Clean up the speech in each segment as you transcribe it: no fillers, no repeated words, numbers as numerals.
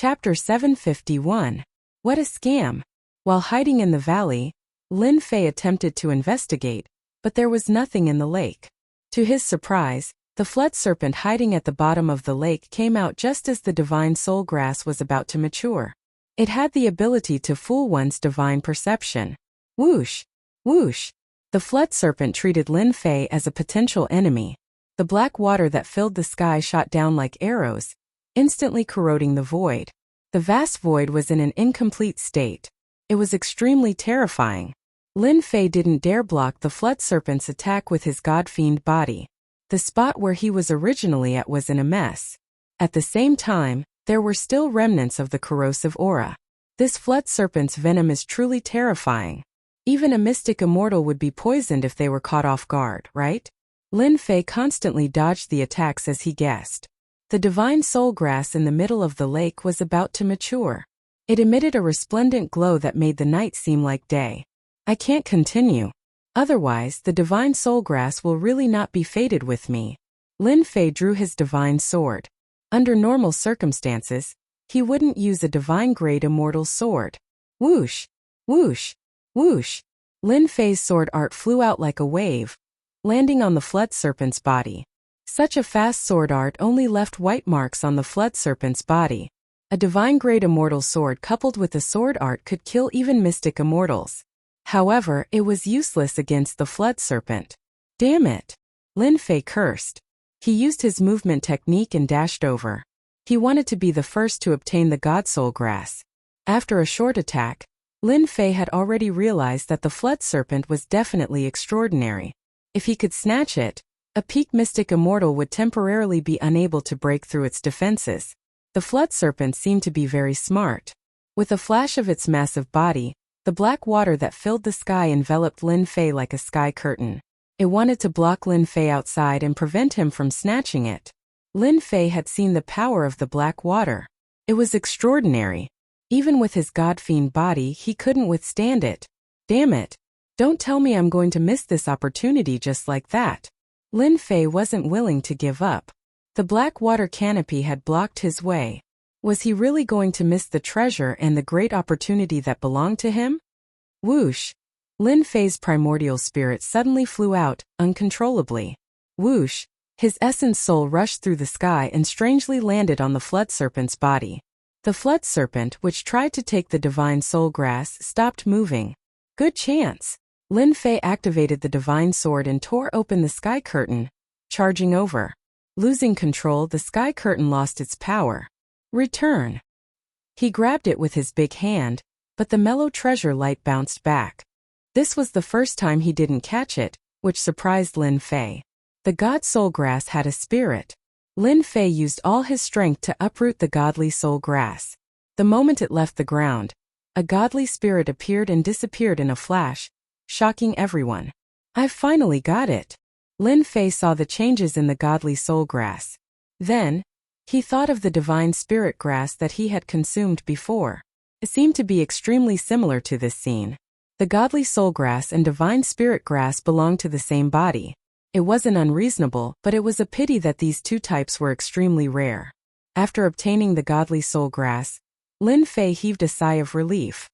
Chapter 751. What a scam! While hiding in the valley, Lin Fei attempted to investigate, but there was nothing in the lake. To his surprise, the flood serpent hiding at the bottom of the lake came out just as the divine soul grass was about to mature. It had the ability to fool one's divine perception. Whoosh! Whoosh! The flood serpent treated Lin Fei as a potential enemy. The black water that filled the sky shot down like arrows, instantly corroding the void. The vast void was in an incomplete state. It was extremely terrifying. Lin Fei didn't dare block the flood serpent's attack with his god-fiend body. The spot where he was originally at was in a mess. At the same time, there were still remnants of the corrosive aura. This flood serpent's venom is truly terrifying. Even a mystic immortal would be poisoned if they were caught off guard, right? Lin Fei constantly dodged the attacks as he guessed. The divine soul grass in the middle of the lake was about to mature. It emitted a resplendent glow that made the night seem like day. I can't continue. Otherwise, the divine soul grass will really not be fated with me. Lin Fei drew his divine sword. Under normal circumstances, he wouldn't use a divine-grade immortal sword. Whoosh! Whoosh! Whoosh! Lin Fei's sword art flew out like a wave, landing on the flood serpent's body. Such a fast sword art only left white marks on the flood serpent's body. A divine-grade immortal sword coupled with a sword art could kill even mystic immortals. However, it was useless against the flood serpent. Damn it! Lin Fei cursed. He used his movement technique and dashed over. He wanted to be the first to obtain the god soul grass. After a short attack, Lin Fei had already realized that the flood serpent was definitely extraordinary. If he could snatch it, a peak mystic immortal would temporarily be unable to break through its defenses. The flood serpent seemed to be very smart. With a flash of its massive body, the black water that filled the sky enveloped Lin Fei like a sky curtain. It wanted to block Lin Fei outside and prevent him from snatching it. Lin Fei had seen the power of the black water. It was extraordinary. Even with his god-fiend body, he couldn't withstand it. Damn it! Don't tell me I'm going to miss this opportunity just like that. Lin Fei wasn't willing to give up. The black water canopy had blocked his way. Was he really going to miss the treasure and the great opportunity that belonged to him? Whoosh! Lin Fei's primordial spirit suddenly flew out, uncontrollably. Whoosh! His essence soul rushed through the sky and strangely landed on the flood serpent's body. The flood serpent, which tried to take the divine soul grass, stopped moving. Good chance! Lin Fei activated the divine sword and tore open the sky curtain, charging over. Losing control, the sky curtain lost its power. Return! He grabbed it with his big hand, but the mellow treasure light bounced back. This was the first time he didn't catch it, which surprised Lin Fei. The god soul grass had a spirit. Lin Fei used all his strength to uproot the godly soul grass. The moment it left the ground, a godly spirit appeared and disappeared in a flash, shocking everyone. I've finally got it. Lin Fei saw the changes in the godly soul grass. Then, he thought of the divine spirit grass that he had consumed before. It seemed to be extremely similar to this scene. The godly soul grass and divine spirit grass belonged to the same body. It wasn't unreasonable, but it was a pity that these two types were extremely rare. After obtaining the godly soul grass, Lin Fei heaved a sigh of relief.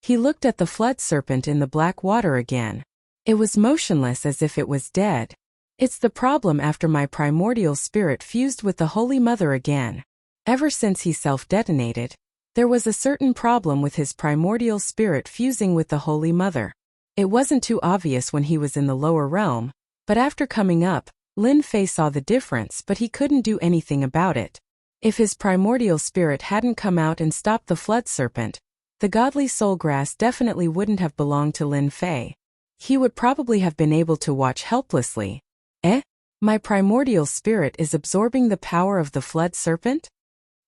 He looked at the flood serpent in the black water again. It was motionless as if it was dead. It's the problem after my primordial spirit fused with the Holy Mother again. Ever since he self-detonated, there was a certain problem with his primordial spirit fusing with the Holy Mother. It wasn't too obvious when he was in the lower realm, but after coming up, Lin Fei saw the difference, but he couldn't do anything about it. If his primordial spirit hadn't come out and stopped the flood serpent, the godly soul grass definitely wouldn't have belonged to Lin Fei. He would probably have been able to watch helplessly. My primordial spirit is absorbing the power of the flood serpent?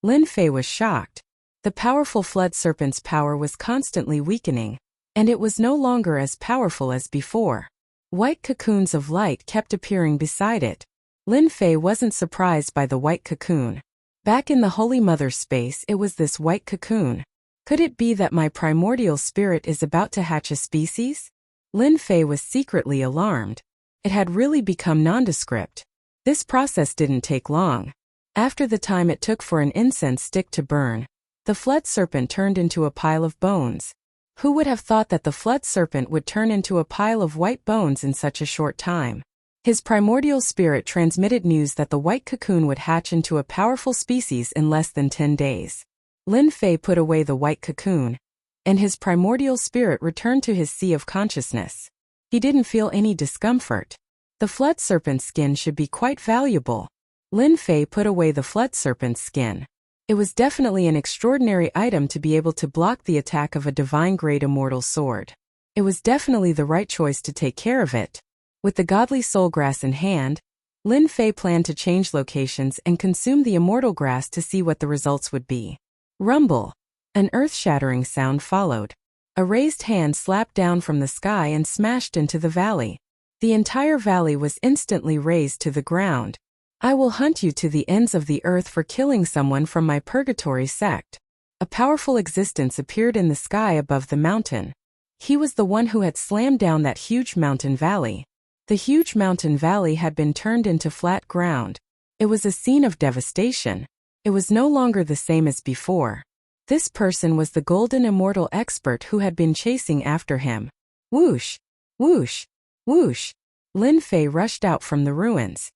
Lin Fei was shocked. The powerful flood serpent's power was constantly weakening, and it was no longer as powerful as before. White cocoons of light kept appearing beside it. Lin Fei wasn't surprised by the white cocoon. Back in the Holy Mother space, it was this white cocoon. Could it be that my primordial spirit is about to hatch a species? Lin Fei was secretly alarmed. It had really become nondescript. This process didn't take long. After the time it took for an incense stick to burn, the flood serpent turned into a pile of bones. Who would have thought that the flood serpent would turn into a pile of white bones in such a short time? His primordial spirit transmitted news that the white cocoon would hatch into a powerful species in less than 10 days. Lin Fei put away the white cocoon, and his primordial spirit returned to his sea of consciousness. He didn't feel any discomfort. The flood serpent's skin should be quite valuable. Lin Fei put away the flood serpent's skin. It was definitely an extraordinary item to be able to block the attack of a divine-grade immortal sword. It was definitely the right choice to take care of it. With the godly soul grass in hand, Lin Fei planned to change locations and consume the immortal grass to see what the results would be. Rumble. An earth-shattering sound followed. A raised hand slapped down from the sky and smashed into the valley. The entire valley was instantly razed to the ground. I will hunt you to the ends of the earth for killing someone from my purgatory sect. A powerful existence appeared in the sky above the mountain. He was the one who had slammed down that huge mountain valley. The huge mountain valley had been turned into flat ground. It was a scene of devastation. It was no longer the same as before. This person was the golden immortal expert who had been chasing after him. Whoosh! Whoosh! Whoosh! Lin Fei rushed out from the ruins.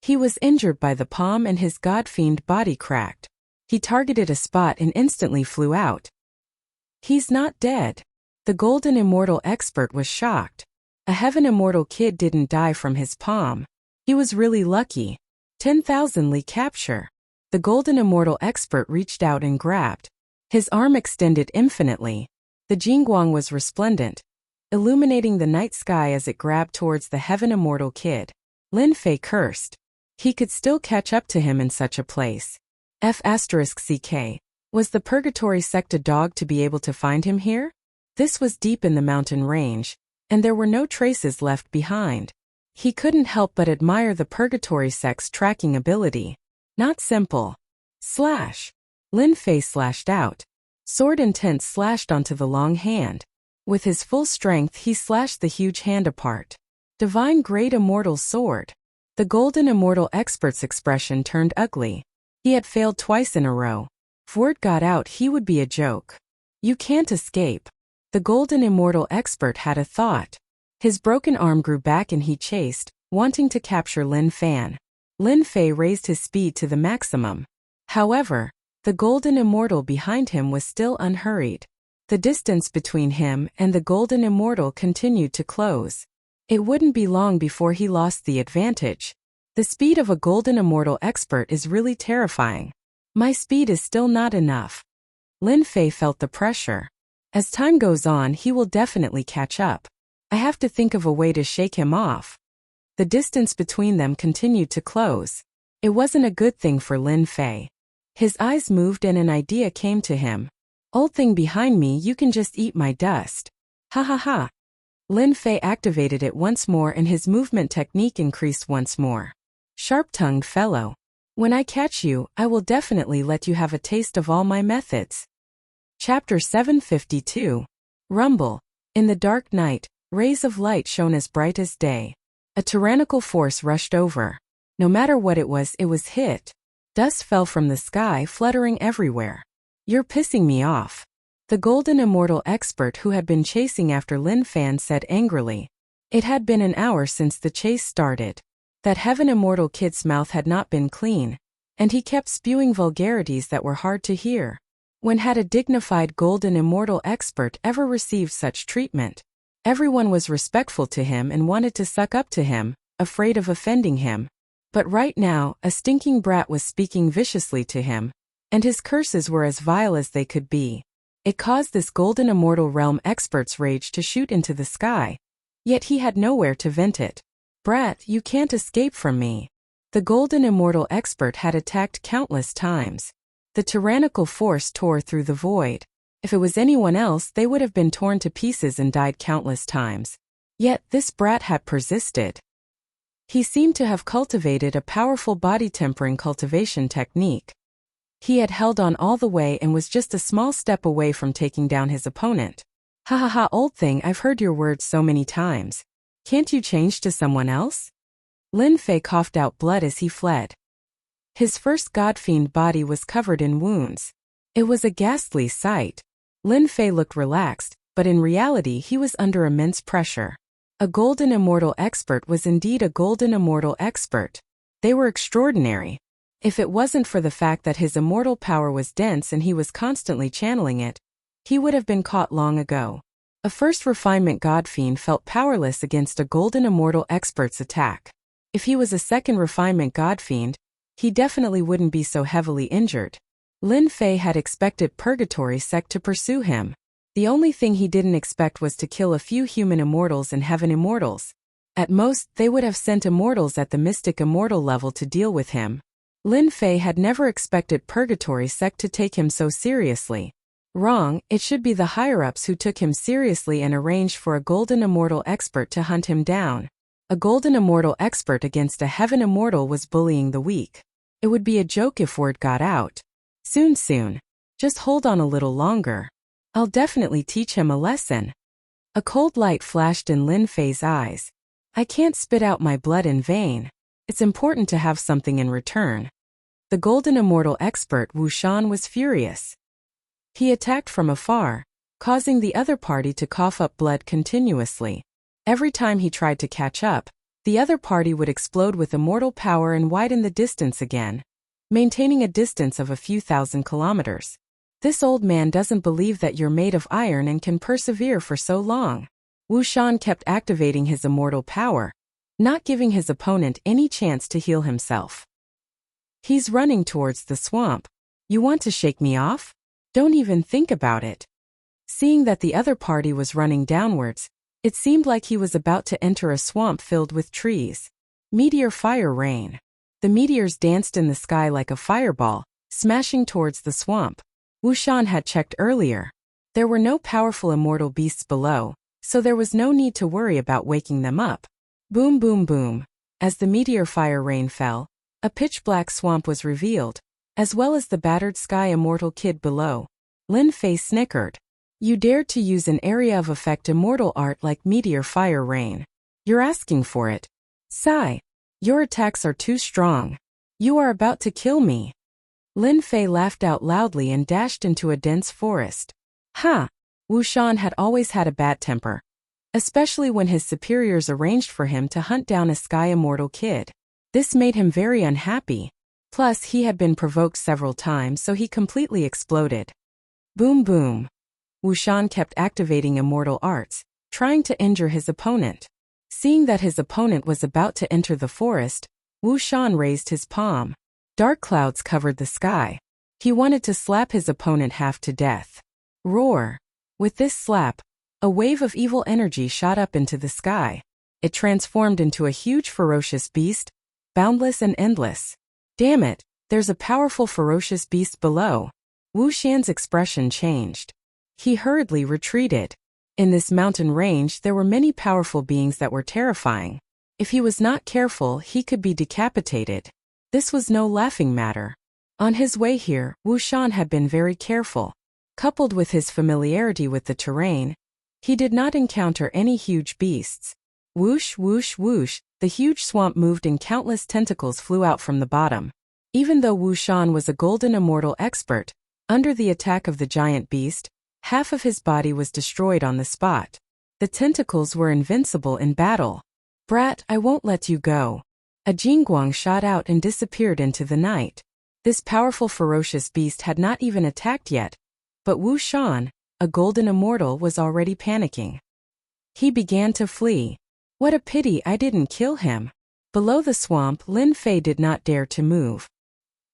He was injured by the palm and his god-fiend body cracked. He targeted a spot and instantly flew out. He's not dead. The golden immortal expert was shocked. A heaven immortal kid didn't die from his palm. He was really lucky. 10,000 Li capture. The golden immortal expert reached out and grabbed. His arm extended infinitely. The Jingguang was resplendent, illuminating the night sky as it grabbed towards the heaven immortal kid. Lin Fei cursed. He could still catch up to him in such a place. F***CK. Was the purgatory sect a dog to be able to find him here? This was deep in the mountain range, and there were no traces left behind. He couldn't help but admire the purgatory sect's tracking ability. Not simple. Slash. Lin Fei slashed out. Sword intent slashed onto the long hand. With his full strength he slashed the huge hand apart. Divine grade immortal sword. The golden immortal expert's expression turned ugly. He had failed twice in a row. If word got out he would be a joke. You can't escape. The golden immortal expert had a thought. His broken arm grew back and he chased, wanting to capture Lin Fan. Lin Fei raised his speed to the maximum. However, the golden immortal behind him was still unhurried. The distance between him and the golden immortal continued to close. It wouldn't be long before he lost the advantage. The speed of a golden immortal expert is really terrifying. My speed is still not enough. Lin Fei felt the pressure. As time goes on he will definitely catch up. I have to think of a way to shake him off. The distance between them continued to close. It wasn't a good thing for Lin Fei. His eyes moved and an idea came to him. Old thing behind me, you can just eat my dust. Ha ha ha. Lin Fei activated it once more and his movement technique increased once more. Sharp-tongued fellow. When I catch you, I will definitely let you have a taste of all my methods. Chapter 752. Rumble. In the dark night, rays of light shone as bright as day. A tyrannical force rushed over. No matter what it was hit. Dust fell from the sky, fluttering everywhere. You're pissing me off. The golden immortal expert who had been chasing after Lin Fan said angrily. It had been an hour since the chase started. That heaven immortal kid's mouth had not been clean, and he kept spewing vulgarities that were hard to hear. When had a dignified golden immortal expert ever received such treatment? Everyone was respectful to him and wanted to suck up to him, afraid of offending him. But right now, a stinking brat was speaking viciously to him, and his curses were as vile as they could be. It caused this golden immortal realm expert's rage to shoot into the sky. Yet he had nowhere to vent it. Brat, you can't escape from me. The golden immortal expert had attacked countless times. The tyrannical force tore through the void. If it was anyone else, they would have been torn to pieces and died countless times. Yet this brat had persisted. He seemed to have cultivated a powerful body-tempering cultivation technique. He had held on all the way and was just a small step away from taking down his opponent. Ha ha ha, old thing, I've heard your words so many times. Can't you change to someone else? Lin Fei coughed out blood as he fled. His first god-fiend body was covered in wounds. It was a ghastly sight. Lin Fei looked relaxed, but in reality he was under immense pressure. A golden immortal expert was indeed a golden immortal expert. They were extraordinary. If it wasn't for the fact that his immortal power was dense and he was constantly channeling it, he would have been caught long ago. A first refinement god-fiend felt powerless against a golden immortal expert's attack. If he was a second refinement god-fiend, he definitely wouldn't be so heavily injured. Lin Fei had expected Purgatory Sect to pursue him. The only thing he didn't expect was to kill a few human immortals and heaven immortals. At most, they would have sent immortals at the mystic immortal level to deal with him. Lin Fei had never expected Purgatory Sect to take him so seriously. Wrong, it should be the higher-ups who took him seriously and arranged for a golden immortal expert to hunt him down. A golden immortal expert against a heaven immortal was bullying the weak. It would be a joke if word got out. Soon. Just hold on a little longer. I'll definitely teach him a lesson. A cold light flashed in Lin Fei's eyes. I can't spit out my blood in vain. It's important to have something in return. The golden immortal expert Wu Shan was furious. He attacked from afar, causing the other party to cough up blood continuously. Every time he tried to catch up, the other party would explode with immortal power and widen the distance again, maintaining a distance of a few thousand kilometers. This old man doesn't believe that you're made of iron and can persevere for so long. Wu Shan kept activating his immortal power, not giving his opponent any chance to heal himself. He's running towards the swamp. You want to shake me off? Don't even think about it. Seeing that the other party was running downwards, it seemed like he was about to enter a swamp filled with trees. Meteor fire rain. The meteors danced in the sky like a fireball, smashing towards the swamp. Wu Shan had checked earlier. There were no powerful immortal beasts below, so there was no need to worry about waking them up. Boom boom boom. As the meteor fire rain fell, a pitch-black swamp was revealed, as well as the battered sky immortal kid below. Lin Fei snickered. You dared to use an area of effect immortal art like meteor fire rain. You're asking for it. Sigh. Your attacks are too strong. You are about to kill me. Lin Fei laughed out loudly and dashed into a dense forest. Ha! Wu Shan had always had a bad temper, especially when his superiors arranged for him to hunt down a sky immortal kid. This made him very unhappy. Plus, he had been provoked several times, so he completely exploded. Boom boom. Wu Shan kept activating immortal arts, trying to injure his opponent. Seeing that his opponent was about to enter the forest, Wu Shan raised his palm. Dark clouds covered the sky. He wanted to slap his opponent half to death. Roar. With this slap, a wave of evil energy shot up into the sky. It transformed into a huge ferocious beast, boundless and endless. Damn it, there's a powerful ferocious beast below. Wu Shan's expression changed. He hurriedly retreated. In this mountain range there were many powerful beings that were terrifying. If he was not careful, he could be decapitated. This was no laughing matter. On his way here, Wu Shan had been very careful. Coupled with his familiarity with the terrain, he did not encounter any huge beasts. Whoosh, whoosh, whoosh, the huge swamp moved and countless tentacles flew out from the bottom. Even though Wu Shan was a golden immortal expert, under the attack of the giant beast, half of his body was destroyed on the spot. The tentacles were invincible in battle. Brat, I won't let you go. A jingguang shot out and disappeared into the night. This powerful ferocious beast had not even attacked yet, but Wu Shan, a golden immortal, was already panicking. He began to flee. What a pity I didn't kill him. Below the swamp, Lin Fei did not dare to move.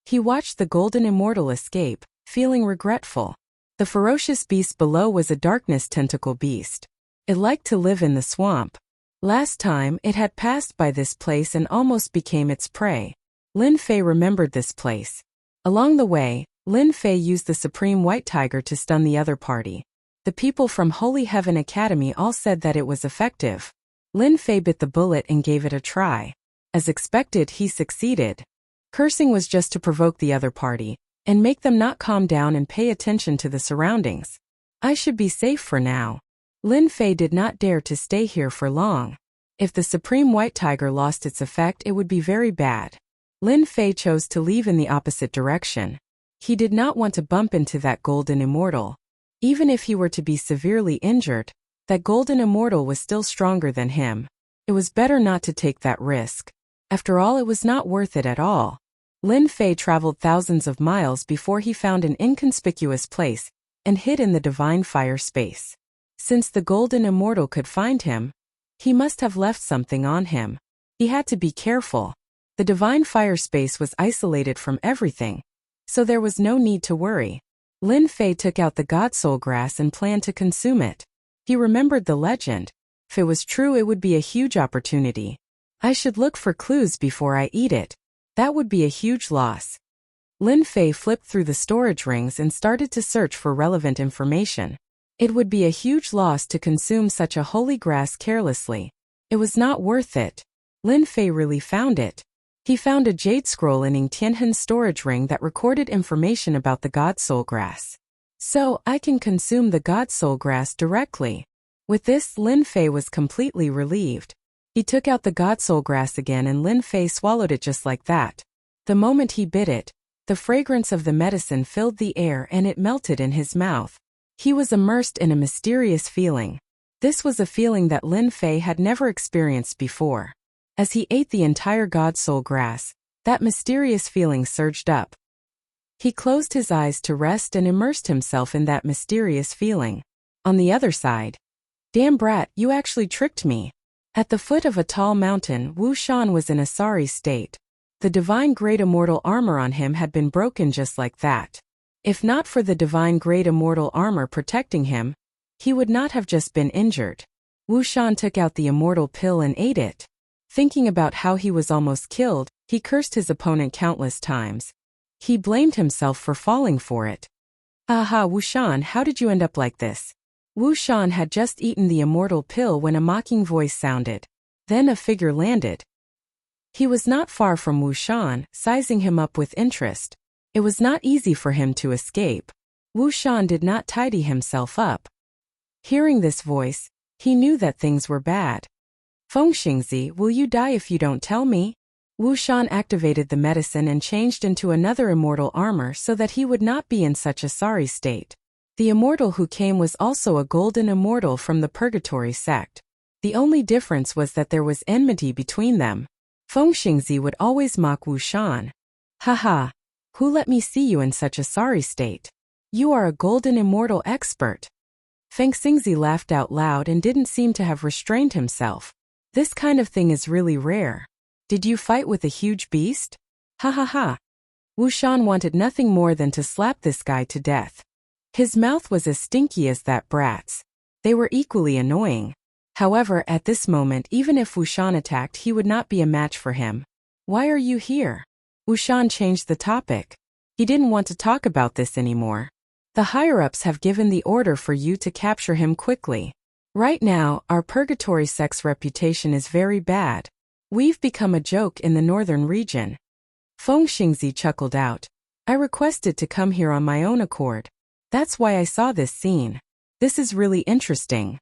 He watched the golden immortal escape, feeling regretful. The ferocious beast below was a darkness tentacle beast. It liked to live in the swamp. Last time, it had passed by this place and almost became its prey. Lin Fei remembered this place. Along the way, Lin Fei used the Supreme White Tiger to stun the other party. The people from Holy Heaven Academy all said that it was effective. Lin Fei bit the bullet and gave it a try. As expected, he succeeded. Cursing was just to provoke the other party, and make them not calm down and pay attention to the surroundings. I should be safe for now. Lin Fei did not dare to stay here for long. If the Supreme White Tiger lost its effect, it would be very bad. Lin Fei chose to leave in the opposite direction. He did not want to bump into that golden immortal. Even if he were to be severely injured, that golden immortal was still stronger than him. It was better not to take that risk. After all, it was not worth it at all. Lin Fei traveled thousands of miles before he found an inconspicuous place and hid in the divine fire space. Since the golden immortal could find him, he must have left something on him. He had to be careful. The divine fire space was isolated from everything, so there was no need to worry. Lin Fei took out the God Soul grass and planned to consume it. He remembered the legend. If it was true, it would be a huge opportunity. I should look for clues before I eat it. That would be a huge loss. Lin Fei flipped through the storage rings and started to search for relevant information. It would be a huge loss to consume such a holy grass carelessly. It was not worth it. Lin Fei really found it. He found a jade scroll in Ing Tianhen's storage ring that recorded information about the God Soul grass. So, I can consume the God Soul grass directly. With this, Lin Fei was completely relieved. He took out the God Soul grass again and Lin Fei swallowed it just like that. The moment he bit it, the fragrance of the medicine filled the air and it melted in his mouth. He was immersed in a mysterious feeling. This was a feeling that Lin Fei had never experienced before. As he ate the entire God Soul grass, that mysterious feeling surged up. He closed his eyes to rest and immersed himself in that mysterious feeling. On the other side, "Damn brat, you actually tricked me." At the foot of a tall mountain, Wu Shan was in a sorry state. The divine great immortal armor on him had been broken just like that. If not for the divine great immortal armor protecting him, he would not have just been injured. Wu Shan took out the immortal pill and ate it. Thinking about how he was almost killed, he cursed his opponent countless times. He blamed himself for falling for it. "Aha, Wu Shan, how did you end up like this?" Wu Shan had just eaten the immortal pill when a mocking voice sounded. Then a figure landed. He was not far from Wu Shan, sizing him up with interest. It was not easy for him to escape. Wu Shan did not tidy himself up. Hearing this voice, he knew that things were bad. "Feng Xingzi, will you die if you don't tell me?" Wu Shan activated the medicine and changed into another immortal armor so that he would not be in such a sorry state. The immortal who came was also a golden immortal from the Purgatory sect. The only difference was that there was enmity between them. Feng Xingzi would always mock Wu Shan. "Haha, who let me see you in such a sorry state? You are a golden immortal expert." Feng Xingzi laughed out loud and didn't seem to have restrained himself. "This kind of thing is really rare. Did you fight with a huge beast?" "Ha ha ha." Wu Shan wanted nothing more than to slap this guy to death. His mouth was as stinky as that brat's. They were equally annoying. However, at this moment, even if Wu Shan attacked, he would not be a match for him. "Why are you here?" Wu Shan changed the topic. He didn't want to talk about this anymore. "The higher-ups have given the order for you to capture him quickly. Right now, our Purgatory sect's reputation is very bad. We've become a joke in the northern region." Feng Xingzi chuckled out. "I requested to come here on my own accord. That's why I saw this scene. This is really interesting."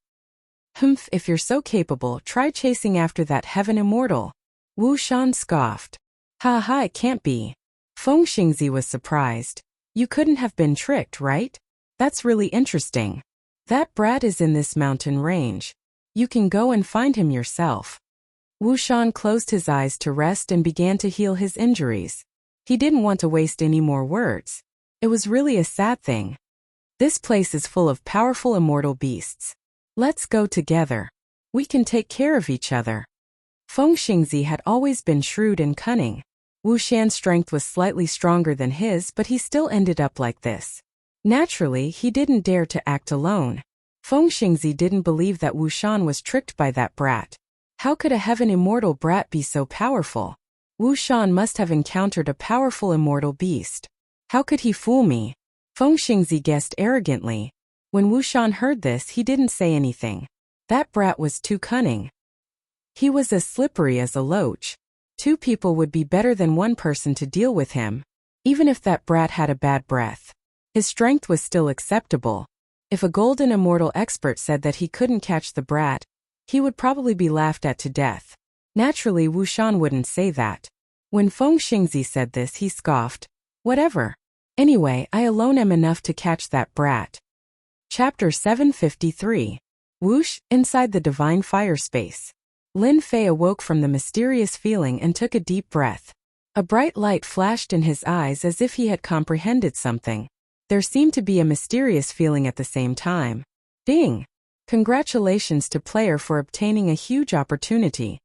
"Humph, if you're so capable, try chasing after that heaven immortal." Wu Shan scoffed. "Ha ha, it can't be." Feng Xingzi was surprised. "You couldn't have been tricked, right? That's really interesting. That brat is in this mountain range. You can go and find him yourself." Wu Shan closed his eyes to rest and began to heal his injuries. He didn't want to waste any more words. It was really a sad thing. "This place is full of powerful immortal beasts. Let's go together. We can take care of each other." Feng Xingzi had always been shrewd and cunning. Wu Shan's strength was slightly stronger than his, but he still ended up like this. Naturally, he didn't dare to act alone. Feng Xingzi didn't believe that Wu Shan was tricked by that brat. How could a heaven immortal brat be so powerful? Wu Shan must have encountered a powerful immortal beast. How could he fool me? Feng Xingzi guessed arrogantly. When Wu Shan heard this, he didn't say anything. That brat was too cunning. He was as slippery as a loach. Two people would be better than one person to deal with him, even if that brat had a bad breath. His strength was still acceptable. If a golden immortal expert said that he couldn't catch the brat, he would probably be laughed at to death. Naturally, Wu Shan wouldn't say that. When Feng Xingzi said this, he scoffed. Whatever. Anyway, I alone am enough to catch that brat. Chapter 753. Whoosh, inside the divine fire space. Lin Fei awoke from the mysterious feeling and took a deep breath. A bright light flashed in his eyes as if he had comprehended something. There seemed to be a mysterious feeling at the same time. Ding! Congratulations to player for obtaining a huge opportunity.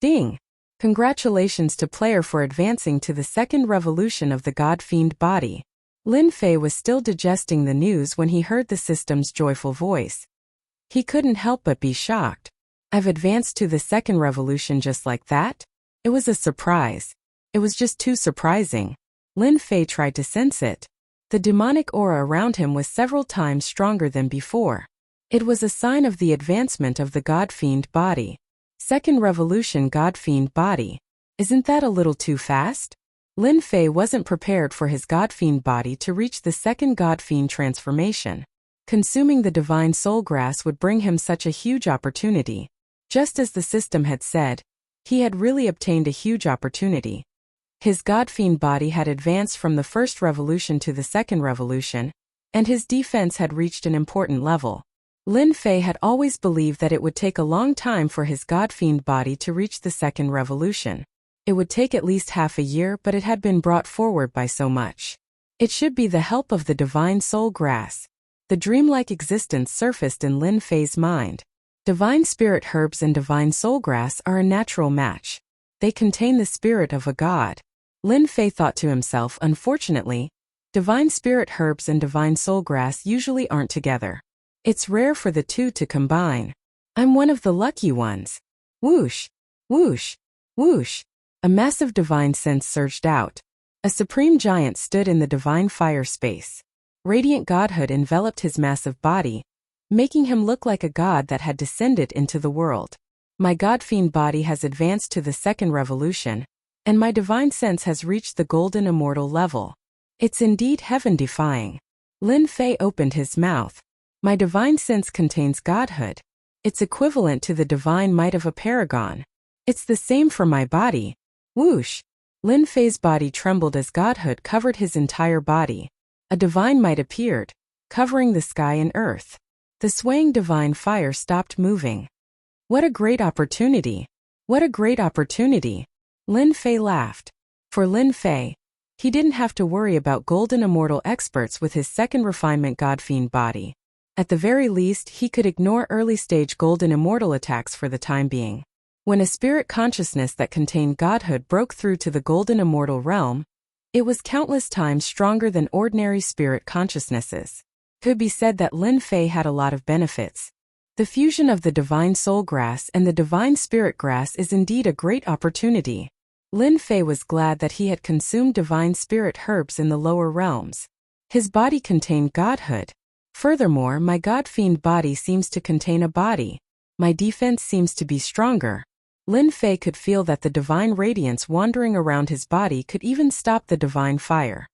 Ding! Congratulations to player for advancing to the second revolution of the God-fiend body. Lin Fei was still digesting the news when he heard the system's joyful voice. He couldn't help but be shocked. I've advanced to the second revolution just like that? It was a surprise. It was just too surprising. Lin Fei tried to sense it. The demonic aura around him was several times stronger than before. It was a sign of the advancement of the God-fiend body. Second revolution God-fiend body. Isn't that a little too fast? Lin Fei wasn't prepared for his God-fiend body to reach the second God-fiend transformation. Consuming the divine soul grass would bring him such a huge opportunity. Just as the system had said, he had really obtained a huge opportunity. His God-fiend body had advanced from the first revolution to the second revolution, and his defense had reached an important level. Lin Fei had always believed that it would take a long time for his God-fiend body to reach the second revolution. It would take at least half a year, but it had been brought forward by so much. It should be the help of the divine soul grass. The dreamlike existence surfaced in Lin Fei's mind. Divine spirit herbs and divine soul grass are a natural match. They contain the spirit of a god. Lin Fei thought to himself, unfortunately, divine spirit herbs and divine soul grass usually aren't together. It's rare for the two to combine. I'm one of the lucky ones. Whoosh, whoosh, whoosh. A massive divine sense surged out. A supreme giant stood in the divine fire space. Radiant godhood enveloped his massive body, making him look like a god that had descended into the world. My god-fiend body has advanced to the second revolution, and my divine sense has reached the golden immortal level. It's indeed heaven-defying. Lin Fei opened his mouth. My divine sense contains godhood. It's equivalent to the divine might of a paragon. It's the same for my body. Whoosh! Lin Fei's body trembled as godhood covered his entire body. A divine might appeared, covering the sky and earth. The swaying divine fire stopped moving. What a great opportunity! What a great opportunity! Lin Fei laughed. For Lin Fei, he didn't have to worry about golden immortal experts with his second refinement god-fiend body. At the very least, he could ignore early-stage golden immortal attacks for the time being. When a spirit consciousness that contained godhood broke through to the golden immortal realm, it was countless times stronger than ordinary spirit consciousnesses. It could be said that Lin Fei had a lot of benefits. The fusion of the divine soul grass and the divine spirit grass is indeed a great opportunity. Lin Fei was glad that he had consumed divine spirit herbs in the lower realms. His body contained godhood. Furthermore, my god-fiend body seems to contain a body. My defense seems to be stronger. Lin Fei could feel that the divine radiance wandering around his body could even stop the divine fire.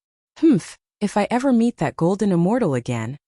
If I ever meet that golden immortal again,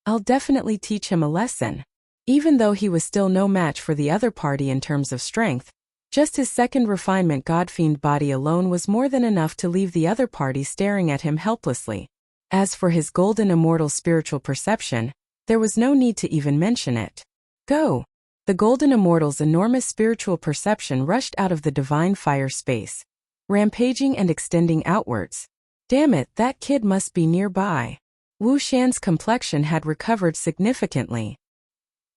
I'll definitely teach him a lesson. Even though he was still no match for the other party in terms of strength, just his second refinement god-fiend body alone was more than enough to leave the other party staring at him helplessly. As for his golden immortal spiritual perception, there was no need to even mention it. Go! The golden immortal's enormous spiritual perception rushed out of the divine fire space, rampaging and extending outwards. Damn it, that kid must be nearby. Wu Shan's complexion had recovered significantly.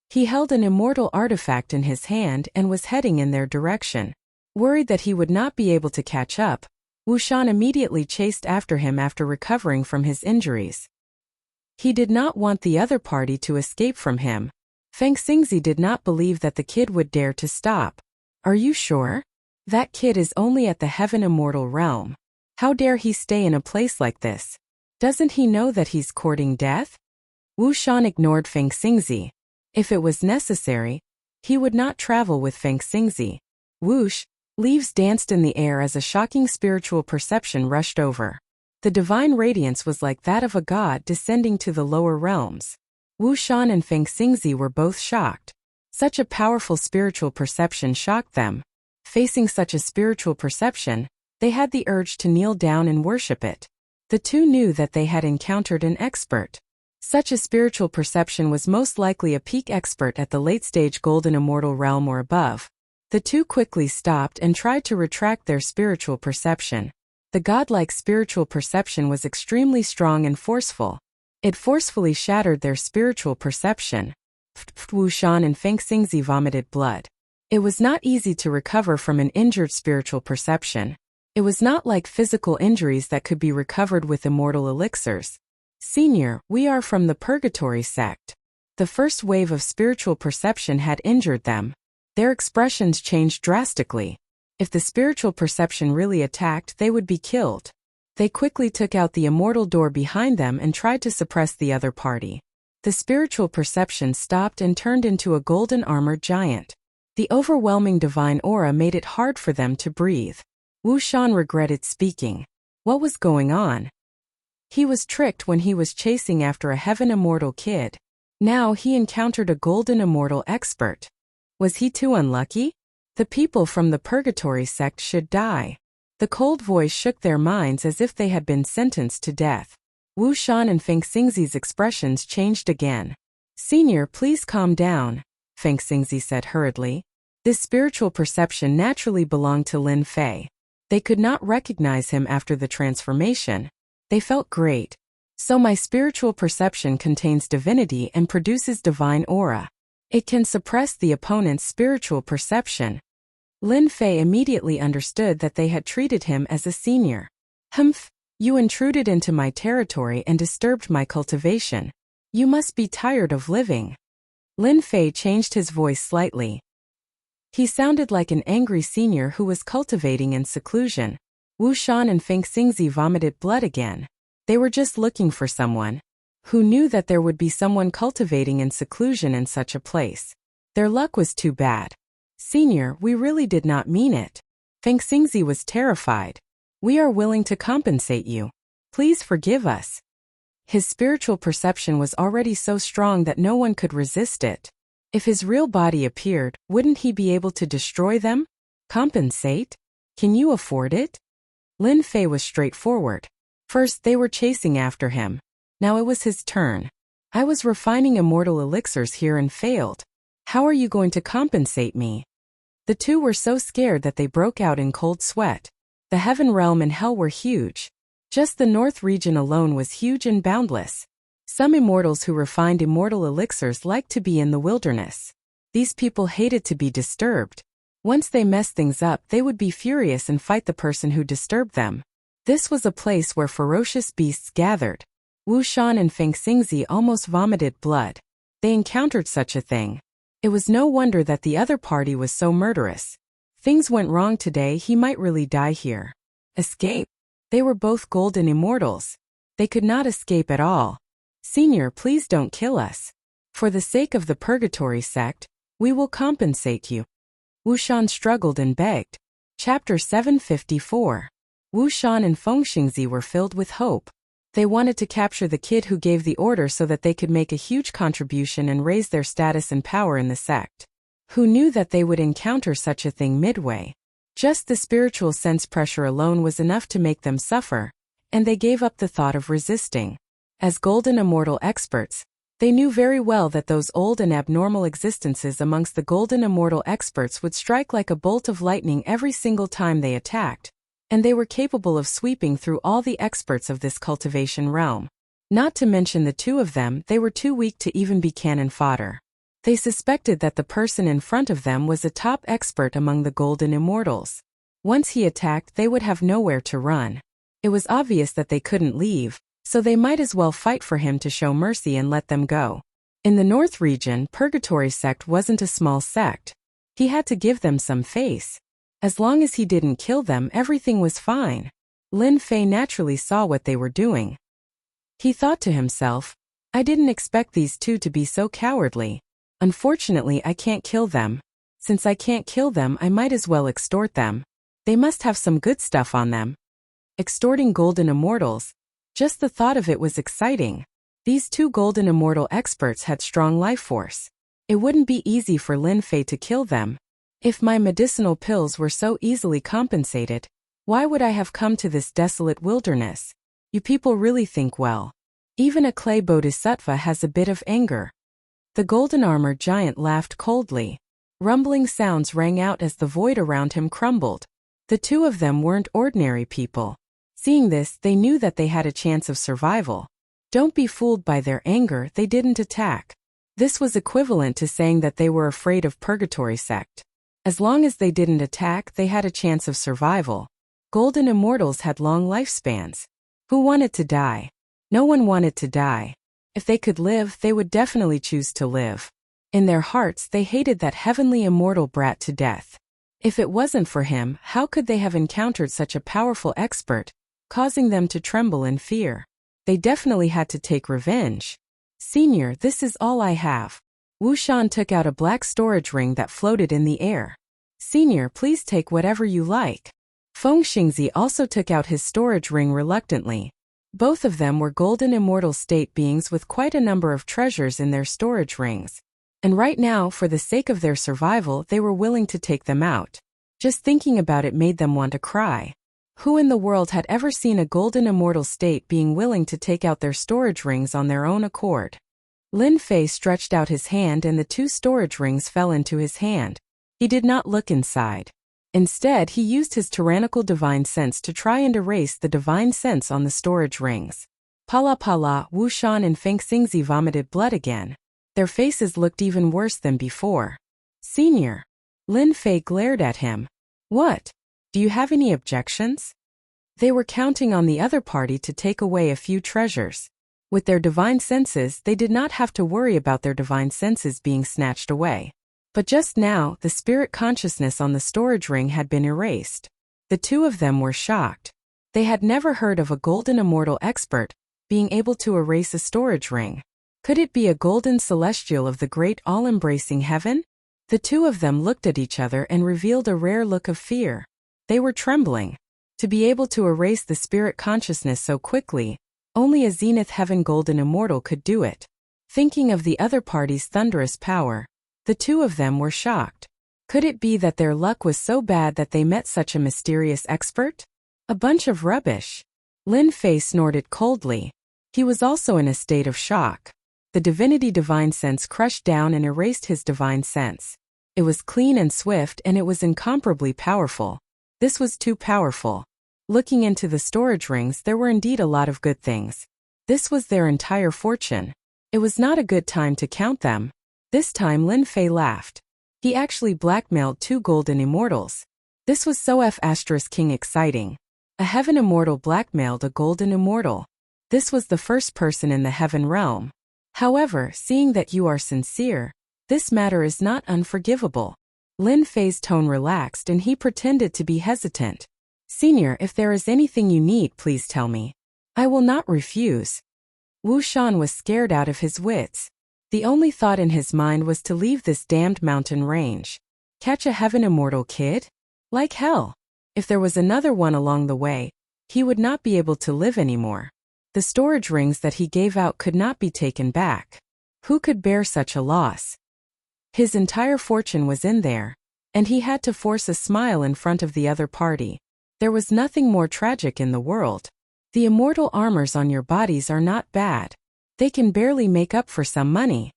He held an immortal artifact in his hand and was heading in their direction. Worried that he would not be able to catch up, Wu Shan immediately chased after him after recovering from his injuries. He did not want the other party to escape from him. Feng Xingzi did not believe that the kid would dare to stop. Are you sure? That kid is only at the heaven immortal realm. How dare he stay in a place like this? Doesn't he know that he's courting death? Wu Shan ignored Feng Xingzi. If it was necessary, he would not travel with Feng Xingzi. Whoosh! Leaves danced in the air as a shocking spiritual perception rushed over. The divine radiance was like that of a god descending to the lower realms. Wu Shan and Feng Xingzi were both shocked. Such a powerful spiritual perception shocked them. Facing such a spiritual perception, They had the urge to kneel down and worship it. The two knew that they had encountered an expert. Such a spiritual perception was most likely a peak expert at the late-stage golden immortal realm or above. The two quickly stopped and tried to retract their spiritual perception. The godlike spiritual perception was extremely strong and forceful. It forcefully shattered their spiritual perception. Wu Shan and Feng Xingzi vomited blood. It was not easy to recover from an injured spiritual perception. It was not like physical injuries that could be recovered with immortal elixirs. Senior, we are from the Purgatory sect. The first wave of spiritual perception had injured them. Their expressions changed drastically. If the spiritual perception really attacked, they would be killed. They quickly took out the immortal door behind them and tried to suppress the other party. The spiritual perception stopped and turned into a golden armored giant. The overwhelming divine aura made it hard for them to breathe. Wu Shan regretted speaking. What was going on? He was tricked when he was chasing after a heaven immortal kid. Now he encountered a golden immortal expert. Was he too unlucky? The people from the Purgatory sect should die. The cold voice shook their minds as if they had been sentenced to death. Wu Shan and Feng Xingzi's expressions changed again. Senior, please calm down, Feng Xingzi said hurriedly. This spiritual perception naturally belonged to Lin Fei. They could not recognize him after the transformation. They felt great. So my spiritual perception contains divinity and produces divine aura. It can suppress the opponent's spiritual perception. Lin Fei immediately understood that they had treated him as a senior. Humph, you intruded into my territory and disturbed my cultivation. You must be tired of living. Lin Fei changed his voice slightly. He sounded like an angry senior who was cultivating in seclusion. Wu Shan and Feng Xingzi vomited blood again. They were just looking for someone. Who knew that there would be someone cultivating in seclusion in such a place? Their luck was too bad. Senior, we really did not mean it. Feng Xingzi was terrified. We are willing to compensate you. Please forgive us. His spiritual perception was already so strong that no one could resist it. If his real body appeared, wouldn't he be able to destroy them? Compensate? Can you afford it? Lin Fei was straightforward. First, they were chasing after him. Now it was his turn. I was refining immortal elixirs here and failed. How are you going to compensate me? The two were so scared that they broke out in cold sweat. The heaven realm and hell were huge. Just the north region alone was huge and boundless. Some immortals who refined immortal elixirs liked to be in the wilderness. These people hated to be disturbed. Once they messed things up, they would be furious and fight the person who disturbed them. This was a place where ferocious beasts gathered. Wu Shan and Feng Xingzi almost vomited blood. They encountered such a thing. It was no wonder that the other party was so murderous. Things went wrong today, he might really die here. Escape? They were both golden immortals. They could not escape at all. Senior, please don't kill us. For the sake of the Purgatory sect, we will compensate you. Wu Shan struggled and begged. Chapter 754. Wu Shan and Feng Xingzi were filled with hope. They wanted to capture the kid who gave the order so that they could make a huge contribution and raise their status and power in the sect. Who knew that they would encounter such a thing midway? Just the spiritual sense pressure alone was enough to make them suffer, and they gave up the thought of resisting. As golden immortal experts, they knew very well that those old and abnormal existences amongst the golden immortal experts would strike like a bolt of lightning every single time they attacked, and they were capable of sweeping through all the experts of this cultivation realm. Not to mention the two of them, they were too weak to even be cannon fodder. They suspected that the person in front of them was a top expert among the golden immortals. Once he attacked, they would have nowhere to run. It was obvious that they couldn't leave, so they might as well fight for him to show mercy and let them go. In the North region, Purgatory sect wasn't a small sect. He had to give them some face. As long as he didn't kill them, everything was fine. Lin Fei naturally saw what they were doing. He thought to himself, I didn't expect these two to be so cowardly. Unfortunately, I can't kill them. Since I can't kill them, I might as well extort them. They must have some good stuff on them. Extorting golden immortals. Just the thought of it was exciting. These two golden immortal experts had strong life force. It wouldn't be easy for Lin Fei to kill them. If my medicinal pills were so easily compensated, Why would I have come to this desolate wilderness? You people really think well. Even a clay bodhisattva has a bit of anger. The golden armor giant laughed coldly. Rumbling sounds rang out as the void around him crumbled. The two of them weren't ordinary people. Seeing this, they knew that they had a chance of survival. Don't be fooled by their anger, they didn't attack. This was equivalent to saying that they were afraid of purgatory sect. As long as they didn't attack, they had a chance of survival. Golden immortals had long lifespans. Who wanted to die? No one wanted to die. If they could live, they would definitely choose to live. In their hearts, they hated that heavenly immortal brat to death. If it wasn't for him, how could they have encountered such a powerful expert, causing them to tremble in fear? They definitely had to take revenge. Senior, this is all I have. Wu Shan took out a black storage ring that floated in the air. Senior, please take whatever you like. Feng Xingzi also took out his storage ring reluctantly. Both of them were golden immortal state beings with quite a number of treasures in their storage rings. And right now, for the sake of their survival, they were willing to take them out. Just thinking about it made them want to cry. Who in the world had ever seen a golden immortal state being willing to take out their storage rings on their own accord? Lin Fei stretched out his hand and the two storage rings fell into his hand. He did not look inside. Instead, he used his tyrannical divine sense to try and erase the divine sense on the storage rings. Pala pala, Wu Shan and Feng Xingzi vomited blood again. Their faces looked even worse than before. Senior. Lin Fei glared at him. What? Do you have any objections? They were counting on the other party to take away a few treasures. With their divine senses, they did not have to worry about their divine senses being snatched away. But just now, the spirit consciousness on the storage ring had been erased. The two of them were shocked. They had never heard of a golden immortal expert being able to erase a storage ring. Could it be a golden celestial of the great all-embracing heaven? The two of them looked at each other and revealed a rare look of fear. They were trembling. To be able to erase the spirit consciousness so quickly, only a Zenith Heaven Golden Immortal could do it. Thinking of the other party's thunderous power, the two of them were shocked. Could it be that their luck was so bad that they met such a mysterious expert? A bunch of rubbish. Lin Fei snorted coldly. He was also in a state of shock. The divinity divine sense crushed down and erased his divine sense. It was clean and swift and it was incomparably powerful. This was too powerful. Looking into the storage rings, there were indeed a lot of good things. This was their entire fortune. It was not a good time to count them. This time Lin Fei laughed. He actually blackmailed two golden immortals. This was so King exciting. A heaven immortal blackmailed a golden immortal. This was the first person in the heaven realm. However, seeing that you are sincere, this matter is not unforgivable. Lin Fei's tone relaxed and he pretended to be hesitant. Senior, if there is anything you need, please tell me. I will not refuse. Wu Shan was scared out of his wits. The only thought in his mind was to leave this damned mountain range. Catch a heaven immortal kid? Like hell. If there was another one along the way, he would not be able to live anymore. The storage rings that he gave out could not be taken back. Who could bear such a loss? His entire fortune was in there, and he had to force a smile in front of the other party. There was nothing more tragic in the world. The immortal armors on your bodies are not bad. They can barely make up for some money.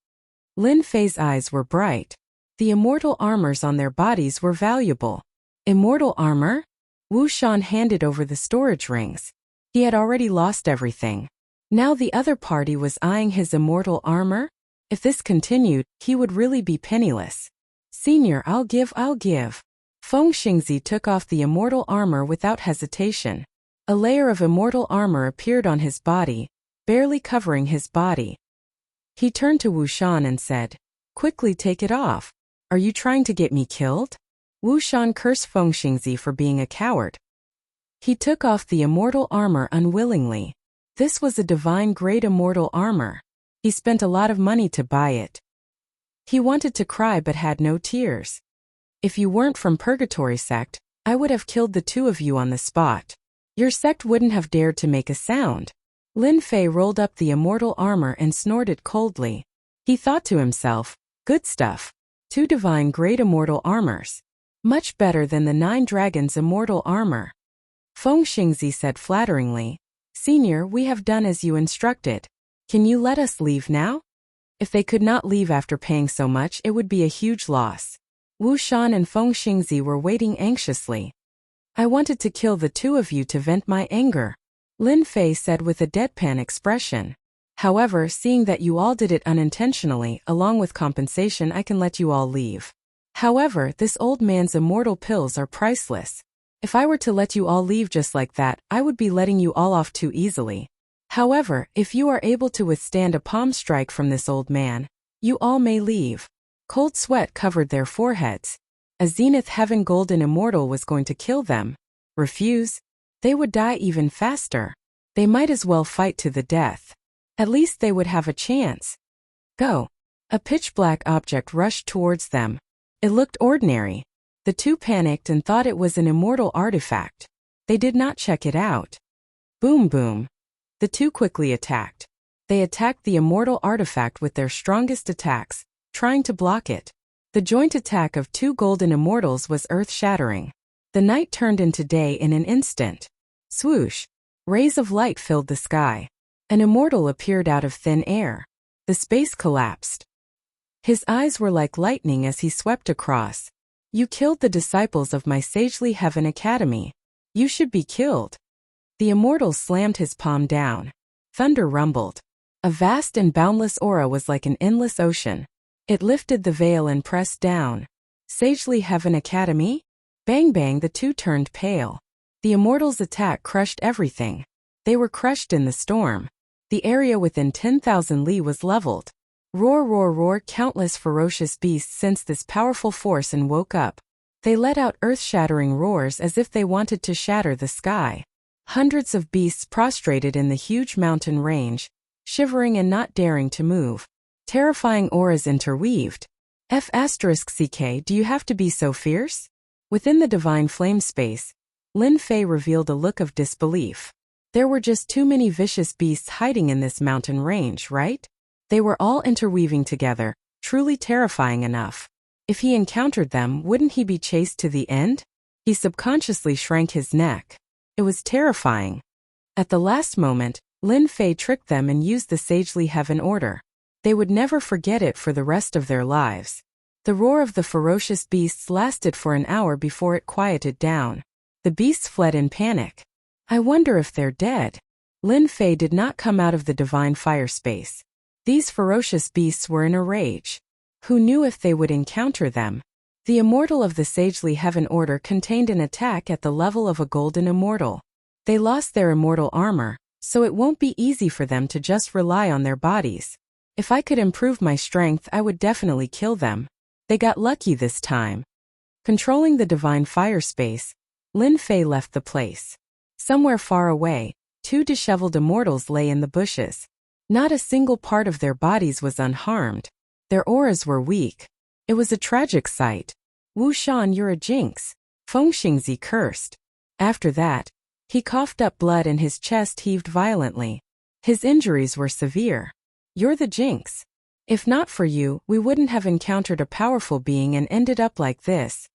Lin Fei's eyes were bright. The immortal armors on their bodies were valuable. Immortal armor? Wu Shan handed over the storage rings. He had already lost everything. Now the other party was eyeing his immortal armor? If this continued, he would really be penniless. Senior, I'll give. Feng Xingzi took off the immortal armor without hesitation. A layer of immortal armor appeared on his body, barely covering his body. He turned to Wu Shan and said, "Quickly take it off. Are you trying to get me killed?" Wu Shan cursed Feng Xingzi for being a coward. He took off the immortal armor unwillingly. This was a divine grade immortal armor. He spent a lot of money to buy it. He wanted to cry but had no tears. If you weren't from Purgatory Sect, I would have killed the two of you on the spot. Your sect wouldn't have dared to make a sound. Lin Fei rolled up the immortal armor and snorted coldly. He thought to himself, good stuff. 2 divine grade immortal armors. Much better than the 9 dragons immortal armor. Feng Xingzi said flatteringly, "Senior, we have done as you instructed. Can you let us leave now?" If they could not leave after paying so much, it would be a huge loss. Wu Shan and Feng Xingzi were waiting anxiously. "I wanted to kill the two of you to vent my anger," Lin Fei said with a deadpan expression. "However, seeing that you all did it unintentionally, along with compensation, I can let you all leave. However, this old man's immortal pills are priceless. If I were to let you all leave just like that, I would be letting you all off too easily. However, if you are able to withstand a palm strike from this old man, you all may leave." Cold sweat covered their foreheads. A Zenith Heaven Golden Immortal was going to kill them. Refuse? They would die even faster. They might as well fight to the death. At least they would have a chance. Go. A pitch-black object rushed towards them. It looked ordinary. The two panicked and thought it was an immortal artifact. They did not check it out. Boom boom. The two quickly attacked. They attacked the immortal artifact with their strongest attacks, trying to block it. The joint attack of two golden immortals was earth-shattering. The night turned into day in an instant. Swoosh! Rays of light filled the sky. An immortal appeared out of thin air. The space collapsed. His eyes were like lightning as he swept across. "You killed the disciples of my Sagely Heaven Academy. You should be killed." The immortal slammed his palm down. Thunder rumbled. A vast and boundless aura was like an endless ocean. It lifted the veil and pressed down. Sagely Heaven Academy? Bang bang, the two turned pale. The immortal's attack crushed everything. They were crushed in the storm. The area within 10,000 li was leveled. Roar roar roar, countless ferocious beasts sensed this powerful force and woke up. They let out earth-shattering roars as if they wanted to shatter the sky. Hundreds of beasts prostrated in the huge mountain range, shivering and not daring to move. Terrifying auras interweaved. F***CK, do you have to be so fierce? Within the divine flame space, Lin Fei revealed a look of disbelief. There were just too many vicious beasts hiding in this mountain range, right? They were all interweaving together, truly terrifying enough. If he encountered them, wouldn't he be chased to the end? He subconsciously shrank his neck. It was terrifying. At the last moment, Lin Fei tricked them and used the Sagely Heaven Order. They would never forget it for the rest of their lives. The roar of the ferocious beasts lasted for an hour before it quieted down. The beasts fled in panic. "I wonder if they're dead." Lin Fei did not come out of the divine fire space. These ferocious beasts were in a rage. Who knew if they would encounter them? The immortal of the Sagely Heaven Order contained an attack at the level of a golden immortal. They lost their immortal armor, so it won't be easy for them to just rely on their bodies. If I could improve my strength, I would definitely kill them. They got lucky this time. Controlling the divine fire space, Lin Fei left the place. Somewhere far away, two disheveled immortals lay in the bushes. Not a single part of their bodies was unharmed. Their auras were weak. It was a tragic sight. "Wu Shan, you're a jinx," Feng Xingzi cursed. After that, he coughed up blood and his chest heaved violently. His injuries were severe. "You're the jinx. If not for you, we wouldn't have encountered a powerful being and ended up like this,"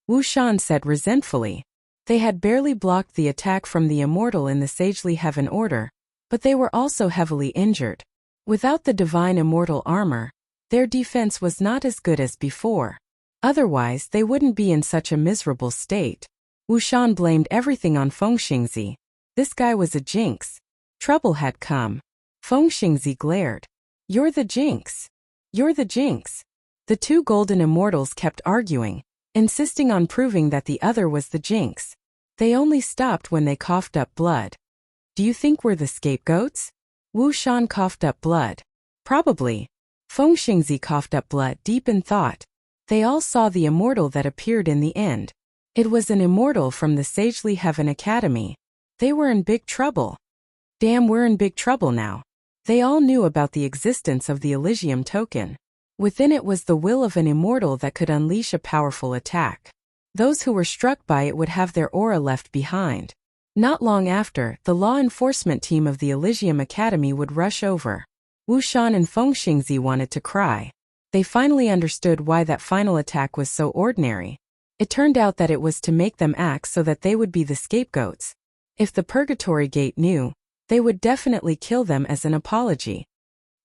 Wu Shan said resentfully. They had barely blocked the attack from the immortal in the Sagely Heaven Order, but they were also heavily injured. Without the divine immortal armor, their defense was not as good as before. Otherwise, they wouldn't be in such a miserable state. Wu Shan blamed everything on Feng Xingzi. This guy was a jinx. Trouble had come. Feng Xingzi glared. "You're the jinx. You're the jinx." The two golden immortals kept arguing, insisting on proving that the other was the jinx. They only stopped when they coughed up blood. "Do you think we're the scapegoats?" Wu Shan coughed up blood. "Probably." Feng Xingzi coughed up blood deep in thought. They all saw the immortal that appeared in the end. It was an immortal from the Sagely Heaven Academy. They were in big trouble. Damn, we're in big trouble now. They all knew about the existence of the Elysium token. Within it was the will of an immortal that could unleash a powerful attack. Those who were struck by it would have their aura left behind. Not long after, the law enforcement team of the Elysium Academy would rush over. Wu Shan and Feng Xingzi wanted to cry. They finally understood why that final attack was so ordinary. It turned out that it was to make them act so that they would be the scapegoats. If the Purgatory Gate knew, they would definitely kill them as an apology.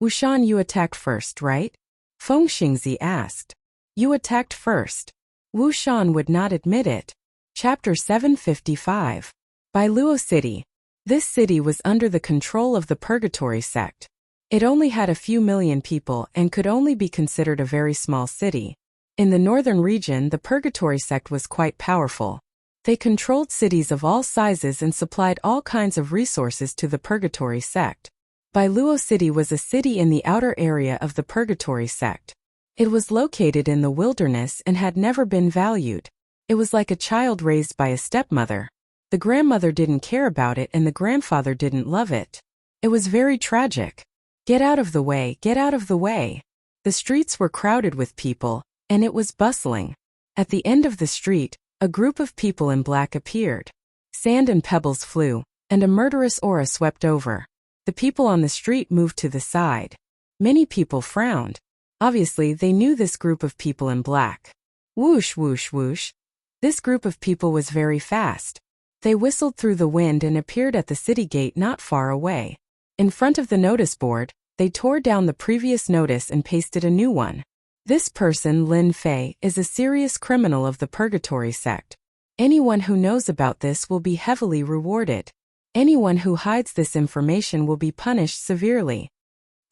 Wushan, you attacked first, right? Feng Xingzi asked. You attacked first. Wushan would not admit it. Chapter 755. By Luo City. This city was under the control of the Purgatory sect. It only had a few million people and could only be considered a very small city. In the northern region, the Purgatory sect was quite powerful. They controlled cities of all sizes and supplied all kinds of resources to the Purgatory sect. Bailuo City was a city in the outer area of the Purgatory sect. It was located in the wilderness and had never been valued. It was like a child raised by a stepmother. The grandmother didn't care about it and the grandfather didn't love it. It was very tragic. Get out of the way, get out of the way. The streets were crowded with people, and it was bustling. At the end of the street, a group of people in black appeared. Sand and pebbles flew, and a murderous aura swept over. The people on the street moved to the side. Many people frowned. Obviously, they knew this group of people in black. Whoosh, whoosh, whoosh. This group of people was very fast. They whistled through the wind and appeared at the city gate not far away. In front of the notice board, they tore down the previous notice and pasted a new one. This person, Lin Fei, is a serious criminal of the Purgatory sect. Anyone who knows about this will be heavily rewarded. Anyone who hides this information will be punished severely.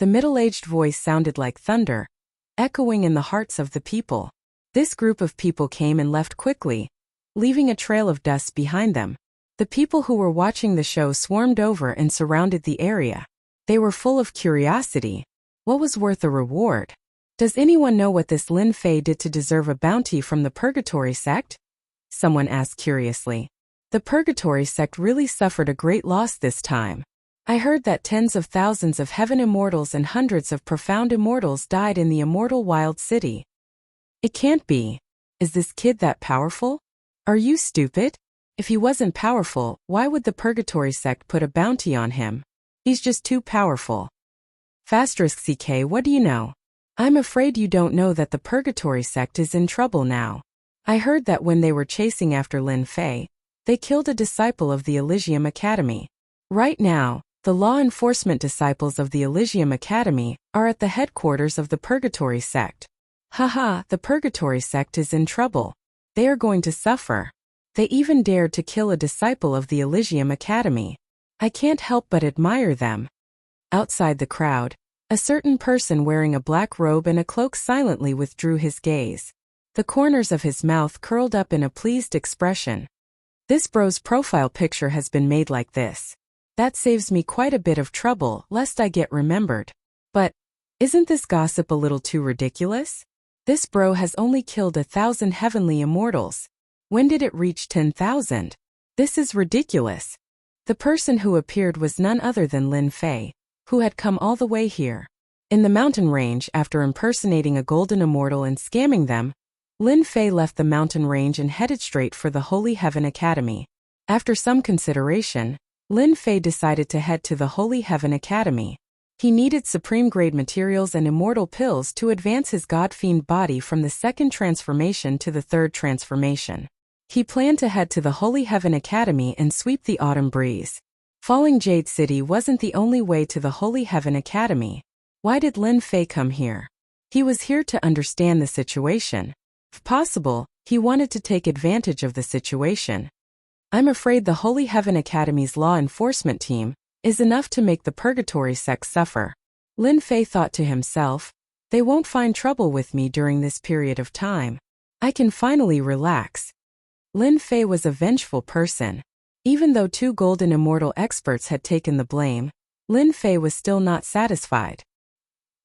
The middle-aged voice sounded like thunder, echoing in the hearts of the people. This group of people came and left quickly, leaving a trail of dust behind them. The people who were watching the show swarmed over and surrounded the area. They were full of curiosity. What was worth a reward? Does anyone know what this Lin Fei did to deserve a bounty from the Purgatory sect? Someone asked curiously. The Purgatory sect really suffered a great loss this time. I heard that tens of thousands of heaven immortals and hundreds of profound immortals died in the immortal wild city. It can't be. Is this kid that powerful? Are you stupid? If he wasn't powerful, why would the Purgatory sect put a bounty on him? He's just too powerful. *CK, what do you know? I'm afraid you don't know that the Purgatory sect is in trouble now. I heard that when they were chasing after Lin Fei, they killed a disciple of the Elysium Academy. Right now, the law enforcement disciples of the Elysium Academy are at the headquarters of the Purgatory sect. Haha, the Purgatory sect is in trouble. They are going to suffer. They even dared to kill a disciple of the Elysium Academy. I can't help but admire them. Outside the crowd, a certain person wearing a black robe and a cloak silently withdrew his gaze. The corners of his mouth curled up in a pleased expression. This bro's profile picture has been made like this. That saves me quite a bit of trouble, lest I get remembered. But, isn't this gossip a little too ridiculous? This bro has only killed 1,000 heavenly immortals. When did it reach 10,000? This is ridiculous. The person who appeared was none other than Lin Fei, who had come all the way here. In the mountain range, after impersonating a golden immortal and scamming them, Lin Fei left the mountain range and headed straight for the Holy Heaven Academy. After some consideration, Lin Fei decided to head to the Holy Heaven Academy. He needed supreme-grade materials and immortal pills to advance his god-fiend body from the second transformation to the third transformation. He planned to head to the Holy Heaven Academy and sweep the autumn breeze. Falling Jade City wasn't the only way to the Holy Heaven Academy. Why did Lin Fei come here? He was here to understand the situation. If possible, he wanted to take advantage of the situation. I'm afraid the Holy Heaven Academy's law enforcement team is enough to make the Purgatory sect suffer. Lin Fei thought to himself, they won't find trouble with me during this period of time. I can finally relax. Lin Fei was a vengeful person. Even though 2 golden immortal experts had taken the blame, Lin Fei was still not satisfied.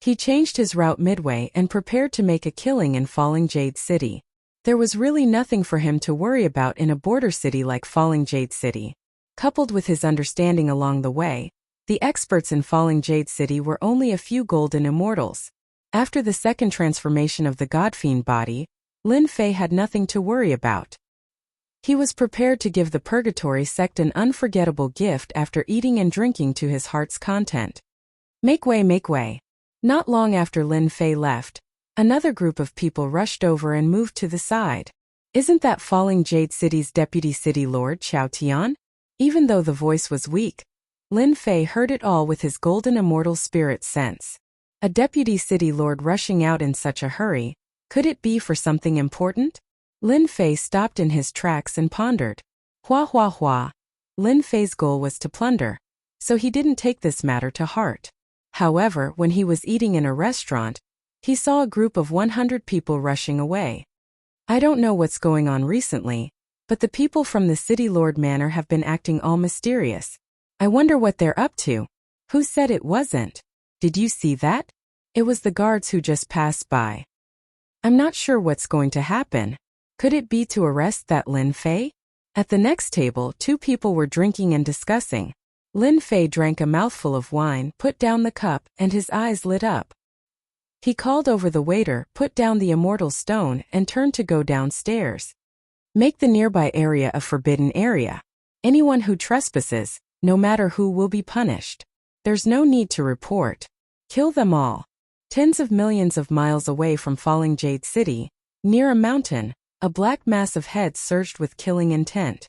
He changed his route midway and prepared to make a killing in Falling Jade City. There was really nothing for him to worry about in a border city like Falling Jade City. Coupled with his understanding along the way, the experts in Falling Jade City were only a few golden immortals. After the second transformation of the godfiend body, Lin Fei had nothing to worry about. He was prepared to give the Purgatory sect an unforgettable gift after eating and drinking to his heart's content. Make way, make way. Not long after Lin Fei left, another group of people rushed over and moved to the side. Isn't that Falling Jade City's deputy city lord, Xiao Tian? Even though the voice was weak, Lin Fei heard it all with his golden immortal spirit sense. A deputy city lord rushing out in such a hurry, could it be for something important? Lin Fei stopped in his tracks and pondered. Hua hua hua. Lin Fei's goal was to plunder, so he didn't take this matter to heart. However, when he was eating in a restaurant, he saw a group of 100 people rushing away. I don't know what's going on recently, but the people from the City Lord Manor have been acting all mysterious. I wonder what they're up to. Who said it wasn't? Did you see that? It was the guards who just passed by. I'm not sure what's going to happen. Could it be to arrest that Lin Fei? At the next table, 2 people were drinking and discussing. Lin Fei drank a mouthful of wine, put down the cup, and his eyes lit up. He called over the waiter, put down the immortal stone, and turned to go downstairs. Make the nearby area a forbidden area. Anyone who trespasses, no matter who, will be punished. There's no need to report. Kill them all. Tens of millions of miles away from falling Jade City, near a mountain, a black mass of heads surged with killing intent.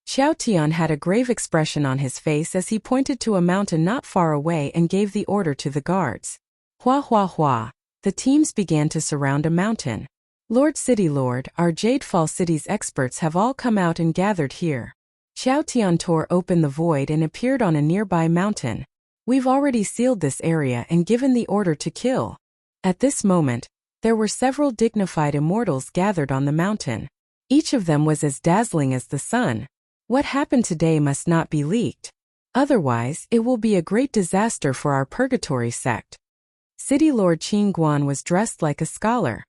Xiao Tian had a grave expression on his face as he pointed to a mountain not far away and gave the order to the guards. Hua hua hua. The teams began to surround a mountain. Lord City Lord, our Jadefall City's experts have all come out and gathered here. Xiao Tian tore open the void and appeared on a nearby mountain. We've already sealed this area and given the order to kill. At this moment, there were several dignified immortals gathered on the mountain. Each of them was as dazzling as the sun. What happened today must not be leaked. Otherwise, it will be a great disaster for our purgatory sect. City Lord Qin Guan was dressed like a scholar.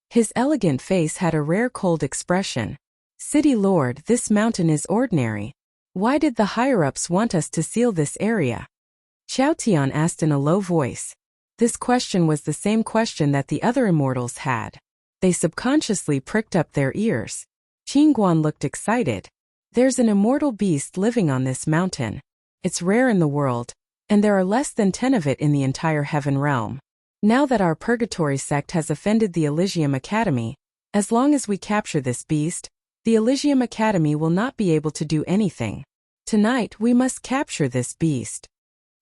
His elegant face had a rare cold expression. City Lord, this mountain is ordinary. Why did the higher-ups want us to seal this area? Xiao Tian asked in a low voice. This question was the same question that the other immortals had. They subconsciously pricked up their ears. Qin Guan looked excited. There's an immortal beast living on this mountain. It's rare in the world, and there are less than 10 of it in the entire heaven realm. Now that our purgatory sect has offended the Elysium Academy, as long as we capture this beast, the Elysium Academy will not be able to do anything. Tonight we must capture this beast.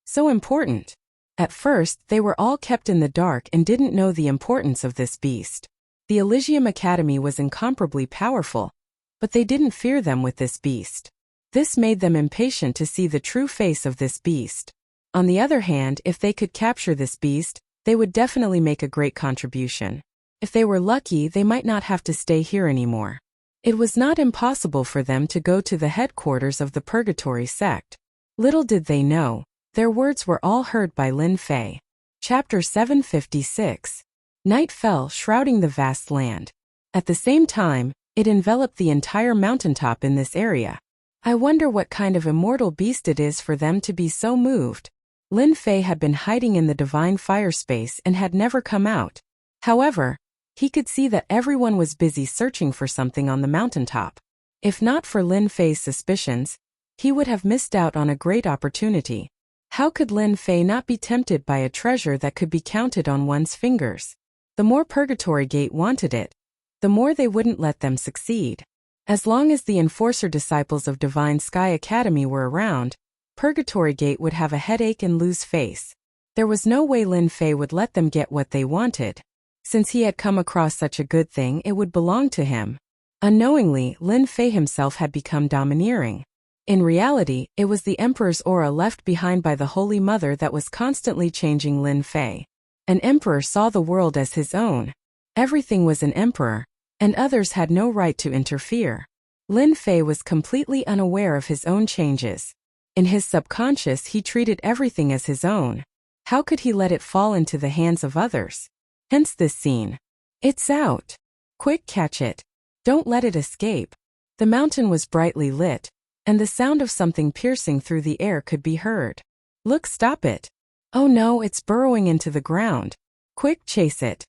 So important. At first, they were all kept in the dark and didn't know the importance of this beast. The Elysium Academy was incomparably powerful, but they didn't fear them with this beast. This made them impatient to see the true face of this beast. On the other hand, if they could capture this beast, they would definitely make a great contribution. If they were lucky, they might not have to stay here anymore. It was not impossible for them to go to the headquarters of the Purgatory sect. Little did they know, their words were all heard by Lin Fei. Chapter 756. Night fell, shrouding the vast land. At the same time, it enveloped the entire mountaintop in this area. I wonder what kind of immortal beast it is for them to be so moved. Lin Fei had been hiding in the divine fire space and had never come out. However, he could see that everyone was busy searching for something on the mountaintop. If not for Lin Fei's suspicions, he would have missed out on a great opportunity. How could Lin Fei not be tempted by a treasure that could be counted on one's fingers? The more Purgatory Gate wanted it, the more they wouldn't let them succeed. As long as the Enforcer disciples of Divine Sky Academy were around, Purgatory Gate would have a headache and lose face. There was no way Lin Fei would let them get what they wanted. Since he had come across such a good thing, it would belong to him. Unknowingly, Lin Fei himself had become domineering. In reality, it was the Emperor's aura left behind by the Holy Mother that was constantly changing Lin Fei. An emperor saw the world as his own. Everything was an emperor, and others had no right to interfere. Lin Fei was completely unaware of his own changes. In his subconscious, he treated everything as his own. How could he let it fall into the hands of others? Hence this scene. It's out. Quick, catch it. Don't let it escape. The mountain was brightly lit, and the sound of something piercing through the air could be heard. Look, stop it. Oh no, it's burrowing into the ground. Quick, chase it.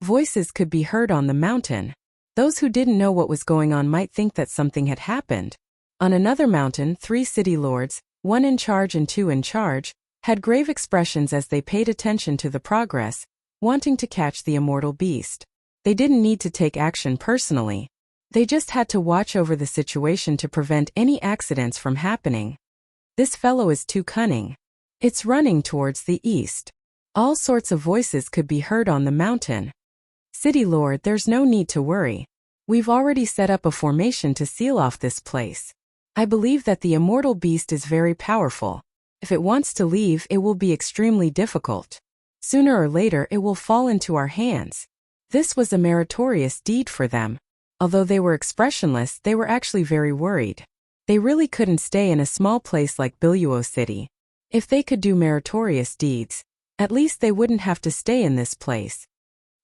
Voices could be heard on the mountain. Those who didn't know what was going on might think that something had happened. On another mountain, 3 city lords, 1 in charge and 2 in charge, had grave expressions as they paid attention to the progress, wanting to catch the immortal beast. They didn't need to take action personally. They just had to watch over the situation to prevent any accidents from happening. This fellow is too cunning. It's running towards the east. All sorts of voices could be heard on the mountain. City Lord, there's no need to worry. We've already set up a formation to seal off this place. I believe that the immortal beast is very powerful. If it wants to leave, it will be extremely difficult. Sooner or later, it will fall into our hands. This was a meritorious deed for them. Although they were expressionless, they were actually very worried. They really couldn't stay in a small place like Biluo City. If they could do meritorious deeds, at least they wouldn't have to stay in this place.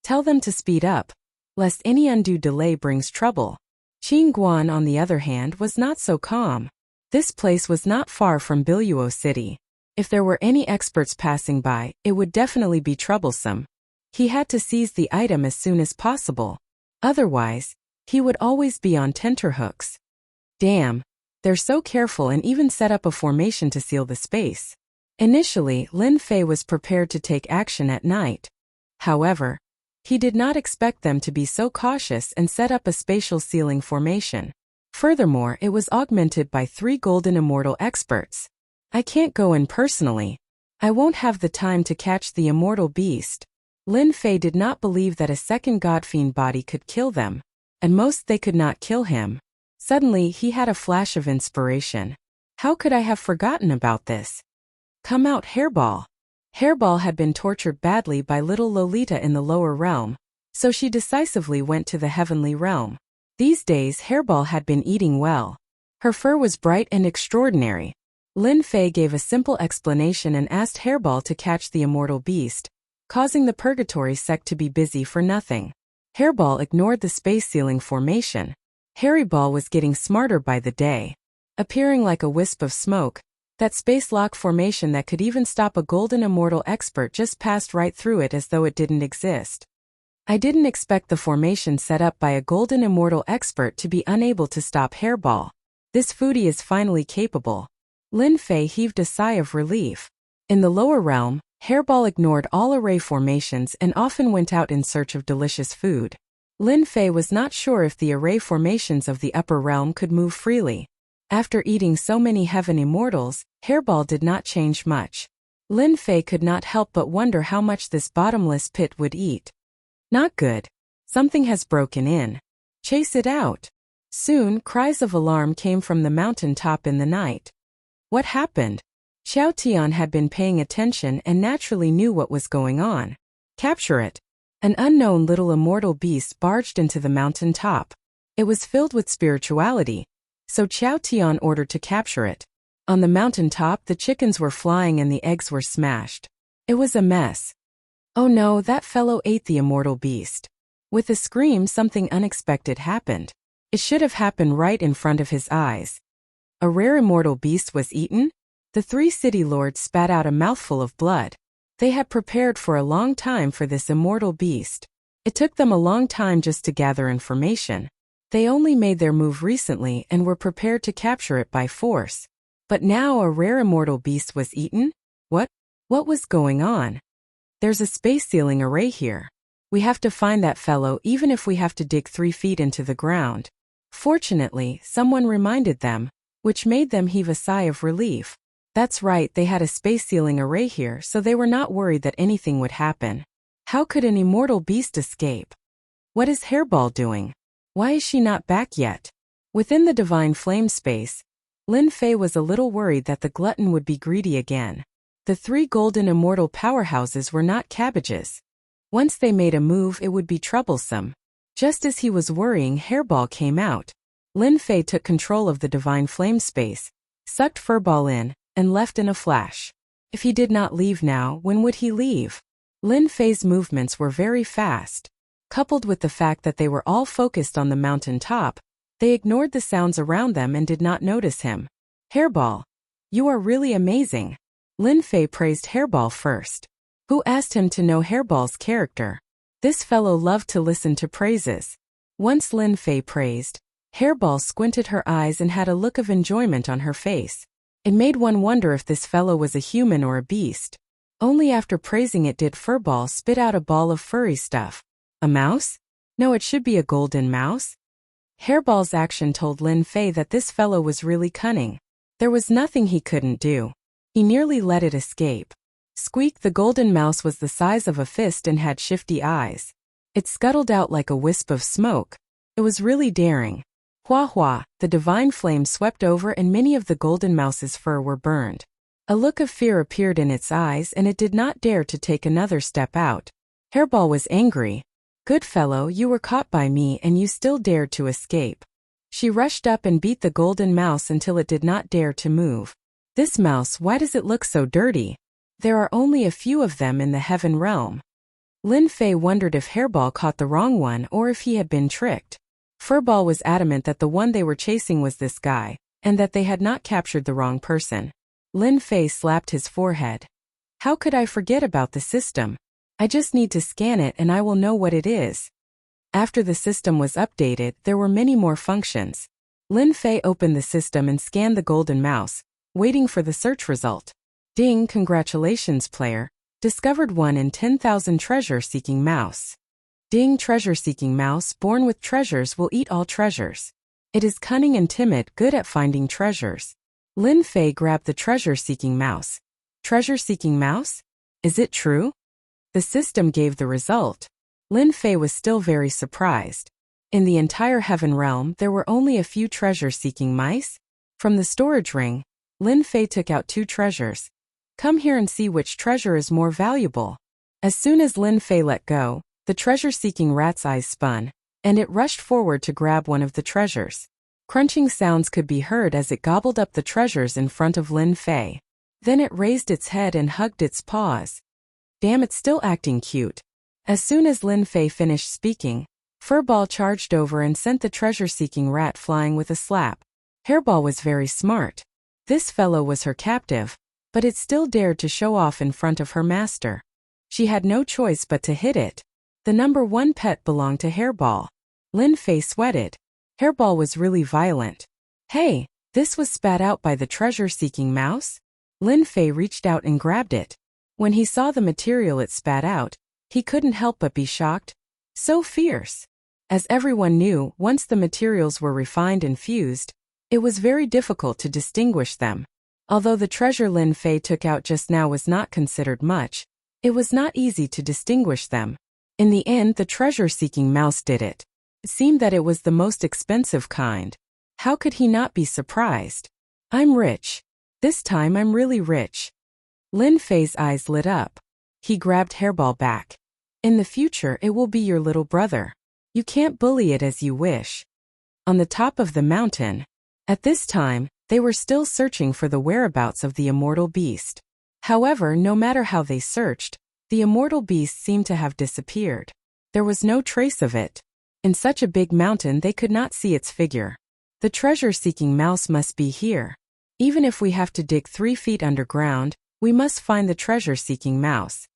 Tell them to speed up, lest any undue delay brings trouble. Qin Guan, on the other hand, was not so calm. This place was not far from Biluo City. If there were any experts passing by, it would definitely be troublesome. He had to seize the item as soon as possible. Otherwise, he would always be on tenterhooks. Damn, they're so careful and even set up a formation to seal the space. Initially, Lin Fei was prepared to take action at night. However, he did not expect them to be so cautious and set up a spatial sealing formation. Furthermore, it was augmented by 3 golden immortal experts. I can't go in personally. I won't have the time to catch the immortal beast. Lin Fei did not believe that a second godfiend body could kill them. At most they could not kill him. Suddenly he had a flash of inspiration. How could I have forgotten about this? Come out, Hairball. Hairball had been tortured badly by little Lolita in the lower realm, so she decisively went to the heavenly realm. These days Hairball had been eating well. Her fur was bright and extraordinary. Lin Fei gave a simple explanation and asked Hairball to catch the immortal beast, causing the purgatory sect to be busy for nothing. Hairball ignored the space-sealing formation. Harryball was getting smarter by the day. Appearing like a wisp of smoke, that space-lock formation that could even stop a golden immortal expert just passed right through it as though it didn't exist. I didn't expect the formation set up by a golden immortal expert to be unable to stop Hairball. This foodie is finally capable. Lin Fei heaved a sigh of relief. In the lower realm, Hairball ignored all array formations and often went out in search of delicious food. Lin Fei was not sure if the array formations of the upper realm could move freely. After eating so many heaven immortals, Hairball did not change much. Lin Fei could not help but wonder how much this bottomless pit would eat. Not good. Something has broken in. Chase it out. Soon, cries of alarm came from the mountain top in the night. What happened? Xiao Tian had been paying attention and naturally knew what was going on. Capture it. An unknown little immortal beast barged into the mountain top. It was filled with spirituality, so Xiao Tian ordered to capture it. On the mountain top, the chickens were flying and the eggs were smashed. It was a mess. Oh no, that fellow ate the immortal beast. With a scream, something unexpected happened. It should have happened right in front of his eyes. A rare immortal beast was eaten? The 3 city lords spat out a mouthful of blood. They had prepared for a long time for this immortal beast. It took them a long time just to gather information. They only made their move recently and were prepared to capture it by force. But now a rare immortal beast was eaten? What? What was going on? There's a space sealing array here. We have to find that fellow even if we have to dig 3 feet into the ground. Fortunately, someone reminded them, which made them heave a sigh of relief. That's right, they had a space sealing array here, so they were not worried that anything would happen. How could an immortal beast escape? What is Hairball doing? Why is she not back yet? Within the divine flame space, Lin Fei was a little worried that the glutton would be greedy again. The 3 golden immortal powerhouses were not cabbages. Once they made a move, it would be troublesome. Just as he was worrying, Hairball came out. Lin Fei took control of the divine flame space, sucked Furball in, and left in a flash. If he did not leave now, when would he leave? Lin Fei's movements were very fast. Coupled with the fact that they were all focused on the mountain top, they ignored the sounds around them and did not notice him. Hairball, you are really amazing. Lin Fei praised Hairball first. Who asked him to know Hairball's character? This fellow loved to listen to praises. Once Lin Fei praised, Hairball squinted her eyes and had a look of enjoyment on her face. It made one wonder if this fellow was a human or a beast. Only after praising it did Furball spit out a ball of furry stuff. A mouse? No, it should be a golden mouse. Hairball's action told Lin Fei that this fellow was really cunning. There was nothing he couldn't do. He nearly let it escape. Squeak the golden mouse was the size of a fist and had shifty eyes. It scuttled out like a wisp of smoke. It was really daring. Hua hua, the divine flame swept over and many of the golden mouse's fur were burned. A look of fear appeared in its eyes and it did not dare to take another step out. Hairball was angry. Good fellow, you were caught by me and you still dared to escape. She rushed up and beat the golden mouse until it did not dare to move. This mouse, why does it look so dirty? There are only a few of them in the heaven realm. Lin Fei wondered if Hairball caught the wrong one or if he had been tricked. Furball was adamant that the one they were chasing was this guy, and that they had not captured the wrong person. Lin Fei slapped his forehead. How could I forget about the system? I just need to scan it and I will know what it is. After the system was updated, there were many more functions. Lin Fei opened the system and scanned the golden mouse, waiting for the search result. Ding, congratulations player. Discovered 1 in 10,000 treasure-seeking mouse. Ding, treasure-seeking mouse born with treasures will eat all treasures. It is cunning and timid, good at finding treasures. Lin Fei grabbed the treasure-seeking mouse. Treasure-seeking mouse? Is it true? The system gave the result. Lin Fei was still very surprised. In the entire heaven realm, there were only a few treasure-seeking mice. From the storage ring, Lin Fei took out 2 treasures. Come here and see which treasure is more valuable. As soon as Lin Fei let go, the treasure-seeking rat's eyes spun, and it rushed forward to grab one of the treasures. Crunching sounds could be heard as it gobbled up the treasures in front of Lin Fei. Then it raised its head and hugged its paws. Damn, it's still acting cute. As soon as Lin Fei finished speaking, Furball charged over and sent the treasure-seeking rat flying with a slap. Hairball was very smart. This fellow was her captive, but it still dared to show off in front of her master. She had no choice but to hit it. The number 1 pet belonged to Hairball. Lin Fei sweated. Hairball was really violent. Hey, this was spat out by the treasure-seeking mouse? Lin Fei reached out and grabbed it. When he saw the material it spat out, he couldn't help but be shocked. So fierce. As everyone knew, once the materials were refined and fused, it was very difficult to distinguish them. Although the treasure Lin Fei took out just now was not considered much, it was not easy to distinguish them. In the end, the treasure-seeking mouse did it. It seemed that it was the most expensive kind. How could he not be surprised? I'm rich. This time I'm really rich. Lin Fei's eyes lit up. He grabbed Hairball back. In the future, it will be your little brother. You can't bully it as you wish. On the top of the mountain. At this time, they were still searching for the whereabouts of the immortal beast. However, no matter how they searched, the immortal beast seemed to have disappeared. There was no trace of it. In such a big mountain they could not see its figure. The treasure-seeking mouse must be here. Even if we have to dig 3 feet underground, we must find the treasure-seeking mouse.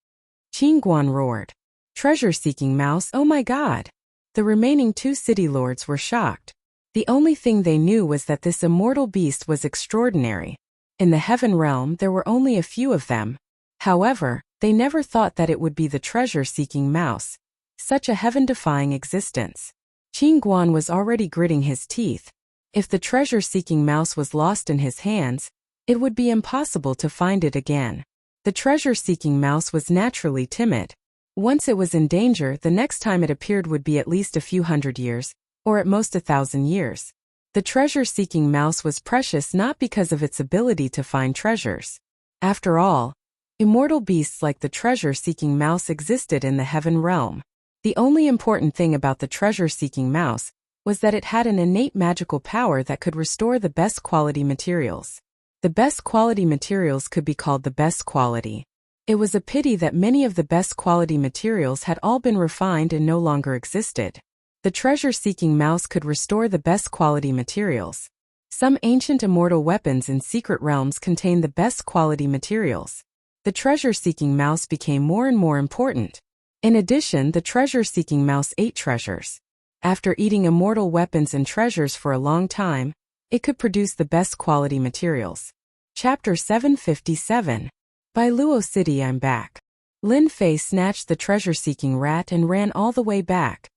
Qingguan roared. Treasure-seeking mouse, oh my god! The remaining 2 city lords were shocked. The only thing they knew was that this immortal beast was extraordinary. In the heaven realm there were only a few of them. However, they never thought that it would be the treasure-seeking mouse. Such a heaven-defying existence. Qingguan was already gritting his teeth. If the treasure-seeking mouse was lost in his hands, it would be impossible to find it again. The treasure-seeking mouse was naturally timid. Once it was in danger, the next time it appeared would be at least a few hundred years, or at most 1,000 years. The treasure-seeking mouse was precious not because of its ability to find treasures. After all, immortal beasts like the treasure-seeking mouse existed in the heaven realm. The only important thing about the treasure-seeking mouse was that it had an innate magical power that could restore the best quality materials. The best quality materials could be called the best quality. It was a pity that many of the best quality materials had all been refined and no longer existed. The treasure-seeking mouse could restore the best quality materials. Some ancient immortal weapons in secret realms contain the best quality materials. The treasure-seeking mouse became more and more important. In addition, the treasure-seeking mouse ate treasures. After eating immortal weapons and treasures for a long time, it could produce the best quality materials. Chapter 757. By Luo City I'm back. Lin Fei snatched the treasure-seeking rat and ran all the way back.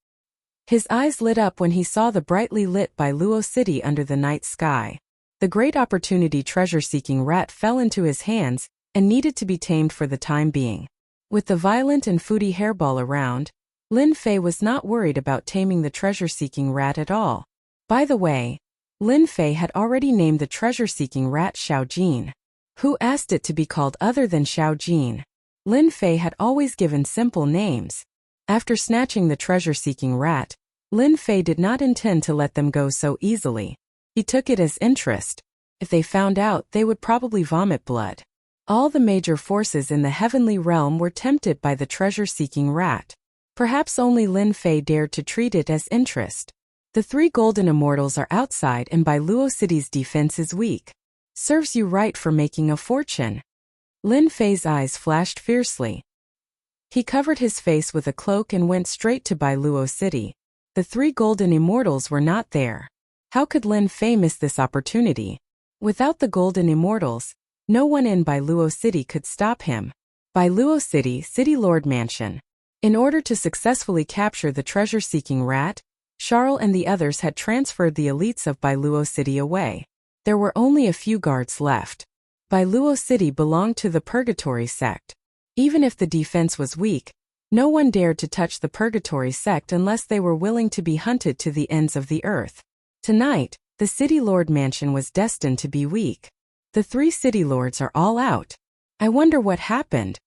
His eyes lit up when he saw the brightly lit Bailuo city under the night sky. The great opportunity treasure-seeking rat fell into his hands and needed to be tamed for the time being. With the violent and foodie hairball around, Lin Fei was not worried about taming the treasure-seeking rat at all. By the way, Lin Fei had already named the treasure-seeking rat Xiao Jin. Who asked it to be called other than Xiao Jin? Lin Fei had always given simple names. After snatching the treasure-seeking rat, Lin Fei did not intend to let them go so easily. He took it as interest. If they found out, they would probably vomit blood. All the major forces in the heavenly realm were tempted by the treasure-seeking rat. Perhaps only Lin Fei dared to treat it as interest. The 3 golden immortals are outside and Bailuo City's defense is weak. Serves you right for making a fortune. Lin Fei's eyes flashed fiercely. He covered his face with a cloak and went straight to Bailuo City. The 3 golden immortals were not there. How could Lin Fei miss this opportunity? Without the golden immortals, no one in Bailuo City could stop him. Bailuo City, City Lord Mansion. In order to successfully capture the treasure-seeking rat, Charles and the others had transferred the elites of Bailuo City away. There were only a few guards left. Bailuo City belonged to the Purgatory sect. Even if the defense was weak, no one dared to touch the Purgatory sect unless they were willing to be hunted to the ends of the earth. Tonight, the City Lord Mansion was destined to be weak. The 3 City Lords are all out. I wonder what happened.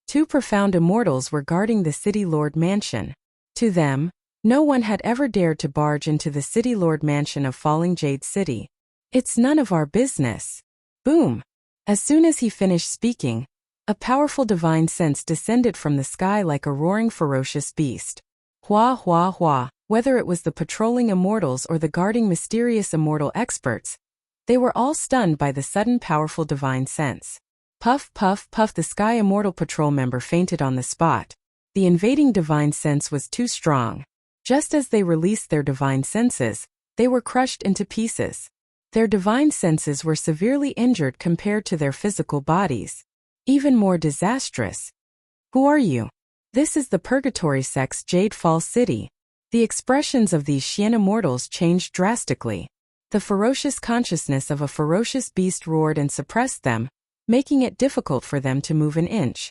2 profound immortals were guarding the City Lord Mansion. To them, no one had ever dared to barge into the City Lord Mansion of Falling Jade City. It's none of our business. Boom! As soon as he finished speaking, a powerful divine sense descended from the sky like a roaring ferocious beast. Hua hua hua. Whether it was the patrolling immortals or the guarding mysterious immortal experts, they were all stunned by the sudden powerful divine sense. Puff puff puff, the Sky Immortal Patrol member fainted on the spot. The invading divine sense was too strong. Just as they released their divine senses, they were crushed into pieces. Their divine senses were severely injured compared to their physical bodies. Even more disastrous. Who are you? This is the Purgatory sect's Jade Fall City. The expressions of these Xian immortals changed drastically. The ferocious consciousness of a ferocious beast roared and suppressed them, making it difficult for them to move an inch.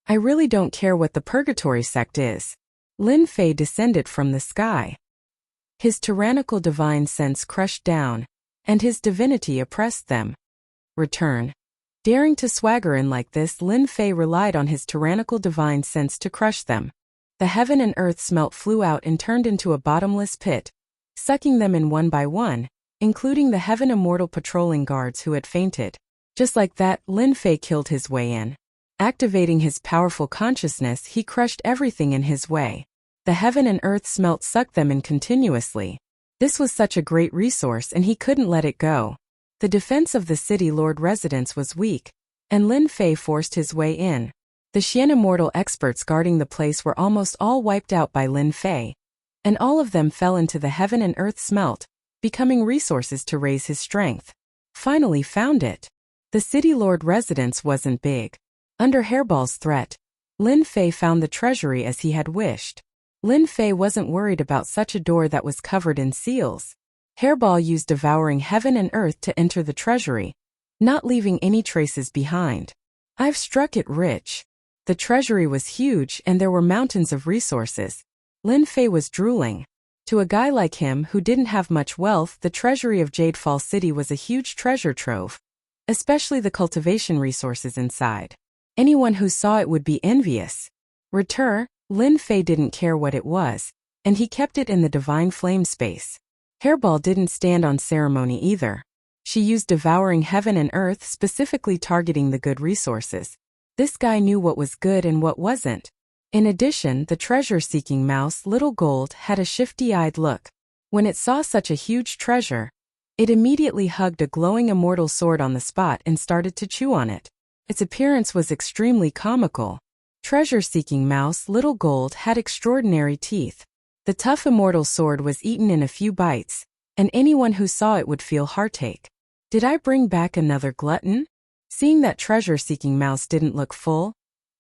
I really don't care what the Purgatory sect is. Lin Fei descended from the sky. His tyrannical divine sense crushed down, and his divinity oppressed them. Return. Daring to swagger in like this, Lin Fei relied on his tyrannical divine sense to crush them. The heaven and earth smelt flew out and turned into a bottomless pit, sucking them in one by one, including the Heaven Immortal patrolling guards who had fainted. Just like that, Lin Fei killed his way in. Activating his powerful consciousness, he crushed everything in his way. The heaven and earth smelt sucked them in continuously. This was such a great resource and he couldn't let it go. The defense of the City Lord residence was weak, and Lin Fei forced his way in. The Xian Immortal experts guarding the place were almost all wiped out by Lin Fei, and all of them fell into the heaven and earth smelt, becoming resources to raise his strength. Finally found it. The City Lord residence wasn't big. Under Hairball's threat, Lin Fei found the treasury as he had wished. Lin Fei wasn't worried about such a door that was covered in seals. Hairball used devouring heaven and earth to enter the treasury, not leaving any traces behind. I've struck it rich. The treasury was huge and there were mountains of resources. Lin Fei was drooling. To a guy like him who didn't have much wealth, the treasury of Jade Fall City was a huge treasure trove, especially the cultivation resources inside. Anyone who saw it would be envious. Return, Lin Fei didn't care what it was, and he kept it in the divine flame space. Hairball didn't stand on ceremony either. She used devouring heaven and earth, specifically targeting the good resources. This guy knew what was good and what wasn't. In addition, the treasure-seeking mouse, Little Gold, had a shifty-eyed look. When it saw such a huge treasure, it immediately hugged a glowing immortal sword on the spot and started to chew on it. Its appearance was extremely comical. Treasure-seeking mouse, Little Gold, had extraordinary teeth. The tough immortal sword was eaten in a few bites, and anyone who saw it would feel heartache. Did I bring back another glutton? Seeing that treasure-seeking mouse didn't look full,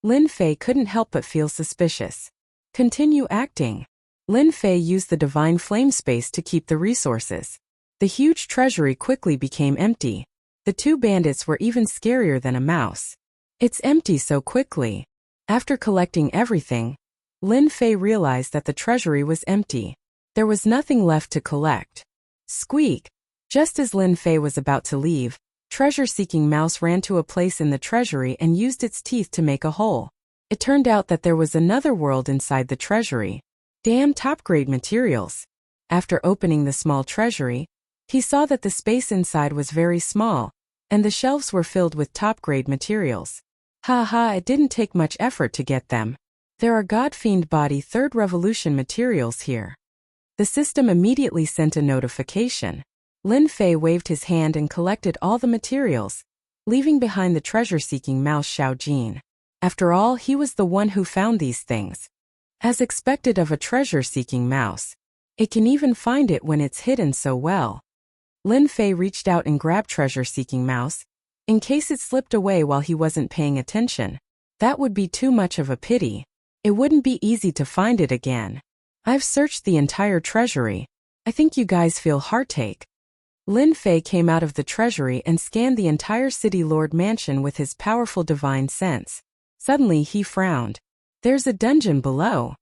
Lin Fei couldn't help but feel suspicious. Continue acting. Lin Fei used the divine flame space to keep the resources. The huge treasury quickly became empty. The two bandits were even scarier than a mouse. It's empty so quickly. After collecting everything, Lin Fei realized that the treasury was empty. There was nothing left to collect. Squeak! Just as Lin Fei was about to leave, treasure-seeking mouse ran to a place in the treasury and used its teeth to make a hole. It turned out that there was another world inside the treasury. Damn top-grade materials. After opening the small treasury, he saw that the space inside was very small, and the shelves were filled with top-grade materials. Ha, it didn't take much effort to get them. There are God-fiend body third revolution materials here. The system immediately sent a notification. Lin Fei waved his hand and collected all the materials, leaving behind the treasure-seeking mouse Xiao Jin. After all, he was the one who found these things. As expected of a treasure-seeking mouse, it can even find it when it's hidden so well. Lin Fei reached out and grabbed treasure-seeking mouse, in case it slipped away while he wasn't paying attention. That would be too much of a pity. It wouldn't be easy to find it again. I've searched the entire treasury. I think you guys feel heartache. Lin Fei came out of the treasury and scanned the entire City Lord mansion with his powerful divine sense. Suddenly he frowned. There's a dungeon below.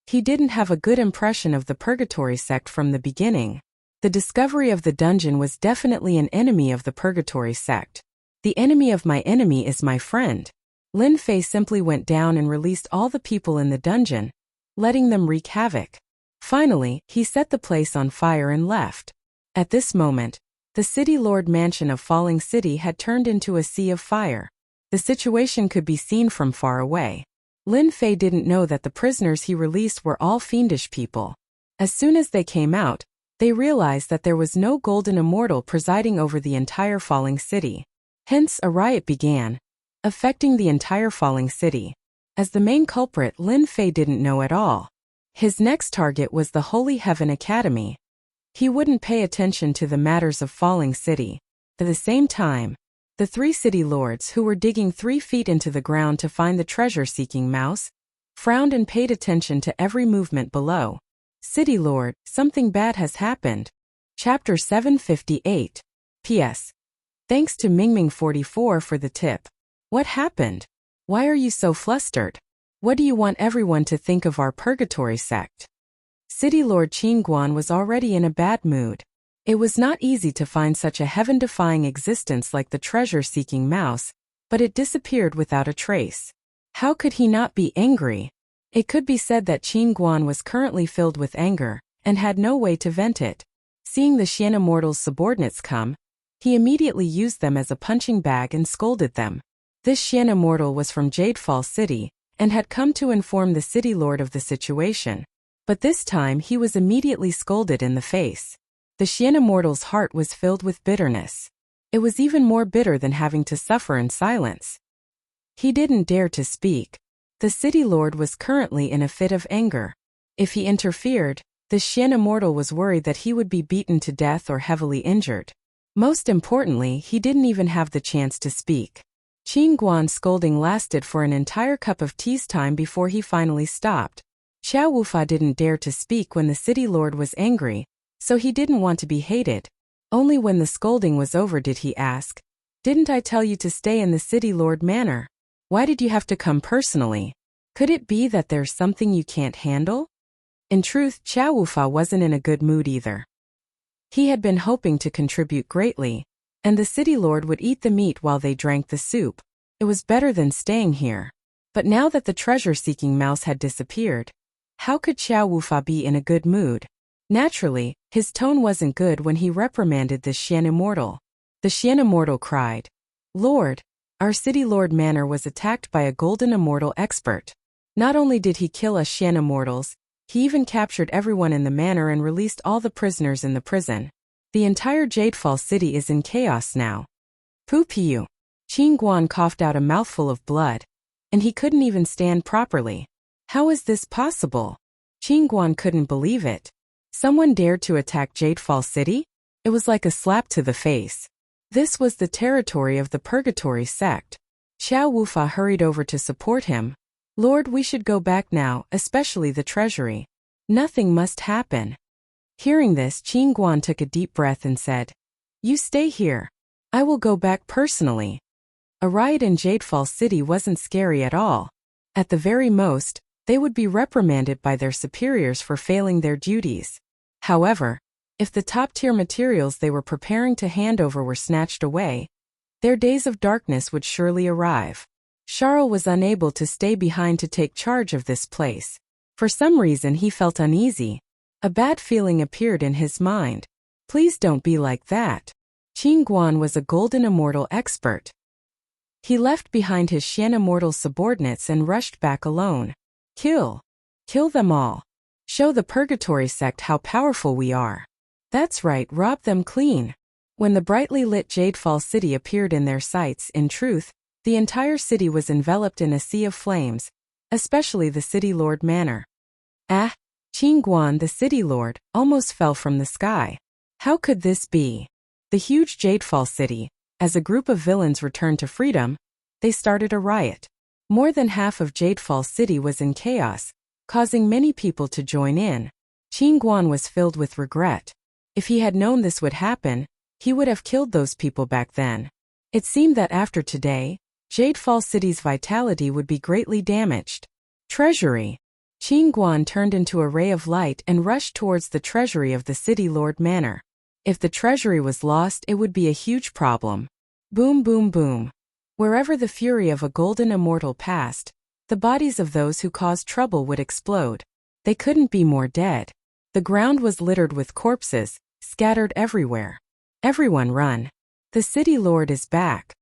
He didn't have a good impression of the Purgatory sect from the beginning. The discovery of the dungeon was definitely an enemy of the Purgatory sect. The enemy of my enemy is my friend. Lin Fei simply went down and released all the people in the dungeon, letting them wreak havoc. Finally, he set the place on fire and left. At this moment, the City Lord mansion of Falling City had turned into a sea of fire. The situation could be seen from far away. Lin Fei didn't know that the prisoners he released were all fiendish people. As soon as they came out, they realized that there was no golden immortal presiding over the entire Falling City. Hence, a riot began, affecting the entire Falling City. As the main culprit, Lin Fei didn't know at all. His next target was the Holy Heaven Academy. He wouldn't pay attention to the matters of Falling City. At the same time, the three city lords who were digging 3 feet into the ground to find the treasure-seeking mouse frowned and paid attention to every movement below. City Lord, something bad has happened. Chapter 758. P.S. Thanks to Mingming44 for the tip. What happened? Why are you so flustered? What do you want everyone to think of our Purgatory sect? City Lord Qin Guan was already in a bad mood. It was not easy to find such a heaven-defying existence like the treasure-seeking mouse, but it disappeared without a trace. How could he not be angry? It could be said that Qin Guan was currently filled with anger, and had no way to vent it. Seeing the Xian Immortal's subordinates come, he immediately used them as a punching bag and scolded them. This Xian Immortal was from Jadefall City, and had come to inform the City Lord of the situation. But this time he was immediately scolded in the face. The Xian Immortal's heart was filled with bitterness. It was even more bitter than having to suffer in silence. He didn't dare to speak. The City Lord was currently in a fit of anger. If he interfered, the Xian Immortal was worried that he would be beaten to death or heavily injured. Most importantly, he didn't even have the chance to speak. Qin Guan's scolding lasted for an entire cup of tea's time before he finally stopped. Xiao Wufa didn't dare to speak when the City Lord was angry, so he didn't want to be hated. Only when the scolding was over did he ask, "Didn't I tell you to stay in the City Lord manor? Why did you have to come personally? Could it be that there's something you can't handle?" In truth, Xiao Wufa wasn't in a good mood either. He had been hoping to contribute greatly, and the City Lord would eat the meat while they drank the soup. It was better than staying here. But now that the treasure-seeking mouse had disappeared, how could Xiao Wufa be in a good mood? Naturally, his tone wasn't good when he reprimanded the Xian Immortal. The Xian Immortal cried, "Lord, our City Lord manor was attacked by a Golden Immortal expert. Not only did he kill us Xian Immortals, he even captured everyone in the manor and released all the prisoners in the prison. The entire Jadefall City is in chaos now." Poo-pee. Qin Guan coughed out a mouthful of blood, and he couldn't even stand properly. How is this possible? Qin Guan couldn't believe it. Someone dared to attack Jadefall City? It was like a slap to the face. This was the territory of the Purgatory sect. Xiao Wufa hurried over to support him. "Lord, we should go back now, especially the treasury. Nothing must happen. Hearing this, Qin Guan took a deep breath and said, "You stay here. I will go back personally." A riot in Jadefall City wasn't scary at all. At the very most, they would be reprimanded by their superiors for failing their duties. However, if the top-tier materials they were preparing to hand over were snatched away, their days of darkness would surely arrive. Charles was unable to stay behind to take charge of this place. For some reason he felt uneasy. A bad feeling appeared in his mind. Please don't be like that. Qin Guan was a golden immortal expert. He left behind his Shan immortal subordinates and rushed back alone. Kill them all. Show the Purgatory sect how powerful we are. That's right, rob them clean. When the brightly lit Jadefall City appeared in their sights, in truth, the entire city was enveloped in a sea of flames, especially the City Lord Manor. Qin Guan, the City Lord, almost fell from the sky. How could this be? The huge Jadefall City, as a group of villains returned to freedom, they started a riot. More than half of Jadefall City was in chaos, causing many people to join in. Qin Guan was filled with regret. If he had known this would happen, he would have killed those people back then. It seemed that after today, Jadefall City's vitality would be greatly damaged. Treasury. Qin Guan turned into a ray of light and rushed towards the treasury of the City Lord Manor. If the treasury was lost, it would be a huge problem. Boom, boom, boom. Wherever the fury of a golden immortal passed, the bodies of those who caused trouble would explode. They couldn't be more dead. The ground was littered with corpses, scattered everywhere. Everyone run. The City Lord is back.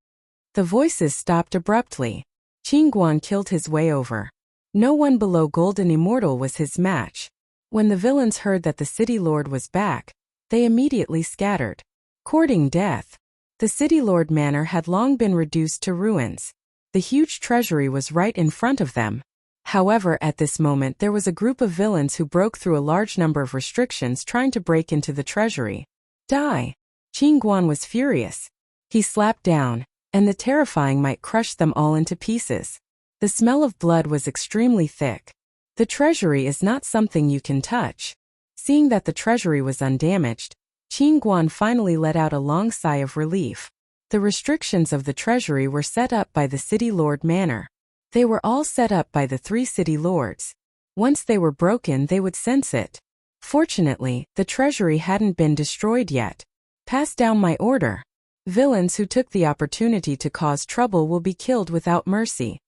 The voices stopped abruptly. Qin Guan killed his way over. No one below Golden Immortal was his match. When the villains heard that the City Lord was back, they immediately scattered. Courting death. The City Lord Manor had long been reduced to ruins. The huge treasury was right in front of them. However, at this moment there was a group of villains who broke through a large number of restrictions trying to break into the treasury. Die! Qin Guan was furious. He slapped down, and the terrifying might crush them all into pieces. The smell of blood was extremely thick. The treasury is not something you can touch. Seeing that the treasury was undamaged, Qin Guan finally let out a long sigh of relief. The restrictions of the treasury were set up by the City Lord Manor. They were all set up by the 3 city lords. Once they were broken, they would sense it. Fortunately, the treasury hadn't been destroyed yet. Pass down my order. Villains who took the opportunity to cause trouble will be killed without mercy.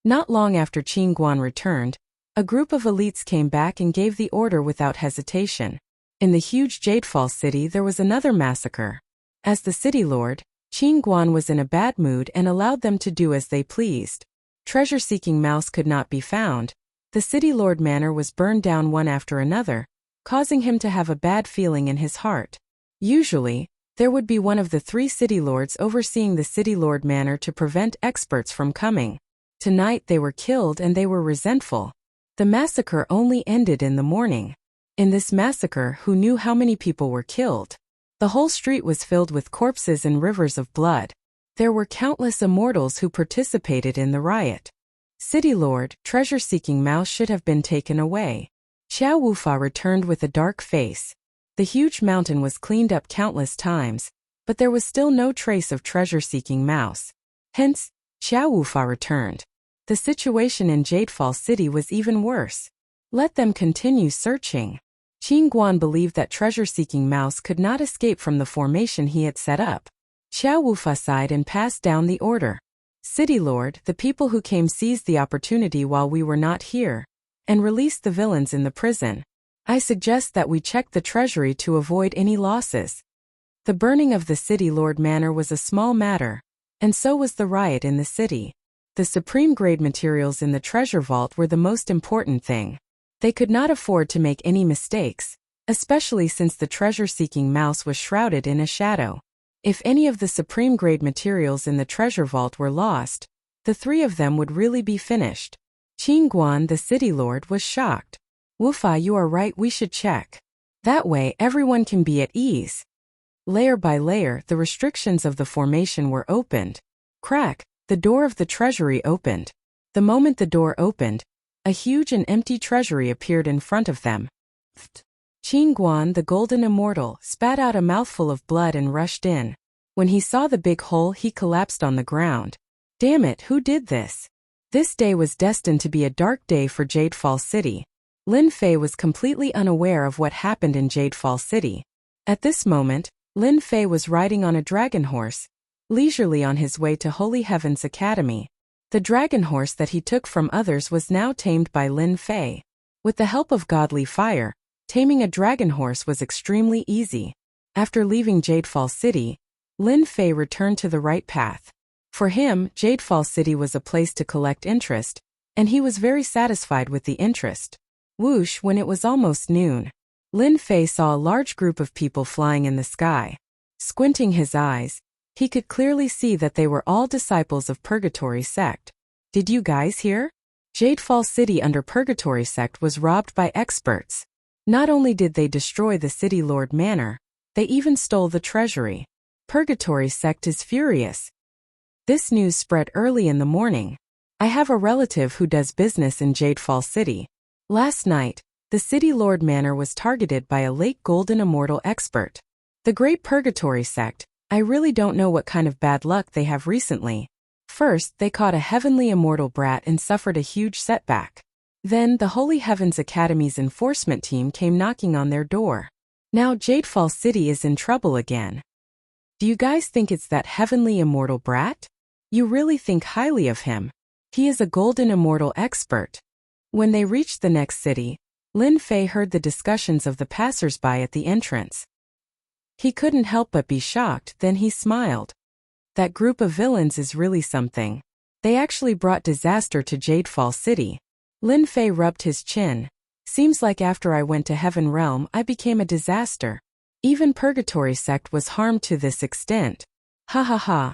Not long after Qin Guan returned, a group of elites came back and gave the order without hesitation. In the huge Jadefall City there was another massacre. As the city lord, Qin Guan was in a bad mood and allowed them to do as they pleased. Treasure-seeking mouse could not be found. The City Lord Manor was burned down one after another, causing him to have a bad feeling in his heart. Usually, there would be one of the 3 city lords overseeing the City Lord Manor to prevent experts from coming. Tonight they were killed and they were resentful. The massacre only ended in the morning. In this massacre, who knew how many people were killed? The whole street was filled with corpses and rivers of blood. There were countless immortals who participated in the riot. City Lord, treasure-seeking mouse should have been taken away. Xiao Wufa returned with a dark face. The huge mountain was cleaned up countless times, but there was still no trace of treasure-seeking mouse. Hence, Xiao Wufa returned. The situation in Jadefall City was even worse. Let them continue searching. Qin Guan believed that treasure-seeking mouse could not escape from the formation he had set up. Xiao Wufa sighed and passed down the order. City Lord, the people who came seized the opportunity while we were not here, and released the villains in the prison. I suggest that we check the treasury to avoid any losses. The burning of the City Lord Manor was a small matter, and so was the riot in the city. The supreme grade materials in the treasure vault were the most important thing. They could not afford to make any mistakes, especially since the treasure-seeking mouse was shrouded in a shadow. If any of the supreme grade materials in the treasure vault were lost, the 3 of them would really be finished. Qin Guan, the city lord, was shocked. Wufa, you are right, we should check. That way everyone can be at ease. Layer by layer, the restrictions of the formation were opened. Crack, the door of the treasury opened. The moment the door opened, a huge and empty treasury appeared in front of them. Qin Guan, the golden immortal, spat out a mouthful of blood and rushed in. When he saw the big hole, he collapsed on the ground. Damn it, who did this? This day was destined to be a dark day for Jade Fall City. Lin Fei was completely unaware of what happened in Jade Fall City. At this moment, Lin Fei was riding on a dragon horse, leisurely on his way to Holy Heaven's Academy. The dragon horse that he took from others was now tamed by Lin Fei. With the help of godly fire, taming a dragon horse was extremely easy. After leaving Jade Fall City, Lin Fei returned to the right path. For him, Jade Fall City was a place to collect interest, and he was very satisfied with the interest. Whoosh, when it was almost noon, Lin Fei saw a large group of people flying in the sky. Squinting his eyes, he could clearly see that they were all disciples of Purgatory Sect. Did you guys hear? Jade Fall City under Purgatory Sect was robbed by experts. Not only did they destroy the City Lord Manor, they even stole the treasury. Purgatory Sect is furious. This news spread early in the morning. I have a relative who does business in Jade Fall City. Last night, the City Lord Manor was targeted by a late golden immortal expert. The Great Purgatory Sect, I really don't know what kind of bad luck they have recently. First, they caught a heavenly immortal brat and suffered a huge setback. Then, the Holy Heavens Academy's enforcement team came knocking on their door. Now Jade Fall City is in trouble again. Do you guys think it's that heavenly immortal brat? You really think highly of him. He is a golden immortal expert. When they reached the next city, Lin Fei heard the discussions of the passers-by at the entrance. He couldn't help but be shocked, then he smiled. That group of villains is really something. They actually brought disaster to Jade Fall City. Lin Fei rubbed his chin. Seems like after I went to Heaven Realm I became a disaster. Even Purgatory Sect was harmed to this extent. Ha ha ha.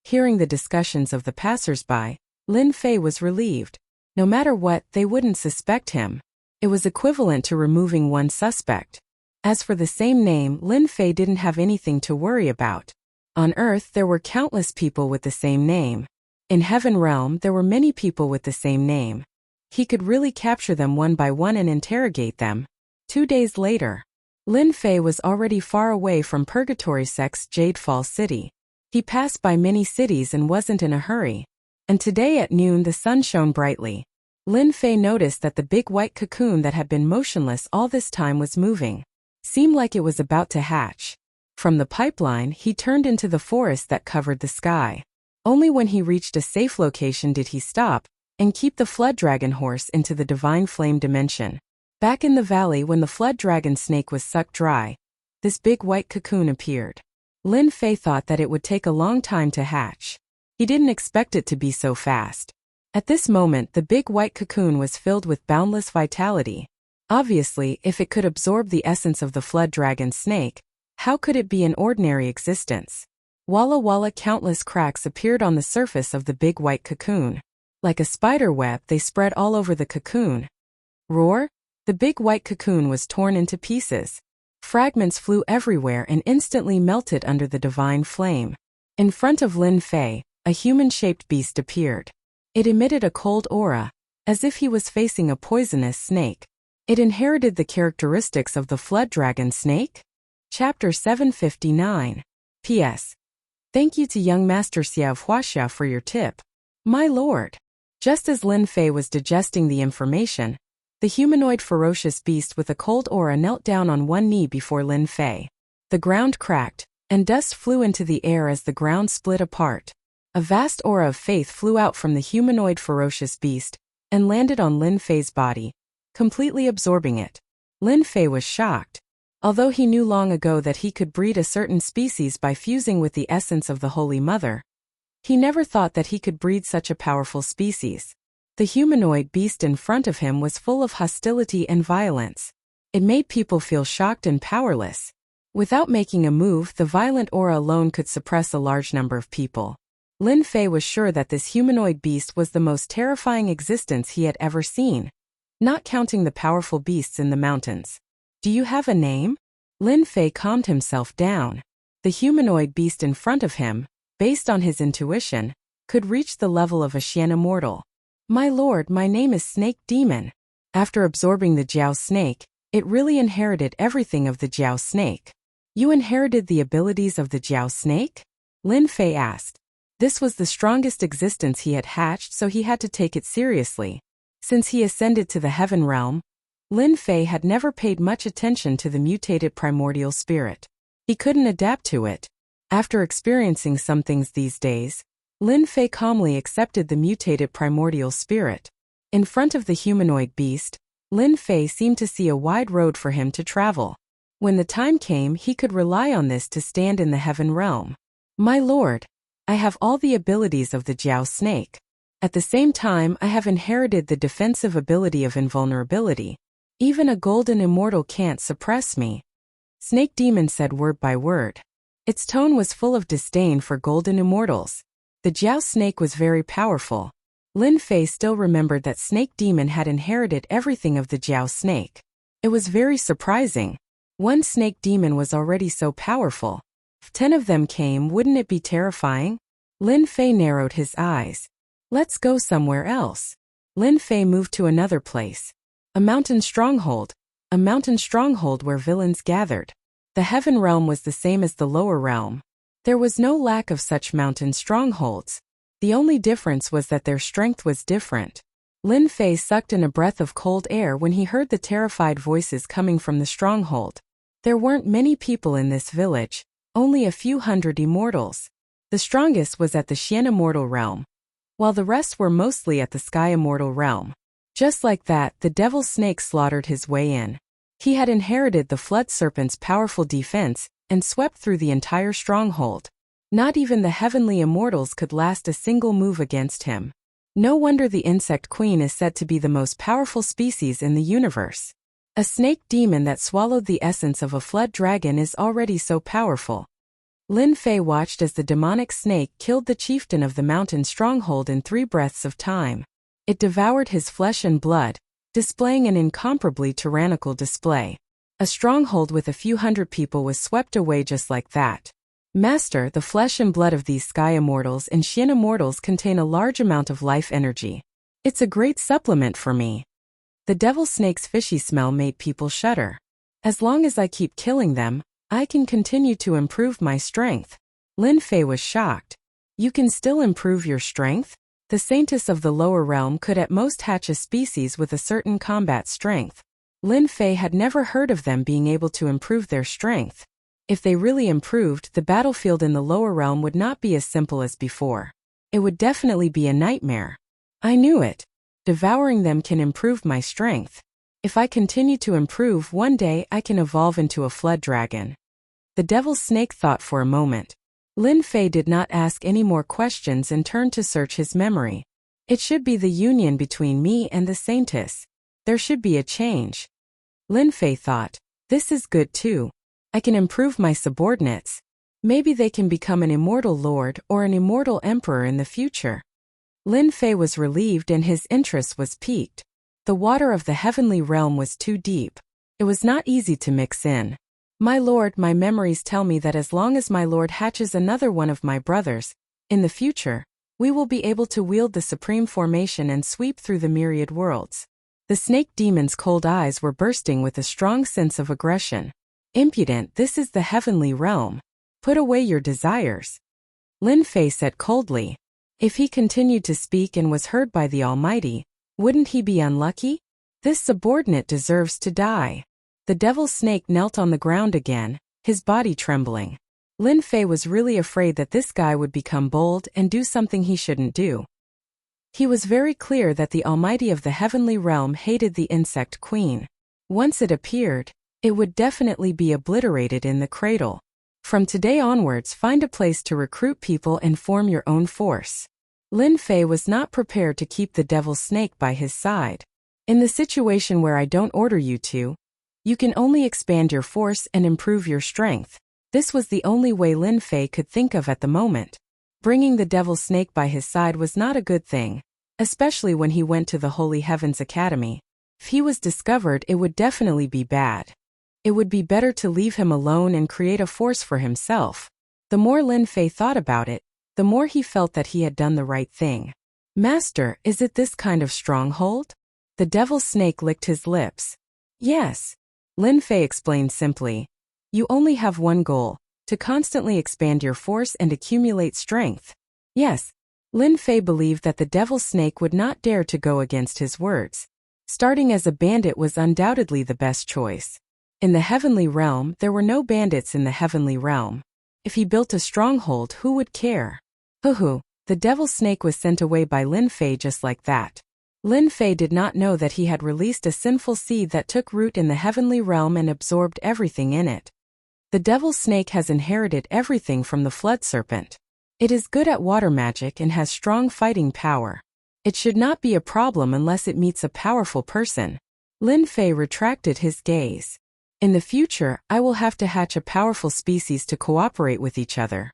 Hearing the discussions of the passers-by, Lin Fei was relieved. No matter what, they wouldn't suspect him. It was equivalent to removing one suspect. As for the same name, Lin Fei didn't have anything to worry about. On Earth there were countless people with the same name. In Heaven Realm there were many people with the same name. He could really capture them one by one and interrogate them. 2 days later, Lin Fei was already far away from Purgatory Sect's Jade Fall City. He passed by many cities and wasn't in a hurry. And today at noon the sun shone brightly. Lin Fei noticed that the big white cocoon that had been motionless all this time was moving. Seemed like it was about to hatch. From the pipeline, he turned into the forest that covered the sky. Only when he reached a safe location did he stop and keep the flood dragon horse into the divine flame dimension. Back in the valley, when the flood dragon snake was sucked dry, this big white cocoon appeared. Lin Fei thought that it would take a long time to hatch. He didn't expect it to be so fast. At this moment, the big white cocoon was filled with boundless vitality. Obviously, if it could absorb the essence of the flood dragon snake, how could it be an ordinary existence? Walla walla, countless cracks appeared on the surface of the big white cocoon. Like a spider web, they spread all over the cocoon. Roar! The big white cocoon was torn into pieces. Fragments flew everywhere and instantly melted under the divine flame. In front of Lin Fei, a human-shaped beast appeared. It emitted a cold aura, as if he was facing a poisonous snake. It inherited the characteristics of the flood dragon snake? Chapter 759. P.S. Thank you to young Master Xiao Huaxia for your tip. My lord. Just as Lin Fei was digesting the information, the humanoid ferocious beast with a cold aura knelt down on one knee before Lin Fei. The ground cracked, and dust flew into the air as the ground split apart. A vast aura of faith flew out from the humanoid ferocious beast and landed on Lin Fei's body, completely absorbing it. Lin Fei was shocked. Although he knew long ago that he could breed a certain species by fusing with the essence of the Holy Mother, he never thought that he could breed such a powerful species. The humanoid beast in front of him was full of hostility and violence. It made people feel shocked and powerless. Without making a move, the violent aura alone could suppress a large number of people. Lin Fei was sure that this humanoid beast was the most terrifying existence he had ever seen, not counting the powerful beasts in the mountains. Do you have a name? Lin Fei calmed himself down. The humanoid beast in front of him, based on his intuition, could reach the level of a Xian immortal. My lord, my name is Snake Demon. After absorbing the Jiao snake, It really inherited everything of the Jiao snake. You inherited the abilities of the Jiao snake? Lin Fei asked. This was the strongest existence he had hatched, so he had to take it seriously. Since he ascended to the heaven realm, Lin Fei had never paid much attention to the mutated primordial spirit. He couldn't adapt to it. After experiencing some things these days, Lin Fei calmly accepted the mutated primordial spirit. In front of the humanoid beast, Lin Fei seemed to see a wide road for him to travel. When the time came, he could rely on this to stand in the heaven realm. My lord, I have all the abilities of the Jiao snake. At the same time, I have inherited the defensive ability of invulnerability. Even a golden immortal can't suppress me. Snake Demon said word by word. Its tone was full of disdain for golden immortals. The Jiao snake was very powerful. Lin Fei still remembered that Snake Demon had inherited everything of the Jiao snake. It was very surprising. One Snake Demon was already so powerful. If 10 of them came, wouldn't it be terrifying? Lin Fei narrowed his eyes. Let's go somewhere else. Lin Fei moved to another place. A mountain stronghold. A mountain stronghold where villains gathered. The heaven realm was the same as the lower realm. There was no lack of such mountain strongholds. The only difference was that their strength was different. Lin Fei sucked in a breath of cold air when he heard the terrified voices coming from the stronghold. There weren't many people in this village, only a few hundred immortals. The strongest was at the Xian immortal realm, while the rest were mostly at the Sky immortal realm. Just like that, the devil snake slaughtered his way in. He had inherited the flood serpent's powerful defense and swept through the entire stronghold. Not even the heavenly immortals could last a single move against him. No wonder the insect queen is said to be the most powerful species in the universe. A snake demon that swallowed the essence of a flood dragon is already so powerful. Lin Fei watched as the demonic snake killed the chieftain of the mountain stronghold in 3 breaths of time. It devoured his flesh and blood, displaying an incomparably tyrannical display. A stronghold with a few hundred people was swept away just like that. Master, the flesh and blood of these Sky Immortals and Xian Immortals contain a large amount of life energy. It's a great supplement for me. The devil snake's fishy smell made people shudder. As long as I keep killing them, I can continue to improve my strength. Lin Fei was shocked. You can still improve your strength? The saintess of the lower realm could at most hatch a species with a certain combat strength. Lin Fei had never heard of them being able to improve their strength. If they really improved, the battlefield in the lower realm would not be as simple as before. It would definitely be a nightmare. I knew it. Devouring them can improve my strength. If I continue to improve, one day I can evolve into a flood dragon. The devil snake thought for a moment. Lin Fei did not ask any more questions and turned to search his memory. It should be the union between me and the saintess. There should be a change. Lin Fei thought, this is good too. I can improve my subordinates. Maybe they can become an immortal lord or an immortal emperor in the future. Lin Fei was relieved and his interest was piqued. The water of the heavenly realm was too deep. It was not easy to mix in. My lord, my memories tell me that as long as my lord hatches another one of my brothers, in the future, we will be able to wield the supreme formation and sweep through the myriad worlds. The snake demon's cold eyes were bursting with a strong sense of aggression. Impudent, this is the heavenly realm. Put away your desires. Lin Fei said coldly. If he continued to speak and was heard by the Almighty, wouldn't he be unlucky? This subordinate deserves to die. The devil snake knelt on the ground again, his body trembling. Lin Fei was really afraid that this guy would become bold and do something he shouldn't do. He was very clear that the Almighty of the heavenly realm hated the insect queen. Once it appeared, it would definitely be obliterated in the cradle. From today onwards, find a place to recruit people and form your own force. Lin Fei was not prepared to keep the devil snake by his side. In the situation where I don't order you to, you can only expand your force and improve your strength. This was the only way Lin Fei could think of at the moment. Bringing the devil snake by his side was not a good thing, especially when he went to the Holy Heavens Academy. If he was discovered, it would definitely be bad. It would be better to leave him alone and create a force for himself. The more Lin Fei thought about it, the more he felt that he had done the right thing. Master, is it this kind of stronghold? The devil snake licked his lips. Yes. Lin Fei explained simply. You only have one goal, to constantly expand your force and accumulate strength. Yes, Lin Fei believed that the devil snake would not dare to go against his words. Starting as a bandit was undoubtedly the best choice. In the heavenly realm, there were no bandits in the heavenly realm. If he built a stronghold, who would care? Hoo-hoo, the devil snake was sent away by Lin Fei just like that. Lin Fei did not know that he had released a sinful seed that took root in the heavenly realm and absorbed everything in it. The devil snake has inherited everything from the flood serpent. It is good at water magic and has strong fighting power. It should not be a problem unless it meets a powerful person. Lin Fei retracted his gaze. In the future, I will have to hatch a powerful species to cooperate with each other.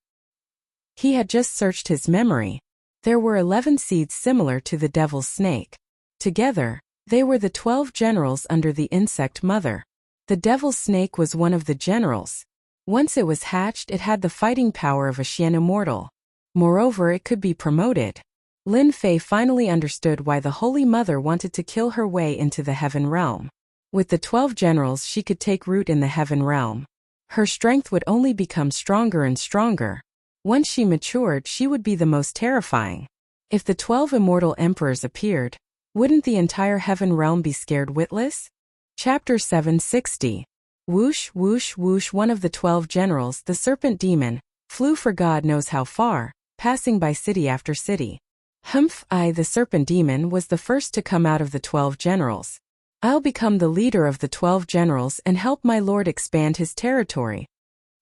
He had just searched his memory. There were 11 seeds similar to the devil's snake. Together, they were the 12 generals under the insect mother. The devil's snake was one of the generals. Once it was hatched, it had the fighting power of a Xian immortal. Moreover, it could be promoted. Lin Fei finally understood why the Holy Mother wanted to kill her way into the heaven realm. With the 12 generals, she could take root in the heaven realm. Her strength would only become stronger and stronger. Once she matured, she would be the most terrifying. If the 12 immortal emperors appeared, wouldn't the entire heaven realm be scared witless? Chapter 760. Whoosh, whoosh, whoosh. One of the 12 generals, the serpent demon, flew for God knows how far, passing by city after city. Humph, the serpent demon was the first to come out of the 12 generals. I'll become the leader of the 12 generals and help my lord expand his territory.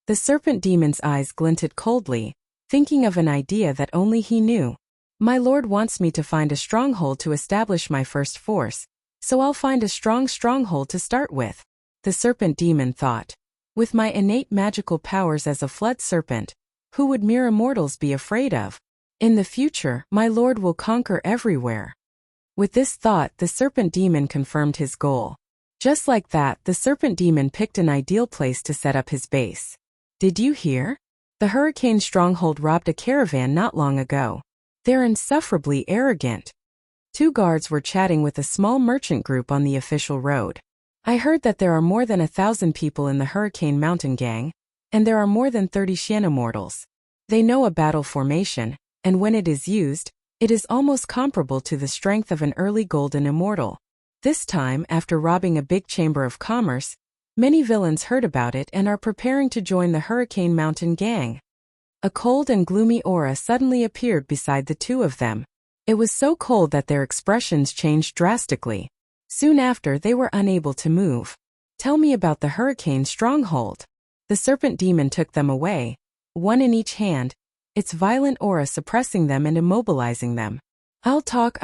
The serpent demon's eyes glinted coldly, thinking of an idea that only he knew. My lord wants me to find a stronghold to establish my first force, so I'll find a strong stronghold to start with. The serpent demon thought. With my innate magical powers as a flood serpent, who would mere immortals be afraid of? In the future, my lord will conquer everywhere. With this thought, the serpent demon confirmed his goal. Just like that, the serpent demon picked an ideal place to set up his base. Did you hear? The hurricane stronghold robbed a caravan not long ago. They're insufferably arrogant. 2 guards were chatting with a small merchant group on the official road. I heard that there are more than 1,000 people in the Hurricane Mountain Gang, and there are more than 30 Xian immortals. They know a battle formation, and when it is used, it is almost comparable to the strength of an early golden immortal. This time, after robbing a big chamber of commerce, many villains heard about it and are preparing to join the Hurricane Mountain Gang. A cold and gloomy aura suddenly appeared beside the 2 of them. It was so cold that their expressions changed drastically. Soon after, they were unable to move. Tell me about the hurricane stronghold. The serpent demon took them away, one in each hand, its violent aura suppressing them and immobilizing them. I'll talk.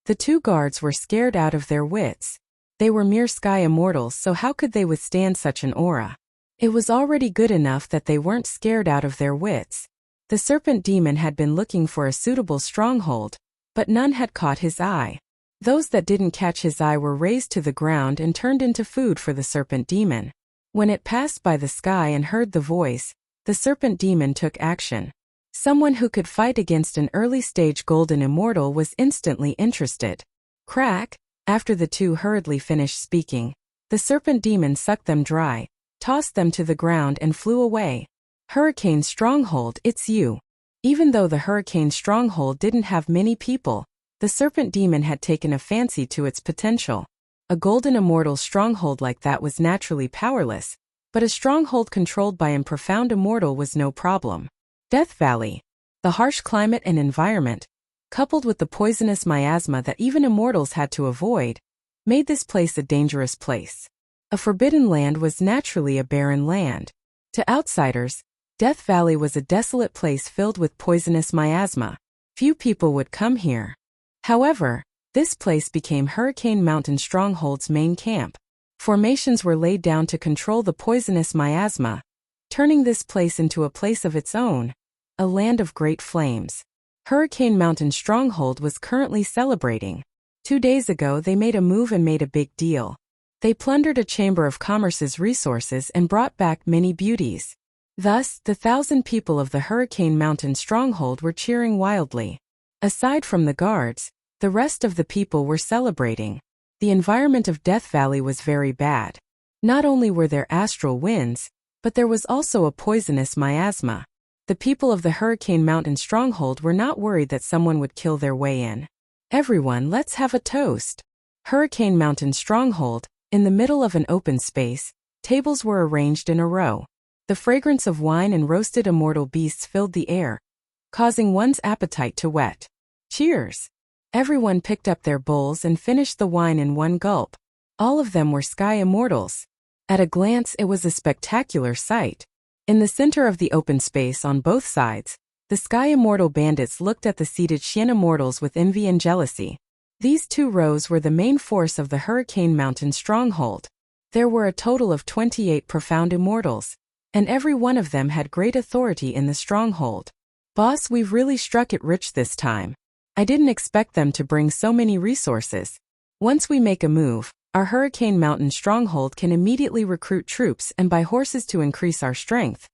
The 2 guards were scared out of their wits. They were mere sky immortals, so how could they withstand such an aura? It was already good enough that they weren't scared out of their wits. The serpent demon had been looking for a suitable stronghold, but none had caught his eye. Those that didn't catch his eye were razed to the ground and turned into food for the serpent demon. When it passed by the sky and heard the voice, the serpent demon took action. Someone who could fight against an early-stage golden immortal was instantly interested. Crack! After the 2 hurriedly finished speaking, the serpent demon sucked them dry, tossed them to the ground and flew away. Hurricane Stronghold, it's you. Even though the Hurricane Stronghold didn't have many people, the serpent demon had taken a fancy to its potential. A golden immortal stronghold like that was naturally powerless, but a stronghold controlled by a profound immortal was no problem. Death Valley. The harsh climate and environment, coupled with the poisonous miasma that even immortals had to avoid, made this place a dangerous place. A forbidden land was naturally a barren land. To outsiders, Death Valley was a desolate place filled with poisonous miasma. Few people would come here. However, this place became Hurricane Mountain Stronghold's main camp. Formations were laid down to control the poisonous miasma, turning this place into a place of its own, a land of great flames. Hurricane Mountain Stronghold was currently celebrating. 2 days ago they made a move and made a big deal. They plundered a chamber of commerce's resources and brought back many beauties. Thus, the 1,000 people of the Hurricane Mountain Stronghold were cheering wildly. Aside from the guards, the rest of the people were celebrating. The environment of Death Valley was very bad. Not only were there astral winds, but there was also a poisonous miasma. The people of the Hurricane Mountain stronghold were not worried that someone would kill their way in. Everyone, let's have a toast. Hurricane Mountain stronghold, in the middle of an open space, tables were arranged in a row. The fragrance of wine and roasted immortal beasts filled the air, causing one's appetite to whet. Cheers! Everyone picked up their bowls and finished the wine in one gulp. All of them were sky immortals. At a glance, it was a spectacular sight. In the center of the open space on both sides, the sky immortal bandits looked at the seated Shen immortals with envy and jealousy. These two rows were the main force of the Hurricane Mountain stronghold. There were a total of 28 profound immortals, and every one of them had great authority in the stronghold. Boss, we've really struck it rich this time. I didn't expect them to bring so many resources. Once we make a move, our Hurricane Mountain stronghold can immediately recruit troops and buy horses to increase our strength.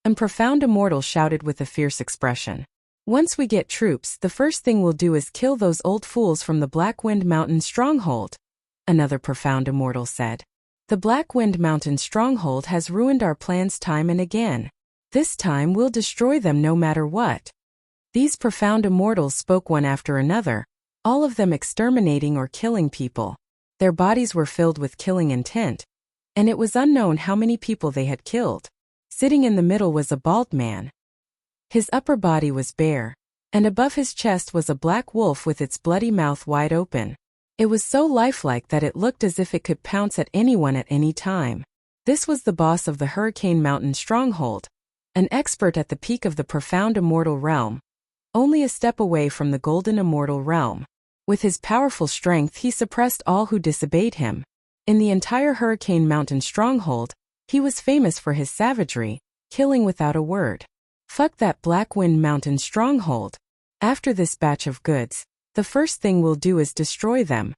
And Profound Immortal shouted with a fierce expression. Once we get troops, the first thing we'll do is kill those old fools from the Blackwind Mountain stronghold. Another Profound Immortal said. The Blackwind Mountain stronghold has ruined our plans time and again. This time we'll destroy them no matter what. These Profound Immortals spoke one after another, all of them exterminating or killing people. Their bodies were filled with killing intent, and it was unknown how many people they had killed. Sitting in the middle was a bald man. His upper body was bare, and above his chest was a black wolf with its bloody mouth wide open. It was so lifelike that it looked as if it could pounce at anyone at any time. This was the boss of the Hurricane Mountain stronghold, an expert at the peak of the Profound Immortal realm, only a step away from the Golden Immortal realm. With his powerful strength, he suppressed all who disobeyed him. In the entire Hurricane Mountain stronghold, he was famous for his savagery, killing without a word. Fuck that Blackwind Mountain stronghold. After this batch of goods, the first thing we'll do is destroy them.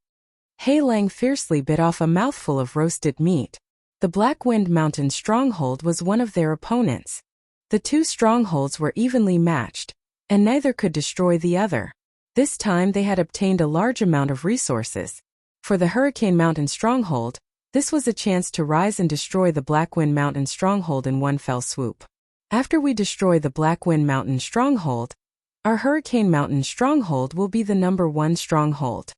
Hei Lang fiercely bit off a mouthful of roasted meat. The Blackwind Mountain stronghold was one of their opponents. The two strongholds were evenly matched, and neither could destroy the other. This time they had obtained a large amount of resources. For the Hurricane Mountain stronghold, this was a chance to rise and destroy the Blackwind Mountain stronghold in one fell swoop. After we destroy the Blackwind Mountain stronghold, our Hurricane Mountain stronghold will be the #1 stronghold.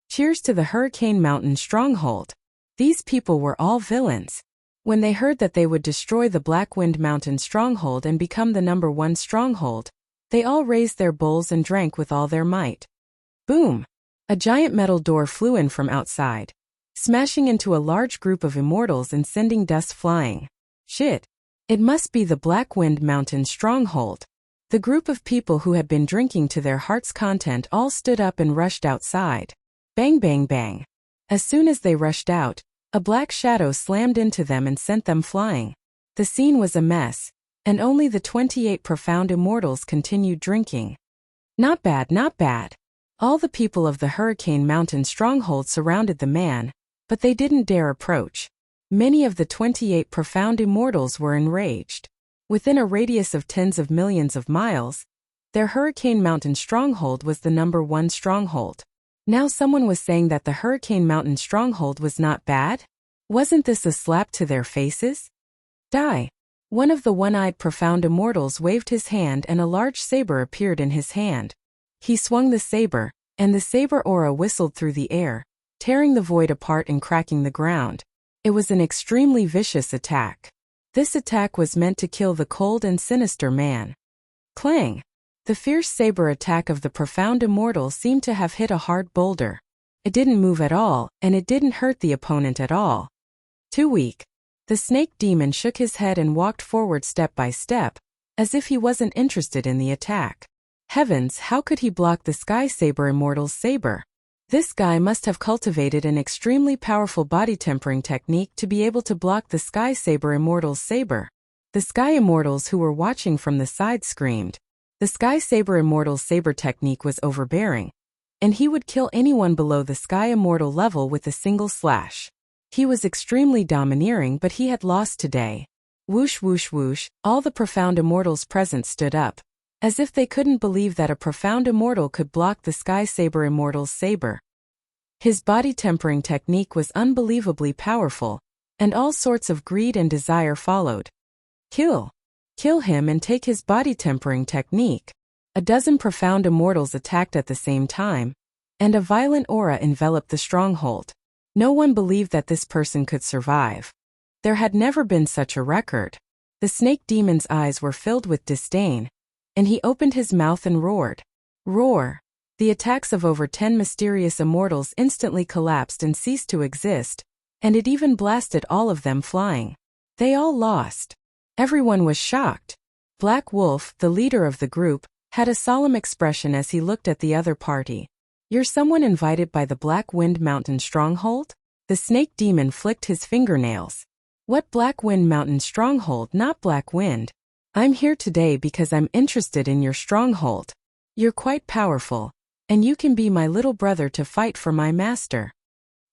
Cheers to the Hurricane Mountain stronghold. These people were all villains. When they heard that they would destroy the Blackwind Mountain stronghold and become the #1 stronghold, they all raised their bowls and drank with all their might. Boom! A giant metal door flew in from outside, smashing into a large group of immortals and sending dust flying. Shit! It must be the Blackwind Mountain stronghold. The group of people who had been drinking to their heart's content all stood up and rushed outside. Bang bang bang. As soon as they rushed out, a black shadow slammed into them and sent them flying. The scene was a mess, and only the 28 profound immortals continued drinking. Not bad, not bad. All the people of the Hurricane Mountain stronghold surrounded the man, but they didn't dare approach. Many of the 28 profound immortals were enraged. Within a radius of tens of millions of miles, their Hurricane Mountain stronghold was the #1 stronghold. Now someone was saying that the Hurricane Mountain stronghold was not bad? Wasn't this a slap to their faces? Die! One of the one-eyed profound immortals waved his hand and a large saber appeared in his hand. He swung the saber, and the saber aura whistled through the air, tearing the void apart and cracking the ground. It was an extremely vicious attack. This attack was meant to kill the cold and sinister man. Clang! The fierce saber attack of the profound immortal seemed to have hit a hard boulder. It didn't move at all, and it didn't hurt the opponent at all. Too weak. The snake demon shook his head and walked forward step by step, as if he wasn't interested in the attack. Heavens, how could he block the Sky Saber Immortal's saber? This guy must have cultivated an extremely powerful body tempering technique to be able to block the Sky Saber Immortal's saber. The Sky Immortals who were watching from the side screamed. The Sky Saber Immortal's saber technique was overbearing, and he would kill anyone below the Sky Immortal level with a single slash. He was extremely domineering, but he had lost today. Whoosh whoosh whoosh, all the profound immortals present stood up, as if they couldn't believe that a profound immortal could block the Sky Saber Immortal's saber. His body tempering technique was unbelievably powerful, and all sorts of greed and desire followed. Kill him and take his body tempering technique. A dozen profound immortals attacked at the same time, and a violent aura enveloped the stronghold. No one believed that this person could survive. There had never been such a record. The snake demon's eyes were filled with disdain, and he opened his mouth and roared. Roar! The attacks of over 10 mysterious immortals instantly collapsed and ceased to exist, and it even blasted all of them flying. They all lost. Everyone was shocked. Black Wolf, the leader of the group, had a solemn expression as he looked at the other party. You're someone invited by the Black Wind Mountain stronghold? The snake demon flicked his fingernails. What Black Wind Mountain stronghold? Not Black Wind. I'm here today because I'm interested in your stronghold. You're quite powerful, and you can be my little brother to fight for my master.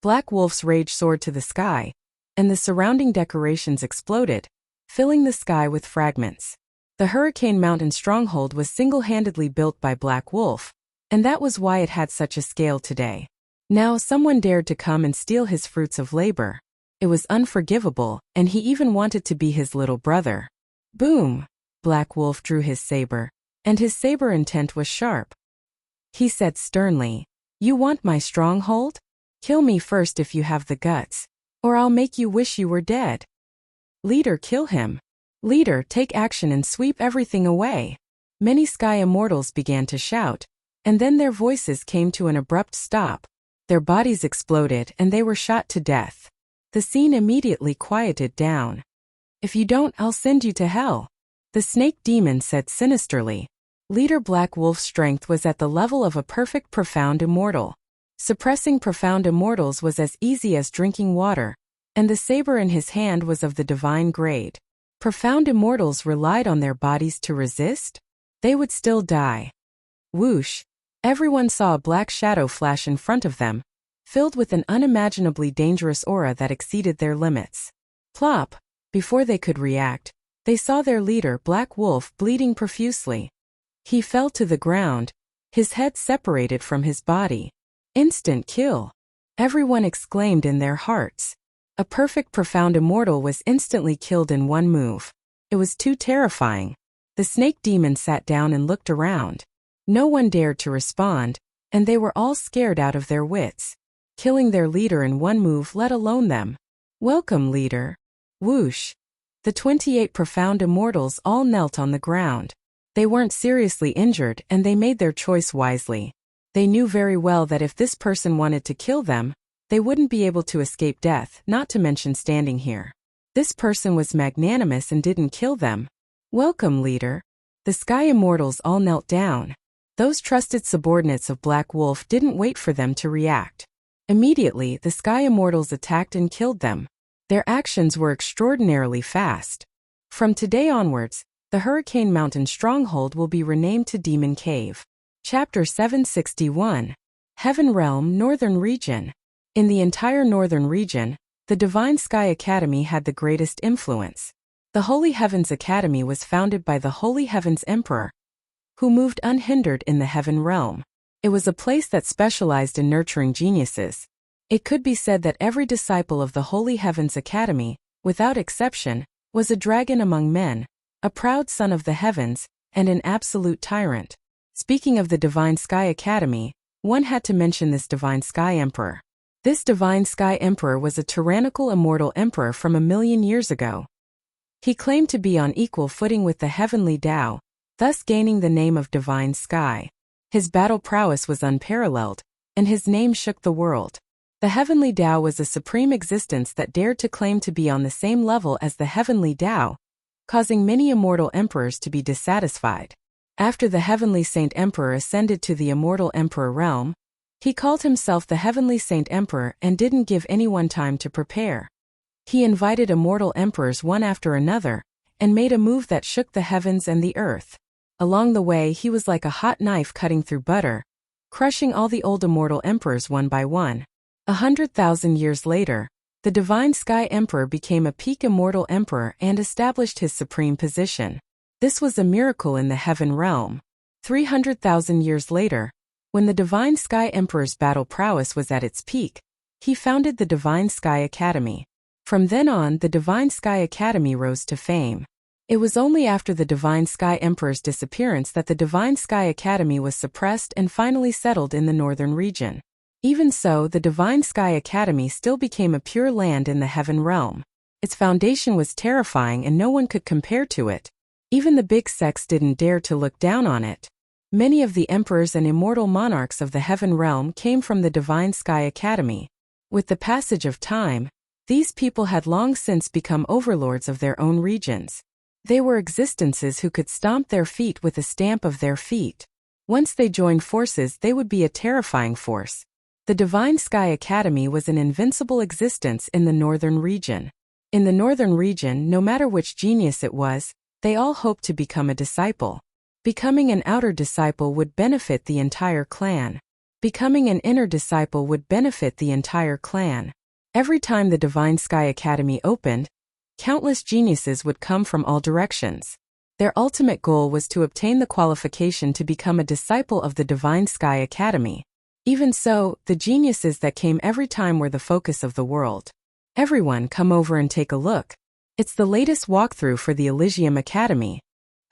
Black Wolf's rage soared to the sky, and the surrounding decorations exploded, filling the sky with fragments. The Hurricane Mountain stronghold was single-handedly built by Black Wolf, and that was why it had such a scale today. Now someone dared to come and steal his fruits of labor. It was unforgivable, and he even wanted to be his little brother. Boom! Black Wolf drew his saber, and his saber intent was sharp. He said sternly, You want my stronghold? Kill me first if you have the guts, or I'll make you wish you were dead. Leader, kill him. Leader, take action and sweep everything away. Many sky immortals began to shout, and then their voices came to an abrupt stop. Their bodies exploded and they were shot to death. The scene immediately quieted down. If you don't, I'll send you to hell, the snake demon said sinisterly. Leader Black Wolf's strength was at the level of a perfect profound immortal. Suppressing profound immortals was as easy as drinking water, and the saber in his hand was of the divine grade. Profound immortals relied on their bodies to resist? They would still die. Whoosh! Everyone saw a black shadow flash in front of them, filled with an unimaginably dangerous aura that exceeded their limits. Plop! Before they could react, they saw their leader Black Wolf bleeding profusely. He fell to the ground, his head separated from his body. Instant kill! Everyone exclaimed in their hearts. A perfect profound immortal was instantly killed in one move. It was too terrifying. The snake demon sat down and looked around. No one dared to respond, and they were all scared out of their wits. Killing their leader in one move, let alone them. Welcome, leader. Whoosh! The 28 profound immortals all knelt on the ground. They weren't seriously injured and they made their choice wisely. They knew very well that if this person wanted to kill them, they wouldn't be able to escape death, not to mention standing here. This person was magnanimous and didn't kill them. Welcome, leader. The sky immortals all knelt down. Those trusted subordinates of Black Wolf didn't wait for them to react. Immediately, the sky immortals attacked and killed them. Their actions were extraordinarily fast. From today onwards, the Hurricane Mountain stronghold will be renamed to Demon Cave. Chapter 761. Heaven Realm, Northern Region. In the entire northern region, the Divine Sky Academy had the greatest influence. The Holy Heavens Academy was founded by the Holy Heavens Emperor, who moved unhindered in the Heaven Realm. It was a place that specialized in nurturing geniuses. It could be said that every disciple of the Holy Heavens Academy, without exception, was a dragon among men, a proud son of the heavens, and an absolute tyrant. Speaking of the Divine Sky Academy, one had to mention this Divine Sky Emperor. This Divine Sky Emperor was a tyrannical immortal emperor from 1,000,000 years ago. He claimed to be on equal footing with the heavenly Tao, thus gaining the name of Divine Sky. His battle prowess was unparalleled, and his name shook the world. The heavenly Tao was a supreme existence that dared to claim to be on the same level as the heavenly Tao, causing many immortal emperors to be dissatisfied. After the heavenly Saint Emperor ascended to the immortal emperor realm, he called himself the Heavenly Saint Emperor and didn't give anyone time to prepare. He invited immortal emperors one after another, and made a move that shook the heavens and the earth. Along the way he was like a hot knife cutting through butter, crushing all the old immortal emperors one by one. 100,000 years later, the Divine Sky Emperor became a peak immortal emperor and established his supreme position. This was a miracle in the Heaven Realm. 300,000 years later, when the Divine Sky Emperor's battle prowess was at its peak, he founded the Divine Sky Academy. From then on, the Divine Sky Academy rose to fame. It was only after the Divine Sky Emperor's disappearance that the Divine Sky Academy was suppressed and finally settled in the northern region. Even so, the Divine Sky Academy still became a pure land in the heaven realm. Its foundation was terrifying and no one could compare to it. Even the big sects didn't dare to look down on it. Many of the emperors and immortal monarchs of the heaven realm came from the Divine Sky Academy. With the passage of time, these people had long since become overlords of their own regions. They were existences who could stomp their feet with a stamp of their feet. Once they joined forces, they would be a terrifying force. The Divine Sky Academy was an invincible existence in the northern region. In the northern region, no matter which genius it was, they all hoped to become a disciple. Becoming an outer disciple would benefit the entire clan. Becoming an inner disciple would benefit the entire clan. Every time the Divine Sky Academy opened, countless geniuses would come from all directions. Their ultimate goal was to obtain the qualification to become a disciple of the Divine Sky Academy. Even so, the geniuses that came every time were the focus of the world. Everyone, come over and take a look. It's the latest walkthrough for the Elysium Academy.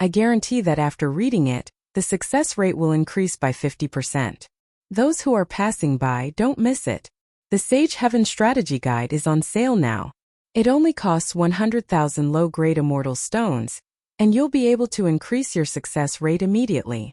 I guarantee that after reading it, the success rate will increase by 50%. Those who are passing by, don't miss it. The Sage Heaven Strategy Guide is on sale now. It only costs 100,000 low-grade immortal stones, and you'll be able to increase your success rate immediately.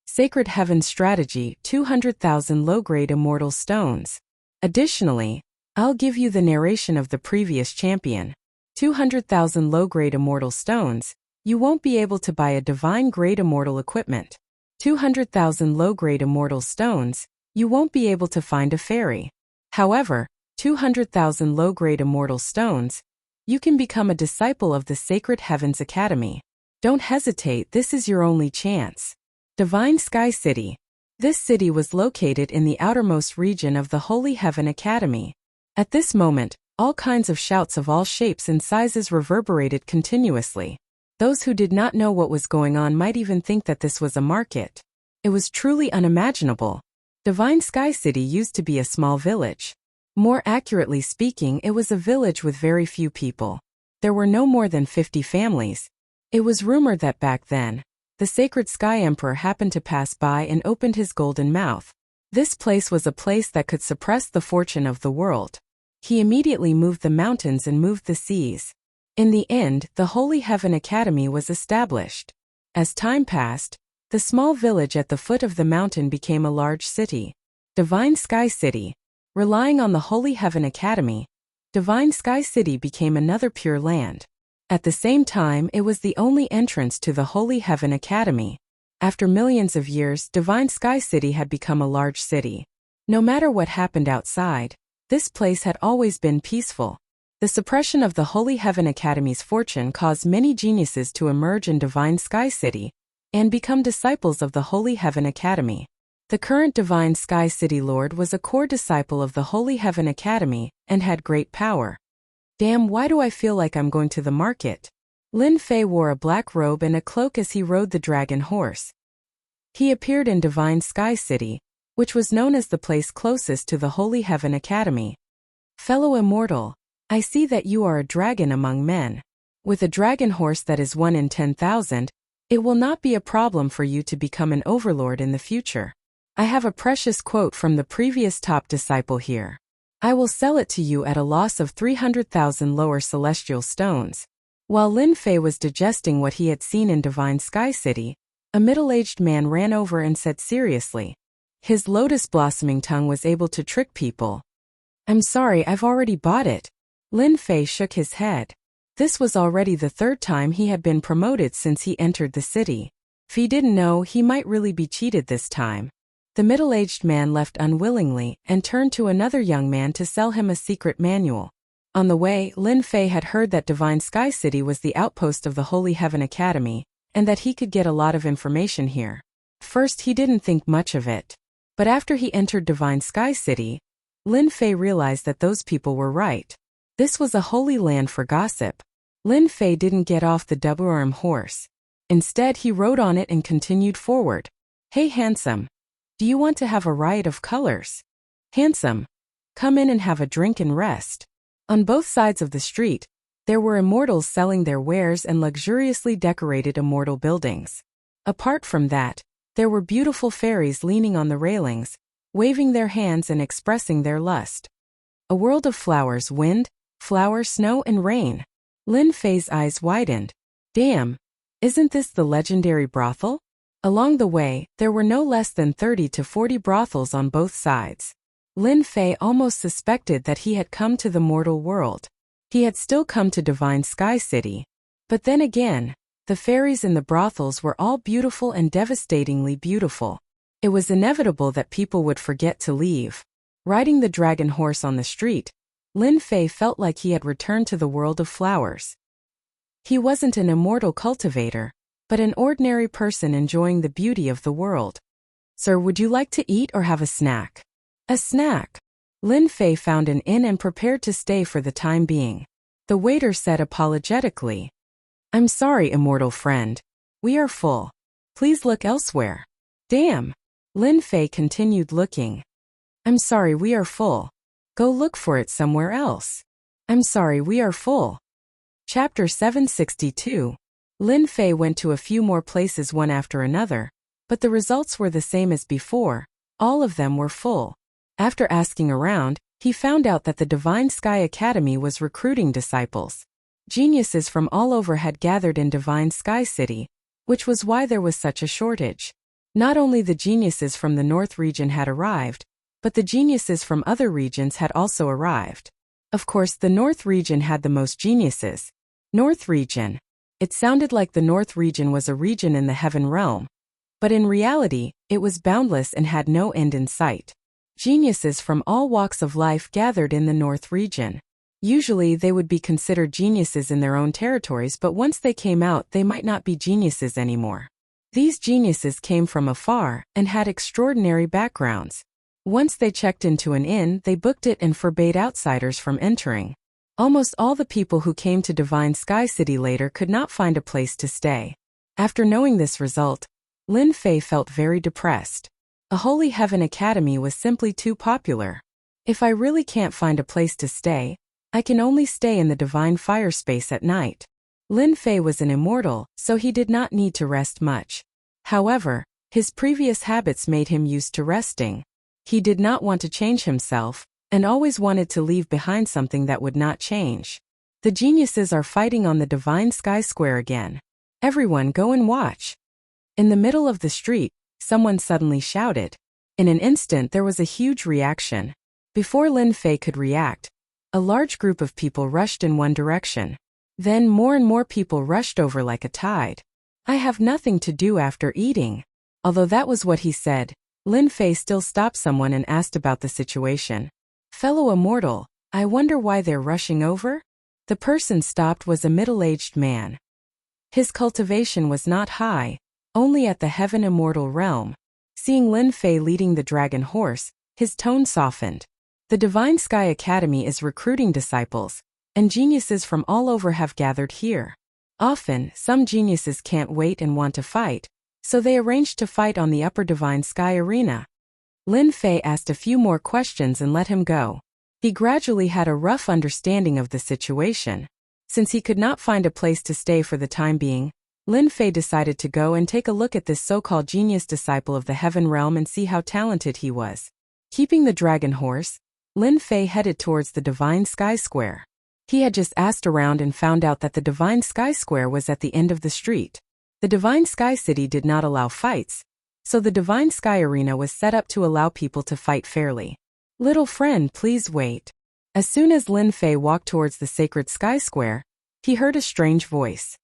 Sacred Heaven Strategy, 200,000 low-grade immortal stones. Additionally, I'll give you the narration of the previous champion. 200,000 low-grade immortal stones. You won't be able to buy a divine-grade immortal equipment. 200,000 low-grade immortal stones. You won't be able to find a fairy. However, 200,000 low-grade immortal stones, you can become a disciple of the Sacred Heavens Academy. Don't hesitate, this is your only chance. Divine Sky City. This city was located in the outermost region of the Holy Heaven Academy. At this moment, all kinds of shouts of all shapes and sizes reverberated continuously. Those who did not know what was going on might even think that this was a market. It was truly unimaginable. Divine Sky City used to be a small village. More accurately speaking, it was a village with very few people. There were no more than 50 families. It was rumored that back then, the Sacred Sky Emperor happened to pass by and opened his golden mouth. This place was a place that could suppress the fortune of the world. He immediately moved the mountains and moved the seas. In the end, the Holy Heaven Academy was established. As time passed, the small village at the foot of the mountain became a large city. Divine Sky City. Relying on the Holy Heaven Academy, Divine Sky City became another pure land. At the same time, it was the only entrance to the Holy Heaven Academy. After millions of years, Divine Sky City had become a large city. No matter what happened outside, this place had always been peaceful. The suppression of the Holy Heaven Academy's fortune caused many geniuses to emerge in Divine Sky City and become disciples of the Holy Heaven Academy. The current Divine Sky City Lord was a core disciple of the Holy Heaven Academy and had great power. Damn, why do I feel like I'm going to the market? Lin Fei wore a black robe and a cloak as he rode the dragon horse. He appeared in Divine Sky City, which was known as the place closest to the Holy Heaven Academy. Fellow immortal, I see that you are a dragon among men. With a dragon horse that is 1 in 10,000, it will not be a problem for you to become an overlord in the future. I have a precious quote from the previous top disciple here. I will sell it to you at a loss of 300,000 lower celestial stones. While Lin Fei was digesting what he had seen in Divine Sky City, a middle-aged man ran over and said seriously. His lotus-blossoming tongue was able to trick people. I'm sorry, I've already bought it. Lin Fei shook his head. This was already the 3rd time he had been promoted since he entered the city. If he didn't know, he might really be cheated this time. The middle-aged man left unwillingly and turned to another young man to sell him a secret manual. On the way, Lin Fei had heard that Divine Sky City was the outpost of the Holy Heaven Academy, and that he could get a lot of information here. First, he didn't think much of it. But after he entered Divine Sky City, Lin Fei realized that those people were right. This was a holy land for gossip. Lin Fei didn't get off the double-arm horse. Instead, he rode on it and continued forward. Hey handsome. Do you want to have a riot of colors? Handsome. Come in and have a drink and rest. On both sides of the street, there were immortals selling their wares and luxuriously decorated immortal buildings. Apart from that, there were beautiful fairies leaning on the railings, waving their hands and expressing their lust. A world of flowers, wind, flower, snow, and rain. Lin Fei's eyes widened. Damn, isn't this the legendary brothel? Along the way, there were no less than 30 to 40 brothels on both sides. Lin Fei almost suspected that he had come to the mortal world. He had still come to Divine Sky City. But then again, the fairies in the brothels were all beautiful and devastatingly beautiful. It was inevitable that people would forget to leave. Riding the dragon horse on the street, Lin Fei felt like he had returned to the world of flowers. He wasn't an immortal cultivator, but an ordinary person enjoying the beauty of the world. Sir, would you like to eat or have a snack? A snack. Lin Fei found an inn and prepared to stay for the time being. The waiter said apologetically, I'm sorry, immortal friend. We are full. Please look elsewhere. Damn. Lin Fei continued looking. I'm sorry, we are full. Go look for it somewhere else. I'm sorry, we are full. Chapter 762. Lin Fei went to a few more places one after another, but the results were the same as before. All of them were full. After asking around, he found out that the Divine Sky Academy was recruiting disciples. Geniuses from all over had gathered in Divine Sky City, which was why there was such a shortage. Not only the geniuses from the North region had arrived, but the geniuses from other regions had also arrived. Of course, the North region had the most geniuses. North region. It sounded like the North region was a region in the heaven realm. But in reality, it was boundless and had no end in sight. Geniuses from all walks of life gathered in the North region. Usually they would be considered geniuses in their own territories, but once they came out, they might not be geniuses anymore. These geniuses came from afar and had extraordinary backgrounds. Once they checked into an inn, they booked it and forbade outsiders from entering. Almost all the people who came to Divine Sky City later could not find a place to stay. After knowing this result, Lin Fei felt very depressed. A Holy Heaven Academy was simply too popular. If I really can't find a place to stay, I can only stay in the Divine Fire Space at night. Lin Fei was an immortal, so he did not need to rest much. However, his previous habits made him used to resting. He did not want to change himself, and always wanted to leave behind something that would not change. The geniuses are fighting on the Divine Sky Square again. Everyone go and watch. In the middle of the street, someone suddenly shouted. In an instant there was a huge reaction. Before Lin Fei could react, a large group of people rushed in one direction. Then more and more people rushed over like a tide. I have nothing to do after eating. Although that was what he said, Lin Fei still stopped someone and asked about the situation. Fellow immortal, I wonder why they're rushing over? The person stopped was a middle-aged man. His cultivation was not high, only at the heaven immortal realm. Seeing Lin Fei leading the dragon horse, his tone softened. The Divine Sky Academy is recruiting disciples, and geniuses from all over have gathered here. Often, some geniuses can't wait and want to fight, so they arranged to fight on the upper Divine Sky Arena. Lin Fei asked a few more questions and let him go. He gradually had a rough understanding of the situation. Since he could not find a place to stay for the time being, Lin Fei decided to go and take a look at this so-called genius disciple of the heaven realm and see how talented he was. Keeping the dragon horse, Lin Fei headed towards the Divine Sky Square. He had just asked around and found out that the Divine Sky Square was at the end of the street. The Divine Sky City did not allow fights, so the Divine Sky Arena was set up to allow people to fight fairly. Little friend, please wait. As soon as Lin Fei walked towards the sacred Sky Square, he heard a strange voice.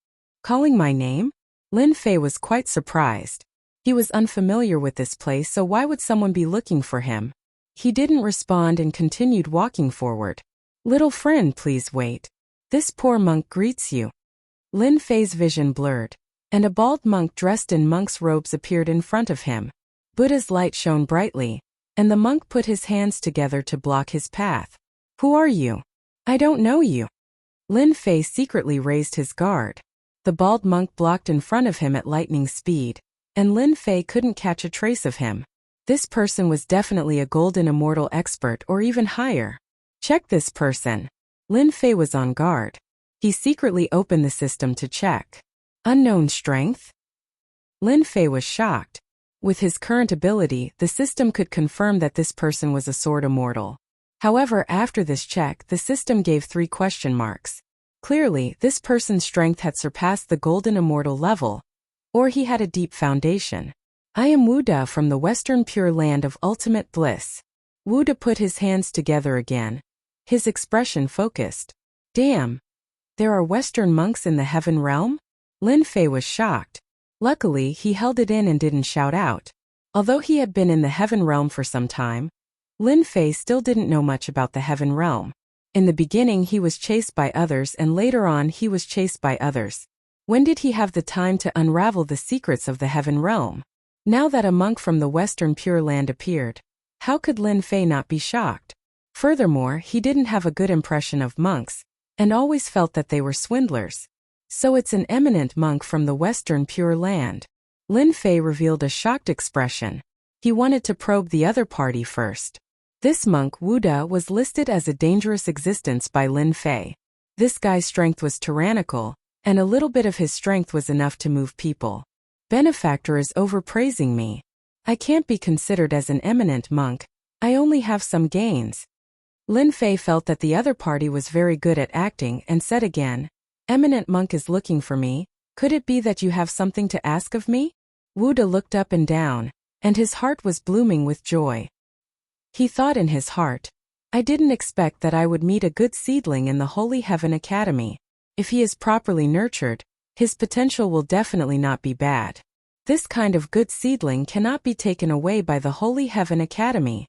Calling my name? Lin Fei was quite surprised. He was unfamiliar with this place, so why would someone be looking for him? He didn't respond and continued walking forward. Little friend, please wait. This poor monk greets you. Lin Fei's vision blurred, and a bald monk dressed in monk's robes appeared in front of him. Buddha's light shone brightly, and the monk put his hands together to block his path. Who are you? I don't know you. Lin Fei secretly raised his guard. The bald monk blocked in front of him at lightning speed, and Lin Fei couldn't catch a trace of him. This person was definitely a golden immortal expert or even higher. Check this person. Lin Fei was on guard. He secretly opened the system to check. Unknown strength? Lin Fei was shocked. With his current ability, the system could confirm that this person was a sword immortal. However, after this check, the system gave 3 question marks. Clearly, this person's strength had surpassed the golden immortal level, or he had a deep foundation. I am Wu Da from the Western Pure Land of Ultimate Bliss. Wu Da put his hands together again. His expression focused. Damn! There are Western monks in the Heaven Realm? Lin Fei was shocked. Luckily, he held it in and didn't shout out. Although he had been in the Heaven Realm for some time, Lin Fei still didn't know much about the Heaven Realm. In the beginning he was chased by others and later on he was chased by others. When did he have the time to unravel the secrets of the Heaven Realm? Now that a monk from the Western Pure Land appeared, how could Lin Fei not be shocked? Furthermore, he didn't have a good impression of monks, and always felt that they were swindlers. So it's an eminent monk from the Western Pure Land. Lin Fei revealed a shocked expression. He wanted to probe the other party first. This monk Wu Da was listed as a dangerous existence by Lin Fei. This guy's strength was tyrannical, and a little bit of his strength was enough to move people. Benefactor is overpraising me. I can't be considered as an eminent monk, I only have some gains. Lin Fei felt that the other party was very good at acting and said again, Eminent monk is looking for me, could it be that you have something to ask of me? Wu Da looked up and down, and his heart was blooming with joy. He thought in his heart, I didn't expect that I would meet a good seedling in the Holy Heaven Academy. If he is properly nurtured, his potential will definitely not be bad. This kind of good seedling cannot be taken away by the Holy Heaven Academy.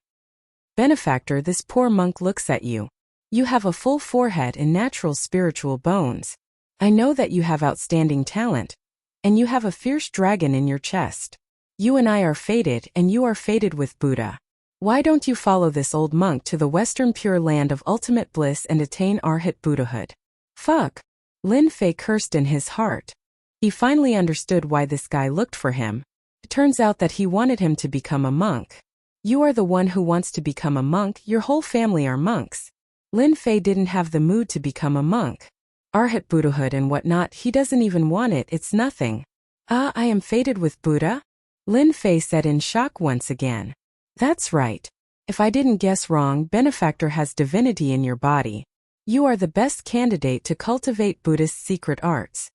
Benefactor, this poor monk looks at you. You have a full forehead and natural spiritual bones. I know that you have outstanding talent, and you have a fierce dragon in your chest. You and I are fated and you are fated with Buddha. Why don't you follow this old monk to the Western Pure Land of Ultimate Bliss and attain Arhat Buddhahood? Fuck! Lin Fei cursed in his heart. He finally understood why this guy looked for him. It turns out that he wanted him to become a monk. You are the one who wants to become a monk, your whole family are monks. Lin Fei didn't have the mood to become a monk. Arhat Buddhahood and whatnot, he doesn't even want it, it's nothing. Ah, I am fated with Buddha? Lin Fei said in shock once again. That's right. If I didn't guess wrong, Benefactor has divinity in your body. You are the best candidate to cultivate Buddhist secret arts.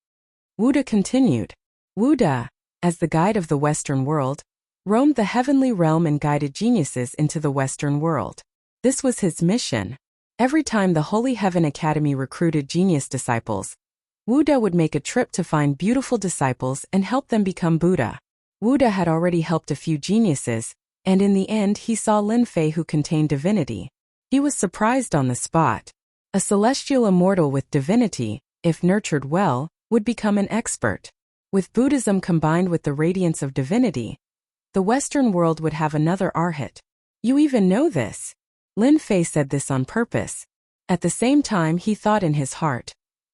Wu Da continued. Wu Da, as the guide of the Western world, roamed the heavenly realm and guided geniuses into the Western world. This was his mission. Every time the Holy Heaven Academy recruited genius disciples, Wu Da would make a trip to find beautiful disciples and help them become Buddha. Wu Da had already helped a few geniuses, and in the end he saw Lin Fei who contained divinity. He was surprised on the spot. A celestial immortal with divinity, if nurtured well, would become an expert. With Buddhism combined with the radiance of divinity, the Western world would have another Arhat. You even know this. Lin Fei said this on purpose. At the same time he thought in his heart,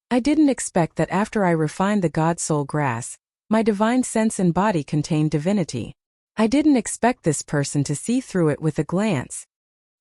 I didn't expect that after I refined the God Soul grass, my divine sense and body contained divinity. I didn't expect this person to see through it with a glance.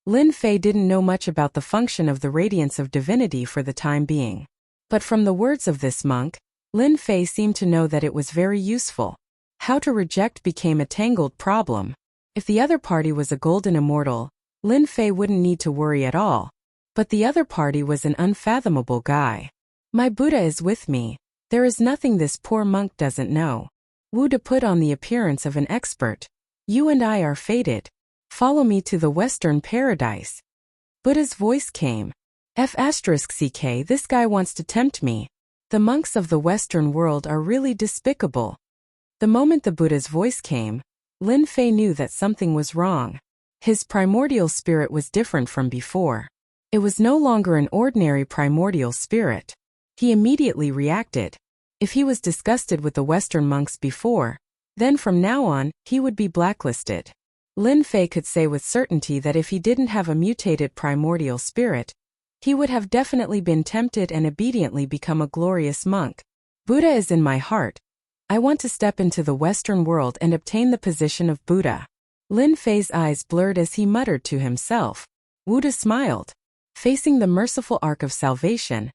Lin Fei didn't know much about the function of the radiance of divinity for the time being. But from the words of this monk, Lin Fei seemed to know that it was very useful. How to reject became a tangled problem. If the other party was a golden immortal, Lin Fei wouldn't need to worry at all. But the other party was an unfathomable guy. My Buddha is with me. There is nothing this poor monk doesn't know. Wu Da put on the appearance of an expert. You and I are fated. Follow me to the Western paradise. Buddha's voice came. F***ck, this guy wants to tempt me. The monks of the Western world are really despicable. The moment the Buddha's voice came, Lin Fei knew that something was wrong. His primordial spirit was different from before. It was no longer an ordinary primordial spirit. He immediately reacted. If he was disgusted with the Western monks before, then from now on, he would be blacklisted. Lin Fei could say with certainty that if he didn't have a mutated primordial spirit, he would have definitely been tempted and obediently become a glorious monk. Buddha is in my heart. I want to step into the Western world and obtain the position of Buddha. Lin Fei's eyes blurred as he muttered to himself. Wu Da smiled. Facing the merciful arc of salvation,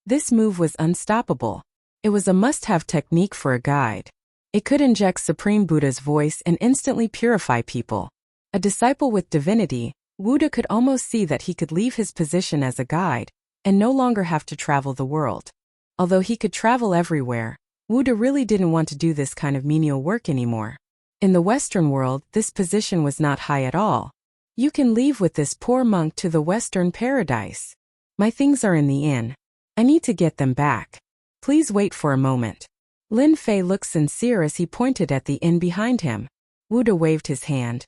this move was unstoppable. It was a must-have technique for a guide. It could inject Supreme Buddha's voice and instantly purify people. A disciple with divinity, Buddha could almost see that he could leave his position as a guide and no longer have to travel the world. Although he could travel everywhere, Buddha really didn't want to do this kind of menial work anymore. In the Western world, this position was not high at all. You can leave with this poor monk to the Western paradise. My things are in the inn. I need to get them back. Please wait for a moment. Lin Fei looked sincere as he pointed at the inn behind him. Buddha waved his hand.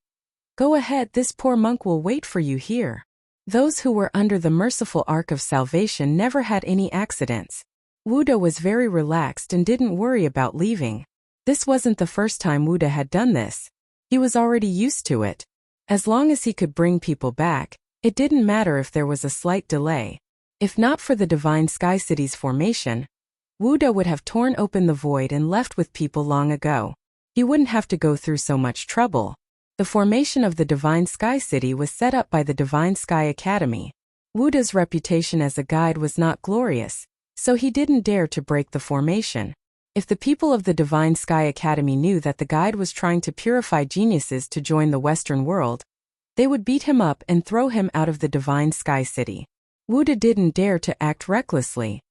Go ahead, this poor monk will wait for you here. Those who were under the merciful arc of salvation never had any accidents. Buddha was very relaxed and didn't worry about leaving. This wasn't the first time Buddha had done this. He was already used to it. As long as he could bring people back, it didn't matter if there was a slight delay. If not for the Divine Sky City's formation, Buddha would have torn open the void and left with people long ago. He wouldn't have to go through so much trouble. The formation of the Divine Sky City was set up by the Divine Sky Academy. Buddha's reputation as a guide was not glorious, so he didn't dare to break the formation. If the people of the Divine Sky Academy knew that the guide was trying to purify geniuses to join the Western world, they would beat him up and throw him out of the Divine Sky City. Buddha didn't dare to act recklessly.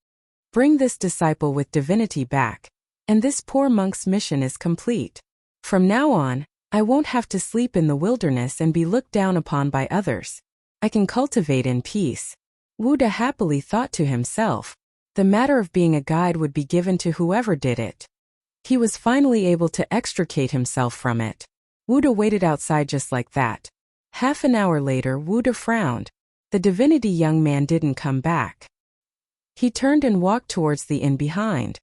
Bring this disciple with divinity back, and this poor monk's mission is complete. From now on, I won't have to sleep in the wilderness and be looked down upon by others. I can cultivate in peace. Buddha happily thought to himself. The matter of being a guide would be given to whoever did it. He was finally able to extricate himself from it. Buddha waited outside just like that. Half an hour later, Buddha frowned. The divinity young man didn't come back. He turned and walked towards the inn behind.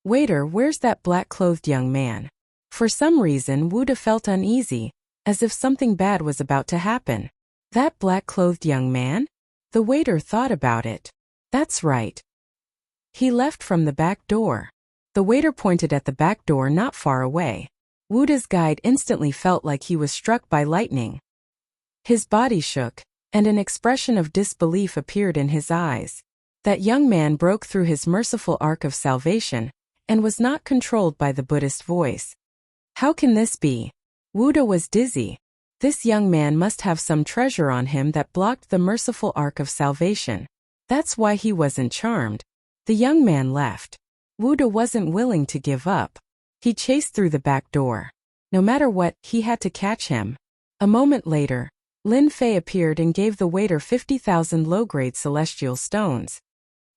Waiter, where's that black-clothed young man? For some reason, Buddha felt uneasy, as if something bad was about to happen. That black-clothed young man? The waiter thought about it. That's right. He left from the back door. The waiter pointed at the back door not far away. Buddha's guide instantly felt like he was struck by lightning. His body shook, and an expression of disbelief appeared in his eyes. That young man broke through his merciful arc of salvation, and was not controlled by the Buddhist voice. How can this be? Buddha was dizzy. This young man must have some treasure on him that blocked the merciful arc of salvation. That's why he wasn't charmed. The young man left. Buddha wasn't willing to give up. He chased through the back door. No matter what, he had to catch him. A moment later, Lin Fei appeared and gave the waiter 50,000 low-grade celestial stones.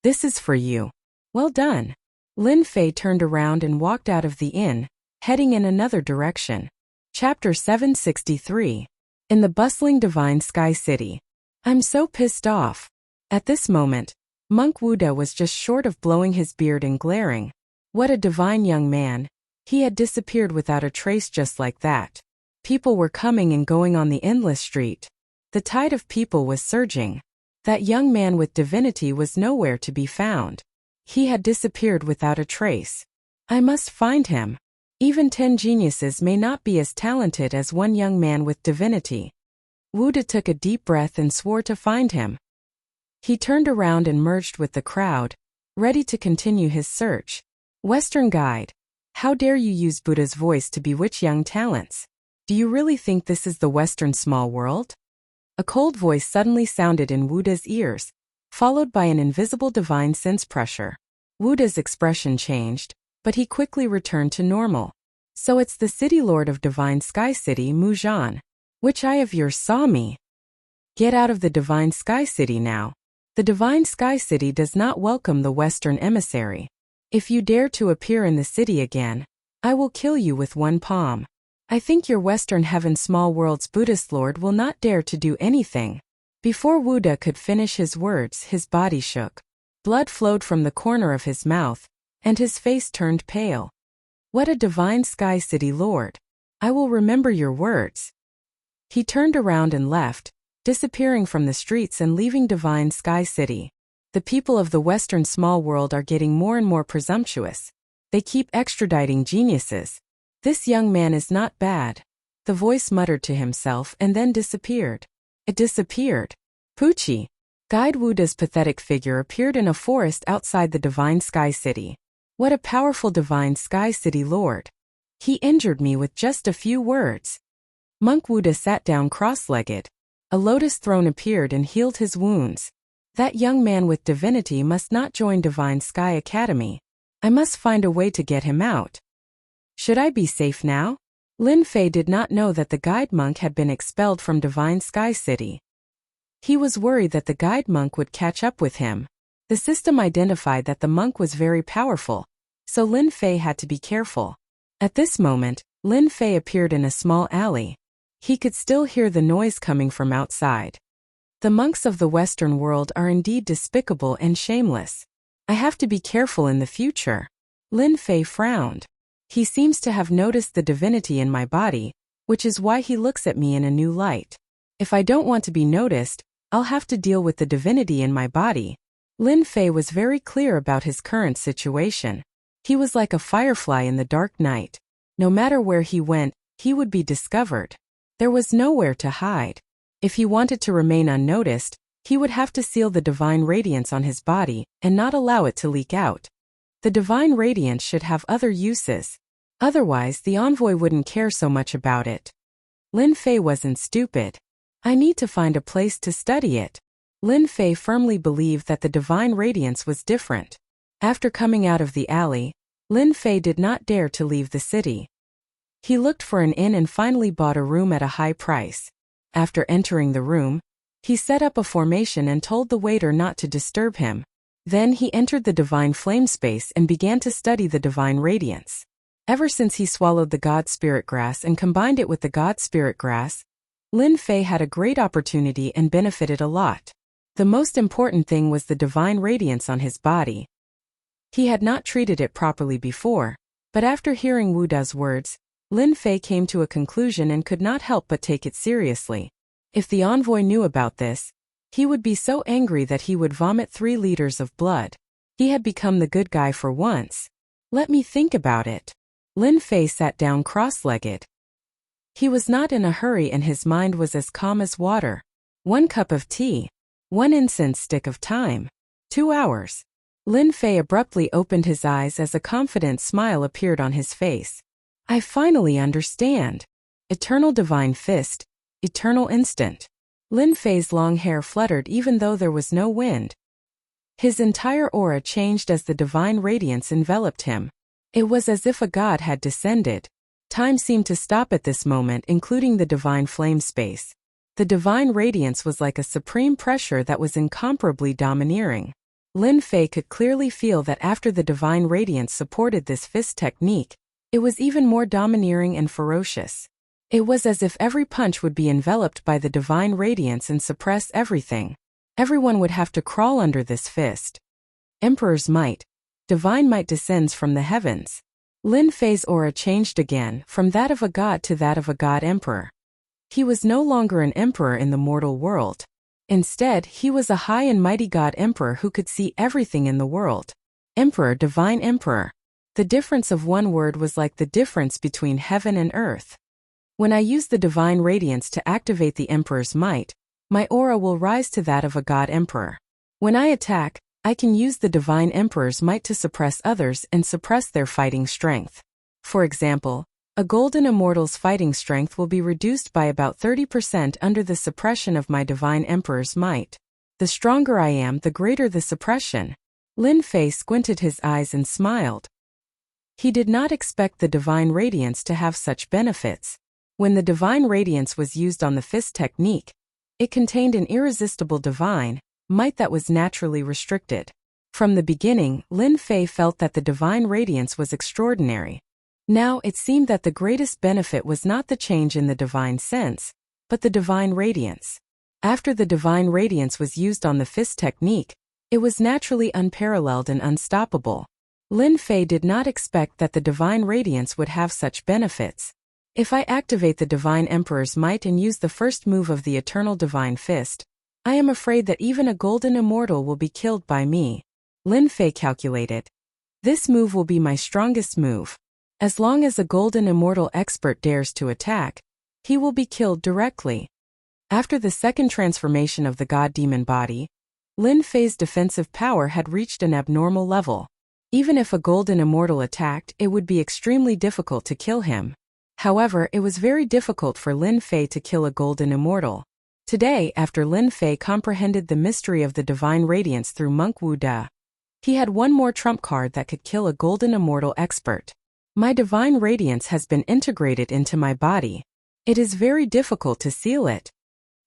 This is for you. Well done. Lin Fei turned around and walked out of the inn, heading in another direction. Chapter 763. In the bustling Divine Sky City. I'm so pissed off. At this moment, Monk Buddha was just short of blowing his beard and glaring. What a divine young man. He had disappeared without a trace just like that. People were coming and going on the endless street. The tide of people was surging. That young man with divinity was nowhere to be found. He had disappeared without a trace. I must find him. Even 10 geniuses may not be as talented as one young man with divinity. Buddha took a deep breath and swore to find him. He turned around and merged with the crowd, ready to continue his search. Western guide. How dare you use Buddha's voice to bewitch young talents? Do you really think this is the Western small world? A cold voice suddenly sounded in Buddha's ears, followed by an invisible divine sense pressure. Buddha's expression changed, but he quickly returned to normal. So it's the city lord of Divine Sky City, Mujan. Which eye of yours saw me? Get out of the Divine Sky City now. The Divine Sky City does not welcome the Western emissary. If you dare to appear in the city again, I will kill you with one palm. I think your Western Heaven Small World's Buddhist Lord will not dare to do anything. Before Buddha could finish his words, his body shook. Blood flowed from the corner of his mouth, and his face turned pale. What a Divine Sky City Lord! I will remember your words. He turned around and left, disappearing from the streets and leaving Divine Sky City. The people of the Western small world are getting more and more presumptuous. They keep extraditing geniuses. This young man is not bad. The voice muttered to himself and then disappeared. It disappeared. Poochie. Guide Wuda's pathetic figure appeared in a forest outside the divine sky city. What a powerful divine sky city lord. He injured me with just a few words. Monk Wuda sat down cross-legged. A lotus throne appeared and healed his wounds. That young man with divinity must not join Divine Sky Academy. I must find a way to get him out. Should I be safe now? Lin Fei did not know that the guide monk had been expelled from Divine Sky City. He was worried that the guide monk would catch up with him. The system identified that the monk was very powerful, so Lin Fei had to be careful. At this moment, Lin Fei appeared in a small alley. He could still hear the noise coming from outside. The monks of the Western world are indeed despicable and shameless. I have to be careful in the future. Lin Fei frowned. He seems to have noticed the divinity in my body, which is why he looks at me in a new light. If I don't want to be noticed, I'll have to deal with the divinity in my body. Lin Fei was very clear about his current situation. He was like a firefly in the dark night. No matter where he went, he would be discovered. There was nowhere to hide. If he wanted to remain unnoticed, he would have to seal the divine radiance on his body and not allow it to leak out. The divine radiance should have other uses. Otherwise, the envoy wouldn't care so much about it. Lin Fei wasn't stupid. I need to find a place to study it. Lin Fei firmly believed that the divine radiance was different. After coming out of the alley, Lin Fei did not dare to leave the city. He looked for an inn and finally bought a room at a high price. After entering the room, he set up a formation and told the waiter not to disturb him. Then he entered the divine flame space and began to study the divine radiance. Ever since he swallowed the God Spirit grass and combined it with the God Spirit grass, Lin Fei had a great opportunity and benefited a lot. The most important thing was the divine radiance on his body. He had not treated it properly before, but after hearing Wuda's words, Lin Fei came to a conclusion and could not help but take it seriously. If the envoy knew about this, he would be so angry that he would vomit 3 liters of blood. He had become the good guy for once. Let me think about it. Lin Fei sat down cross-legged. He was not in a hurry and his mind was as calm as water. 1 cup of tea. 1 incense stick of time. 2 hours. Lin Fei abruptly opened his eyes as a confident smile appeared on his face. I finally understand. Eternal divine fist. Eternal instant. Lin Fei's long hair fluttered even though there was no wind. His entire aura changed as the divine radiance enveloped him. It was as if a god had descended. Time seemed to stop at this moment, including the divine flame space. The divine radiance was like a supreme pressure that was incomparably domineering. Lin Fei could clearly feel that after the divine radiance supported this fist technique, it was even more domineering and ferocious. It was as if every punch would be enveloped by the divine radiance and suppress everything. Everyone would have to crawl under this fist. Emperor's might. Divine might descends from the heavens. Lin Fei's aura changed again, from that of a god to that of a god emperor. He was no longer an emperor in the mortal world. Instead, he was a high and mighty god emperor who could see everything in the world. Emperor, divine emperor. The difference of one word was like the difference between heaven and earth. When I use the divine radiance to activate the emperor's might, my aura will rise to that of a god emperor. When I attack, I can use the divine emperor's might to suppress others and suppress their fighting strength. For example, a golden immortal's fighting strength will be reduced by about 30% under the suppression of my divine emperor's might. The stronger I am, the greater the suppression. Lin Fei squinted his eyes and smiled. He did not expect the divine radiance to have such benefits. When the divine radiance was used on the fist technique, it contained an irresistible divine might that was naturally restricted. From the beginning, Lin Fei felt that the divine radiance was extraordinary. Now it seemed that the greatest benefit was not the change in the divine sense, but the divine radiance. After the divine radiance was used on the fist technique, it was naturally unparalleled and unstoppable. Lin Fei did not expect that the divine radiance would have such benefits. If I activate the divine emperor's might and use the first move of the eternal divine fist, I am afraid that even a golden immortal will be killed by me. Lin Fei calculated. This move will be my strongest move. As long as a golden immortal expert dares to attack, he will be killed directly. After the second transformation of the god demon body, Lin Fei's defensive power had reached an abnormal level. Even if a golden immortal attacked, it would be extremely difficult to kill him. However, it was very difficult for Lin Fei to kill a golden immortal. Today, after Lin Fei comprehended the mystery of the divine radiance through Monk Wu Da, he had one more trump card that could kill a golden immortal expert. My divine radiance has been integrated into my body. It is very difficult to seal it.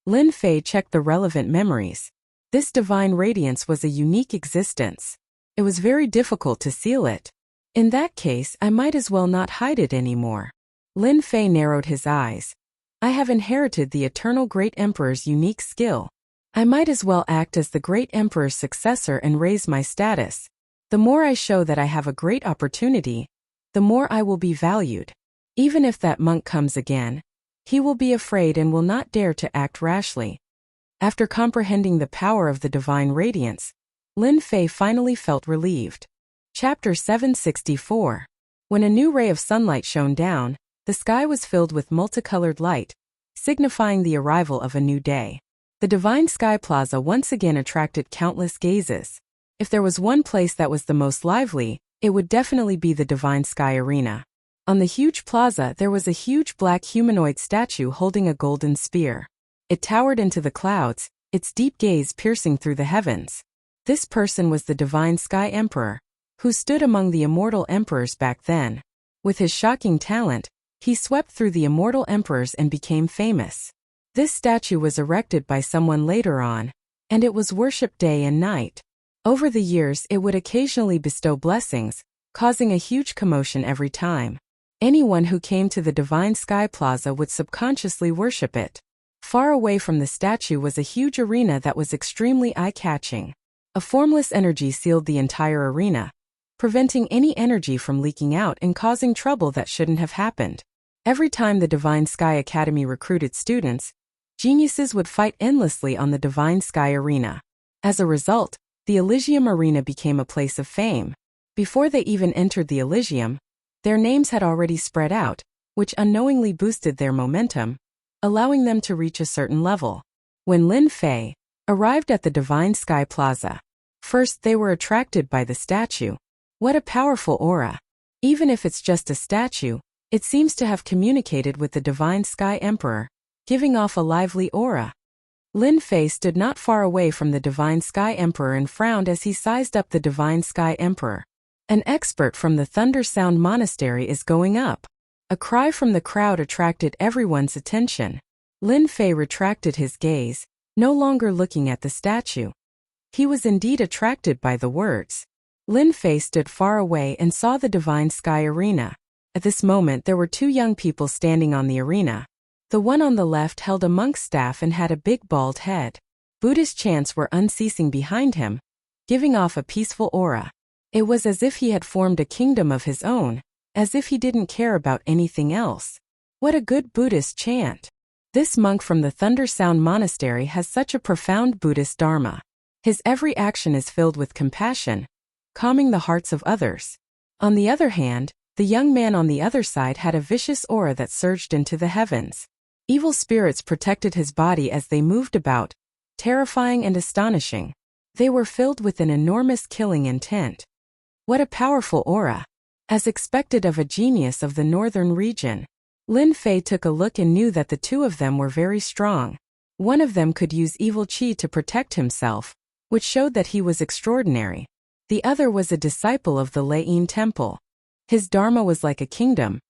Lin Fei checked the relevant memories. This divine radiance was a unique existence. It was very difficult to seal it. In that case, I might as well not hide it anymore. Lin Fei narrowed his eyes. I have inherited the eternal Great Emperor's unique skill. I might as well act as the Great Emperor's successor and raise my status. The more I show that I have a great opportunity, the more I will be valued. Even if that monk comes again, he will be afraid and will not dare to act rashly. After comprehending the power of the divine radiance, Lin Fei finally felt relieved. Chapter 764. When a new ray of sunlight shone down, the sky was filled with multicolored light, signifying the arrival of a new day. The Divine Sky Plaza once again attracted countless gazes. If there was one place that was the most lively, it would definitely be the Divine Sky Arena. On the huge plaza there was a huge black humanoid statue holding a golden spear. It towered into the clouds, its deep gaze piercing through the heavens. This person was the Divine Sky Emperor, who stood among the immortal emperors back then. With his shocking talent, he swept through the immortal emperors and became famous. This statue was erected by someone later on, and it was worshipped day and night. Over the years it would occasionally bestow blessings, causing a huge commotion every time. Anyone who came to the Divine Sky Plaza would subconsciously worship it. Far away from the statue was a huge arena that was extremely eye-catching. A formless energy sealed the entire arena, preventing any energy from leaking out and causing trouble that shouldn't have happened. Every time the Divine Sky Academy recruited students, geniuses would fight endlessly on the Divine Sky Arena. As a result, the Elysium Arena became a place of fame. Before they even entered the Elysium, their names had already spread out, which unknowingly boosted their momentum, allowing them to reach a certain level. When Lin Fei arrived at the Divine Sky Plaza, first they were attracted by the statue. What a powerful aura! Even if it's just a statue, it seems to have communicated with the Divine Sky Emperor, giving off a lively aura. Lin Fei stood not far away from the Divine Sky Emperor and frowned as he sized up the Divine Sky Emperor. An expert from the Thunder Sound Monastery is going up. A cry from the crowd attracted everyone's attention. Lin Fei retracted his gaze, no longer looking at the statue. He was indeed attracted by the words. Lin Fei stood far away and saw the Divine Sky Arena. At this moment there were two young people standing on the arena. The one on the left held a monk's staff and had a big bald head. Buddhist chants were unceasing behind him, giving off a peaceful aura. It was as if he had formed a kingdom of his own, as if he didn't care about anything else. What a good Buddhist chant! This monk from the Thunder Sound Monastery has such a profound Buddhist dharma. His every action is filled with compassion, calming the hearts of others. On the other hand, the young man on the other side had a vicious aura that surged into the heavens. Evil spirits protected his body as they moved about, terrifying and astonishing. They were filled with an enormous killing intent. What a powerful aura! As expected of a genius of the northern region, Lin Fei took a look and knew that the two of them were very strong. One of them could use evil qi to protect himself, which showed that he was extraordinary. The other was a disciple of the Leiyin Temple. His dharma was like a kingdom,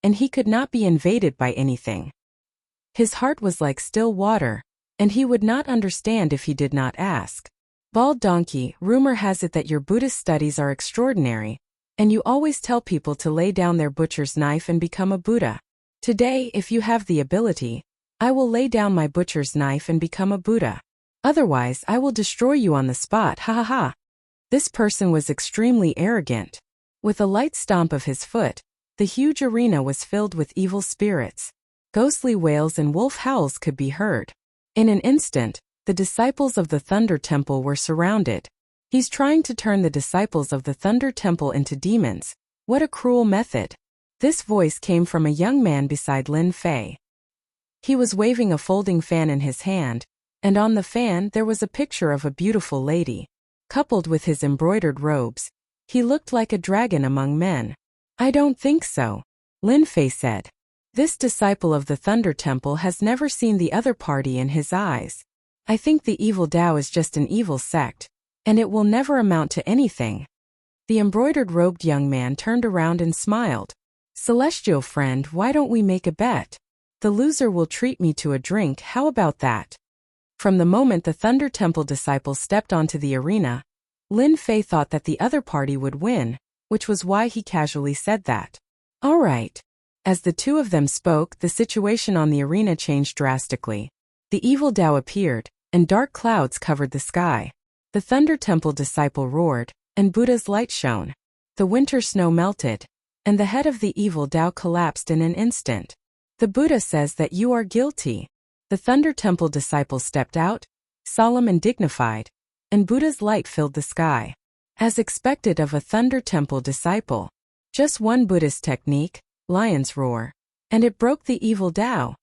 and he could not be invaded by anything. His heart was like still water, and he would not understand if he did not ask. Bald donkey, rumor has it that your Buddhist studies are extraordinary, and you always tell people to lay down their butcher's knife and become a Buddha. Today, if you have the ability, I will lay down my butcher's knife and become a Buddha. Otherwise, I will destroy you on the spot, ha ha ha. This person was extremely arrogant. With a light stomp of his foot, the huge arena was filled with evil spirits. Ghostly wails and wolf howls could be heard. In an instant, the disciples of the Thunder Temple were surrounded. He's trying to turn the disciples of the Thunder Temple into demons. What a cruel method. This voice came from a young man beside Lin Fei. He was waving a folding fan in his hand, and on the fan there was a picture of a beautiful lady. Coupled with his embroidered robes, he looked like a dragon among men. I don't think so, Lin Fei said. This disciple of the Thunder Temple has never seen the other party in his eyes. I think the evil Tao is just an evil sect, and it will never amount to anything. The embroidered-robed young man turned around and smiled. Celestial friend, why don't we make a bet? The loser will treat me to a drink, how about that? From the moment the Thunder Temple disciples stepped onto the arena, Lin Fei thought that the other party would win, which was why he casually said that. All right. As the two of them spoke, the situation on the arena changed drastically. The evil Tao appeared, and dark clouds covered the sky. The Thunder Temple disciple roared, and Buddha's light shone. The winter snow melted, and the head of the evil Tao collapsed in an instant. The Buddha says that you are guilty. The Thunder Temple disciple stepped out, solemn and dignified, and Buddha's light filled the sky. As expected of a Thunder Temple disciple, just one Buddhist technique, lion's roar, and it broke the evil Tao.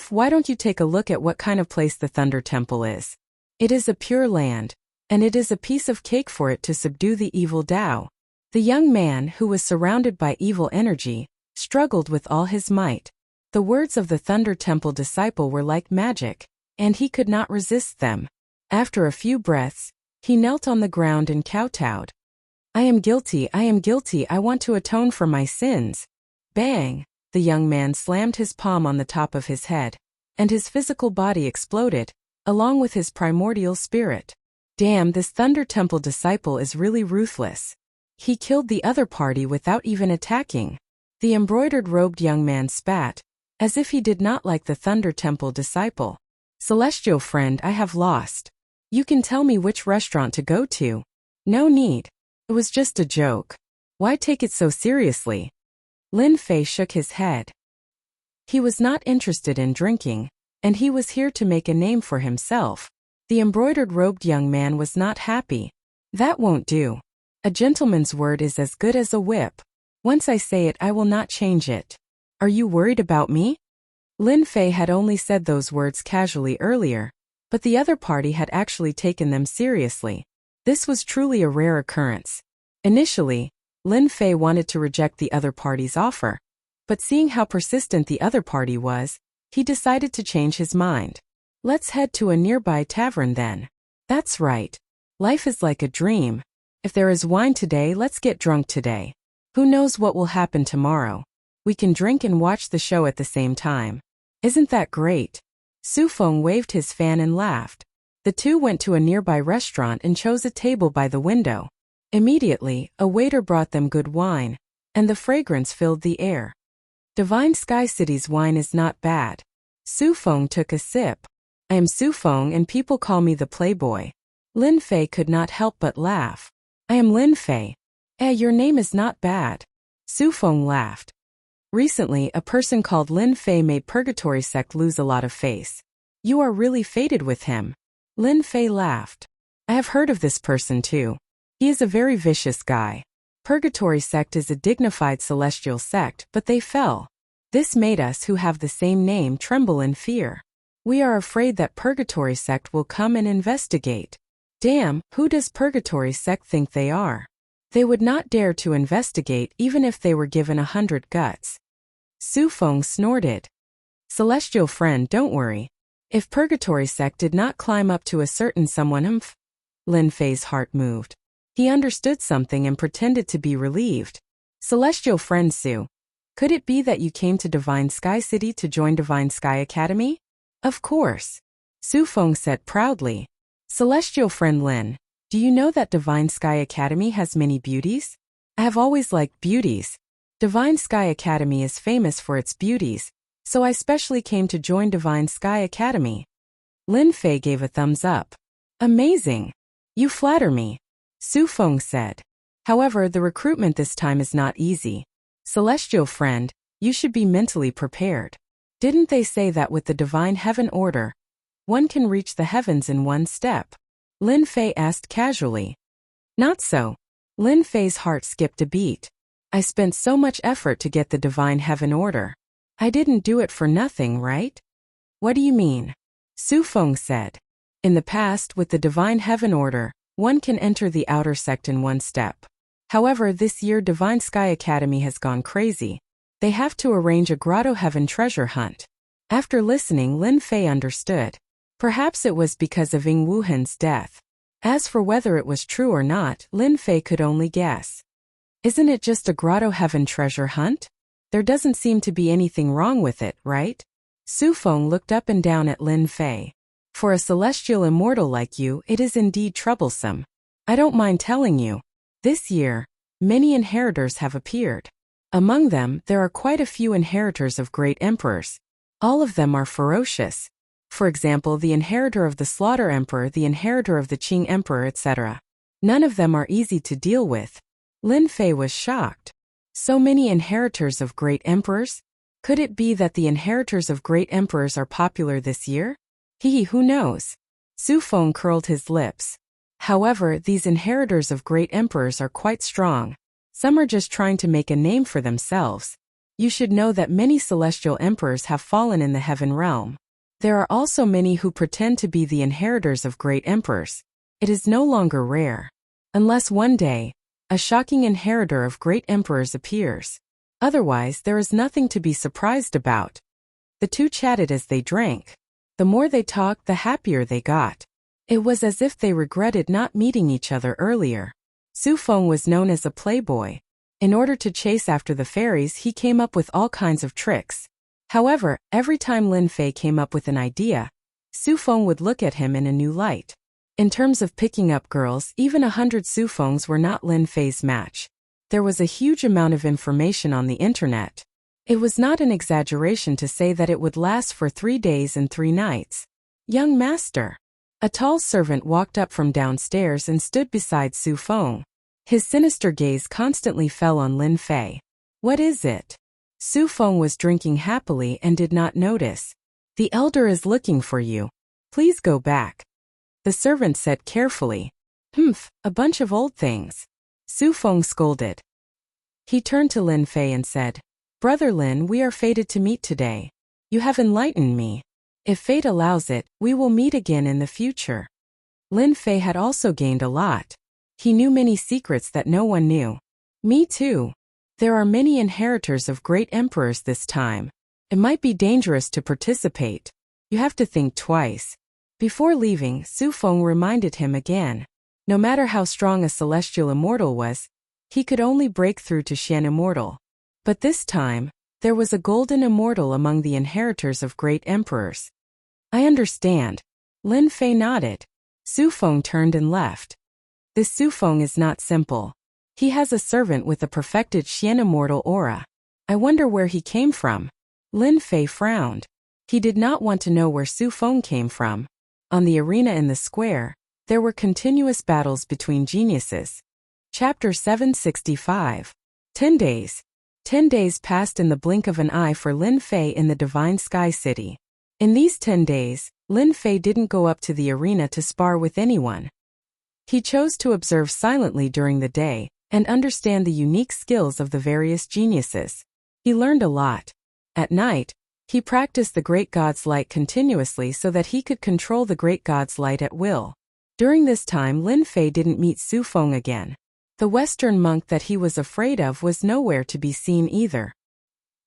Why don't you take a look at what kind of place the Thunder Temple is? It is a pure land, and it is a piece of cake for it to subdue the evil Tao. The young man, who was surrounded by evil energy, struggled with all his might. The words of the Thunder Temple disciple were like magic, and he could not resist them. After a few breaths, he knelt on the ground and kowtowed. I am guilty, I want to atone for my sins. Bang! The young man slammed his palm on the top of his head, and his physical body exploded, along with his primordial spirit. Damn, this Thunder Temple disciple is really ruthless. He killed the other party without even attacking. The embroidered-robed young man spat, as if he did not like the Thunder Temple disciple. Celestial friend, I have lost. You can tell me which restaurant to go to. No need. It was just a joke. Why take it so seriously? Lin Fei shook his head. He was not interested in drinking, and he was here to make a name for himself. The embroidered-robed young man was not happy. That won't do. A gentleman's word is as good as a whip. Once I say it, I will not change it. Are you worried about me? Lin Fei had only said those words casually earlier, but the other party had actually taken them seriously. This was truly a rare occurrence. Initially, Lin Fei wanted to reject the other party's offer, but seeing how persistent the other party was, he decided to change his mind. Let's head to a nearby tavern then. That's right. Life is like a dream. If there is wine today, let's get drunk today. Who knows what will happen tomorrow? We can drink and watch the show at the same time. Isn't that great? Su Feng waved his fan and laughed. The two went to a nearby restaurant and chose a table by the window. Immediately, a waiter brought them good wine, and the fragrance filled the air. Divine Sky City's wine is not bad. Su Feng took a sip. I am Su Feng and people call me the Playboy. Lin Fei could not help but laugh. I am Lin Fei. Your name is not bad. Su Feng laughed. Recently, a person called Lin Fei made Purgatory Sect lose a lot of face. You are really fated with him. Lin Fei laughed. I have heard of this person too. He is a very vicious guy. Purgatory Sect is a dignified celestial sect, but they fell. This made us who have the same name tremble in fear. We are afraid that Purgatory Sect will come and investigate. Damn, who does Purgatory Sect think they are? They would not dare to investigate even if they were given 100 guts. Su Feng snorted. Celestial friend, don't worry. If Purgatory Sect did not climb up to a certain someone, Lin Fei's heart moved. He understood something and pretended to be relieved. Celestial friend Su, could it be that you came to Divine Sky City to join Divine Sky Academy? Of course. Su Feng said proudly. Celestial friend Lin, do you know that Divine Sky Academy has many beauties? I have always liked beauties. Divine Sky Academy is famous for its beauties, so I specially came to join Divine Sky Academy. Lin Fei gave a thumbs up. Amazing. You flatter me. Su Feng said. However, the recruitment this time is not easy. Celestial friend, you should be mentally prepared. Didn't they say that with the Divine Heaven Order, one can reach the heavens in one step? Lin Fei asked casually. Not so. Lin Fei's heart skipped a beat. I spent so much effort to get the Divine Heaven Order. I didn't do it for nothing, right? What do you mean? Su Feng said. In the past, with the Divine Heaven Order, one can enter the outer sect in one step. However, this year Divine Sky Academy has gone crazy. They have to arrange a Grotto Heaven treasure hunt. After listening, Lin Fei understood. Perhaps it was because of Ying Wuhan's death. As for whether it was true or not, Lin Fei could only guess. Isn't it just a Grotto Heaven treasure hunt? There doesn't seem to be anything wrong with it, right? Su Feng looked up and down at Lin Fei. For a celestial immortal like you, it is indeed troublesome. I don't mind telling you. This year, many inheritors have appeared. Among them, there are quite a few inheritors of great emperors. All of them are ferocious. For example, the inheritor of the Slaughter Emperor, the inheritor of the Qing Emperor, etc. None of them are easy to deal with. Lin Fei was shocked. So many inheritors of great emperors? Could it be that the inheritors of great emperors are popular this year? Who knows? Su Feng curled his lips. However, these inheritors of great emperors are quite strong. Some are just trying to make a name for themselves. You should know that many celestial emperors have fallen in the heaven realm. There are also many who pretend to be the inheritors of great emperors. It is no longer rare. Unless one day, a shocking inheritor of great emperors appears. Otherwise, there is nothing to be surprised about. The two chatted as they drank. The more they talked, the happier they got. It was as if they regretted not meeting each other earlier. Su Feng was known as a playboy. In order to chase after the fairies, he came up with all kinds of tricks. However, every time Lin Fei came up with an idea, Su Feng would look at him in a new light. In terms of picking up girls, even 100 Su Fengs were not Lin Fei's match. There was a huge amount of information on the internet. It was not an exaggeration to say that it would last for 3 days and 3 nights. Young master. A tall servant walked up from downstairs and stood beside Su Feng. His sinister gaze constantly fell on Lin Fei. What is it? Su Feng was drinking happily and did not notice. The elder is looking for you. Please go back. The servant said carefully. A bunch of old things. Su Feng scolded. He turned to Lin Fei and said, Brother Lin, we are fated to meet today. You have enlightened me. If fate allows it, we will meet again in the future. Lin Fei had also gained a lot. He knew many secrets that no one knew. Me too. There are many inheritors of great emperors this time. It might be dangerous to participate. You have to think twice. Before leaving, Su Feng reminded him again. No matter how strong a celestial immortal was, he could only break through to Xian Immortal. But this time, there was a golden immortal among the inheritors of great emperors. I understand. Lin Fei nodded. Su Feng turned and left. This Su Feng is not simple. He has a servant with a perfected Xian Immortal aura. I wonder where he came from. Lin Fei frowned. He did not want to know where Su Feng came from. On the arena in the square, there were continuous battles between geniuses. Chapter 765. 10 days. 10 days passed in the blink of an eye for Lin Fei in the Divine Sky City. In these 10 days, Lin Fei didn't go up to the arena to spar with anyone. He chose to observe silently during the day and understand the unique skills of the various geniuses. He learned a lot. At night, he practiced the Great God's Light continuously so that he could control the Great God's Light at will. During this time, Lin Fei didn't meet Su Feng again. The Western monk that he was afraid of was nowhere to be seen either.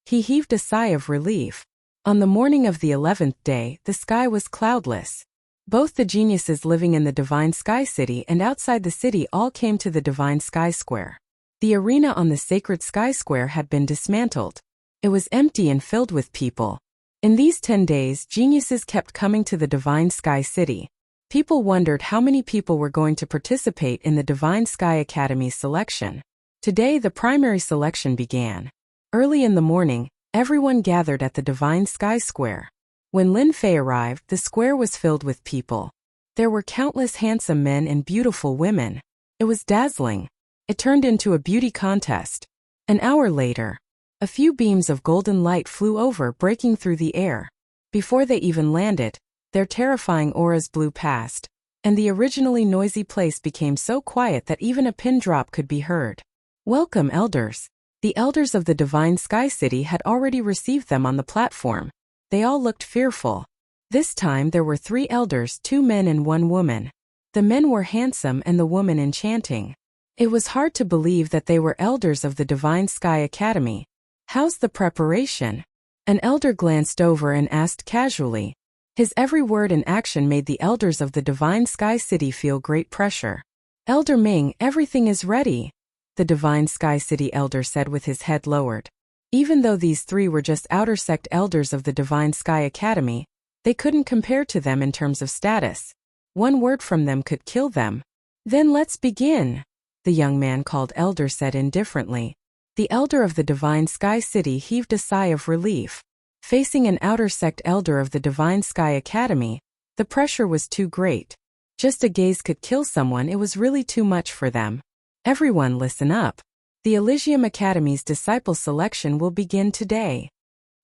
He heaved a sigh of relief. On the morning of the 11th day, the sky was cloudless. Both the geniuses living in the Divine Sky City and outside the city all came to the Divine Sky Square. The arena on the Sacred Sky Square had been dismantled. It was empty and filled with people. In these 10 days, geniuses kept coming to the Divine Sky City. People wondered how many people were going to participate in the Divine Sky Academy selection. Today, the primary selection began. Early in the morning, everyone gathered at the Divine Sky Square. When Lin Fei arrived, the square was filled with people. There were countless handsome men and beautiful women. It was dazzling. It turned into a beauty contest. An hour later, a few beams of golden light flew over, breaking through the air. Before they even landed, their terrifying auras blew past, and the originally noisy place became so quiet that even a pin drop could be heard. Welcome, elders. The elders of the Divine Sky City had already received them on the platform. They all looked fearful. This time there were 3 elders, 2 men and 1 woman. The men were handsome and the woman enchanting. It was hard to believe that they were elders of the Divine Sky Academy. "How's the preparation?" An elder glanced over and asked casually. His every word and action made the elders of the Divine Sky City feel great pressure. "Elder Ming, everything is ready," the Divine Sky City elder said with his head lowered. Even though these 3 were just outer sect elders of the Divine Sky Academy, they couldn't compare to them in terms of status. One word from them could kill them. "Then let's begin," the young man called elder said indifferently. The elder of the Divine Sky City heaved a sigh of relief. Facing an outer sect elder of the Divine Sky Academy, the pressure was too great. Just a gaze could kill someone. It was really too much for them. "Everyone listen up. The Elysium Academy's disciple selection will begin today."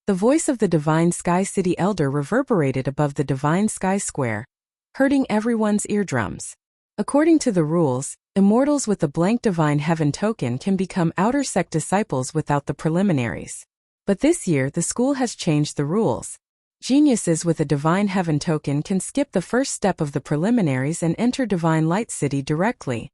The voice of the Divine Sky City elder reverberated above the Divine Sky Square, hurting everyone's eardrums. According to the rules, immortals with a blank Divine Heaven token can become outer sect disciples without the preliminaries. But this year the school has changed the rules. Geniuses with a Divine Heaven token can skip the first step of the preliminaries and enter Divine Light City directly.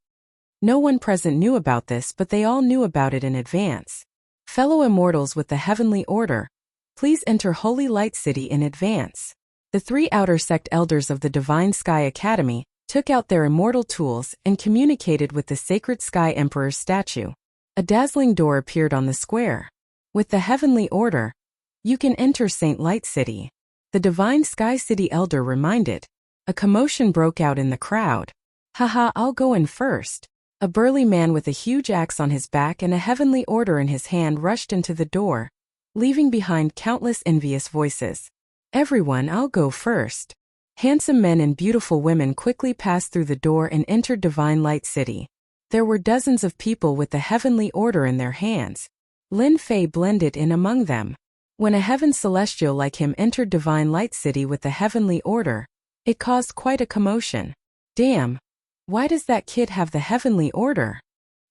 No one present knew about this, but they all knew about it in advance. "Fellow immortals with the Heavenly Order, please enter Holy Light City in advance." The 3 outer sect elders of the Divine Sky Academy took out their immortal tools and communicated with the Sacred Sky Emperor's statue. A dazzling door appeared on the square. "With the Heavenly Order, you can enter Saint Light City," the Divine Sky City elder reminded. A commotion broke out in the crowd. "Haha, I'll go in first." A burly man with a huge axe on his back and a Heavenly Order in his hand rushed into the door, leaving behind countless envious voices. "Everyone, I'll go first." Handsome men and beautiful women quickly passed through the door and entered Divine Light City. There were dozens of people with the Heavenly Order in their hands. Lin Fei blended in among them. When a heaven celestial like him entered Divine Light City with the Heavenly Order, it caused quite a commotion. "Damn! Why does that kid have the Heavenly Order?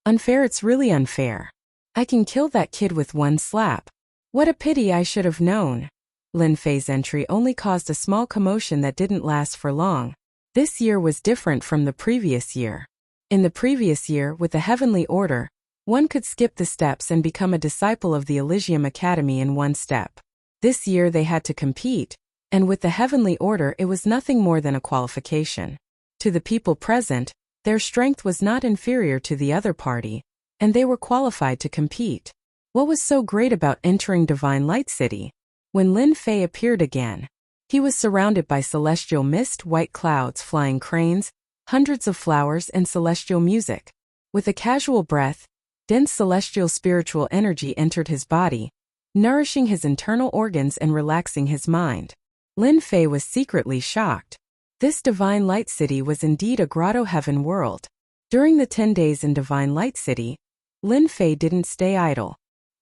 Unfair, it's really unfair. I can kill that kid with one slap. What a pity, I should have known." Lin Fei's entry only caused a small commotion that didn't last for long. This year was different from the previous year. In the previous year, with the Heavenly Order, one could skip the steps and become a disciple of the Elysium Academy in one step. This year they had to compete, and with the Heavenly Order it was nothing more than a qualification. To the people present, their strength was not inferior to the other party, and they were qualified to compete. What was so great about entering Divine Light City? When Lin Fei appeared again, he was surrounded by celestial mist, white clouds, flying cranes, hundreds of flowers, and celestial music. With a casual breath, dense celestial spiritual energy entered his body, nourishing his internal organs and relaxing his mind. Lin Fei was secretly shocked. This Divine Light City was indeed a grotto heaven world. During the 10 days in Divine Light City, Lin Fei didn't stay idle.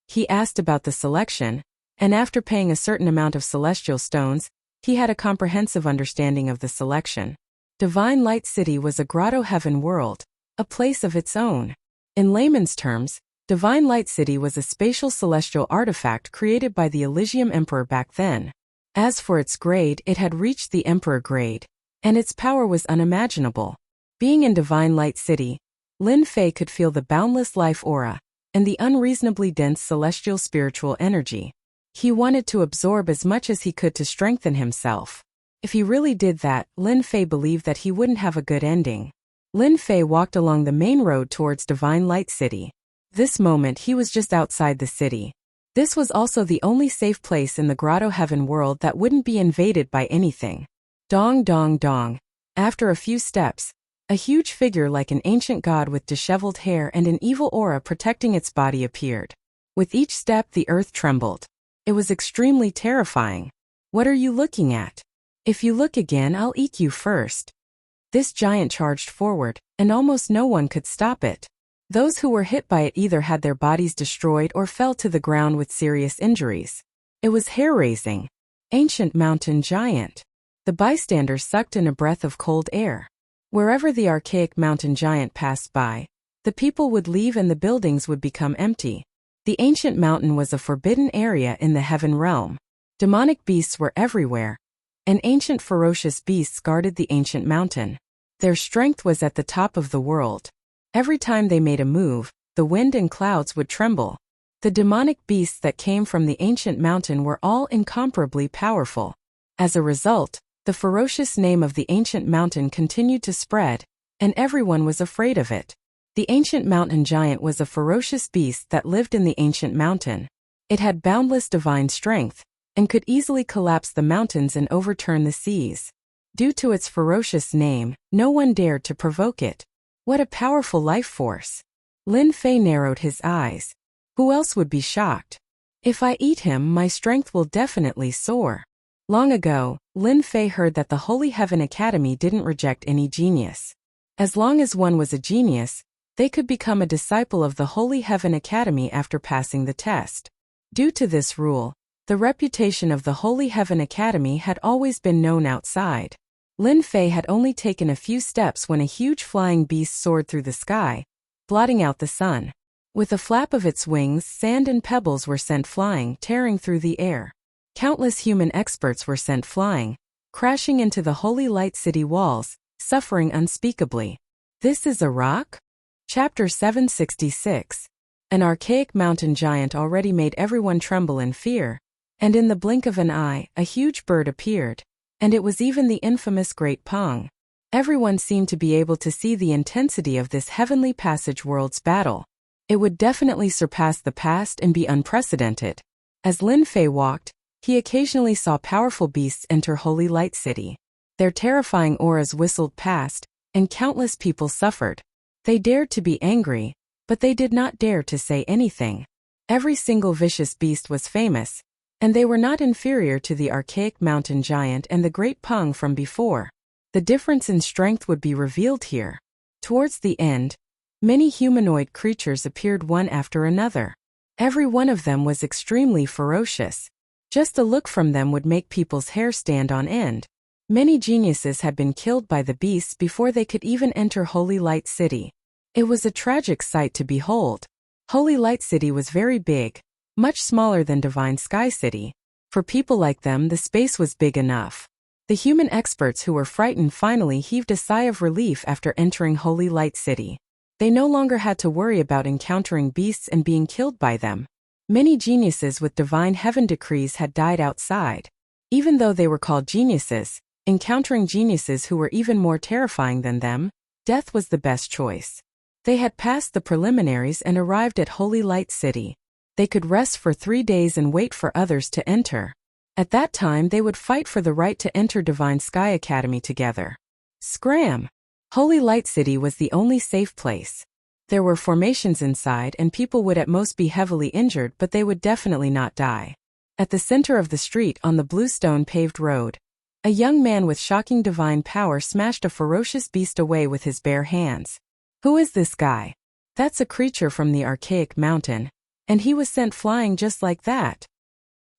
He asked about the selection, and after paying a certain amount of celestial stones, he had a comprehensive understanding of the selection. Divine Light City was a grotto heaven world, a place of its own. In layman's terms, Divine Light City was a spatial celestial artifact created by the Elysium Emperor back then. As for its grade, it had reached the Emperor grade, and its power was unimaginable. Being in Divine Light City, Lin Fei could feel the boundless life aura and the unreasonably dense celestial spiritual energy. He wanted to absorb as much as he could to strengthen himself. If he really did that, Lin Fei believed that he wouldn't have a good ending. Lin Fei walked along the main road towards Divine Light City. This moment he was just outside the city. This was also the only safe place in the grotto heaven world that wouldn't be invaded by anything. Dong dong dong. After a few steps, a huge figure like an ancient god with disheveled hair and an evil aura protecting its body appeared. With each step the earth trembled. It was extremely terrifying. "What are you looking at? If you look again, I'll eat you first." This giant charged forward, and almost no one could stop it. Those who were hit by it either had their bodies destroyed or fell to the ground with serious injuries. It was hair-raising. Ancient mountain giant. The bystanders sucked in a breath of cold air. Wherever the archaic mountain giant passed by, the people would leave and the buildings would become empty. The ancient mountain was a forbidden area in the heaven realm. Demonic beasts were everywhere, and ancient ferocious beasts guarded the ancient mountain. Their strength was at the top of the world. Every time they made a move, the wind and clouds would tremble. The demonic beasts that came from the ancient mountain were all incomparably powerful. As a result, the ferocious name of the ancient mountain continued to spread, and everyone was afraid of it. The ancient mountain giant was a ferocious beast that lived in the ancient mountain. It had boundless divine strength, and could easily collapse the mountains and overturn the seas. Due to its ferocious name, no one dared to provoke it. What a powerful life force! Lin Fei narrowed his eyes. Who else would be shocked? If I eat him, my strength will definitely soar. Long ago, Lin Fei heard that the Holy Heaven Academy didn't reject any genius. As long as one was a genius, they could become a disciple of the Holy Heaven Academy after passing the test. Due to this rule, the reputation of the Holy Heaven Academy had always been known outside. Lin Fei had only taken a few steps when a huge flying beast soared through the sky, blotting out the sun. With a flap of its wings, sand and pebbles were sent flying, tearing through the air. Countless human experts were sent flying, crashing into the Holy Light City walls, suffering unspeakably. This is a rock? Chapter 766. An archaic mountain giant already made everyone tremble in fear, and in the blink of an eye, a huge bird appeared, and it was even the infamous Great Pong. Everyone seemed to be able to see the intensity of this heavenly passage world's battle. It would definitely surpass the past and be unprecedented. As Lin Fei walked, he occasionally saw powerful beasts enter Holy Light City. Their terrifying auras whistled past, and countless people suffered. They dared to be angry, but they did not dare to say anything. Every single vicious beast was famous, and they were not inferior to the archaic mountain giant and the Great Pong from before. The difference in strength would be revealed here. Towards the end, many humanoid creatures appeared one after another. Every one of them was extremely ferocious. Just a look from them would make people's hair stand on end. Many geniuses had been killed by the beasts before they could even enter Holy Light City. It was a tragic sight to behold. Holy Light City was very big, much smaller than Divine Sky City. For people like them, the space was big enough. The human experts who were frightened finally heaved a sigh of relief after entering Holy Light City. They no longer had to worry about encountering beasts and being killed by them. Many geniuses with divine heaven decrees had died outside. Even though they were called geniuses, encountering geniuses who were even more terrifying than them, death was the best choice. They had passed the preliminaries and arrived at Holy Light City. They could rest for 3 days and wait for others to enter. At that time they would fight for the right to enter Divine Sky Academy together. Scram! Holy Light City was the only safe place. There were formations inside and people would at most be heavily injured, but they would definitely not die. At the center of the street on the blue stone paved road, a young man with shocking divine power smashed a ferocious beast away with his bare hands. Who is this guy? That's a creature from the archaic mountain, and he was sent flying just like that.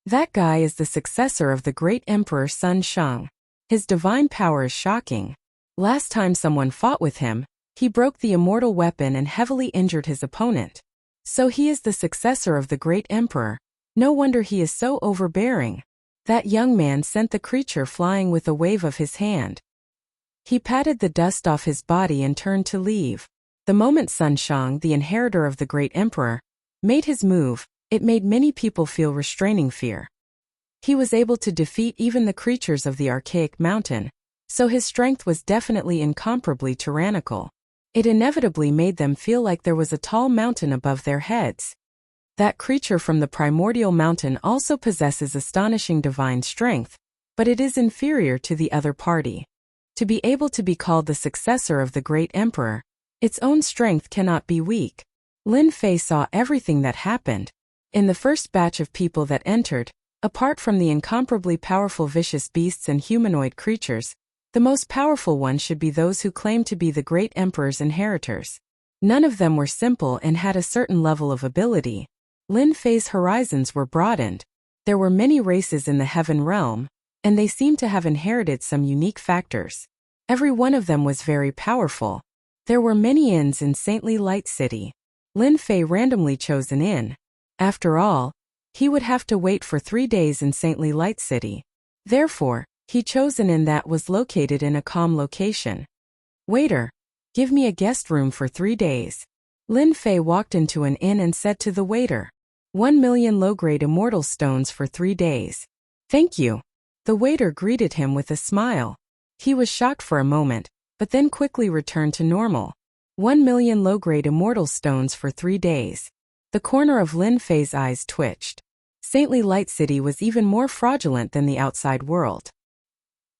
That guy is the successor of the great Emperor Sun Shang. His divine power is shocking. Last time someone fought with him, he broke the immortal weapon and heavily injured his opponent. So he is the successor of the great Emperor. No wonder he is so overbearing. That young man sent the creature flying with a wave of his hand. He patted the dust off his body and turned to leave. The moment Sun Shang, the inheritor of the great Emperor, made his move, it made many people feel restraining fear. He was able to defeat even the creatures of the archaic mountain, so his strength was definitely incomparably tyrannical. It inevitably made them feel like there was a tall mountain above their heads. That creature from the primordial mountain also possesses astonishing divine strength, but it is inferior to the other party. To be able to be called the successor of the great emperor, its own strength cannot be weak. Lin Fei saw everything that happened. In the first batch of people that entered, apart from the incomparably powerful vicious beasts and humanoid creatures, the most powerful ones should be those who claim to be the great emperor's inheritors. None of them were simple and had a certain level of ability. Lin Fei's horizons were broadened. There were many races in the heaven realm, and they seemed to have inherited some unique factors. Every one of them was very powerful. There were many inns in Saintly Light City. Lin Fei randomly chose an inn. After all, he would have to wait for 3 days in Saintly Light City. Therefore, He chose an inn that was located in a calm location. "Waiter, give me a guest room for 3 days." Lin Fei walked into an inn and said to the waiter, 1,000,000 low-grade immortal stones for 3 days. "Thank you." The waiter greeted him with a smile. He was shocked for a moment, but then quickly returned to normal. 1,000,000 low-grade immortal stones for 3 days. The corner of Lin Fei's eyes twitched. Saintly Light City was even more fraudulent than the outside world.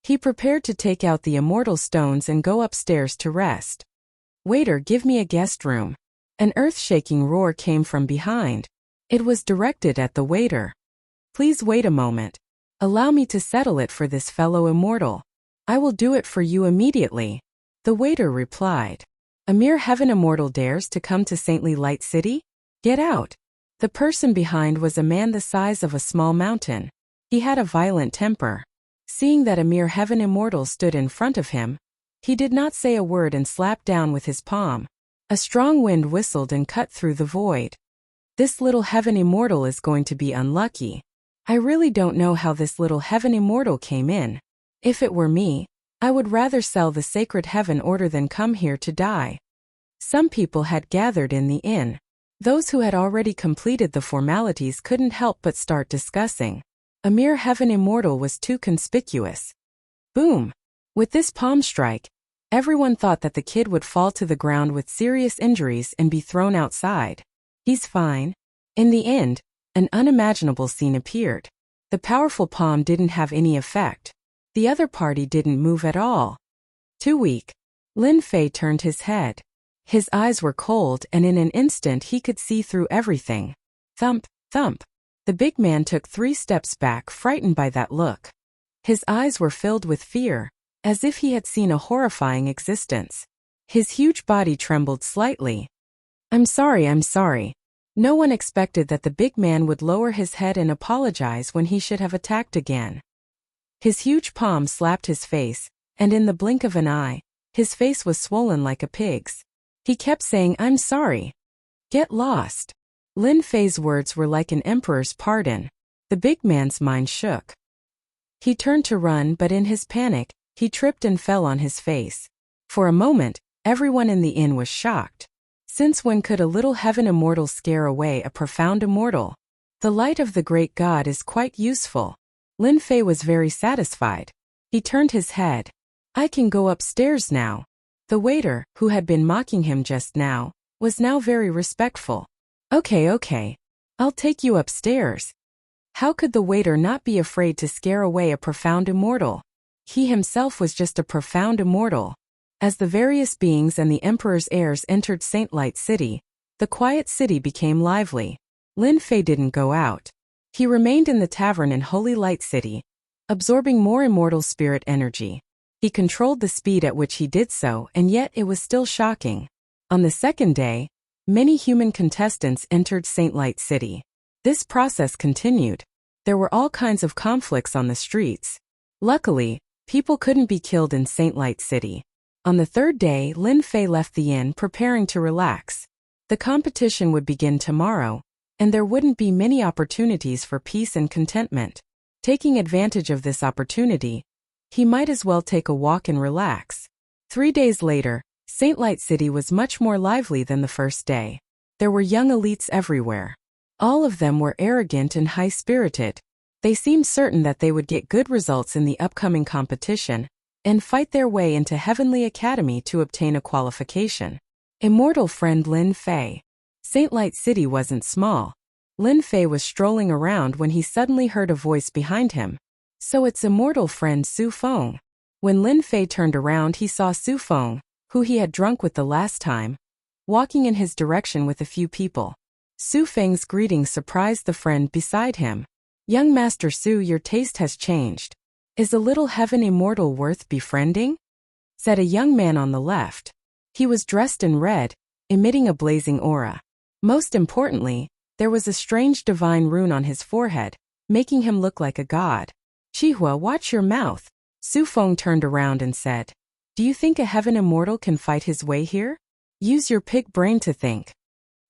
He prepared to take out the immortal stones and go upstairs to rest. "Waiter, give me a guest room." An earth-shaking roar came from behind. It was directed at the waiter. "Please wait a moment. Allow me to settle it for this fellow immortal. I will do it for you immediately." The waiter replied. "A mere heaven immortal dares to come to Saintly Light City? Get out." The person behind was a man the size of a small mountain. He had a violent temper. Seeing that a mere heaven immortal stood in front of him, he did not say a word and slapped down with his palm. A strong wind whistled and cut through the void. "This little heaven immortal is going to be unlucky. I really don't know how this little heaven immortal came in. If it were me, I would rather sell the sacred heaven order than come here to die." Some people had gathered in the inn. Those who had already completed the formalities couldn't help but start discussing. A mere heaven immortal was too conspicuous. Boom! With this palm strike, everyone thought that the kid would fall to the ground with serious injuries and be thrown outside. "He's fine." In the end, an unimaginable scene appeared. The powerful palm didn't have any effect. The other party didn't move at all. Too weak. Lin Fei turned his head. His eyes were cold and in an instant he could see through everything. Thump, thump. The big man took 3 steps back, frightened by that look. His eyes were filled with fear, as if he had seen a horrifying existence. His huge body trembled slightly. I'm sorry. No one expected that the big man would lower his head and apologize when he should have attacked again. His huge palm slapped his face, and in the blink of an eye, his face was swollen like a pig's. He kept saying, "I'm sorry. Get lost." Lin Fei's words were like an emperor's pardon. The big man's mind shook. He turned to run, but in his panic, he tripped and fell on his face. For a moment, everyone in the inn was shocked. Since when could a little heaven immortal scare away a profound immortal? The light of the great god is quite useful. Lin Fei was very satisfied. He turned his head. "I can go upstairs now." The waiter, who had been mocking him just now, was now very respectful. Okay. I'll take you upstairs." How could the waiter not be afraid to scare away a profound immortal? He himself was just a profound immortal. As the various beings and the emperor's heirs entered Saint Light City, the quiet city became lively. Lin Fei didn't go out. He remained in the tavern in Holy Light City, absorbing more immortal spirit energy. He controlled the speed at which he did so, and yet it was still shocking. On the second day, many human contestants entered Saint Light City. This process continued. There were all kinds of conflicts on the streets. Luckily, people couldn't be killed in Saint Light City. On the third day, Lin Fei left the inn preparing to relax. The competition would begin tomorrow, and there wouldn't be many opportunities for peace and contentment. Taking advantage of this opportunity, he might as well take a walk and relax. 3 days later, Saint Light City was much more lively than the first day. There were young elites everywhere. All of them were arrogant and high-spirited. They seemed certain that they would get good results in the upcoming competition and fight their way into Heavenly Academy to obtain a qualification. Immortal friend Lin Fei. Saint Light City wasn't small. Lin Fei was strolling around when he suddenly heard a voice behind him. So it's immortal friend Su Feng. When Lin Fei turned around, he saw Su Feng, who he had drunk with the last time, walking in his direction with a few people. Su Feng's greeting surprised the friend beside him. "Young Master Su, your taste has changed. Is a little heaven immortal worth befriending?" said a young man on the left. He was dressed in red, emitting a blazing aura. Most importantly, there was a strange divine rune on his forehead, making him look like a god. "Chihua, watch your mouth." Su Feng turned around and said, "Do you think a heaven immortal can fight his way here? Use your pig brain to think."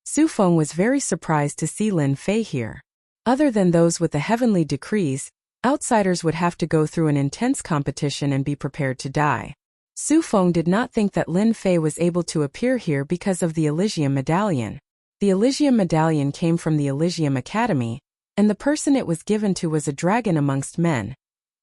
Su Feng was very surprised to see Lin Fei here. Other than those with the heavenly decrees, Outsiders would have to go through an intense competition and be prepared to die. Su Feng did not think that Lin Fei was able to appear here because of the Elysium Medallion. The Elysium Medallion came from the Elysium Academy, and the person it was given to was a dragon amongst men,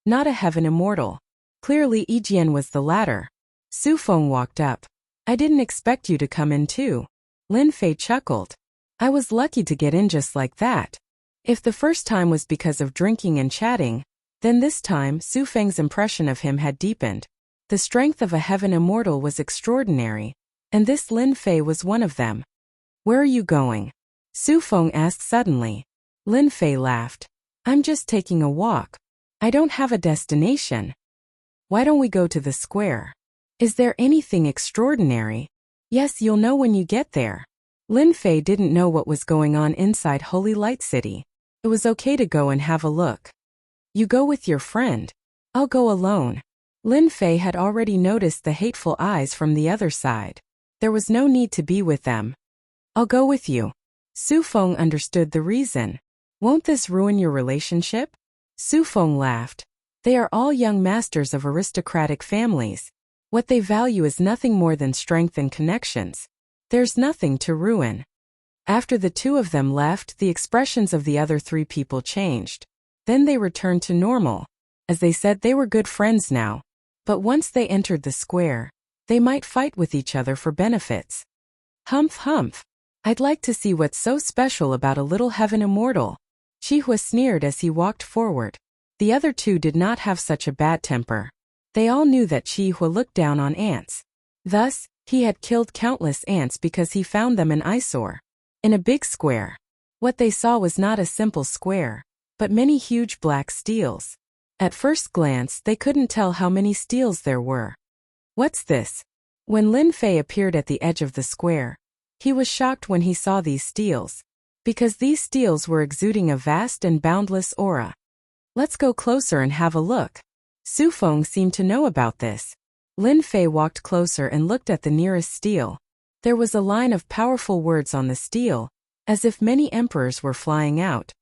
not a heaven immortal. Clearly Yi Jian was the latter. Su Feng walked up. I didn't expect you to come in too. Lin Fei chuckled. I was lucky to get in just like that. If the first time was because of drinking and chatting, then this time Su Feng's impression of him had deepened. The strength of a heaven immortal was extraordinary, and this Lin Fei was one of them. Where are you going? Su Feng asked suddenly. Lin Fei laughed. I'm just taking a walk. I don't have a destination. Why don't we go to the square? Is there anything extraordinary? Yes, you'll know when you get there. Lin Fei didn't know what was going on inside Holy Light City. It was okay to go and have a look. You go with your friend. I'll go alone. Lin Fei had already noticed the hateful eyes from the other side. There was no need to be with them. I'll go with you. Su Feng understood the reason. Won't this ruin your relationship? Su Feng laughed. They are all young masters of aristocratic families. What they value is nothing more than strength and connections. There's nothing to ruin. After the two of them left, the expressions of the other three people changed. Then they returned to normal. As they said, they were good friends now. But once they entered the square, they might fight with each other for benefits. Humph humph. I'd like to see what's so special about a little heaven immortal. Qihua sneered as he walked forward. The other two did not have such a bad temper. They all knew that Qihua looked down on ants. Thus, he had killed countless ants because he found them an eyesore. In a big square. What they saw was not a simple square, but many huge black steels. At first glance, they couldn't tell how many steels there were. What's this? When Lin Fei appeared at the edge of the square, he was shocked when he saw these steels, because these steels were exuding a vast and boundless aura. Let's go closer and have a look. Su Feng seemed to know about this. Lin Fei walked closer and looked at the nearest steel. There was a line of powerful words on the steel, as if many emperors were flying out.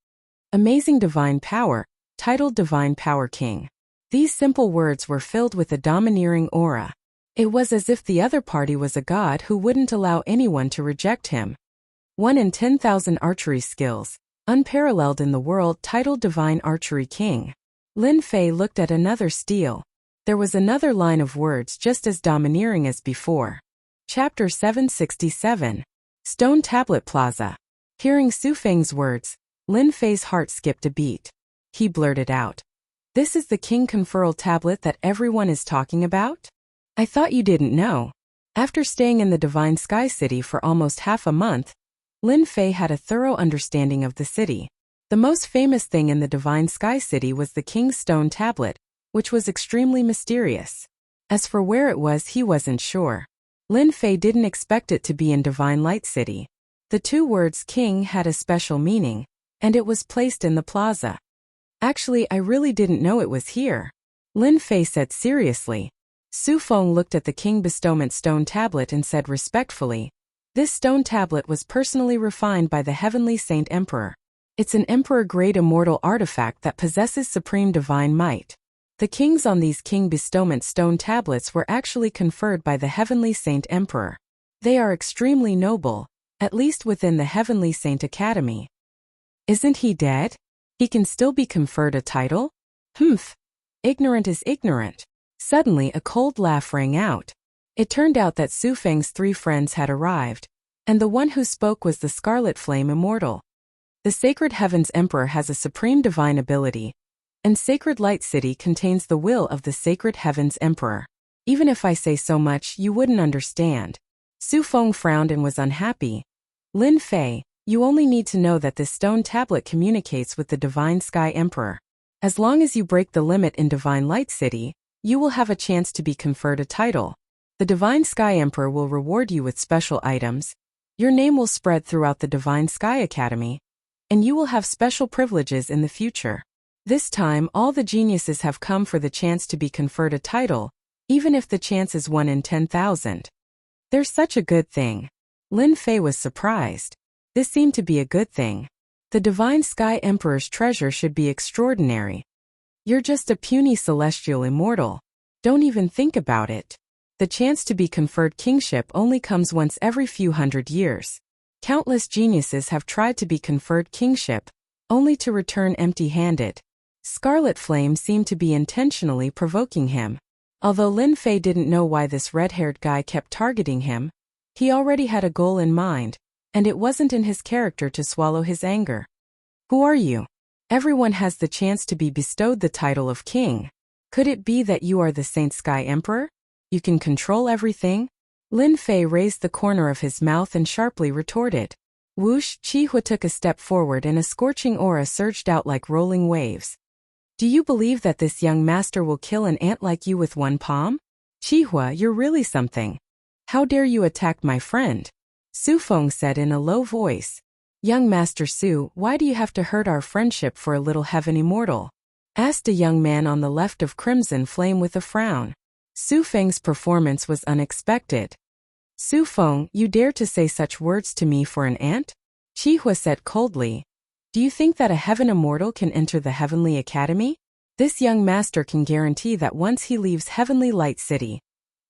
Amazing divine power, titled Divine Power King. These simple words were filled with a domineering aura. It was as if the other party was a god who wouldn't allow anyone to reject him. 1 in 10,000 archery skills, unparalleled in the world, titled Divine Archery King. Lin Fei looked at another steel. There was another line of words just as domineering as before. Chapter 767. Stone Tablet Plaza. Hearing Su Feng's words, Lin Fei's heart skipped a beat. He blurted out. This is the King Conferral Tablet that everyone is talking about? I thought you didn't know. After staying in the Divine Sky City for almost half a month, Lin Fei had a thorough understanding of the city. The most famous thing in the Divine Sky City was the King's Stone Tablet, which was extremely mysterious. As for where it was, he wasn't sure. Lin Fei didn't expect it to be in Divine Light City. The two words king had a special meaning, and it was placed in the plaza. Actually, I really didn't know it was here. Lin Fei said seriously. Su Feng looked at the King Bestowment Stone Tablet and said respectfully, this stone tablet was personally refined by the Heavenly Saint Emperor. It's an Emperor-grade immortal artifact that possesses supreme divine might. The kings on these King Bestowment Stone Tablets were actually conferred by the Heavenly Saint Emperor. They are extremely noble, at least within the Heavenly Saint Academy. Isn't he dead? He can still be conferred a title? Humph. Ignorant is ignorant. Suddenly a cold laugh rang out. It turned out that Su Feng's three friends had arrived, and the one who spoke was the Scarlet Flame Immortal. The Sacred Heavens Emperor has a supreme divine ability, and Sacred Light City contains the will of the Sacred Heavens Emperor. Even if I say so much, you wouldn't understand. Su Feng frowned and was unhappy. Lin Fei, you only need to know that this stone tablet communicates with the Divine Sky Emperor. As long as you break the limit in Divine Light City, you will have a chance to be conferred a title. The Divine Sky Emperor will reward you with special items. Your name will spread throughout the Divine Sky Academy, and you will have special privileges in the future. This time, all the geniuses have come for the chance to be conferred a title, even if the chance is 1 in 10,000. There's such a good thing. Lin Fei was surprised. This seemed to be a good thing. The Divine Sky Emperor's treasure should be extraordinary. You're just a puny celestial immortal. Don't even think about it. The chance to be conferred kingship only comes once every few hundred years. Countless geniuses have tried to be conferred kingship, only to return empty-handed. Scarlet Flame seemed to be intentionally provoking him. Although Lin Fei didn't know why this red-haired guy kept targeting him, he already had a goal in mind, and it wasn't in his character to swallow his anger. Who are you? Everyone has the chance to be bestowed the title of king. Could it be that you are the Saint Sky Emperor? You can control everything? Lin Fei raised the corner of his mouth and sharply retorted. Whoosh! Qihua took a step forward and a scorching aura surged out like rolling waves. Do you believe that this young master will kill an ant like you with one palm? Qihua, you're really something. How dare you attack my friend? Su Feng said in a low voice. Young Master Su, why do you have to hurt our friendship for a little heaven immortal? Asked a young man on the left of Crimson Flame with a frown. Su Feng's performance was unexpected. Su Feng, you dare to say such words to me for an ant? Qihua said coldly. Do you think that a heaven immortal can enter the Heavenly Academy? This young master can guarantee that once he leaves Heavenly Light City,